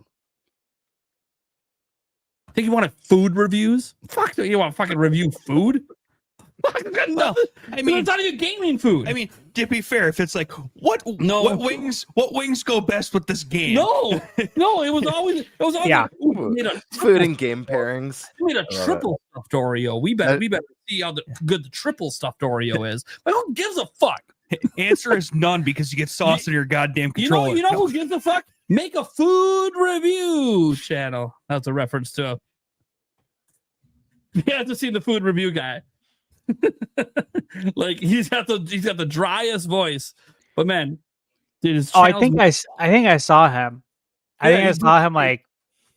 Think you wanted food reviews? Fuck, you want to fucking review food? Fuck, no. I mean, it's not even gaming food. I mean, to be fair, if it's like what wings go best with this game? No, it was always yeah. Food and game pairings. We made a triple stuffed Oreo. We better see how good the triple stuffed Oreo is. But who gives a fuck? Answer is none because you get sauce in your goddamn controller. You know who gives a fuck? Make a food review channel. That's a reference to. You have to see the food review guy. Like he's got the driest voice, but man, dude, I think I saw him. I think I saw him like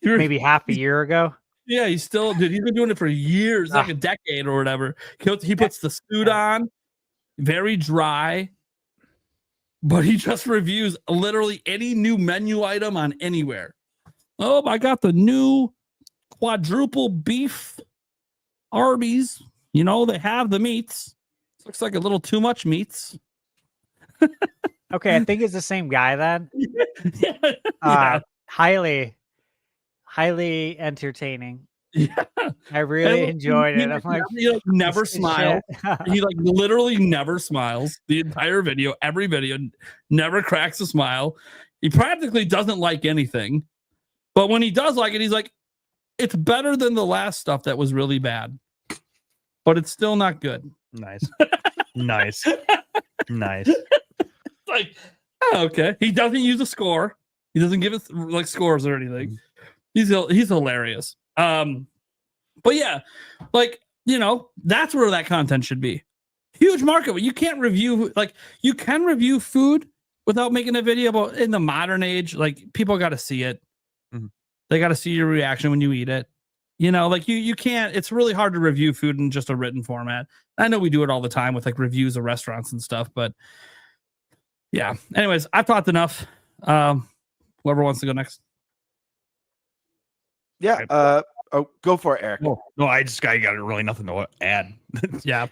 maybe half a year ago. Yeah, he's been doing it for years, like a decade or whatever. He puts the suit on, very dry, but he just reviews literally any new menu item on anywhere. Oh, I got the new quadruple beef Arby's. They have the meats. Looks like a little too much meats. Okay, I think it's the same guy then. Yeah. Highly entertaining. Yeah. I really enjoyed it. I'm like, he never smiles. He literally never smiles. The entire video, every video, never cracks a smile. He practically doesn't like anything. But when he does like it, he's like, it's better than the last stuff that was really bad. But it's still not good. Nice. Nice. Like, okay. He doesn't use a score. He doesn't give us like scores or anything. He's hilarious. But yeah, like, that's where that content should be. Huge market. You can't review, you can review food without making a video, but in the modern age, like, people got to see it. Mm-hmm. They got to see your reaction when you eat it. You know, like you can't, it's really hard to review food in just a written format. I know we do it all the time with like reviews of restaurants and stuff, but yeah. Anyways, I've talked enough. Whoever wants to go next. Yeah. Go for it, Eric. No, I got really nothing to add. Yeah.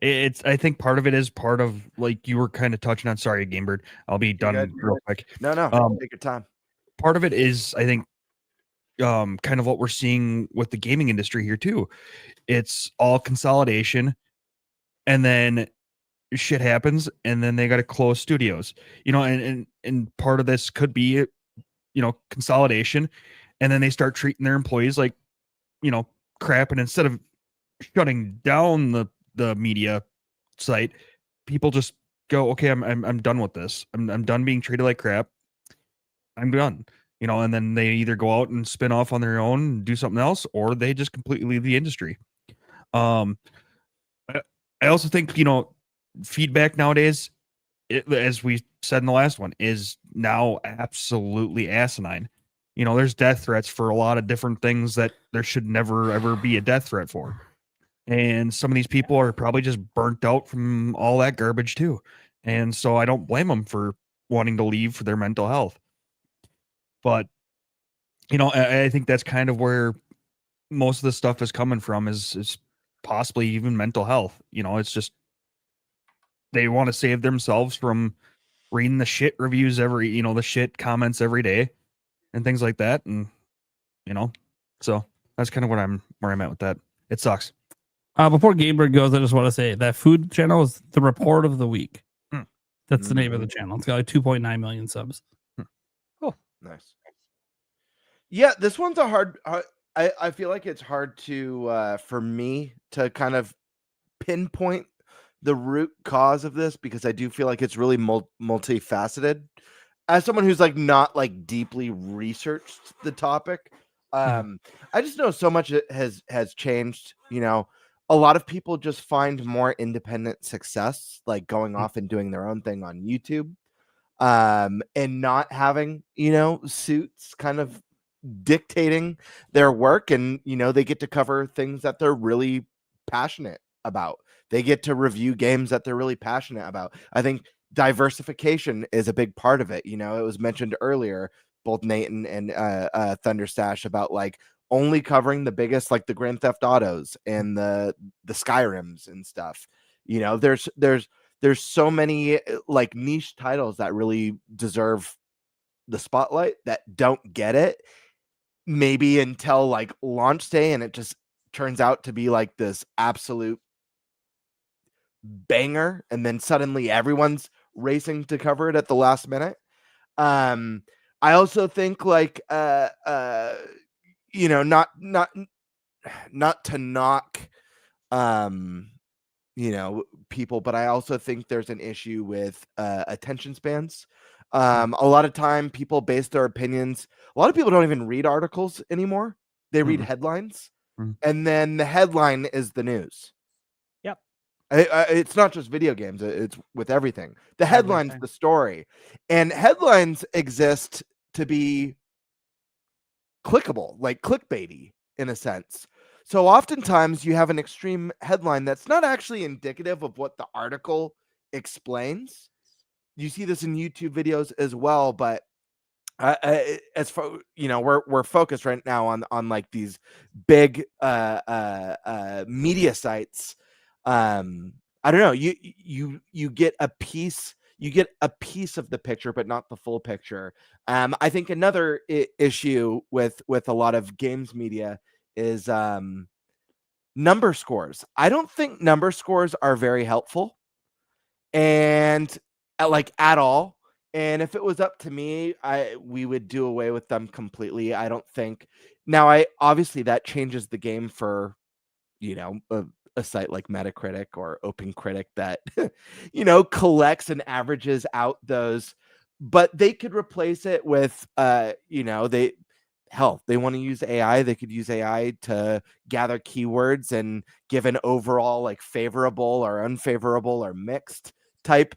It's I think part of it is part of, like you were kind of touching on. Sorry, Gamebird. I'll be done real quick. No, take your time. Part of it is, I think, kind of what we're seeing with the gaming industry here too. It's all consolidation, and then shit happens, and then they got to close studios. You know, and part of this could be, you know, consolidation, and then they start treating their employees like, you know, crap. And instead of shutting down the media site, people just go, okay, I'm done with this. I'm done being treated like crap. I'm done. You know, and then they either go out and spin off on their own and do something else, or they just completely leave the industry. I also think, you know, feedback nowadays, as we said in the last one, is now absolutely asinine. You know, there's death threats for a lot of different things that there should never, ever be a death threat for. And some of these people are probably just burnt out from all that garbage too. And so I don't blame them for wanting to leave for their mental health. But, you know, I think that's kind of where most of the stuff is coming from, is possibly even mental health. You know, it's just they want to save themselves from reading the shit reviews the shit comments every day and things like that. And, you know, so that's kind of where I'm at with that. It sucks. Before Gabriel goes, I just want to say that food channel is the report of the week. That's the name of the channel. It's got like 2.9 million subs. Oh, nice. Yeah, this one's a hard. I feel like it's hard to for me to kind of pinpoint the root cause of this, because I do feel like it's really multifaceted. As someone who's like not like deeply researched the topic, I just know so much has changed. You know, a lot of people just find more independent success, like going off and doing their own thing on YouTube, and not having, you know, suits kind of dictating their work. And, you know, they get to cover things that they're really passionate about. They get to review games that they're really passionate about. I think diversification is a big part of it. You know, it was mentioned earlier, both Nate and ThunderStash, about like only covering the biggest, like the Grand Theft Autos and the Skyrims and stuff. You know, there's so many like niche titles that really deserve the spotlight that don't get it, maybe until like launch day, and it just turns out to be like this absolute banger, and then suddenly everyone's racing to cover it at the last minute. I also think like you know, not to knock you know, people, but I also think there's an issue with attention spans. A lot of time people base their opinions. A lot of people don't even read articles anymore. They read headlines, and then the headline is the news. Yep. It's not just video games. It's with everything. The headline's the story, and headlines exist to be clickable, like clickbaity in a sense. So oftentimes you have an extreme headline that's not actually indicative of what the article explains. You see this in YouTube videos as well, but as for, you know, we're focused right now on like these big media sites. I don't know. You get a piece. You get a piece of the picture, but not the full picture. I think another issue with a lot of games media is number scores. I don't think number scores are very helpful, and at all. And if it was up to me, we would do away with them completely. I don't think. Now, obviously that changes the game for, you know, a site like Metacritic or OpenCritic that you know, collects and averages out those, but they could replace it with you know, they want to use AI. They could use AI to gather keywords and give an overall like favorable or unfavorable or mixed type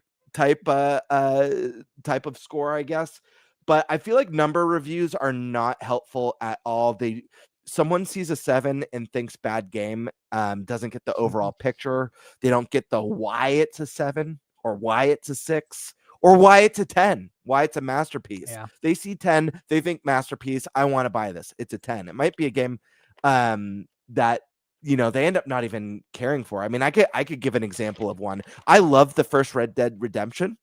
of score, I guess. But I feel like number reviews are not helpful at all. someone sees a 7 and thinks bad game, doesn't get the overall picture. They don't get the why it's a 7 or why it's a 6 or why it's a 10, why it's a masterpiece. Yeah. They see 10, they think masterpiece. I want to buy this. It's a 10. It might be a game that they end up not even caring for. I mean, I could give an example of one. I love the first Red Dead Redemption.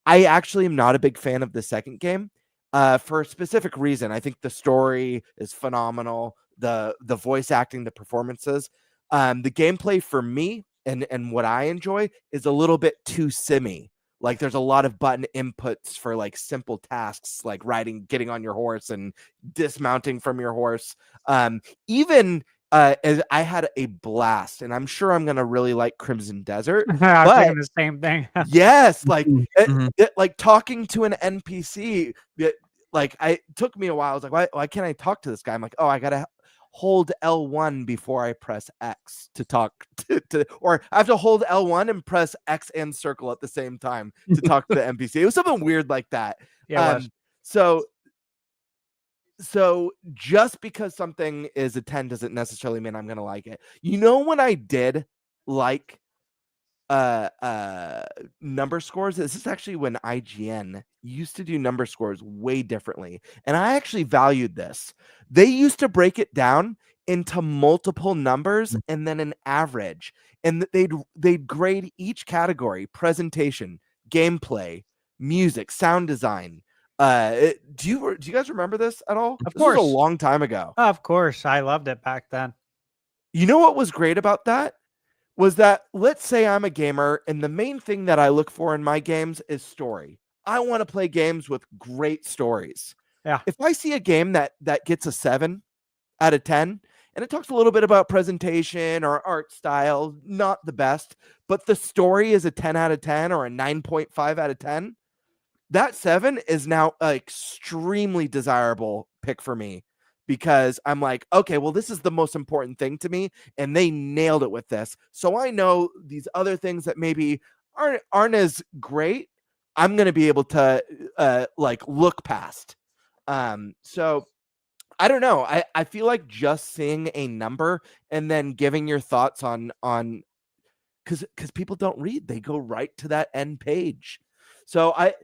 I actually am not a big fan of the second game for a specific reason. I think the story is phenomenal. The voice acting, the performances, the gameplay for me and what I enjoy is a little bit too simmy. Like there's a lot of button inputs for like simple tasks like getting on your horse and dismounting from your horse. As I had a blast, and I'm sure I'm gonna really like Crimson Desert. I was thinking the same thing. Yes, like like talking to an NPC. It took me a while. I was like, why can't I talk to this guy? I'm like, oh, I gotta hold L1 before I press X to talk to or I have to hold L1 and press X and circle at the same time to talk to the NPC. It was something weird like that. Yeah. So just because something is a 10 doesn't necessarily mean I'm gonna like it. When I did like number scores, this is actually when IGN used to do number scores way differently, and I actually valued this. They used to break it down into multiple numbers and then an average, and they'd grade each category: presentation, gameplay, music, sound design. Do you guys remember this at all? Of This course. was a long time ago. Of course, I loved it back then. You know what was great about that? Was that, let's say I'm a gamer and the main thing that I look for in my games is story. I want to play games with great stories. Yeah. If I see a game that gets a 7 out of 10 and it talks a little bit about presentation or art style, not the best, but the story is a 10 out of 10 or a 9.5 out of 10, that 7 is now an extremely desirable pick for me. Because I'm like, okay, well, this is the most important thing to me, and they nailed it with this. So I know these other things that maybe aren't as great, I'm gonna be able to look past. So I don't know. I feel like just seeing a number and then giving your thoughts on because people don't read, they go right to that end page. So I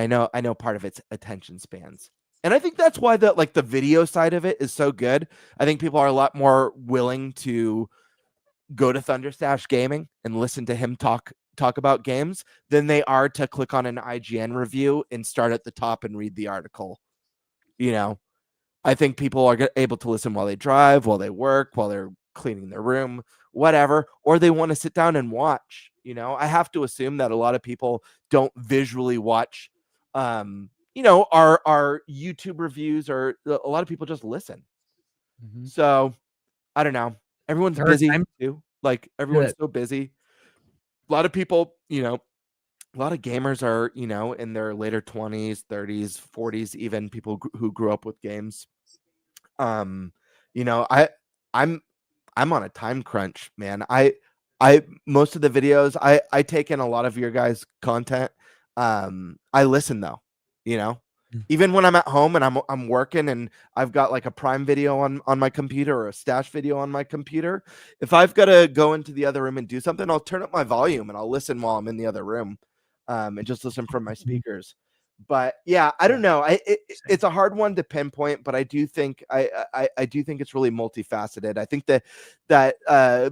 know part of it's attention spans. And I think that's why the video side of it is so good. I think people are a lot more willing to go to ThunderStash Gaming and listen to him talk about games than they are to click on an IGN review and start at the top and read the article. I think people are able to listen while they drive, while they work, while they're cleaning their room, whatever, or they want to sit down and watch. I have to assume that a lot of people don't visually watch our YouTube reviews, or a lot of people just listen. Mm-hmm. So I don't know. Everyone's busy too. Like everyone's so busy. A lot of people, a lot of gamers are, in their later 20s, 30s, 40s, even people who grew up with games. I'm on a time crunch, man. I most of the videos I take in a lot of your guys' content. I listen though. Even when I'm at home and I'm working and I've got like a Prime video on my computer or a Stash video on my computer, if I've got to go into the other room and do something, I'll turn up my volume and I'll listen while I'm in the other room, and just listen from my speakers. But yeah, I don't know. It's a hard one to pinpoint, but I do think I do think it's really multifaceted. I think that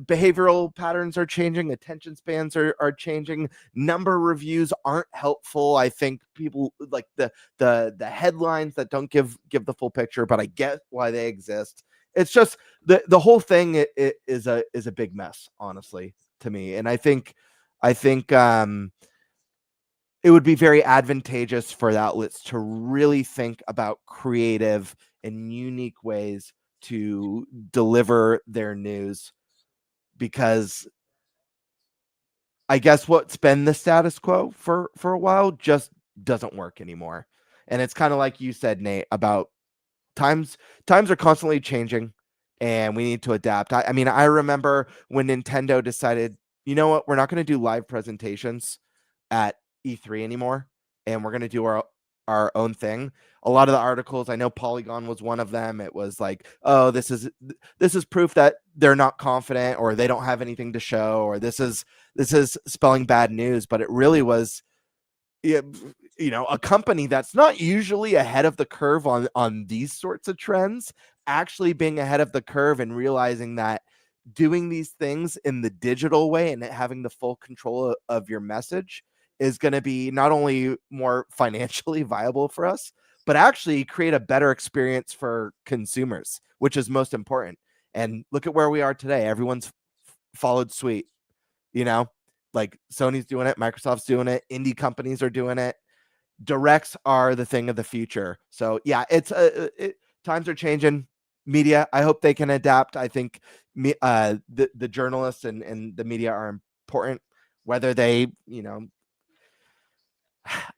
behavioral patterns are changing, attention spans are changing, number reviews aren't helpful. I think people like the headlines that don't give the full picture, but I get why they exist. It's just the whole thing is a big mess, honestly, to me. And I think it would be very advantageous for the outlets to really think about creative and unique ways to deliver their news, because I guess what's been the status quo for a while just doesn't work anymore. And it's kind of like you said, Nate, about times are constantly changing and we need to adapt. I mean, I remember when Nintendo decided, you know what, we're not going to do live presentations at E3 anymore, and we're going to do our own thing. A lot of the articles, I know Polygon was one of them. It was like, oh, this is proof that they're not confident, or they don't have anything to show, or this is spelling bad news. But it really was, a company that's not usually ahead of the curve on these sorts of trends, actually being ahead of the curve and realizing that doing these things in the digital way and having the full control of your message is going to be not only more financially viable for us, but actually create a better experience for consumers, which is most important. And look at where we are today. Everyone's followed suit, like Sony's doing it, Microsoft's doing it, indie companies are doing it. Directs are the thing of the future. So yeah, times are changing. Media, I hope they can adapt. I think the journalists and the media are important. Whether they,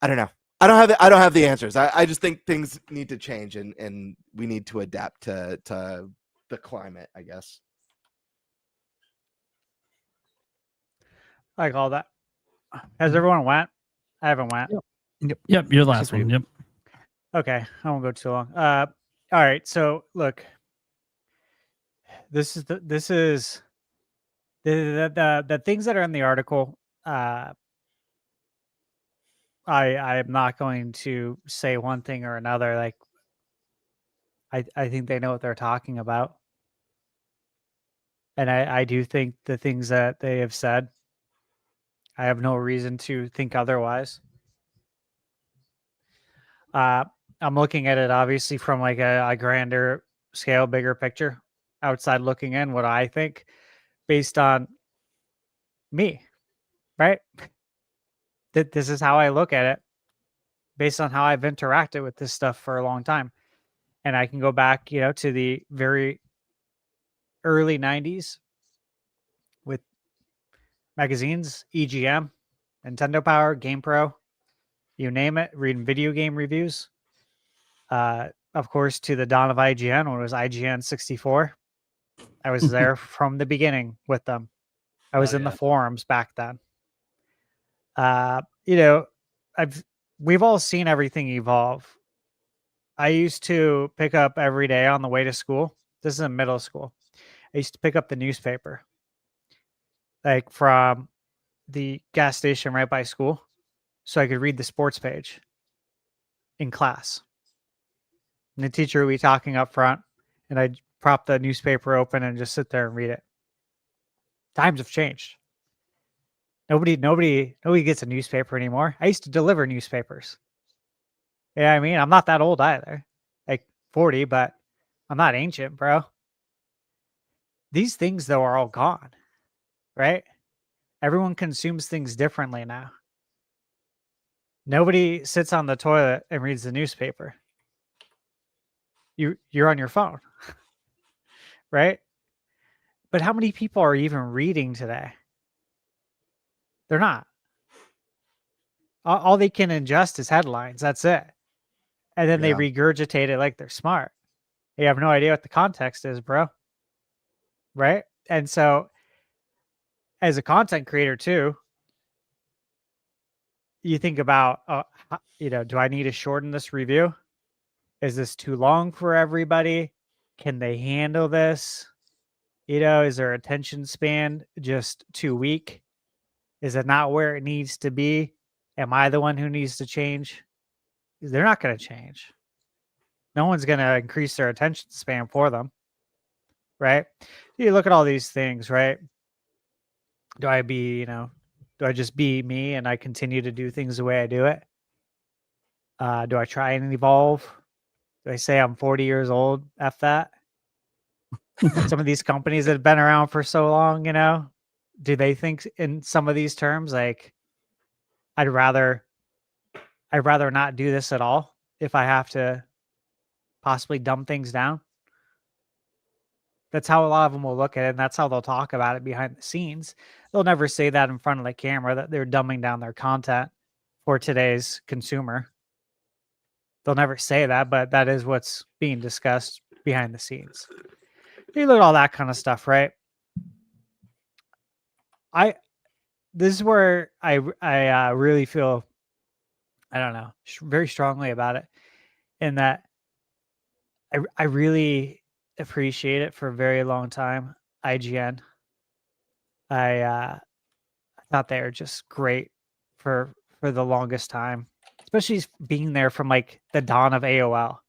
I don't know. I don't have the answers. I just think things need to change, and we need to adapt to the climate, I guess. Like all that. Has everyone went? I haven't went. Yep. Your last one. Yep. Okay, I won't go too long. All right. So look, this is the things that are in the article. I am not going to say one thing or another. Like, I think they know what they're talking about, and I do think the things that they have said, I have no reason to think otherwise. I'm looking at it obviously from like a grander scale, bigger picture, outside looking in, what I think based on me, right? This is how I look at it based on how I've interacted with this stuff for a long time. And I can go back, to the very early 90s with magazines, EGM, Nintendo Power, GamePro, you name it, reading video game reviews. Of course, to the dawn of IGN, when it was IGN 64. I was there from the beginning with them. I was in the forums back then. We've all seen everything evolve. I used to pick up every day on the way to school. This is in middle school. I used to pick up the newspaper, like from the gas station right by school, so I could read the sports page in class. And the teacher would be talking up front, and I'd prop the newspaper open and just sit there and read it. Times have changed. Nobody gets a newspaper anymore. I used to deliver newspapers. Yeah, I mean, I'm not that old either. Like 40, but I'm not ancient, bro. These things, though, are all gone, right? Everyone consumes things differently now. Nobody sits on the toilet and reads the newspaper. You're on your phone, right? But how many people are even reading today? They're not. All they can ingest is headlines. That's it. And then they regurgitate it like they're smart. You have no idea what the context is, bro. Right? And so, as a content creator too, you think about, do I need to shorten this review? Is this too long for everybody? Can they handle this? Is their attention span just too weak? Is it not where it needs to be? Am I the one who needs to change? They're not going to change. No one's going to increase their attention span for them, right? You look at all these things, right? Do I just be me and I continue to do things the way I do it? Do I try and evolve? Do I say I'm 40 years old? F that. Some of these companies that have been around for so long, do they think in some of these terms? Like, I'd rather not do this at all if I have to possibly dumb things down. That's how a lot of them will look at it, and that's how they'll talk about it behind the scenes. They'll never say that in front of the camera, that they're dumbing down their content for today's consumer. They'll never say that, but that is what's being discussed behind the scenes. You look at all that kind of stuff, right? This is where I really feel I don't know, very strongly about it, and that I really appreciate it for a very long time. IGN, I thought they were just great for the longest time, especially being there from like the dawn of AOL.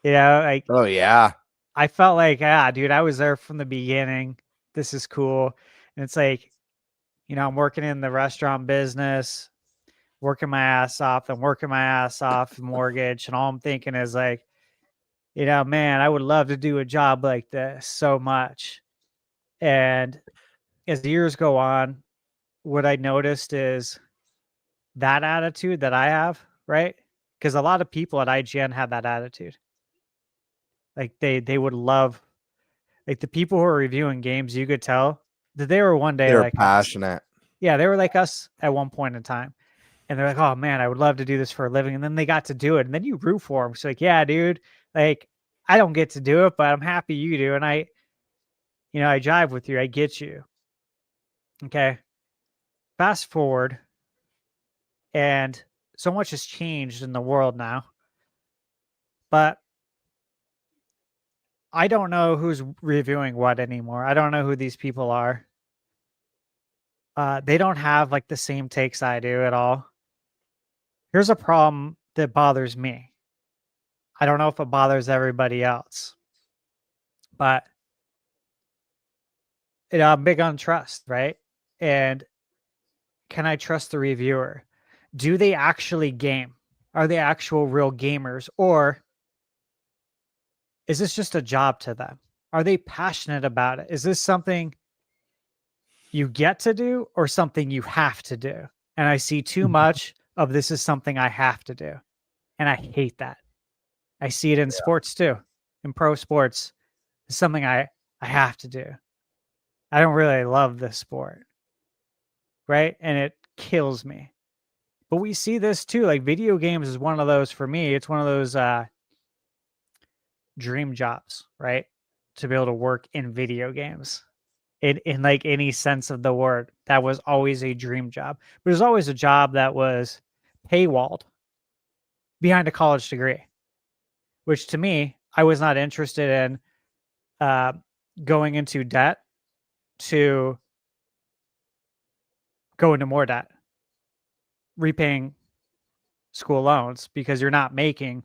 You know, like Oh yeah. I felt like, dude, I was there from the beginning. This is cool. And it's like, you know, I'm working in the restaurant business, working my ass off and working my ass off mortgage. And all I'm thinking is like, you know, man, I would love to do a job like this so much. And as the years go on, what I noticed is that attitude that I have, right? Because a lot of people at IGN have that attitude. Like they would love, like the people who are reviewing games, you could tell that they were one day They're like us. passionate. Yeah, they were like us at one point in time. And they're like, oh man, I would love to do this for a living. And then they got to do it. And then you root for them. So like, yeah, dude, like I don't get to do it, but I'm happy you do. And I jive with you. I get you. Okay. Fast forward. And so much has changed in the world now. But I don't know who's reviewing what anymore. I don't know who these people are. They don't have like the same takes I do at all. Here's a problem that bothers me. I don't know if it bothers everybody else, but I'm big on trust, right? And can I trust the reviewer? Do they actually game? Are they actual real gamers? Or is this just a job to them? Are they passionate about it? Is this something you get to do or something you have to do? And I see too much of this is something I have to do. And I hate that. I see it in sports too. In pro sports, it's something I have to do. I don't really love this sport. Right? And it kills me. But we see this too. Like video games is one of those for me. It's one of those dream jobs, right? To be able to work in video games. In like any sense of the word. That was always a dream job. But it was always a job that was paywalled behind a college degree. Which to me, I was not interested in going into debt to go into more debt, repaying school loans because you're not making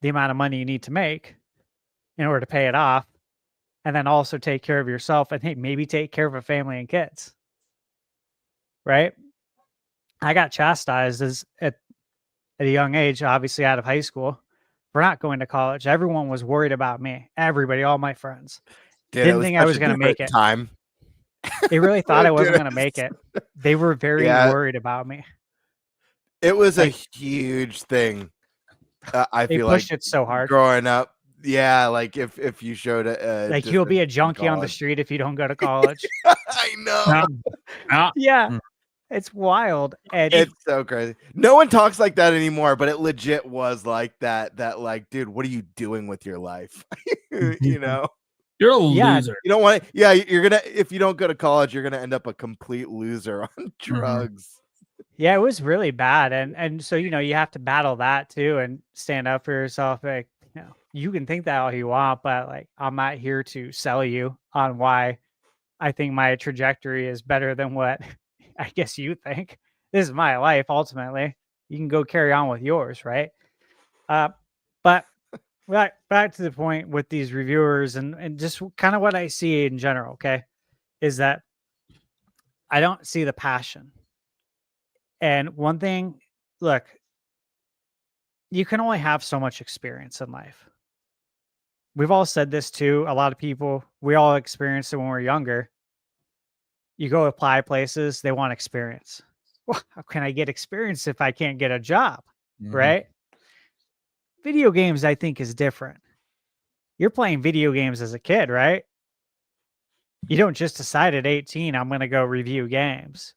the amount of money you need to make in order to pay it off, and then also take care of yourself and hey, maybe take care of a family and kids. Right? I got chastised at a young age, obviously out of high school, for not going to college. Everyone was worried about me. Everybody, all my friends. Didn't think I was going to make it. Time. They really thought I wasn't going to make it. They were very worried about me. It was a huge thing. I feel like pushed it so hard growing up. Yeah, like if you showed a like you'll be a junkie on the street if you don't go to college. I know. Yeah. It's wild. And it's so crazy. No one talks like that anymore, but it legit was like that. That like, dude, what are you doing with your life? You know, you're a loser. You don't want to. Yeah, you're gonna. If you don't go to college, you're gonna end up a complete loser on drugs. Yeah, it was really bad, and so you have to battle that too and stand up for yourself. Like you can think that all you want, but like I'm not here to sell you on why I think my trajectory is better than what I guess you think. This is my life. Ultimately, you can go carry on with yours, right? But back to the point with these reviewers and just kind of what I see in general. Okay, is that I don't see the passion. And one thing, look, you can only have so much experience in life. We've all said this too. A lot of people, we all experienced it when we were younger. You go apply places, they want experience. Well, how can I get experience if I can't get a job? Right? Video games, I think, is different. You're playing video games as a kid, right? You don't just decide at 18, I'm going to go review games.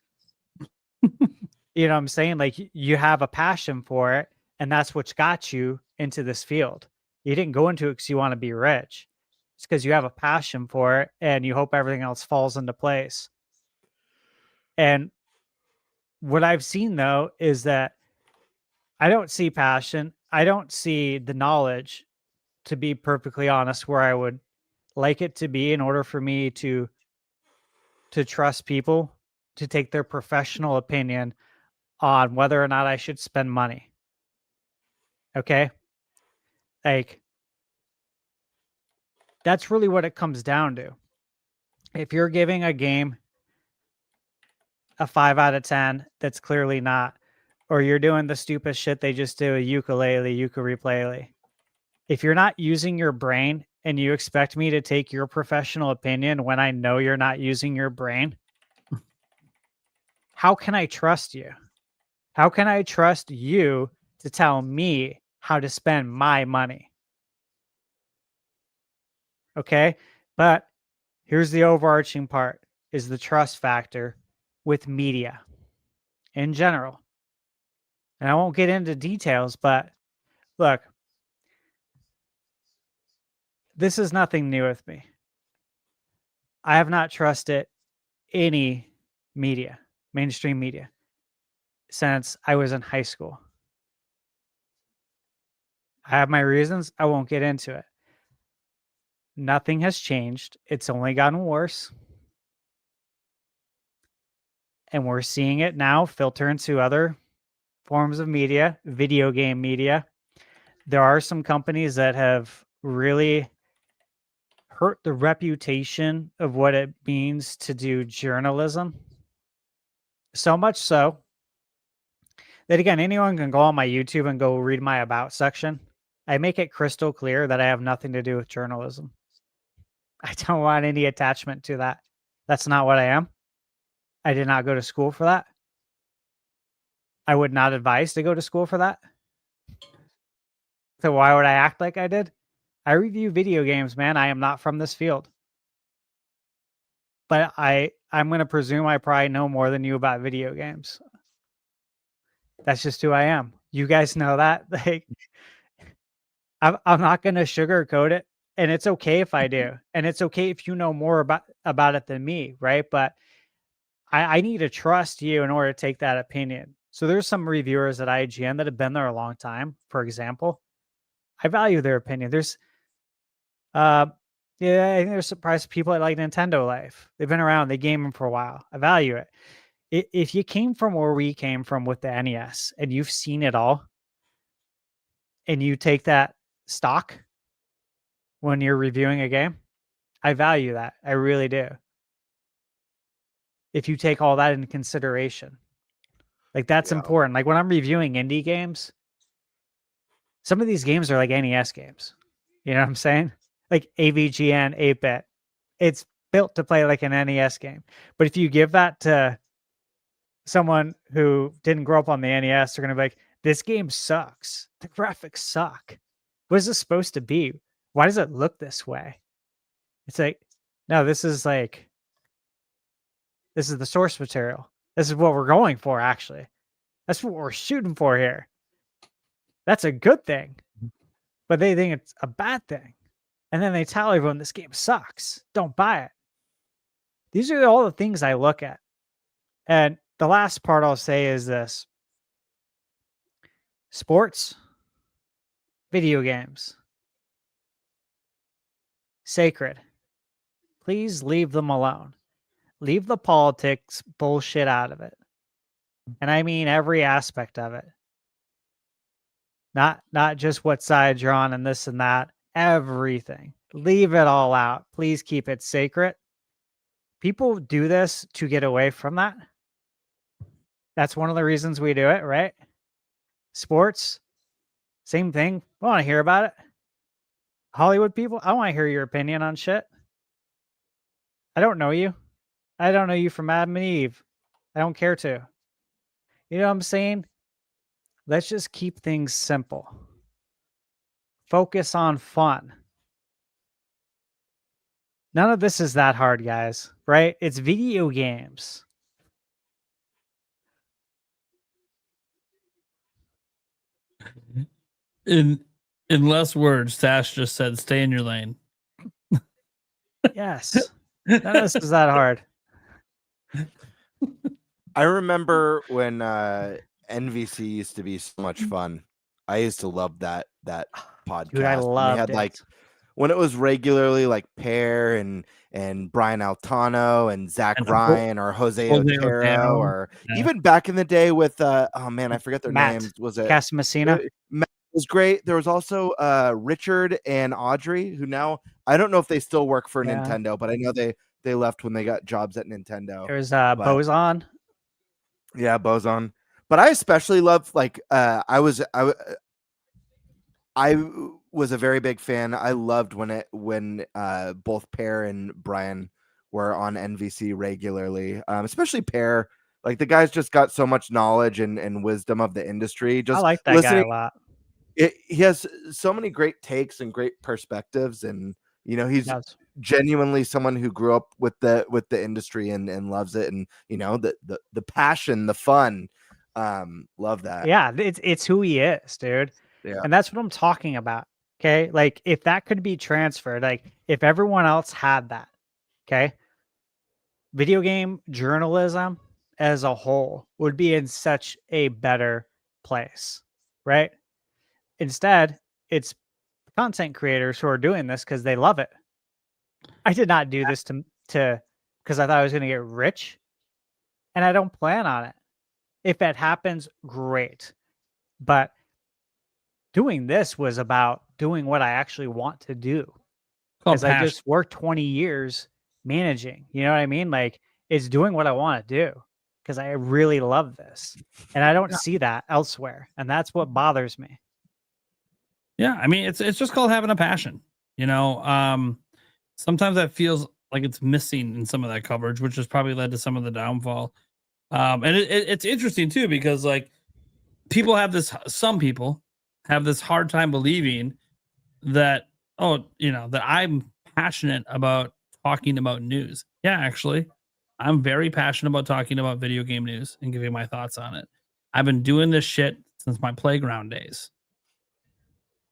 You know what I'm saying? Like you have a passion for it, and that's what's got you into this field. You didn't go into it because you want to be rich. It's because you have a passion for it, and you hope everything else falls into place. And what I've seen, though, is that I don't see passion. I don't see the knowledge, to be perfectly honest, where I would like it to be in order for me to trust people to take their professional opinion on whether or not I should spend money. Okay? Like, that's really what it comes down to. If you're giving a game a 5 out of 10, that's clearly not, or you're doing the stupid shit they just do a ukulele. If you're not using your brain and you expect me to take your professional opinion when I know you're not using your brain, how can I trust you? How can I trust you to tell me how to spend my money? Okay? But here's the overarching part, is the trust factor with media in general. And I won't get into details, but look, this is nothing new with me. I have not trusted any media, mainstream media, since I was in high school. I have my reasons. I won't get into it. Nothing has changed. It's only gotten worse. And we're seeing it now filter into other forms of media, video game media. There are some companies that have really hurt the reputation of what it means to do journalism. So much so that, again, anyone can go on my YouTube and go read my about section. I make it crystal clear that I have nothing to do with journalism. I don't want any attachment to that. That's not what I am. I did not go to school for that. I would not advise to go to school for that. So why would I act like I did? I review video games, man. I am not from this field. But I'm going to presume I probably know more than you about video games. That's just who I am. You guys know that. Like, I'm not going to sugarcoat it. And it's okay if I do. And it's okay if you know more about it than me, right? But I need to trust you in order to take that opinion. So there's some reviewers at IGN that have been there a long time, for example. I value their opinion. There's I think there's surprised people at like Nintendo Life. They've been around, they game them for a while. I value it. If you came from where we came from with the NES and you've seen it all, and you take that stock when you're reviewing a game, I value that. I really do. If you take all that into consideration, like that's important. Like when I'm reviewing indie games, some of these games are like NES games. You know what I'm saying? Like AVGN 8-bit. It's built to play like an NES game. But if you give that to someone who didn't grow up on the NES, they're going to be like, this game sucks. The graphics suck. What is this supposed to be? Why does it look this way? It's like, no, this is the source material. This is what we're going for, actually. That's what we're shooting for here. That's a good thing. But they think it's a bad thing. And then they tell everyone this game sucks. Don't buy it. These are all the things I look at. And the last part I'll say is this. Sports, video games, sacred. Please leave them alone. Leave the politics bullshit out of it. And I mean every aspect of it. Not just what side you're on and this and that. Everything. Leave it all out. Please keep it sacred. People do this to get away from that. That's one of the reasons we do it, right? Sports, same thing. I want to hear about it. Hollywood people, I want to hear your opinion on shit. I don't know you. I don't know you from Adam and Eve. I don't care to. You know what I'm saying? Let's just keep things simple. Focus on fun. None of this is that hard, guys, right? It's video games. In less words, Stash just said, stay in your lane. Yes. None of this is that hard. I remember when NVC used to be so much fun. I used to love that podcast. Dude, I And they loved had it. like when it was regularly like Pear and Brian Altano and Zach And Ryan or Jose Jose Otero Otero. or Yeah. even back in the day with oh man, I forget their Matt names. Was it Casamassina? Matt was great. There was also Richard and Audrey, who now I don't know if they still work for Yeah. Nintendo, but I know they left when they got jobs at Nintendo. There's But- Boson. Yeah, Boson. But I especially love like I was a very big fan. I loved when both Pear and Brian were on NVC regularly, especially Pear. Like the guy's just got so much knowledge and wisdom of the industry. Just I like that guy a listening, lot. he has so many great takes and great perspectives, and you know he's Yes. genuinely someone who grew up with the industry and loves it, and you know the passion, the fun. Love that. Yeah, it's who he is, dude. Yeah. And that's what I'm talking about. Okay. Like if that could be transferred, like if everyone else had that, okay, video game journalism as a whole would be in such a better place, right? Instead, it's content creators who are doing this because they love it. I did not do this to because I thought I was going to get rich, and I don't plan on it. If it happens, great. But doing this was about doing what I actually want to do. Because I just worked 20 years managing. You know what I mean? Like it's doing what I want to do because I really love this. And I don't see that elsewhere. And that's what bothers me. Yeah, I mean it's just called having a passion. You know, sometimes that feels like it's missing in some of that coverage, which has probably led to some of the downfall. And it's interesting too because like some people have this hard time believing that that I'm passionate about talking about news. Yeah, actually, I'm very passionate about talking about video game news and giving my thoughts on it. I've been doing this shit since my playground days.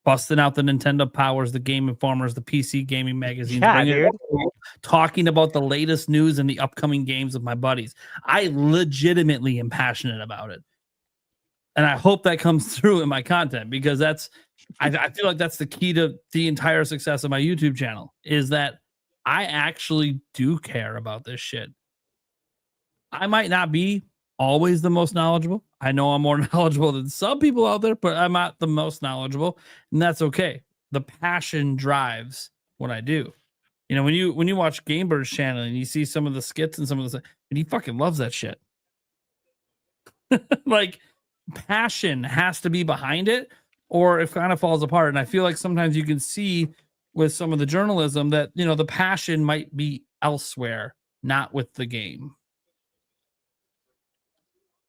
Busting out the Nintendo Powers, the Game Informers, the PC gaming magazines, talking about the latest news and the upcoming games with my buddies. I legitimately am passionate about it. And I hope that comes through in my content because I feel like that's the key to the entire success of my YouTube channel is that I actually do care about this shit. I might not be always the most knowledgeable. I know I'm more knowledgeable than some people out there, but I'm not the most knowledgeable, and that's okay. The passion drives what I do. You know, when you watch Gamebird's channel and you see some of the skits and some of the and he fucking loves that shit. Like passion has to be behind it or it kind of falls apart. And I feel like sometimes you can see with some of the journalism that, you know, the passion might be elsewhere, not with the game.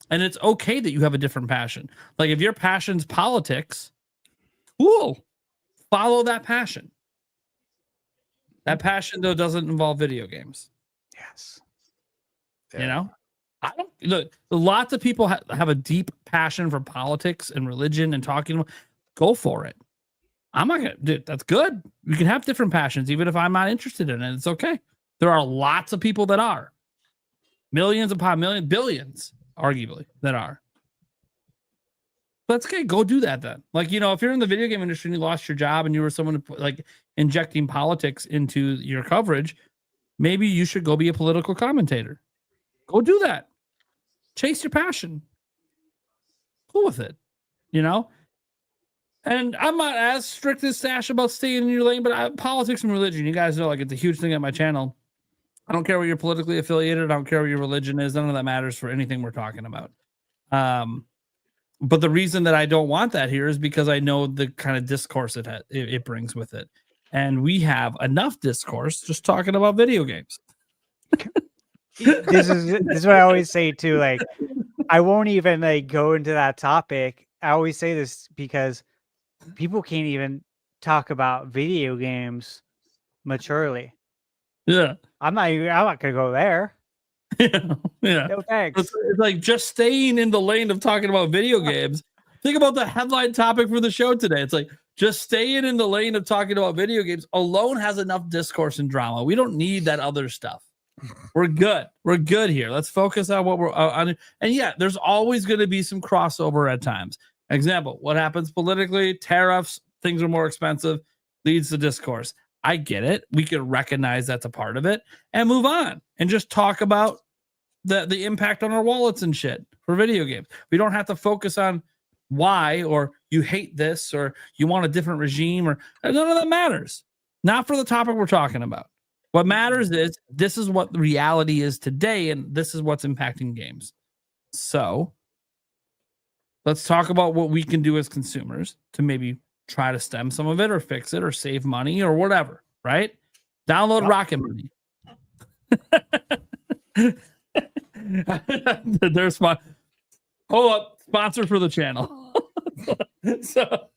And it's okay that you have a different passion. Like if your passion's politics, cool. Follow that passion. That passion though doesn't involve video games. Yes. Yeah. You know? I don't look. Lots of people have a deep passion for politics and religion and talking. Go for it. I'm not gonna. Dude, that's good. You can have different passions, even if I'm not interested in it. It's okay. There are lots of people that are. Millions upon millions, billions, arguably, that are. That's okay. Go do that then. Like, you know, if you're in the video game industry and you lost your job and you were someone like injecting politics into your coverage, maybe you should go be a political commentator. Go do that. Chase your passion. Cool with it. You know? And I'm not as strict as Stash about staying in your lane, but politics and religion, you guys know, like, it's a huge thing at my channel. I don't care what you're politically affiliated. I don't care what your religion is. None of that matters for anything we're talking about. But the reason that I don't want that here is because I know the kind of discourse it brings with it. And we have enough discourse just talking about video games. This is what I always say too. Like, I won't even like go into that topic. I always say this because people can't even talk about video games maturely. Yeah, I'm not gonna go there. Yeah. No thanks. It's like just staying in the lane of talking about video games. Think about the headline topic for the show today. It's like just staying in the lane of talking about video games alone has enough discourse and drama. We don't need that other stuff. We're good. We're good here. Let's focus on what we're on. And yeah, there's always going to be some crossover at times. Example, what happens politically, tariffs, things are more expensive, leads to discourse. I get it. We can recognize that's a part of it and move on and just talk about the impact on our wallets and shit for video games. We don't have to focus on why, or you hate this, or you want a different regime, or none of that matters. Not for the topic we're talking about. What matters is this is what the reality is today, and this is what's impacting games. So let's talk about what we can do as consumers to maybe try to stem some of it or fix it or save money or whatever, right? Download Rocket Money. There's my hold up, sponsor for the channel. So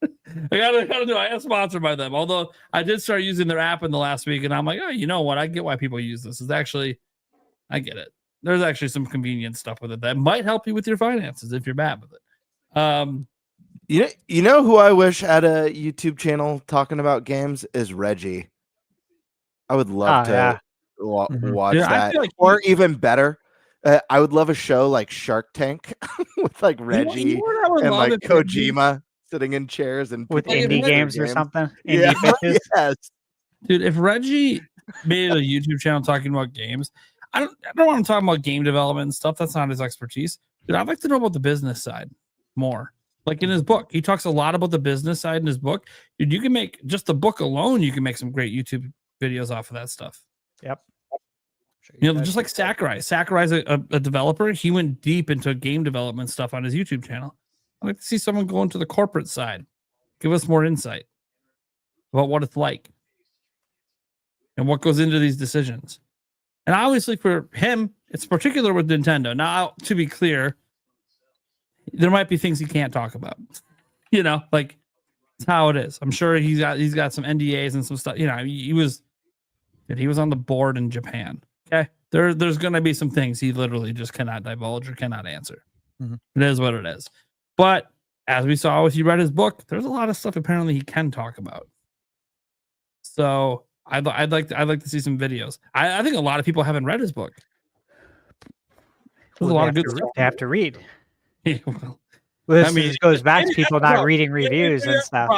I gotta do. I am sponsored by them. Although I did start using their app in the last week, and I'm like, oh, you know what? I get why people use this. It's actually, I get it. There's actually some convenient stuff with it that might help you with your finances if you're bad with it. You know who I wish had a YouTube channel talking about games is Reggie. I would love to watch that, like or even better. I would love a show like Shark Tank with like Reggie and like Kojima sitting in chairs and with indie games or something. Yeah, Indie pitches. yes. Dude, if Reggie made a YouTube channel talking about games, I don't want to talk about game development and stuff. That's not his expertise. Dude, I'd like to know about the business side more. Like in his book, he talks a lot about the business side in his book. Dude, you can make just the book alone. You can make some great YouTube videos off of that stuff. Yep. You know, just like Sakurai. Sakurai's a developer. He went deep into game development stuff on his YouTube channel. I'd like to see someone go into the corporate side. Give us more insight about what it's like and what goes into these decisions. And obviously for him, it's particular with Nintendo. Now, to be clear, there might be things he can't talk about. You know, like it's how it is. I'm sure he's got some NDAs and some stuff. You know, he was on the board in Japan. Okay, there's going to be some things he literally just cannot divulge or cannot answer. Mm-hmm. It is what it is. But as we saw if you read his book, there's a lot of stuff apparently he can talk about. So I'd like to see some videos. I think a lot of people haven't read his book. There's a lot of good stuff. They have to read. Well, This goes back to people not reading reviews and stuff.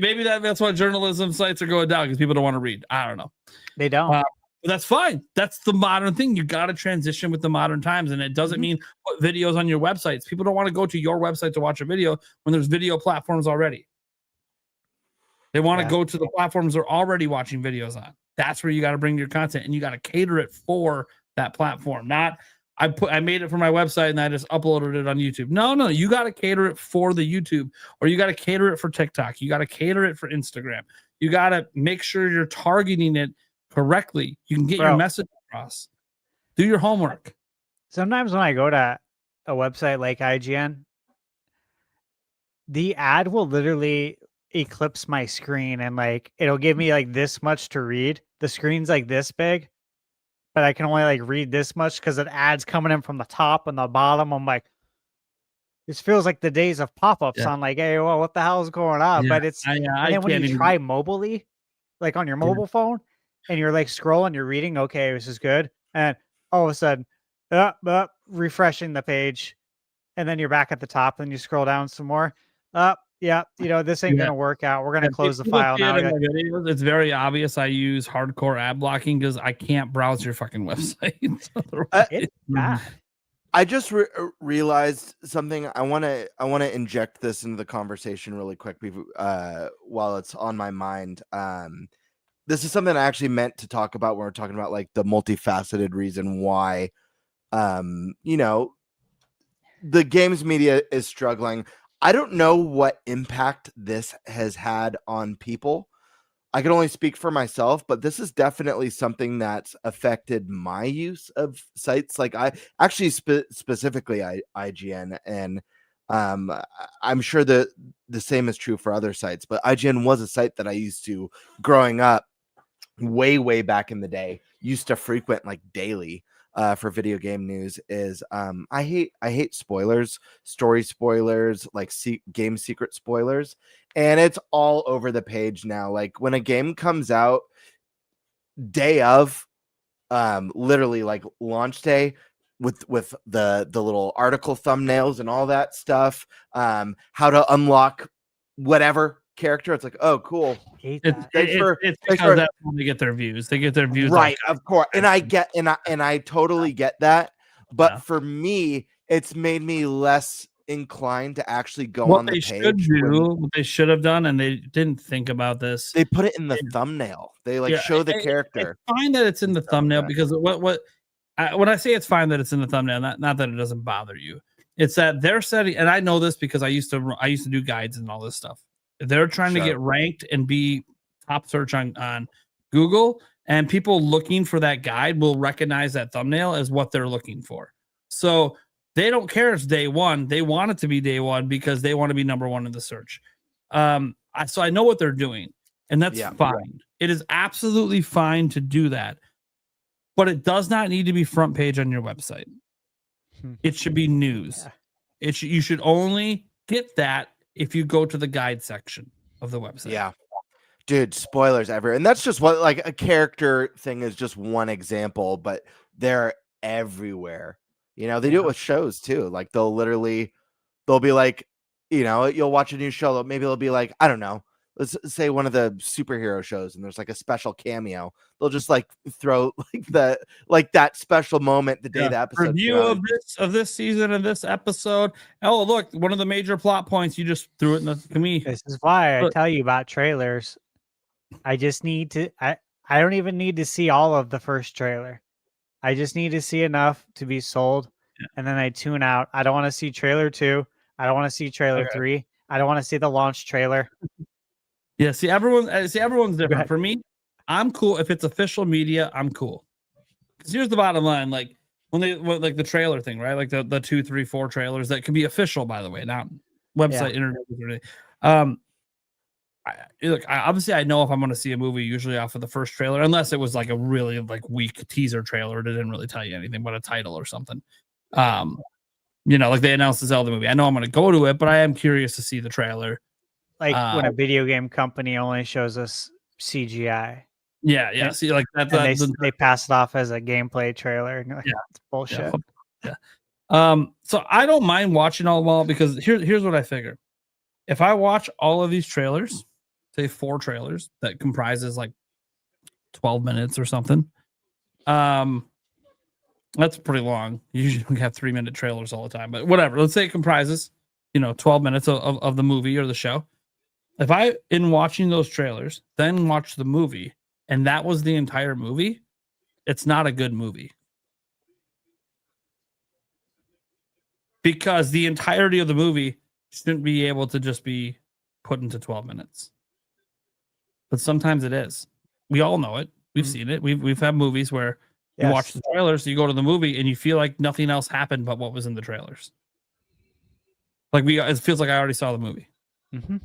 Maybe that's why journalism sites are going down because people don't want to read. I don't know. They don't. That's fine. That's the modern thing. You got to transition with the modern times, and it doesn't mean put videos on your websites. People don't want to go to your website to watch a video when there's video platforms already. They want to go to the platforms they're already watching videos on. That's where you got to bring your content, and you got to cater it for that platform. Not I made it for my website and I just uploaded it on YouTube. No, you got to cater it for the YouTube, or you got to cater it for TikTok. You got to cater it for Instagram. You got to make sure you're targeting it correctly. You can get your message across. Do your homework. Sometimes when I go to a website like IGN, the ad will literally eclipse my screen and like it'll give me like this much to read. The screen's like this big, but I can only like read this much because the ad's coming in from the top and the bottom. I'm like, this feels like the days of pop-ups on like, hey, well, what the hell is going on? But it's and then when you try mobilely, like on your mobile phone, and you're like scrolling, you're reading, okay, this is good. And all of a sudden, refreshing the page. And then you're back at the top, and you scroll down some more. This ain't going to work out. We're going to close the file now. It's very obvious I use hardcore ad blocking because I can't browse your fucking website. It's bad. I just realized something. I want to inject this into the conversation really quick while it's on my mind. This is something I actually meant to talk about when we're talking about like the multifaceted reason why, the games media is struggling. I don't know what impact this has had on people. I can only speak for myself, but this is definitely something that's affected my use of sites. Like I actually specifically IGN, and I'm sure that the same is true for other sites, but IGN was a site that I used to growing up way back in the day, used to frequent like daily for video game news. Is I hate spoilers, story spoilers, like game secret spoilers, and it's all over the page now. Like when a game comes out day of, literally like launch day with the little article thumbnails and all that stuff. How to unlock whatever character. It's like, oh, cool. It's because that's when they get their views. They get their views, right? Of course, and I totally get that. But for me, it's made me less inclined to actually go on the page. What they should have done, and they didn't think about this. They put it in the thumbnail. They show the character. It's fine that it's in the thumbnail because when I say it's fine that it's in the thumbnail, not that it doesn't bother you. It's that they're setting, and I know this because I used to do guides and all this stuff. They're trying to get ranked and be top search on Google, and people looking for that guide will recognize that thumbnail as what they're looking for. So they don't care if it's day one. They want it to be day one because they want to be number one in the search. So I know what they're doing, and that's fine. It is absolutely fine to do that, but it does not need to be front page on your website. It should be news. You should only get that if you go to the guide section of the website. Yeah. Dude, spoilers ever. And that's just what, like, a character thing is just one example, but they're everywhere. You know, they do it with shows too. Like they'll be like, you know, you'll watch a new show. Maybe they'll be like, I don't know, let's say one of the superhero shows, and there's like a special cameo. They'll just like throw like that special moment the day the episode review of this season of this episode. Oh, look, one of the major plot points. You just threw it in the me. This is why I tell you about trailers. I just need to. I don't even need to see all of the first trailer. I just need to see enough to be sold, and then I tune out. I don't want to see trailer 2. I don't want to see trailer 3. I don't want to see the launch trailer. Yeah, everyone's different. For me, I'm cool if it's official media. I'm cool. Because here's the bottom line: like like the trailer thing, right? Like the 2, 3, 4 trailers that can be official, by the way, not website interviews or anything. Obviously, I know if I'm going to see a movie, usually off of the first trailer, unless it was like a really like weak teaser trailer that didn't really tell you anything but a title or something. You know, like they announced the Zelda movie. I know I'm going to go to it, but I am curious to see the trailer. Like when a video game company only shows us CGI. Yeah. See, like that. They pass it off as a gameplay trailer. And like, it's bullshit. Yeah. So I don't mind watching all of them because here's what I figure. If I watch all of these trailers, say 4 trailers that comprises like 12 minutes or something, that's pretty long. You usually have 3-minute trailers all the time, but whatever. Let's say it comprises, 12 minutes of the movie or the show. If I, in watching those trailers, then watch the movie, and that was the entire movie, it's not a good movie. Because the entirety of the movie shouldn't be able to just be put into 12 minutes. But sometimes it is. We all know it. We've seen it. We've had movies where you watch the trailers, you go to the movie, and you feel like nothing else happened but what was in the trailers. Like it feels like I already saw the movie. Mm-hmm.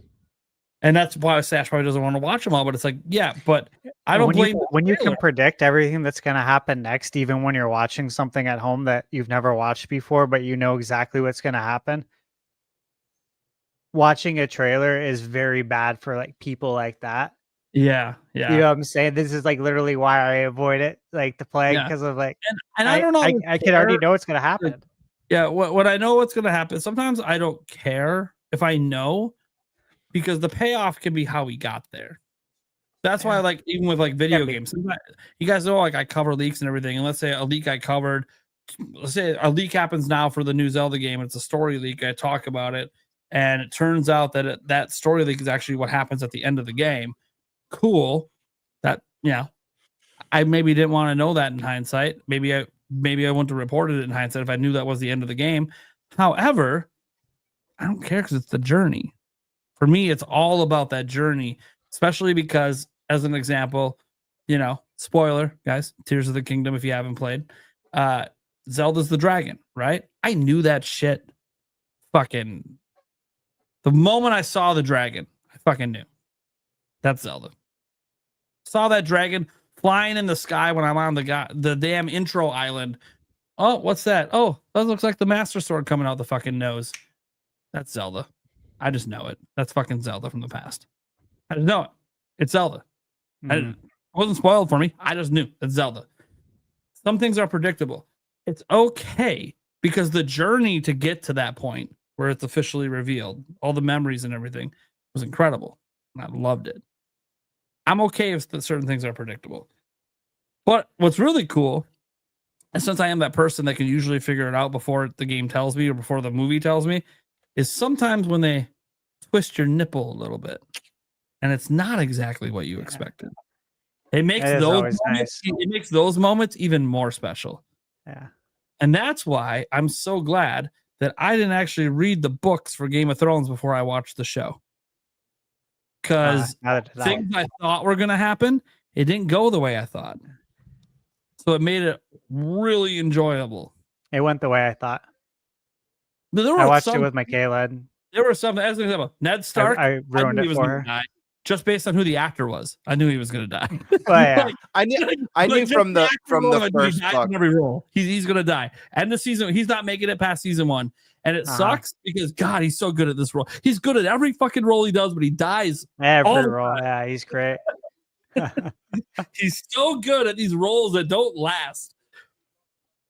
And that's why Stash probably doesn't want to watch them all, but it's like, yeah, but I don't blame you. When you can predict everything that's going to happen next, even when you're watching something at home that you've never watched before, but you know exactly what's going to happen. Watching a trailer is very bad for like people like that. Yeah. You know what I'm saying? This is like literally why I avoid it, like the play, because of like, and I don't know. I can already know what's going to happen. Yeah. What I know what's going to happen. Sometimes I don't care if I know, because the payoff can be how we got there. That's why, like, even with like video games, you guys know, like, I cover leaks and everything. And let's say a leak I covered, let's say a leak happens now for the new Zelda game. It's a story leak. I talk about it, and it turns out that that story leak is actually what happens at the end of the game. Cool. That, I maybe didn't want to know that in hindsight. Maybe I wouldn't have reported it in hindsight if I knew that was the end of the game. However, I don't care because it's the journey. For me, it's all about that journey, especially because, as an example, spoiler, guys, Tears of the Kingdom, if you haven't played, Zelda's the dragon, right? I knew that shit fucking the moment I saw the dragon. I fucking knew. That's Zelda. Saw that dragon flying in the sky when I'm on the damn intro island. Oh, what's that? Oh, that looks like the Master Sword coming out the fucking nose. That's Zelda. I just know it. That's fucking Zelda from the past. I just know it. It's Zelda. It wasn't spoiled for me. I just knew it's Zelda. Some things are predictable. It's okay because the journey to get to that point where it's officially revealed, all the memories and everything was incredible. And I loved it. I'm okay if certain things are predictable. But what's really cool, and since I am that person that can usually figure it out before the game tells me or before the movie tells me, is sometimes when they twist your nipple a little bit and it's not exactly what you expected. It makes those moments even more special. Yeah. And that's why I'm so glad that I didn't actually read the books for Game of Thrones before I watched the show. Because things I thought were going to happen, it didn't go the way I thought. So it made it really enjoyable. It went the way I thought. I watched it with Michaela. There were some, as an example, Ned Stark. I ruined it for her. Die, just based on who the actor was. I knew he was going to die. Well, yeah. I knew from the first book. Every role, he's going to die. And the season, he's not making it past season 1. And it sucks because, God, he's so good at this role. He's good at every fucking role he does, but he dies. Every role. Yeah, he's great. He's so good at these roles that don't last.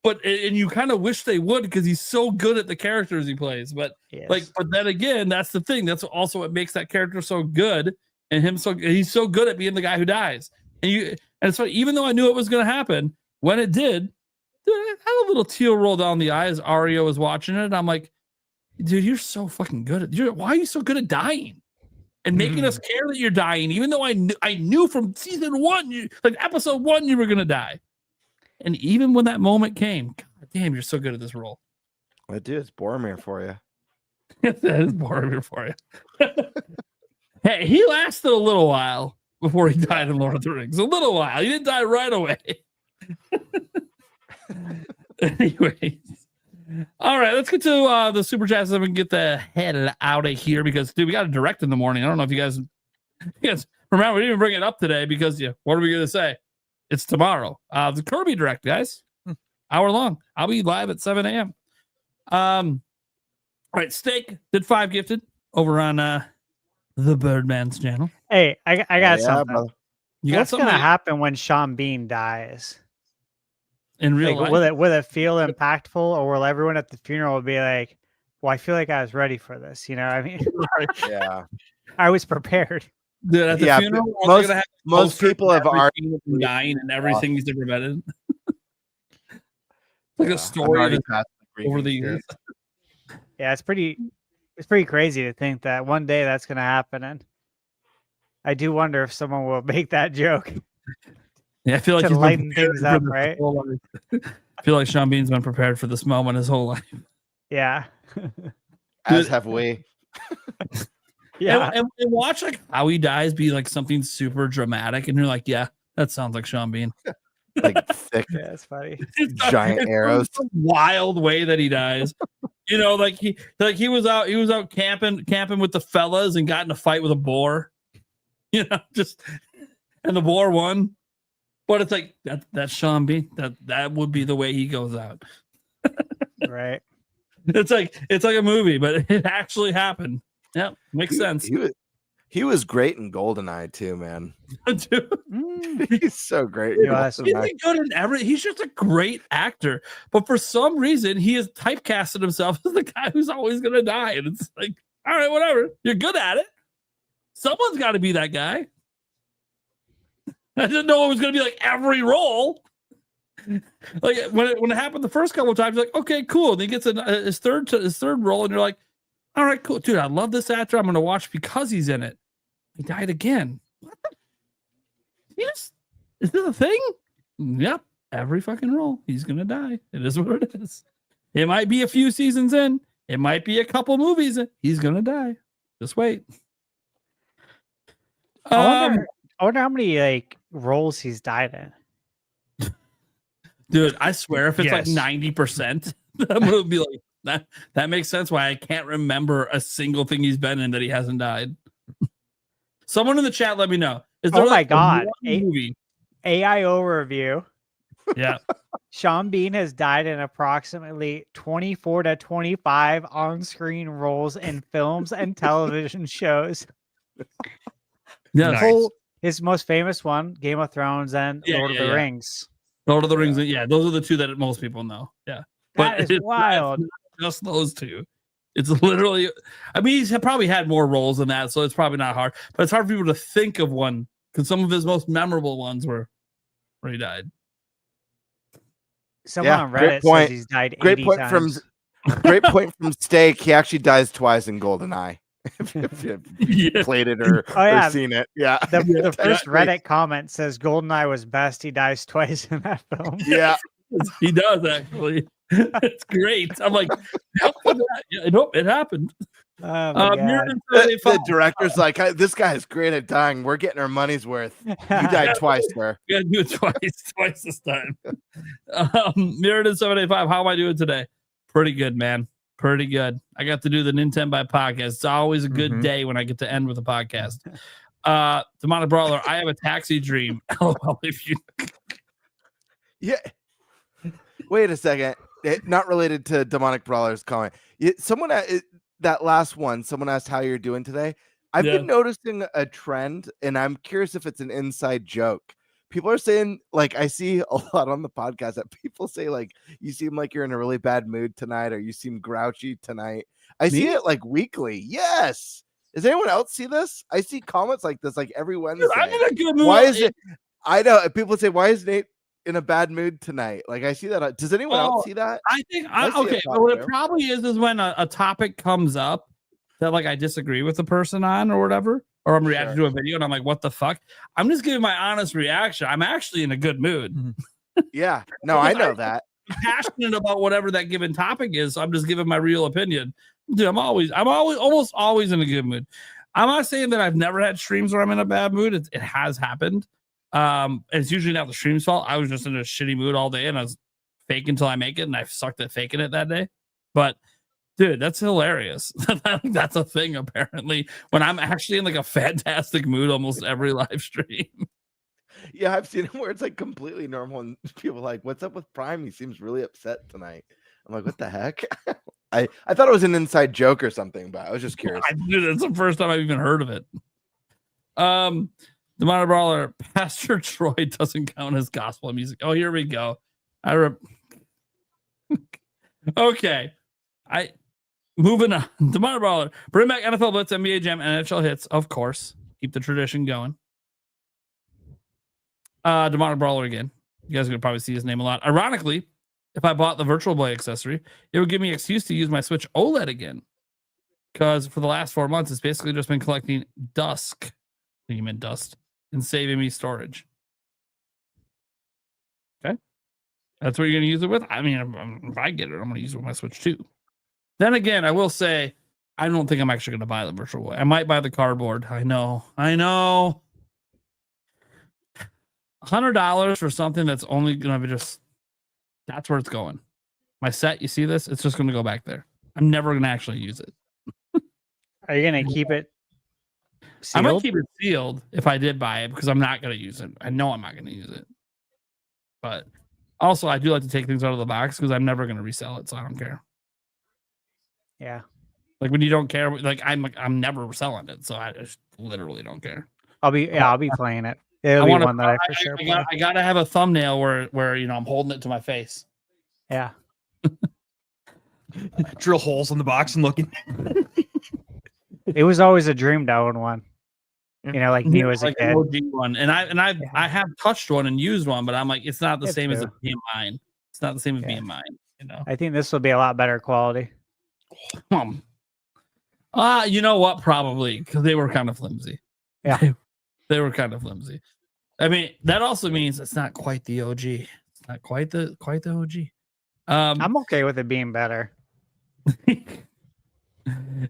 And you kind of wish they would because he's so good at the characters he plays. But but then again, that's the thing. That's also what makes that character so good, and he's so good at being the guy who dies. And it's funny, even though I knew it was going to happen, when it did, dude, I had a little tear roll down the eye as Arya was watching it. I'm like, dude, you're so fucking good at. Why are you so good at dying and making us care that you're dying, even though I knew from season 1, episode 1, you were going to die. And even when that moment came, God damn, you're so good at this role. Well, dude, it's Boromir for you. That is Boromir for you. Hey, he lasted a little while before he died in Lord of the Rings. A little while. He didn't die right away. Anyways. All right, let's get to the super chats and we can get the hell out of here because, dude, we got a direct in the morning. I don't know if you guys remember, we didn't even bring it up today because, what are we going to say? It's tomorrow. The Kirby Direct, guys. Hour long. I'll be live at 7 a.m. All right, Steak did 5 gifted over on the Birdman's channel. Hey, I got something. Brother. What's going to happen when Sean Bean dies? In real life? Will it feel impactful, or will everyone at the funeral be like, well, I feel like I was ready for this? You know what I mean? Yeah. I was preprepared. Dude, at the funeral, most people have already dying and everything he's ever been in. Like a story over the years. Yeah, it's pretty crazy to think that one day that's going to happen, and I do wonder if someone will make that joke. Yeah, I feel like to he's lighten things up, right? I feel like Sean Bean's been prepared for this moment his whole life. Yeah, as have we. Yeah, and watch how he dies be something super dramatic, and you're like, yeah, that sounds like Sean Bean. Thick, yeah, it's funny. Giant arrows. Wild way that he dies. He was out camping with the fellas and got in a fight with a boar. And the boar won. But it's like that's Sean Bean. That would be the way he goes out. Right. It's like a movie, but it actually happened. Yeah, makes sense. He was great in GoldenEye too, man. He's so great. He's just a great actor. But for some reason, he has typecasted himself as the guy who's always going to die. And it's like, all right, whatever. You're good at it. Someone's got to be that guy. I didn't know it was going to be every role. When it happened the first couple of times, like, okay, cool. And he gets his third role, and you're like, all right, cool, dude. I love this actor. I'm going to watch because he's in it. He died again. What? Yes, is this a thing? Yep. Every fucking role, he's going to die. It is what it is. It might be a few seasons in. It might be a couple movies in. He's going to die. Just wait. I wonder how many roles he's died in. Dude, I swear if it's 90%, I'm gonna be like, that makes sense why I can't remember a single thing he's been in that he hasn't died. Someone in the chat let me know. Is there my God. movie? AI overview. Yeah. Sean Bean has died in approximately 24 to 25 on-screen roles in films and television shows. Yeah, his most famous one, Game of Thrones and Lord of the Rings. Lord of the Rings. Yeah, those are the two that most people know. Yeah, That is wild. Just those two. It's literally. I mean, he's probably had more roles than that, so it's probably not hard. But it's hard for people to think of one because some of his most memorable ones were where he died. Someone on Reddit says he's died 80 times. Great point from Steak. He actually dies twice in GoldenEye. if you've played it or seen it. Yeah. The first Reddit comment says GoldenEye was best. He dies twice in that film. Yeah. He does actually. It's great. I'm like, nope, it happened. The director's like, this guy is great at dying. We're getting our money's worth. You died twice, sir. We gotta do it twice this time. Mirrodin 785, how am I doing today? Pretty good, man. Pretty good. I got to do the Nintenbyte podcast. It's always a good day when I get to end with a podcast. Demonic Brawler, I have a taxi dream. If you yeah. Wait a second. Not related to Demonic Brawler's comment. Someone that last one, someone asked how you're doing today. I've been noticing a trend, and I'm curious if it's an inside joke. People are saying, like, I see a lot on the podcast that people say, like, you seem like you're in a really bad mood tonight, or you seem grouchy tonight. I see it like weekly. Yes. Does anyone else see this? I see comments like this like every Wednesday. I'm in a good mood. Why is it? I know people say, why is Nate in a bad mood tonight? Like, I see that. Does anyone else see that? I think okay. What it probably is when a topic comes up that like I disagree with the person on or whatever, or I'm reacting to a video and I'm like, what the fuck? I'm just giving my honest reaction. I'm actually in a good mood. Yeah. No, I know that. I'm passionate about whatever that given topic is. So I'm just giving my real opinion. Dude, I'm almost always in a good mood. I'm not saying that I've never had streams where I'm in a bad mood. It has happened. It's usually not the stream's fault. I was just in a shitty mood all day and I was faking until I make it, and I sucked at faking it that day. But dude, that's hilarious. That's a thing apparently. When I'm actually in like a fantastic mood almost every live stream. Yeah, I've seen it where it's like completely normal, and people are like, "What's up with Prime? He seems really upset tonight." I'm like, "What the heck?" I thought it was an inside joke or something, but I was just curious. Dude, that's the first time I've even heard of it. The Minor Brawler, Pastor Troy doesn't count as gospel music. Oh, here we go. Okay. Moving on. The Minor Brawler, bring back NFL Blitz, NBA Jam, and NHL hits, of course. Keep the tradition going. Demonic Brawler again. You guys are gonna probably see his name a lot. Ironically, if I bought the Virtual Boy accessory, it would give me an excuse to use my Switch OLED again. Because for the last 4 months, it's basically just been collecting dust. I think you meant dust. And saving me storage. Okay. That's what you're going to use it with? I mean, if I get it, I'm going to use it with my Switch too. Then again, I will say, I don't think I'm actually going to buy the Virtual Boy. I might buy the cardboard. I know. $100 for something that's only going to be that's where it's going. My set, you see this? It's just going to go back there. I'm never going to actually use it. Are you going to keep it sealed? I might keep it sealed if I did buy it because I'm not going to use it. I know I'm not going to use it. But also, I do like to take things out of the box because I'm never going to resell it, so I don't care. Yeah. Like when you don't care, like I'm never selling it, so I just literally don't care. I'll be playing it. It'll be one that I for sure play. I gotta have a thumbnail where I'm holding it to my face. Yeah. Drill holes in the box and looking. It was always a dream to own one. Like me as a kid. OG one. And I have touched one and used one, but I'm like, it's not the same as it being mine. It's not the same as being mine. I think this will be a lot better quality. You know what? Probably because they were kind of flimsy. Yeah, they were kind of flimsy. I mean, that also means it's not quite the OG. It's not quite the OG. I'm okay with it being better.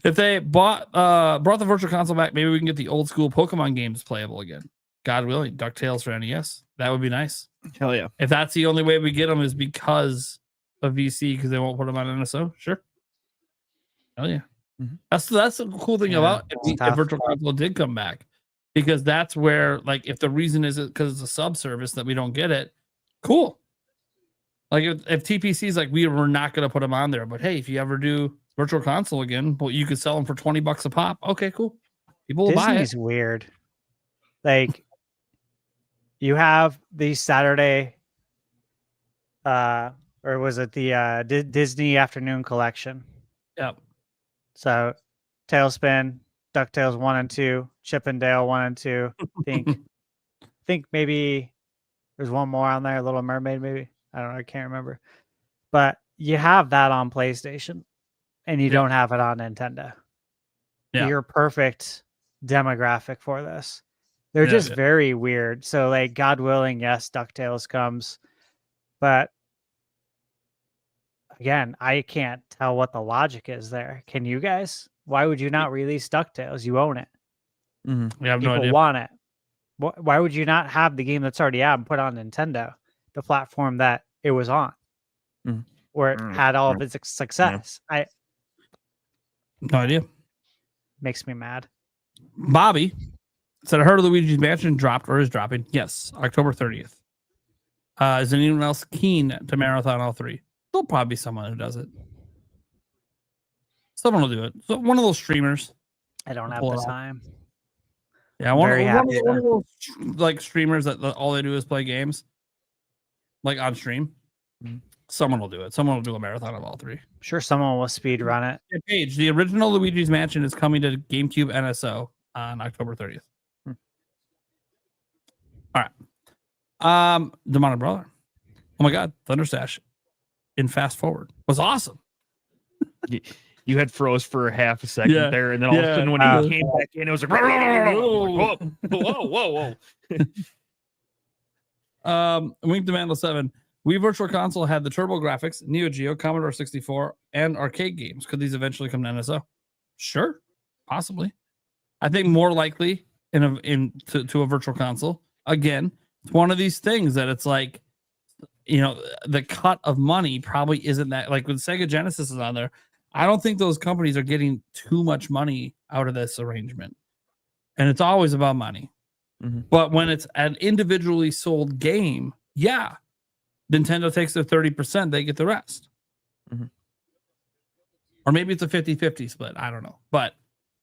If they brought the Virtual Console back, maybe we can get the old school Pokemon games playable again. God willing, DuckTales for NES. That would be nice. Hell yeah. If that's the only way we get them is because of VC, because they won't put them on NSO, sure. Hell yeah. Mm-hmm. That's the cool thing about if Virtual Console did come back, because that's where, like, if the reason is because it's a sub service that we don't get it, cool. Like if TPC is like, we were not going to put them on there, but hey, if you ever do Virtual Console again, well, you could sell them for $20 a pop. Okay, cool. People will buy it. Disney's weird. Like, you have these Saturday or was it the Disney Afternoon Collection? Yep. So Tailspin, DuckTales 1 and 2, Chip and Dale 1 and 2. Think maybe there's one more on there, Little Mermaid, maybe. I don't know, I can't remember. But you have that on PlayStation and you don't have it on Nintendo. Yeah. You're perfect demographic for this. They're just very weird. So, like, God willing, yes, DuckTales comes. But again, I can't tell what the logic is there. Can you guys? Why would you not release DuckTales? You own it. Mm-hmm. We have People no idea. want it. Why would you not have the game that's already out and put on Nintendo, the platform that it was on, where it had all of its success? No idea. Makes me mad. Bobby said, I heard of Luigi's Mansion dropped or is dropping. Yes, October 30th. Is anyone else keen to marathon all three? There'll probably be someone who does it. Someone will do it. So one of those streamers. I don't have the time. Yeah, one of those like streamers that all they do is play games, like on stream. Someone will do it. Someone will do a marathon of all three. I'm sure someone will speed run it. Hey, Paige, the original Luigi's Mansion is coming to GameCube NSO on October 30th. All right. Demonic Brother. Oh my God, ThunderStash in Fast Forward was awesome. You had froze for a half a second there, and then all of a sudden when he came back in, it was like, whoa. Wink to Mandel 7. Wii Virtual Console had the Turbo Graphics, Neo Geo, Commodore 64, and arcade games. Could these eventually come to NSO? Sure, possibly. I think more likely to a Virtual Console. Again, it's one of these things that it's like, you know, the cut of money probably isn't that, like when Sega Genesis is on there, I don't think those companies are getting too much money out of this arrangement. And it's always about money. But when it's an individually sold game, yeah, Nintendo takes their 30%, they get the rest. Or maybe it's a 50-50 split. I don't know. But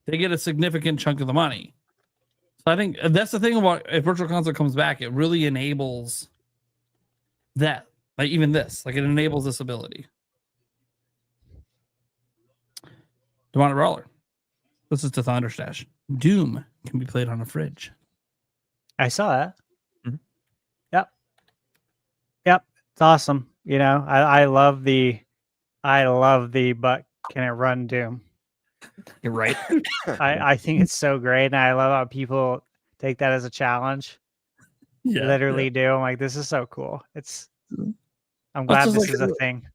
they get a significant chunk of the money. So I think that's the thing about if Virtual Console comes back, it really enables that. Like even this. Like it enables this ability. Demonic Brawler. This is to ThunderStash. Doom can be played on a fridge. I saw that. Yep. It's awesome. You know, I love the but can it run Doom? You're right. I think it's so great. And I love how people take that as a challenge. Literally do. I'm like, this is so cool. I'm glad this is a thing.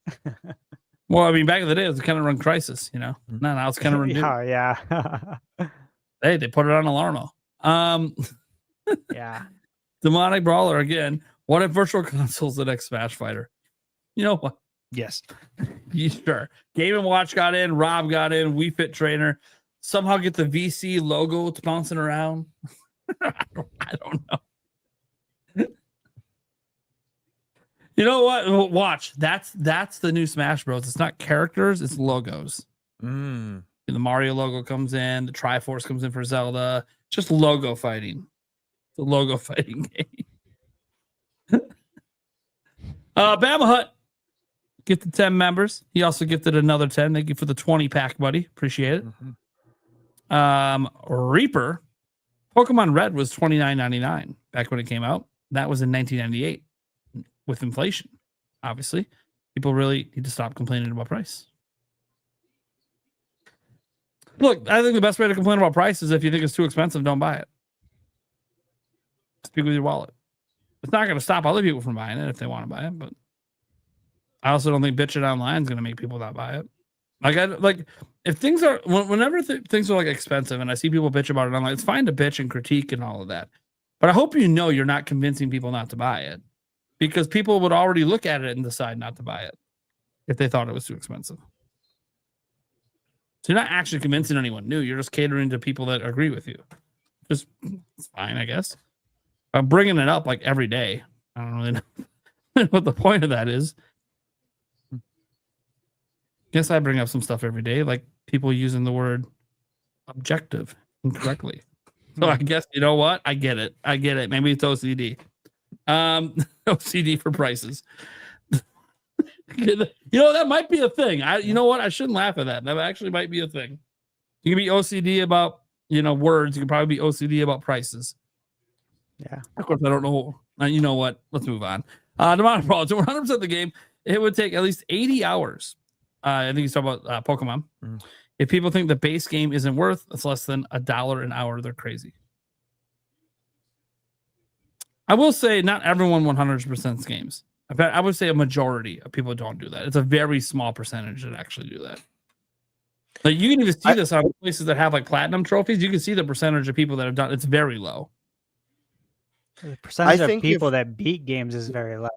Well, I mean, back in the day, it was kind of run Crisis, you know. Now it's kind of run Doom. Yeah. Hey, they put it on Alarmo. Yeah. Demonic Brawler again. What if Virtual Console's the next Smash Fighter? You know what? Yes. Sure. Game & Watch got in. Rob got in. Wii Fit Trainer. Somehow get the VC logo bouncing around. I don't know. You know what? Watch. That's the new Smash Bros. It's not characters. It's logos. The Mario logo comes in. The Triforce comes in for Zelda. Just logo fighting. It's a logo fighting game. Bama Hut gifted 10 members. He also gifted another 10. Thank you for the 20 pack, buddy. Appreciate it. Reaper. Pokemon Red was $29.99 back when it came out. That was in 1998. With inflation, obviously, people really need to stop complaining about price. Look, I think the best way to complain about price is if you think it's too expensive, don't buy it. Speak with your wallet. It's not going to stop other people from buying it if they want to buy it, but I also don't think bitching online is going to make people not buy it. Like if things are whenever things are like expensive, and I see people bitch about it online, it's fine to bitch and critique and all of that, but I hope you know you're not convincing people not to buy it. Because people would already look at it and decide not to buy it if they thought it was too expensive. So you're not actually convincing anyone new. You're just catering to people that agree with you. Just it's fine, I guess. I'm bringing it up like every day. I don't really know what the point of that is. Guess I bring up some stuff every day, like people using the word objective incorrectly. So I guess, you know what? I get it. Maybe it's OCD. OCD for prices. You know, that might be a thing. You know what? I shouldn't laugh at that. That actually might be a thing. You can be OCD about, you know, words. You can probably be OCD about prices. Yeah. Of course, I don't know. You know what? Let's move on. Demonic Brawl, to 100% of the game, it would take at least 80 hours. I think he's talking about Pokemon. If people think the base game isn't worth, it's less than $1 an hour, they're crazy. I will say not everyone 100% games. I would say a majority of people don't do that. It's a very small percentage that actually do that. Like you can even see this on places that have like platinum trophies. You can see the percentage of people that have done. It's very low. The percentage of people that beat games is very low.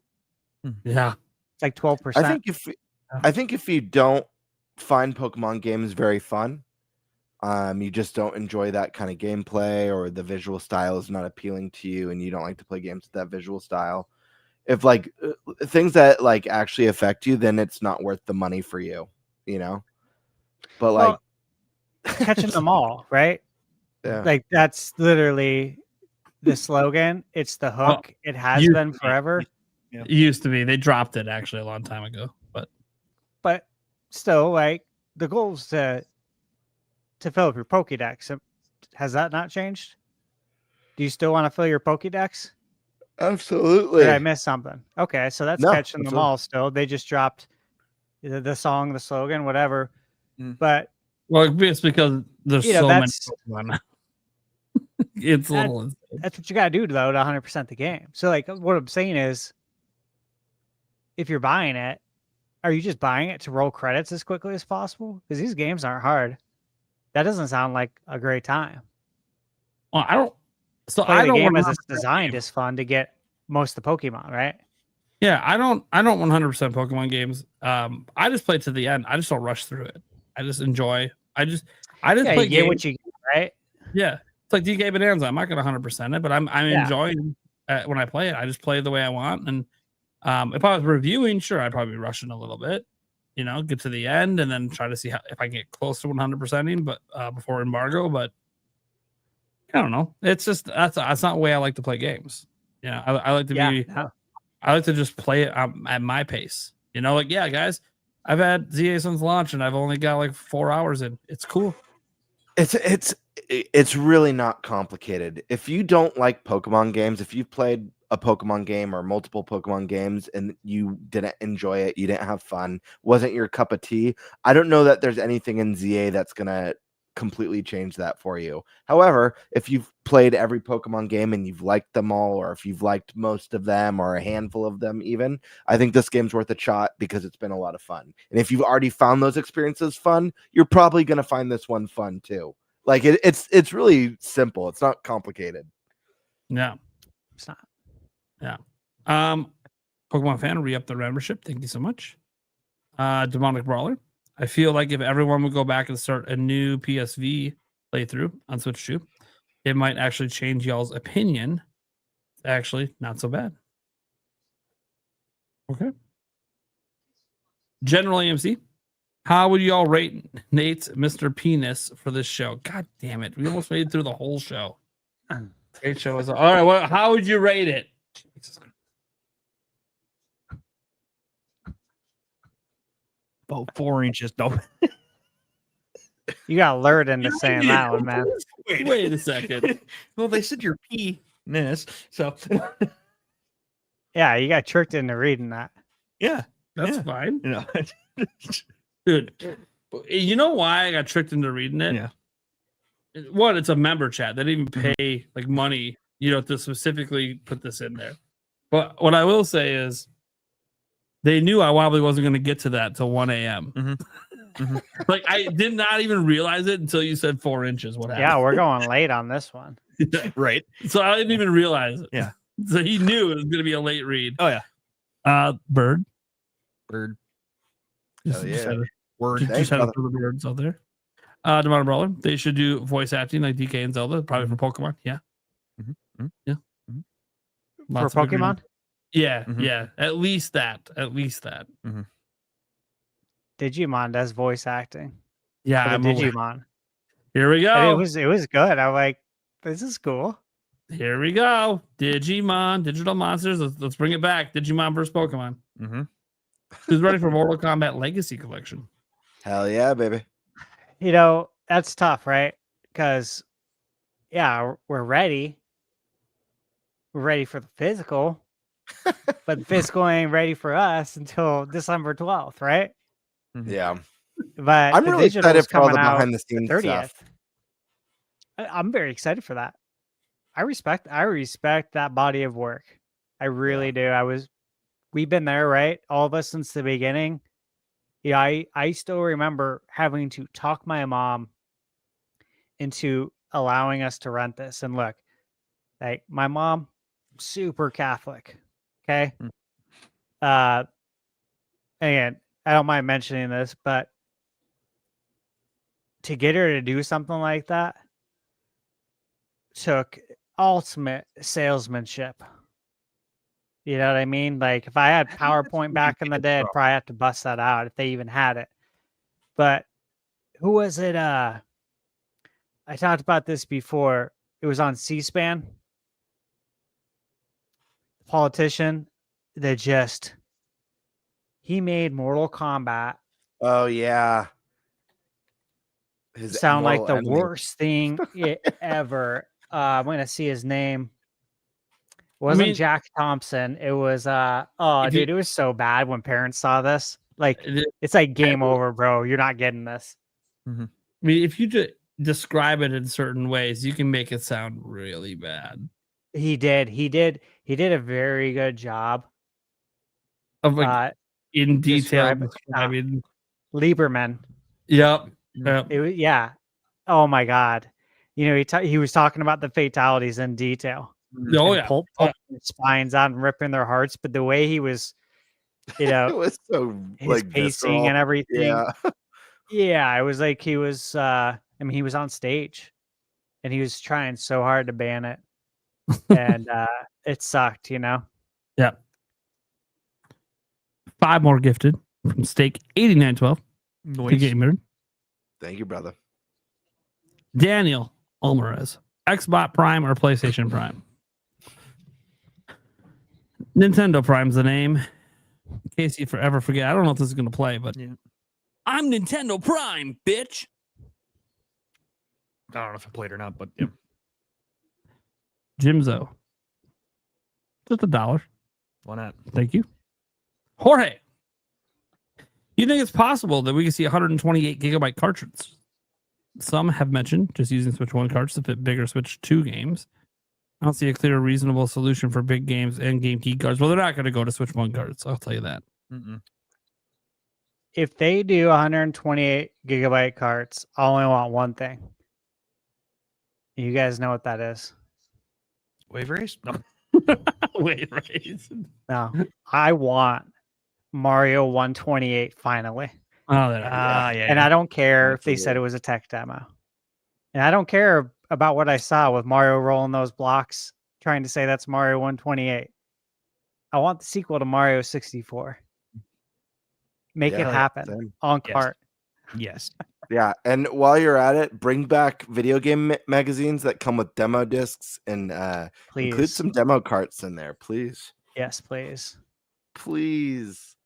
Yeah, it's like 12%. I think if you don't find Pokemon games very fun, you just don't enjoy that kind of gameplay, or the visual style is not appealing to you, and you don't like to play games with that visual style. If like things that like actually affect you, then it's not worth the money for you, you know. But like catching them all, right? Yeah, like that's literally the slogan. It's the hook. It has been forever. It used to be. They dropped it actually a long time ago, but still, like the goal is to fill up your Pokédex. Has that not changed? Do you still want to fill your Pokédex? Absolutely. Did I miss something? Okay, so that's catching them all still. They just dropped the song, the slogan, whatever. But it's because there's so many Pokemon. It's that's what you gotta do though to 100% the game. So like what I'm saying is, if you're buying it, are you just buying it to roll credits as quickly as possible? Because these games aren't hard. That doesn't sound like a great time. Well, I don't. So Play I don't game want as it's designed is fun to get most of the Pokemon, right? Yeah, I don't 100% Pokemon games. I just play to the end. I just don't rush through it. I just enjoy. I just play you get what you get, right? Yeah, it's like DK Bonanza. I'm not gonna 100% it, but I'm enjoying when I play it. I just play it the way I want. And if I was reviewing, sure, I'd probably be rushing a little bit. You know, get to the end and then try to see if I can get close to 100%ing, but before embargo. But I don't know. It's just that's not the way I like to play games. Yeah, I like to be. I like to just play it at my pace. You know, like guys, I've had Z-A since launch and I've only got like 4 hours in. It's cool. It's really not complicated. If you don't like Pokemon games, if you've played a Pokemon game or multiple Pokemon games and you didn't enjoy it, you didn't have fun, wasn't your cup of tea, I don't know that there's anything in Z-A that's gonna completely change that for you. However, if you've played every Pokemon game and you've liked them all, or if you've liked most of them or a handful of them even, I think this game's worth a shot because it's been a lot of fun. And if you've already found those experiences fun, you're probably going to find this one fun too. Like it's really simple. It's not complicated. No, it's not. Yeah. Pokemon fan, re-up the membership. Thank you so much. Demonic Brawler. I feel like if everyone would go back and start a new PSV playthrough on Switch 2, it might actually change y'all's opinion. Actually, not so bad. Okay. General AMC, how would y'all rate Nate's Mr. Penis for this show? God damn it. We almost made it through the whole show. Great show. All right. Well, how would you rate it? About 4 inches. No. You got lured into saying that one, man. Wait a second. Well, they said your penis, so yeah, you got tricked into reading that. Yeah, that's fine. You know, dude. You know why I got tricked into reading it? Yeah. One, it's a member chat. They didn't even pay like money, to specifically put this in there. But what I will say is, they knew I probably wasn't going to get to that till 1 a.m. Like I did not even realize it until you said 4 inches. What happened? Yeah, we're going late on this one. Right. So I didn't even realize it. Yeah. So he knew it was going to be a late read. Oh yeah. Bird. Oh yeah. Word. Just had for the birds out there. Demonic Brawler. They should do voice acting like DK and Zelda, probably for Pokemon. Yeah. Yeah. For Pokemon. Yeah, yeah. At least that. Digimon does voice acting. Yeah, I'm Digimon. Here we go. And it was good. I'm like, this is cool. Here we go. Digimon, digital monsters. Let's bring it back. Digimon versus Pokemon. Who's ready for Mortal Kombat Legacy Collection? Hell yeah, baby. You know, that's tough, right? Because, yeah, we're ready. We're ready for the physical, but the physical ain't ready for us until December 12th, right? Yeah. But I'm the really digital excited is for all coming the out behind the scenes 30th. stuff. I'm very excited for that. I respect that body of work. I really do. We've been there, right? All of us since the beginning. Yeah, I still remember having to talk my mom into allowing us to rent this. And look, like my mom, super Catholic. Okay. Again, I don't mind mentioning this, but to get her to do something like that took ultimate salesmanship. You know what I mean? Like if I had PowerPoint back in the day, I'd probably have to bust that out if they even had it. But who was it? I talked about this before. It was on C-SPAN. Politician that he made Mortal Kombat. Oh yeah. Sound like the worst thing ever. I'm gonna see his name. It wasn't Jack Thompson. It was dude, it was so bad when parents saw this. Like it's like game over, bro. You're not getting this. I mean, if you just describe it in certain ways, you can make it sound really bad. He did a very good job of like in detail describing Lieberman. Yep. Yeah. Oh my God. You know, he was talking about the fatalities in detail. Oh yeah. Pulling their spines out and ripping their hearts, but the way he was, you know, it was so his like pacing visceral. and everything. Yeah. Yeah, it was like he was. I mean, he was on stage, and he was trying so hard to ban it, and it sucked. You know. Yeah. 5 more gifted from Steak 8912. Nice. Gamer. Thank you, brother. Daniel Alvarez, Xbox Prime or PlayStation Prime? Nintendo Prime's the name. In case you forever forget, I don't know if this is going to play, but I'm Nintendo Prime, bitch. I don't know if I played or not, but yeah. Jimzo. Just $1. Why not? Thank you. Jorge. You think it's possible that we can see 128 gigabyte cartridges? Some have mentioned just using Switch 1 carts to fit bigger Switch 2 games. I don't see a clear, reasonable solution for big games and game key cards. Well, they're not going to go to Switch 1 cards. I'll tell you that. If they do 128 gigabyte carts, I only want one thing. You guys know what that is? Wave race? No. Wave race. No. I want Mario 128 finally. Oh, yeah. And I don't care if they said it was a tech demo. And I don't care about what I saw with Mario rolling those blocks, trying to say that's Mario 128. I want the sequel to Mario 64. Make it happen on cart. Yes. Yeah, and while you're at it, bring back video game magazines that come with demo discs and include some demo carts in there, please. Yes, please. Please.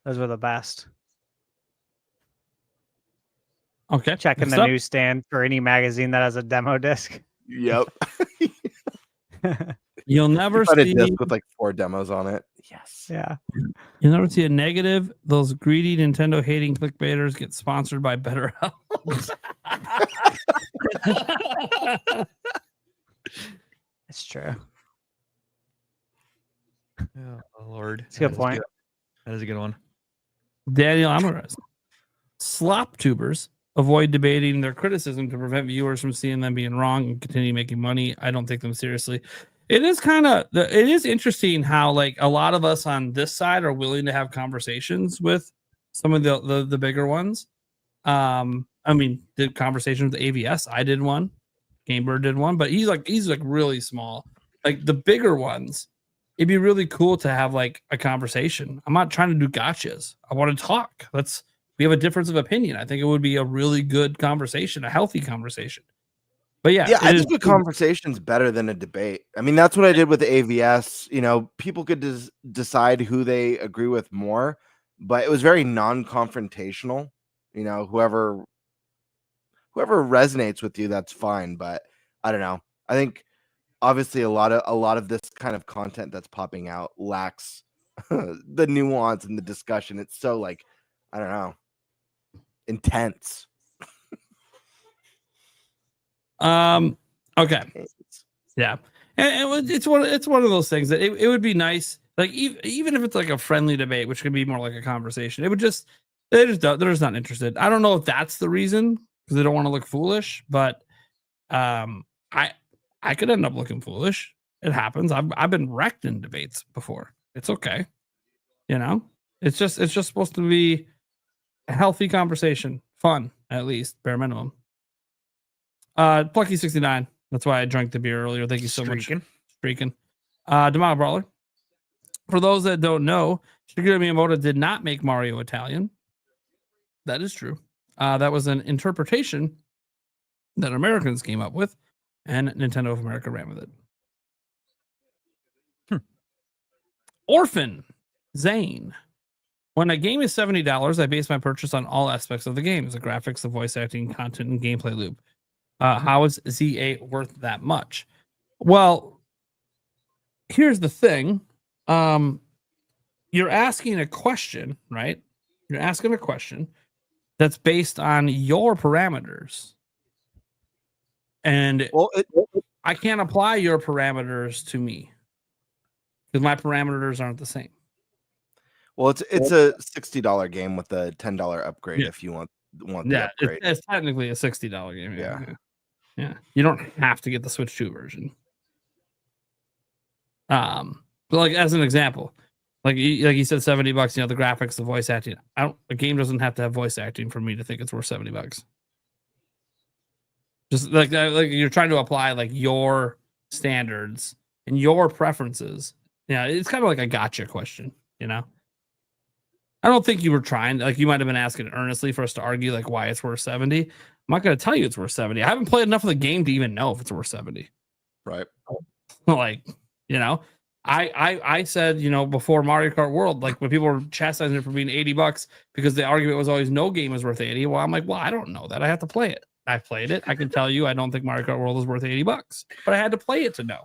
Those were the best. Okay. Checking the newsstand for any magazine that has a demo disc. Yep. You'll never see see a disc with like 4 demos on it. Yes. Yeah. You'll never see a negative. Those greedy Nintendo hating clickbaiters get sponsored by BetterHelp. It's true. Oh Lord. It's a good point. That is a good one. Daniel Alvarez. Slop tubers avoid debating their criticism to prevent viewers from seeing them being wrong and continue making money. I don't take them seriously. It is interesting how like a lot of us on this side are willing to have conversations with some of the bigger ones. I mean, did conversations with AVS. I did one. Gamebird did one, but he's like really small. Like the bigger ones, it'd be really cool to have like a conversation. I'm not trying to do gotchas. I want to talk. We have a difference of opinion. I think it would be a really good conversation, a healthy conversation. But yeah, I think a conversation's better than a debate. I mean, that's what I did with the AVS. You know, people could decide who they agree with more, but it was very non-confrontational. You know, whoever resonates with you, that's fine. But I don't know. I think obviously a lot of this kind of content that's popping out lacks the nuance and the discussion. It's so like, I don't know, intense. Okay. Yeah. And it's one of those things that it would be nice, like even if it's like a friendly debate, which could be more like a conversation. They're just not interested. I don't know if that's the reason, because they don't want to look foolish, but I could end up looking foolish. It happens. I've been wrecked in debates before. It's okay. You know, it's just supposed to be a healthy conversation, fun, at least, bare minimum. Plucky 69. That's why I drank the beer earlier. Thank you so much. Streaking. Demonic Brawler. For those that don't know, Shigeru Miyamoto did not make Mario Italian. That is true. That was an interpretation that Americans came up with, and Nintendo of America ran with it. Orphan Zane. When a game is $70, I base my purchase on all aspects of the game: the graphics, the voice acting, content, and gameplay loop. How is Z-A worth that much? Well, here's the thing. You're asking a question, right? You're asking a question that's based on your parameters. And I can't apply your parameters to me because my parameters aren't the same. Well, it's a $60 game with a $10 upgrade if you want the upgrade. It's technically a $60 game. Yeah. You don't have to get the Switch 2 version. But like as an example, like you said, $70. You know, the graphics, the voice acting. A game doesn't have to have voice acting for me to think it's worth $70. Just like you're trying to apply like your standards and your preferences. Yeah, it's kind of like a gotcha question. You know, I don't think you were trying. Like you might have been asking earnestly for us to argue like why it's worth 70. I'm not going to tell you it's worth 70. I haven't played enough of the game to even know if it's worth 70. Right. Like, you know, I said, you know, before Mario Kart World, like when people were chastising it for being $80 because the argument was always no game is worth 80. Well, I'm like, well, I don't know that. I have to play it. I played it. I can tell you I don't think Mario Kart World is worth $80, but I had to play it to know.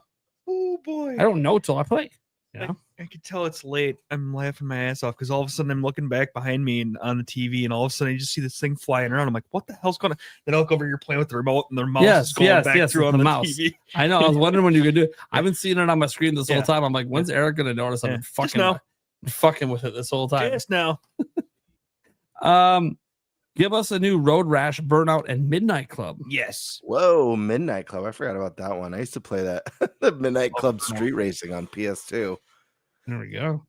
Oh boy. I don't know till I play. You know? I can tell it's late. I'm laughing my ass off because all of a sudden I'm looking back behind me and on the TV, and all of a sudden I just see this thing flying around. I'm like, what the hell's going on? Then I look over, you're playing with the remote, and their mouse is going back through on the mouse. TV. I know. I was wondering when you could do it. I've been seeing it on my screen this whole time. I'm like, when's Eric going to notice I'm fucking with it this whole time? Just now. Give us a new Road Rash, Burnout, and Midnight Club. Yes. Whoa, Midnight Club. I forgot about that one. I used to play that. The Midnight Club Street Racing on PS2. There we go.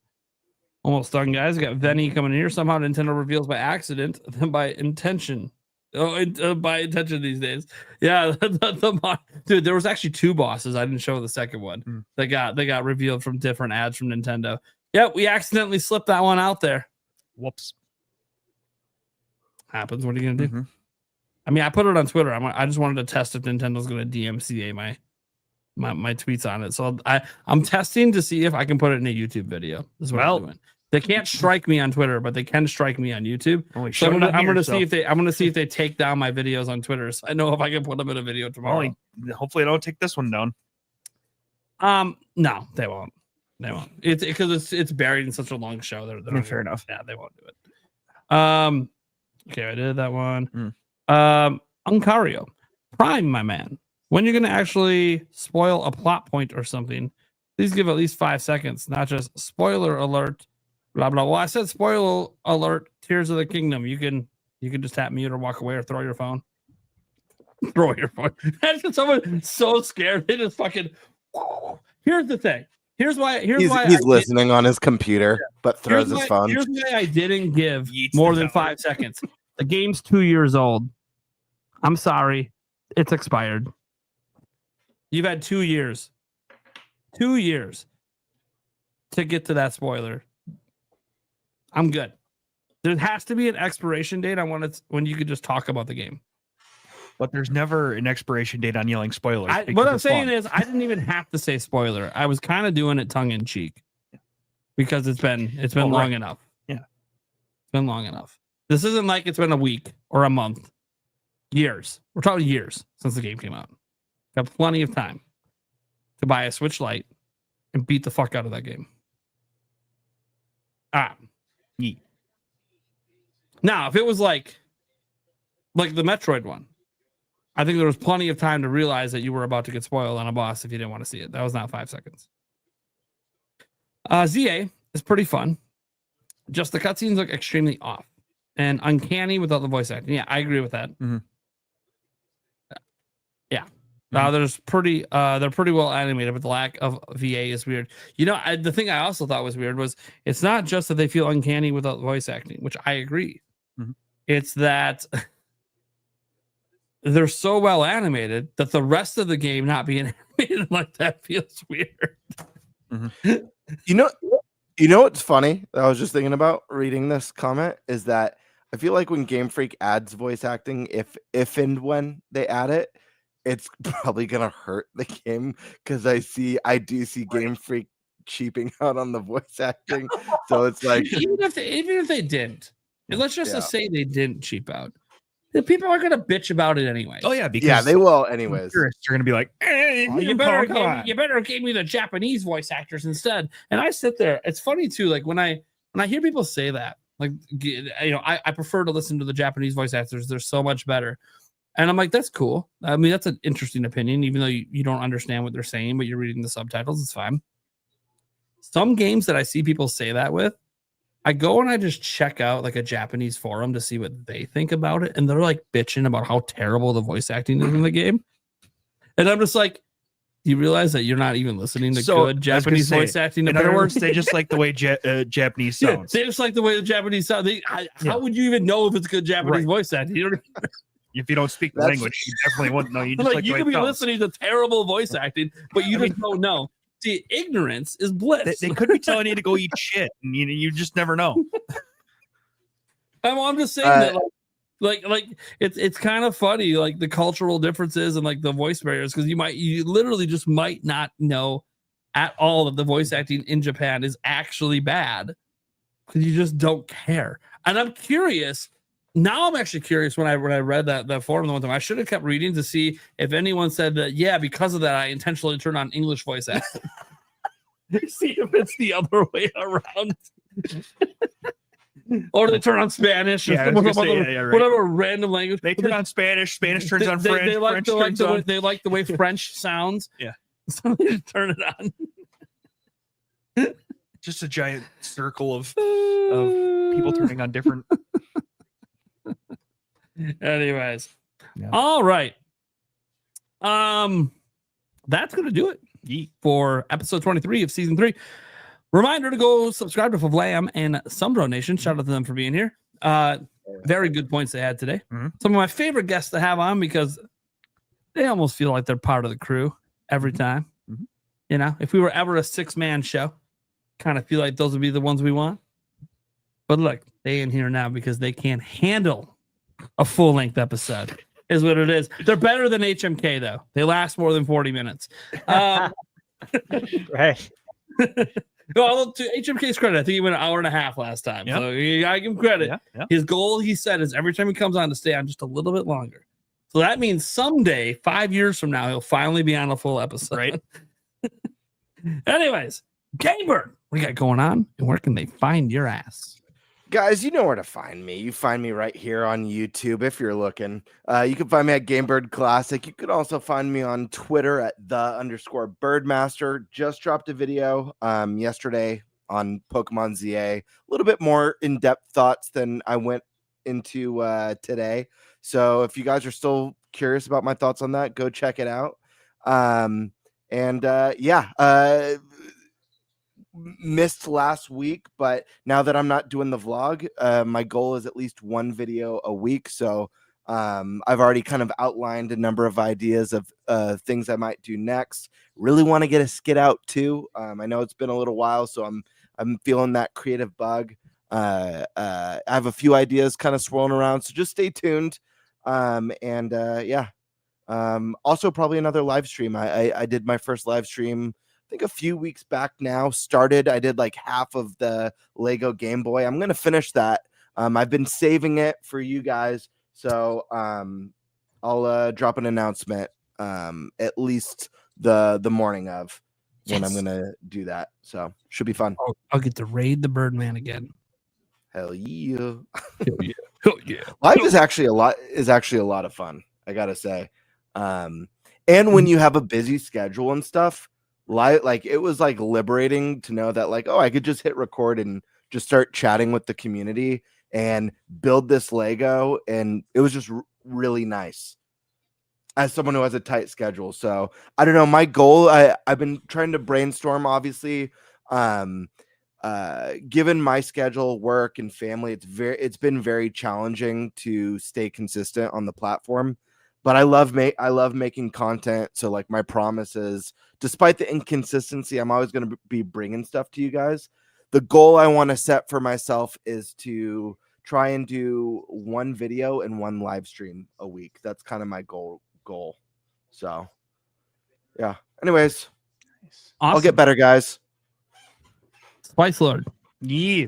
Almost done, guys. We got Venny coming in here. Somehow Nintendo reveals by accident, then by intention. By intention these days. Yeah, dude, there was actually two bosses. I didn't show the second one. They got revealed from different ads from Nintendo. Yep, we accidentally slipped that one out there. Whoops. Happens. What are you gonna do? I mean, I put it on Twitter. I just wanted to test if Nintendo's gonna DMCA my tweets on it. So I'm testing to see if I can put it in a YouTube video. This is what I'm doing. They can't strike me on Twitter, but they can strike me on YouTube. So I'm gonna see if they take down my videos on Twitter. So I know if I can put them in a video tomorrow. Hopefully, I don't take this one down. No, they won't. They won't. It's because it's buried in such a long show. They're fair enough. Yeah, they won't do it. Okay, I did that one. Uncario, Prime, my man. When you're going to actually spoil a plot point or something, please give at least 5 seconds, not just spoiler alert, blah, blah. Well, I said spoiler alert, Tears of the Kingdom. You can just tap mute or walk away or throw your phone. Throw your phone. Imagine someone so scared. They just fucking... Here's the thing. Here's why he's listening on his computer, but throws his phone. Here's why I didn't give more than 5 seconds. The game's 2 years old. I'm sorry. It's expired. You've had 2 years. 2 years to get to that spoiler. I'm good. There has to be an expiration date on when you could just talk about the game. But there's never an expiration date on yelling spoilers. What I'm saying is I didn't even have to say spoiler. I was kind of doing it tongue in cheek because it's been long enough. Yeah. It's been long enough. This isn't like it's been a week or a month. Years. We're talking years since the game came out. Got plenty of time to buy a Switch Lite and beat the fuck out of that game. Now, if it was like the Metroid one, I think there was plenty of time to realize that you were about to get spoiled on a boss if you didn't want to see it. That was not 5 seconds. Z-A is pretty fun. Just the cutscenes look extremely off and uncanny without the voice acting. Yeah, I agree with that. Mm-hmm. Yeah. They're pretty well animated, but the lack of VA is weird. The thing I also thought was weird was it's not just that they feel uncanny without voice acting, which I agree. Mm-hmm. It's that they're so well animated that the rest of the game not being animated like that feels weird. Mm-hmm. You know what's funny that I was just thinking about reading this comment is that I feel like when Game Freak adds voice acting, if and when they add it, it's probably gonna hurt the game because I do see Game Freak cheaping out on the voice acting. So it's like even if they didn't, and let's just say they didn't cheap out, the people are gonna bitch about it anyway. Oh yeah, because they will anyways. You're gonna be like, hey, you better give me the Japanese voice actors instead. And I sit there. It's funny too. Like when I hear people say that, like I prefer to listen to the Japanese voice actors. They're so much better. And I'm like, that's cool. I mean, that's an interesting opinion, even though you don't understand what they're saying, but you're reading the subtitles. It's fine. Some games that I see people say that with, I go and I just check out like a Japanese forum to see what they think about it. And they're like bitching about how terrible the voice acting is in the game. And I'm just like, do you realize that you're not even listening to good Japanese voice acting? In other words, they just like the way Japanese sounds. Yeah, they just like the way the Japanese sound. How would you even know if it's good Japanese voice acting? If you don't speak the language, you definitely wouldn't know. You just you could be listening to terrible voice acting, but you just don't know. See, ignorance is bliss. They could be telling you to go eat shit, and you just never know. I'm just saying that, like it's kind of funny, like the cultural differences and like the voice barriers, because you literally just might not know at all that the voice acting in Japan is actually bad because you just don't care. And I'm curious. Now I'm actually curious when I read that forum the one time. I should have kept reading to see if anyone said that, yeah, because of that, I intentionally turned on English voice acting. See if it's the other way around. Or they turn on Spanish or whatever random language. They turn on Spanish turns on French. They like the way French sounds. Yeah. So they just turn it on. Just a giant circle of people turning on different. Anyways, all right. That's gonna do it for episode 23 of season 3. Reminder to go subscribe to FVLAM and Sunbro Nation. Shout out to them for being here. Very good points they had today. Mm-hmm. Some of my favorite guests to have on because they almost feel like they're part of the crew every time. Mm-hmm. If we were ever a 6-man show, kind of feel like those would be the ones we want. But look, they in here now because they can't handle a full-length episode is what it is. They're better than HMK though. They last more than 40 minutes. Right. Well, to HMK's credit, I think he went an hour and a half last time. Yep. So I give him credit. Yeah. His goal, he said, is every time he comes on to stay on just a little bit longer. So that means someday, 5 years from now, he'll finally be on a full episode. Right. Anyways, Gamer, what do you got going on? And where can they find your ass? Guys, you know where to find me. You find me right here on YouTube if you're looking. You can find me at GameBird Classic. You can also find me on Twitter at _Birdmaster. Just dropped a video yesterday on Pokémon Z-A. A little bit more in-depth thoughts than I went into today. So if you guys are still curious about my thoughts on that, go check it out. Missed last week, but now that I'm not doing the vlog, my goal is at least one video a week. So I've already kind of outlined a number of ideas of things I might do next. Really want to get a skit out too. I know it's been a little while, so I'm feeling that creative bug. I have a few ideas kind of swirling around, so just stay tuned. Also probably another live stream. I did my first live stream I think a few weeks back now. I did like half of the Lego Game Boy. I'm going to finish that I've been saving it for you guys, so I'll drop an announcement at least the morning of when I'm gonna do that. So should be fun. I'll get to raid the Birdman again. Hell yeah! Hell yeah! Hell yeah! Live is actually a lot of fun. I gotta say, and when you have a busy schedule and stuff, like it was like liberating to know that like, oh, I could just hit record and just start chatting with the community and build this Lego, and it was just really nice as someone who has a tight schedule. So I don't know, my goal, I've been trying to brainstorm, obviously, given my schedule, work, and family, it's been very challenging to stay consistent on the platform, but I love making content. So like my promise is, despite the inconsistency, I'm always going to be bringing stuff to you guys. The goal I want to set for myself is to try and do one video and one live stream a week. That's kind of my goal. So yeah, anyways, Awesome. I'll get better, guys. Spice Lord. Yeah.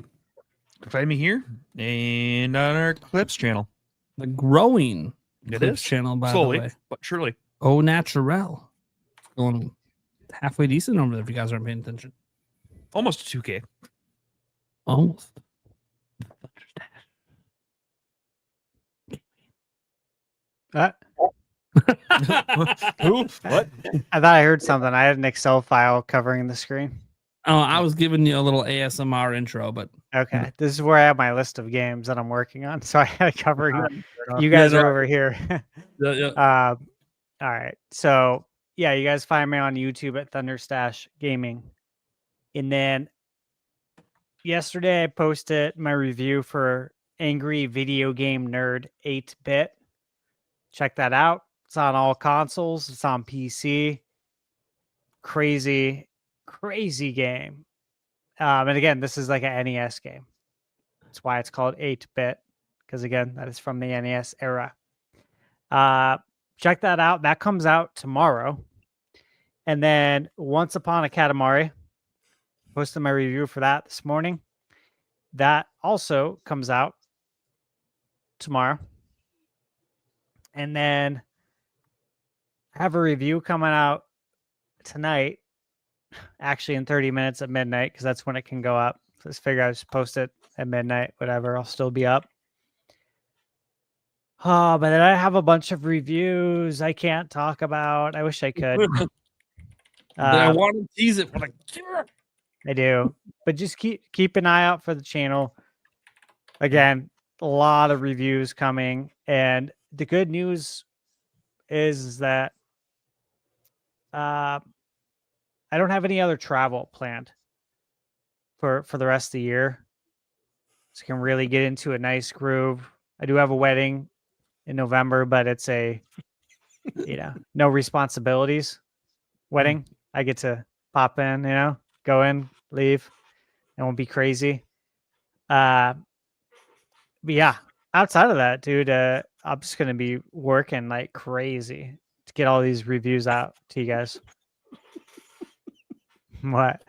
Find me here and on our Clips channel. The growing It Clips is. channel, by Slowly, the way. but surely. Oh, natural. Going halfway decent over there if you guys aren't paying attention. Almost 2K. Almost. Who? What? I thought I heard something. I had an Excel file covering the screen. Oh, I was giving you a little ASMR intro, but Okay, this is where I have my list of games that I'm working on. So I had to cover you guys are over here. All right. So yeah, you guys find me on YouTube at ThunderStash Gaming. And then yesterday I posted my review for Angry Video Game Nerd 8-bit. Check that out. It's on all consoles. It's on PC. Crazy game. And again, this is like an NES game. That's why it's called 8-bit, because again, that is from the NES era. Check that out. That comes out tomorrow. And then Once Upon a Katamari, posted my review for that this morning. That also comes out tomorrow. And then I have a review coming out tonight, actually in 30 minutes at midnight, because that's when it can go up. So I just figure I just post it at midnight, whatever, I'll still be up. Oh, but then I have a bunch of reviews I can't talk about. I wish I could. I want to tease it, but I do. But just keep an eye out for the channel. Again, a lot of reviews coming. And the good news is that I don't have any other travel planned for the rest of the year. So I can really get into a nice groove. I do have a wedding in November, but it's a, no responsibilities wedding. I get to pop in, go in, leave. It won't be crazy. But yeah, outside of that, dude, I'm just going to be working like crazy to get all these reviews out to you guys. What?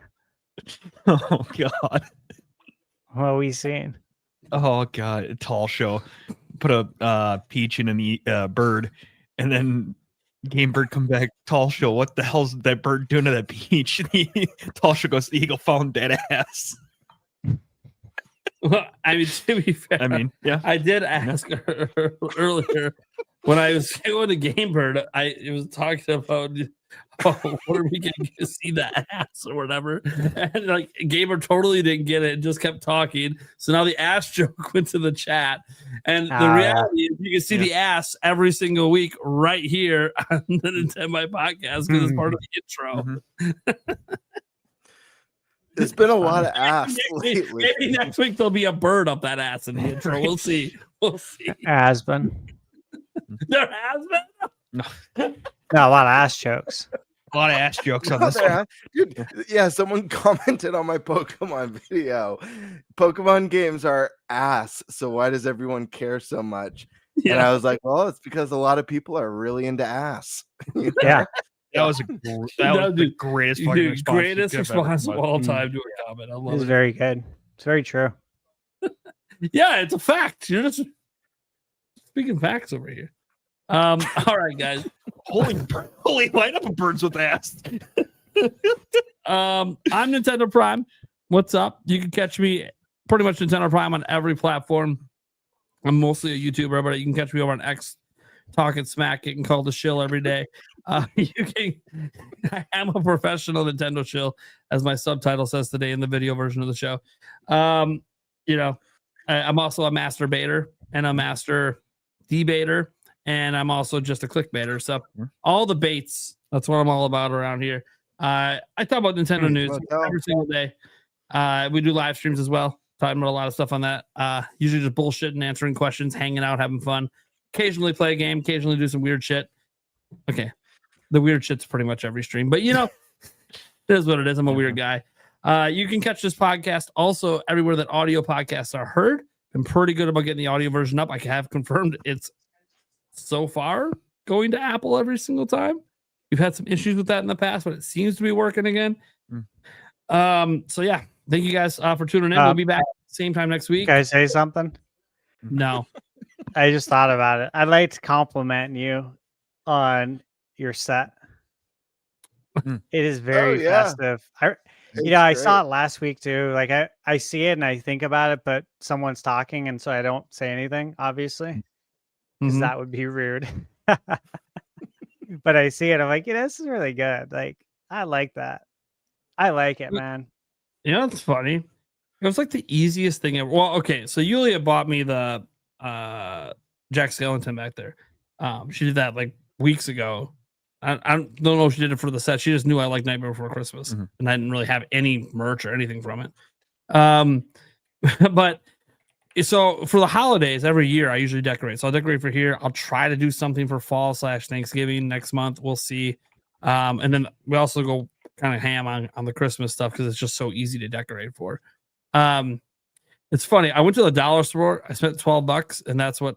Oh, God. What are we seeing? Oh, God. A tall show. Put a peach in a bird, and then Game Bird come back. Tall show. What the hell's that bird doing to that peach? Tall show goes, the eagle found dead ass. Well, I mean, to be fair, yeah. I did ask her earlier when I was going to Game Bird. It was talking about where we can see the ass or whatever, and like Game Bird totally didn't get it and just kept talking. So now the ass joke went to the chat, and the reality is you can see the ass every single week right here on the Nintenbyte Podcast because it's part of the intro. Mm-hmm. It's been a lot of ass lately. Maybe next week there'll be a bird up that ass in the intro. We'll see. Has been. There has been. No, a lot of ass jokes. A lot of ass jokes on this one. Dude, yeah, someone commented on my Pokemon video. Pokemon games are ass, so why does everyone care so much? Yeah. And I was like, well, it's because a lot of people are really into ass. Yeah. That was the greatest fucking response. Greatest response of all time to a comment. I love It's it. very good. It's very true. Yeah, it's a fact. You're just speaking facts over here. All right, guys. Holy light up a bird's with ass. I'm Nintendo Prime. What's up? You can catch me pretty much Nintendo Prime on every platform. I'm mostly a YouTuber, but you can catch me over on X, talking smack, getting called a shill every day. I am a professional Nintendo shill, as my subtitle says today in the video version of the show. I'm also a masturbator and a master debater, and I'm also just a clickbaiter. So all the baits, that's what I'm all about around here. I talk about Nintendo news every single day. We do live streams as well, talking about a lot of stuff on that. Usually just bullshitting, answering questions, hanging out, having fun. Occasionally play a game, occasionally do some weird shit. Okay. The weird shit's pretty much every stream, but it is what it is. I'm a weird guy. You can catch this podcast also everywhere that audio podcasts are heard. I'm pretty good about getting the audio version up. I have confirmed it's so far going to Apple every single time. We've had some issues with that in the past, but it seems to be working again. So yeah, thank you guys for tuning in. We'll be back same time next week. Can I say something? No. I just thought about it. I'd like to compliment you on your set. It is very festive. I saw it last week too. Like I see it and I think about it, but someone's talking, and so I don't say anything, obviously, because that would be rude. But I see it. I'm like, this is really good. Like, I like that. I like it, man. It's funny. It was like the easiest thing ever. Well, okay, so Yulia bought me the Jack Skellington back there. She did that like weeks ago. I don't know if she did it for the set. She just knew I liked Nightmare Before Christmas, and I didn't really have any merch or anything from it. But so for the holidays, every year I usually decorate. So I'll decorate for here. I'll try to do something for fall / Thanksgiving next month. We'll see. And then we also go kind of ham on the Christmas stuff because it's just so easy to decorate for. It's funny. I went to the dollar store. I spent $12, and that's what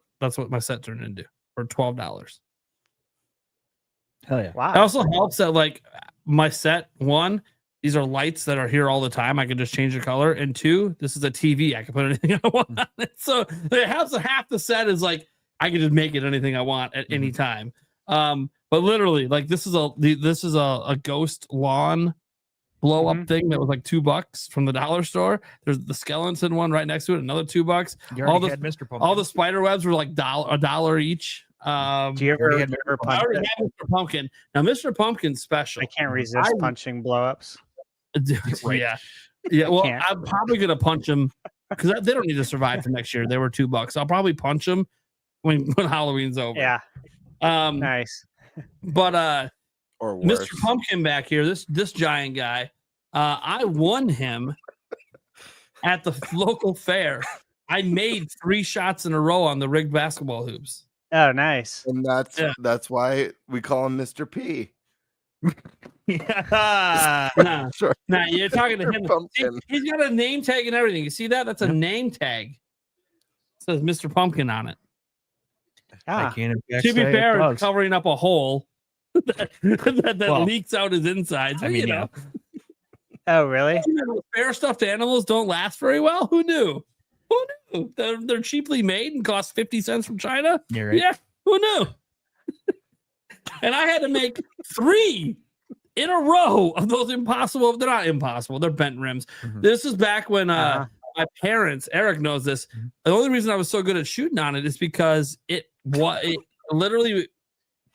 my set turned into for $12. Hell yeah! Wow. It also helps that like my set, one, these are lights that are here all the time. I can just change the color, and two, this is a TV. I can put anything I want on it. So it has half the set is like I can just make it anything I want at any time. But literally, like this is a ghost lawn blow up thing that was like $2 from the dollar store. There's the skeleton one right next to it, another $2. All the spider webs were like $1 each. Do you ever I already had Mr. Pumpkin. Now Mr. Pumpkin's special. I can't resist punching blow-ups. Yeah. Well, I'm probably gonna punch him because they don't need to survive for next year. They were $2. I'll probably punch him when Halloween's over. Yeah. Nice. But or worse. Mr. Pumpkin back here, this giant guy, I won him at the local fair. I made 3 shots in a row on the rigged basketball hoops. Oh, nice. And that's why we call him Mr. P. Nah, Sure. Nah, you're talking to him. He's got a name tag and everything. You see that? That's a name tag. It says Mr. Pumpkin on it. I can't To be fair, it's covering up a hole that leaks out his insides. I mean, know. Oh, really? Fair stuffed animals don't last very well. Who knew? Who knew? They're cheaply made and cost 50 cents from China. You're right. Yeah, who knew? And I had to make 3 in a row of those impossible. They're not impossible. They're bent rims. This is back when my parents, Eric knows this. The only reason I was so good at shooting on it is because it literally,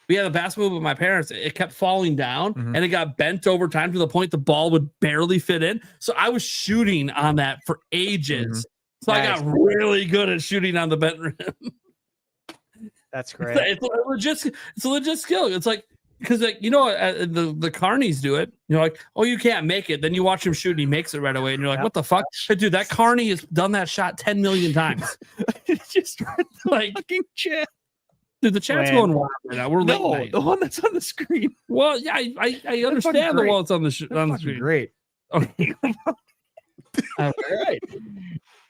we had a basketball hoop with my parents. It kept falling down and it got bent over time to the point the ball would barely fit in. So I was shooting on that for ages. So I got really good at shooting on the bent rim. That's great. It's a legit skill. It's like, because like, the carnies do it. You're like, oh, you can't make it. Then you watch him shoot and he makes it right away. And you're like, what the fuck? Hey, dude, that carny has done that shot 10 million times. Just like fucking chat. Dude, the chat's going wild right now. We're late night. The one that's on the screen. Well, yeah, I understand the one that's on the screen. Great. Okay.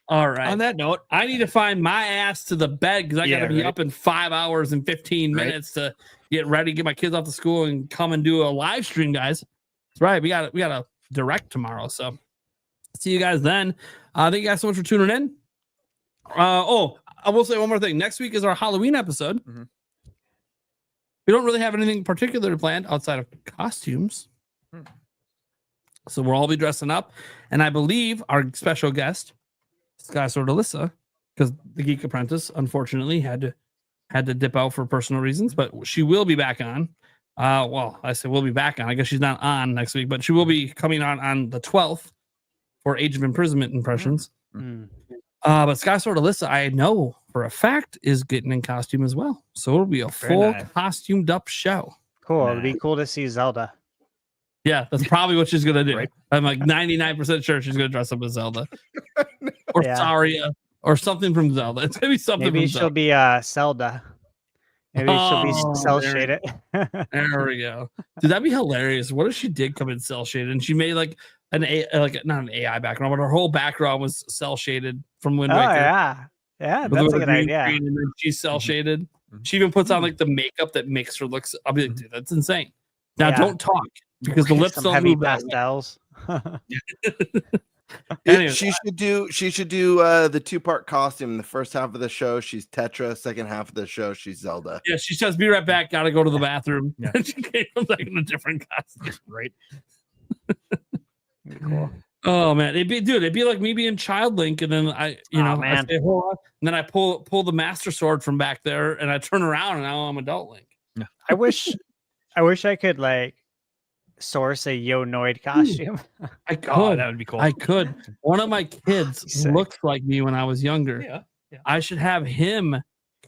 All right. On that note, I need to find my ass to the bed because I got to be up in 5 hours and 15 minutes to get ready, get my kids off to school, and come and do a live stream, guys. That's right. We got a direct tomorrow. So see you guys then. Thank you guys so much for tuning in. I will say one more thing. Next week is our Halloween episode. Mhm. We don't really have anything particular planned outside of costumes. So we'll all be dressing up. And I believe our special guest, Sky Sword Alyssa, because the Geek Apprentice, unfortunately, had to dip out for personal reasons, but she will be back on. Well, I say we'll be back on. I guess she's not on next week, but she will be coming on the 12th for Age of Imprisonment impressions. But Sky Sword Alyssa, I know for a fact, is getting in costume as well. So it'll be a full costumed up show. Cool. It'd be cool to see Zelda. Yeah, that's probably what she's gonna do. Right. I'm like 99% sure she's gonna dress up as Zelda or Saria or something from Zelda. It's gonna be something. Maybe from she'll Zelda. be Zelda. Maybe she'll be cell shaded. There we go. Dude, that'd be hilarious. What if she did come in cell shaded and she made like not an AI background, but her whole background was cell shaded from Wind Waker. Yeah, that's a good idea. And then she's cell shaded. She even puts on like the makeup that makes her look. I'll be like, dude, that's insane. Now don't talk because the lips don't heavy move. Pastels. Anyway, she should do the 2-part costume. The first half of the show, she's Tetra. Second half of the show, she's Zelda. Yeah, she says, "Be right back. Got to go to the bathroom." Yeah. She came like in a different costume. Right. Cool. Oh man, it'd be like me being Child Link, and then I say, hold on, and then I pull the Master Sword from back there, and I turn around, and now I'm Adult Link. Yeah. I wish I could like source a Yo-Noid costume. I could. Oh, that would be cool. I could. One of my kids looked like me when I was younger. Yeah. I should have him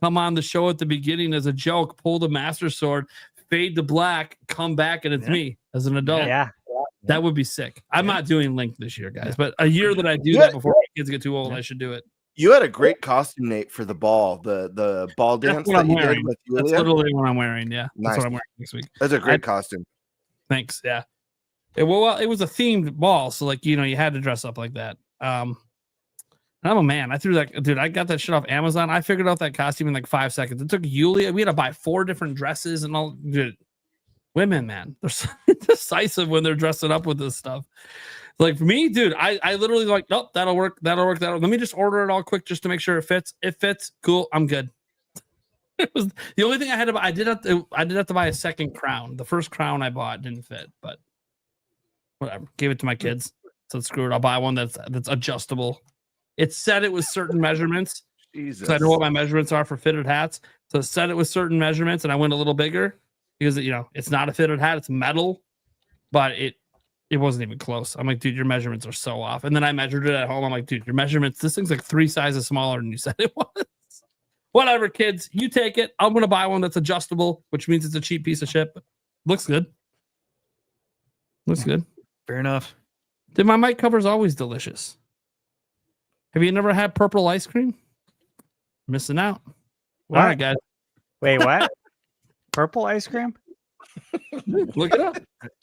come on the show at the beginning as a joke, pull the Master Sword, fade to black, come back, and it's me as an adult. Yeah. That would be sick. I'm not doing Link this year, guys, but a year that I do that before my kids get too old, I should do it. You had a great costume, Nate, for the ball, the ball dance that you did with Julia. That's literally what I'm wearing. Yeah, Nice. that's what I'm wearing next week. That's a great costume. Thanks. Yeah. Well, it was a themed ball, so like you had to dress up like that. And I'm a man. I threw that, dude. I got that shit off Amazon. I figured out that costume in like 5 seconds. It took Yulia. We had to buy 4 different dresses and all. Dude, women, man, they're so decisive when they're dressing up with this stuff. Like for me, dude, I literally like, nope, that'll work. Let me just order it all quick just to make sure it fits. It fits. Cool. I'm good. It was the only thing I had to buy. I did have to buy a second crown. The first crown I bought didn't fit, but whatever. Gave it to my kids. So screw it. I'll buy one that's adjustable. It said it was certain measurements. Jesus. So I know what my measurements are for fitted hats. So it said it was certain measurements, and I went a little bigger because it's not a fitted hat, it's metal, but it wasn't even close. I'm like, dude, your measurements are so off. And then I measured it at home. I'm like, dude, your measurements, this thing's like 3 sizes smaller than you said it was. Whatever, kids, you take it. I'm gonna buy one that's adjustable, which means it's a cheap piece of shit. But looks good. Looks good. Fair enough. Dude, my mic cover's always delicious. Have you never had purple ice cream? Missing out. What? All right, guys. Wait, what? Purple ice cream? Look it up.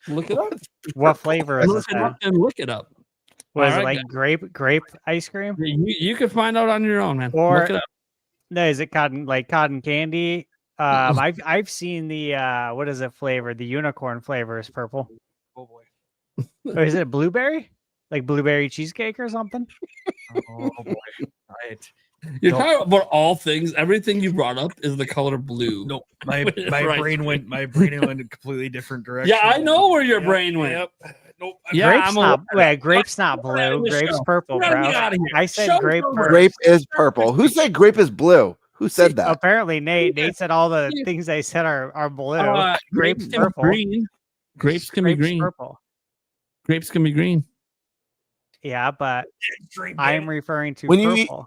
Look it up. What flavor is Look this? it up and look it up. Was All it right, like guys. grape ice cream? You can find out on your own, man. Or look it up. no, is it cotton candy? I've seen the what is it flavor? The unicorn flavor is purple. Oh boy. Or is it blueberry? Like blueberry cheesecake or something? Oh boy. Right. You're talking about all things. Everything you brought up is the color blue. Nope. My Right. brain went a completely different direction. Yeah, I know where your brain went. Yep. Nope. Yeah, grape's not blue. Grape's purple, Get bro. me outta here. I said Show grape me first. Grape is purple. Who said grape is blue? Who said that? Apparently, Nate said all the things I said are blue. Grape's can be purple. green. Grapes can be green. Purple. Grapes can be green. Yeah, but I'm referring to When purple. you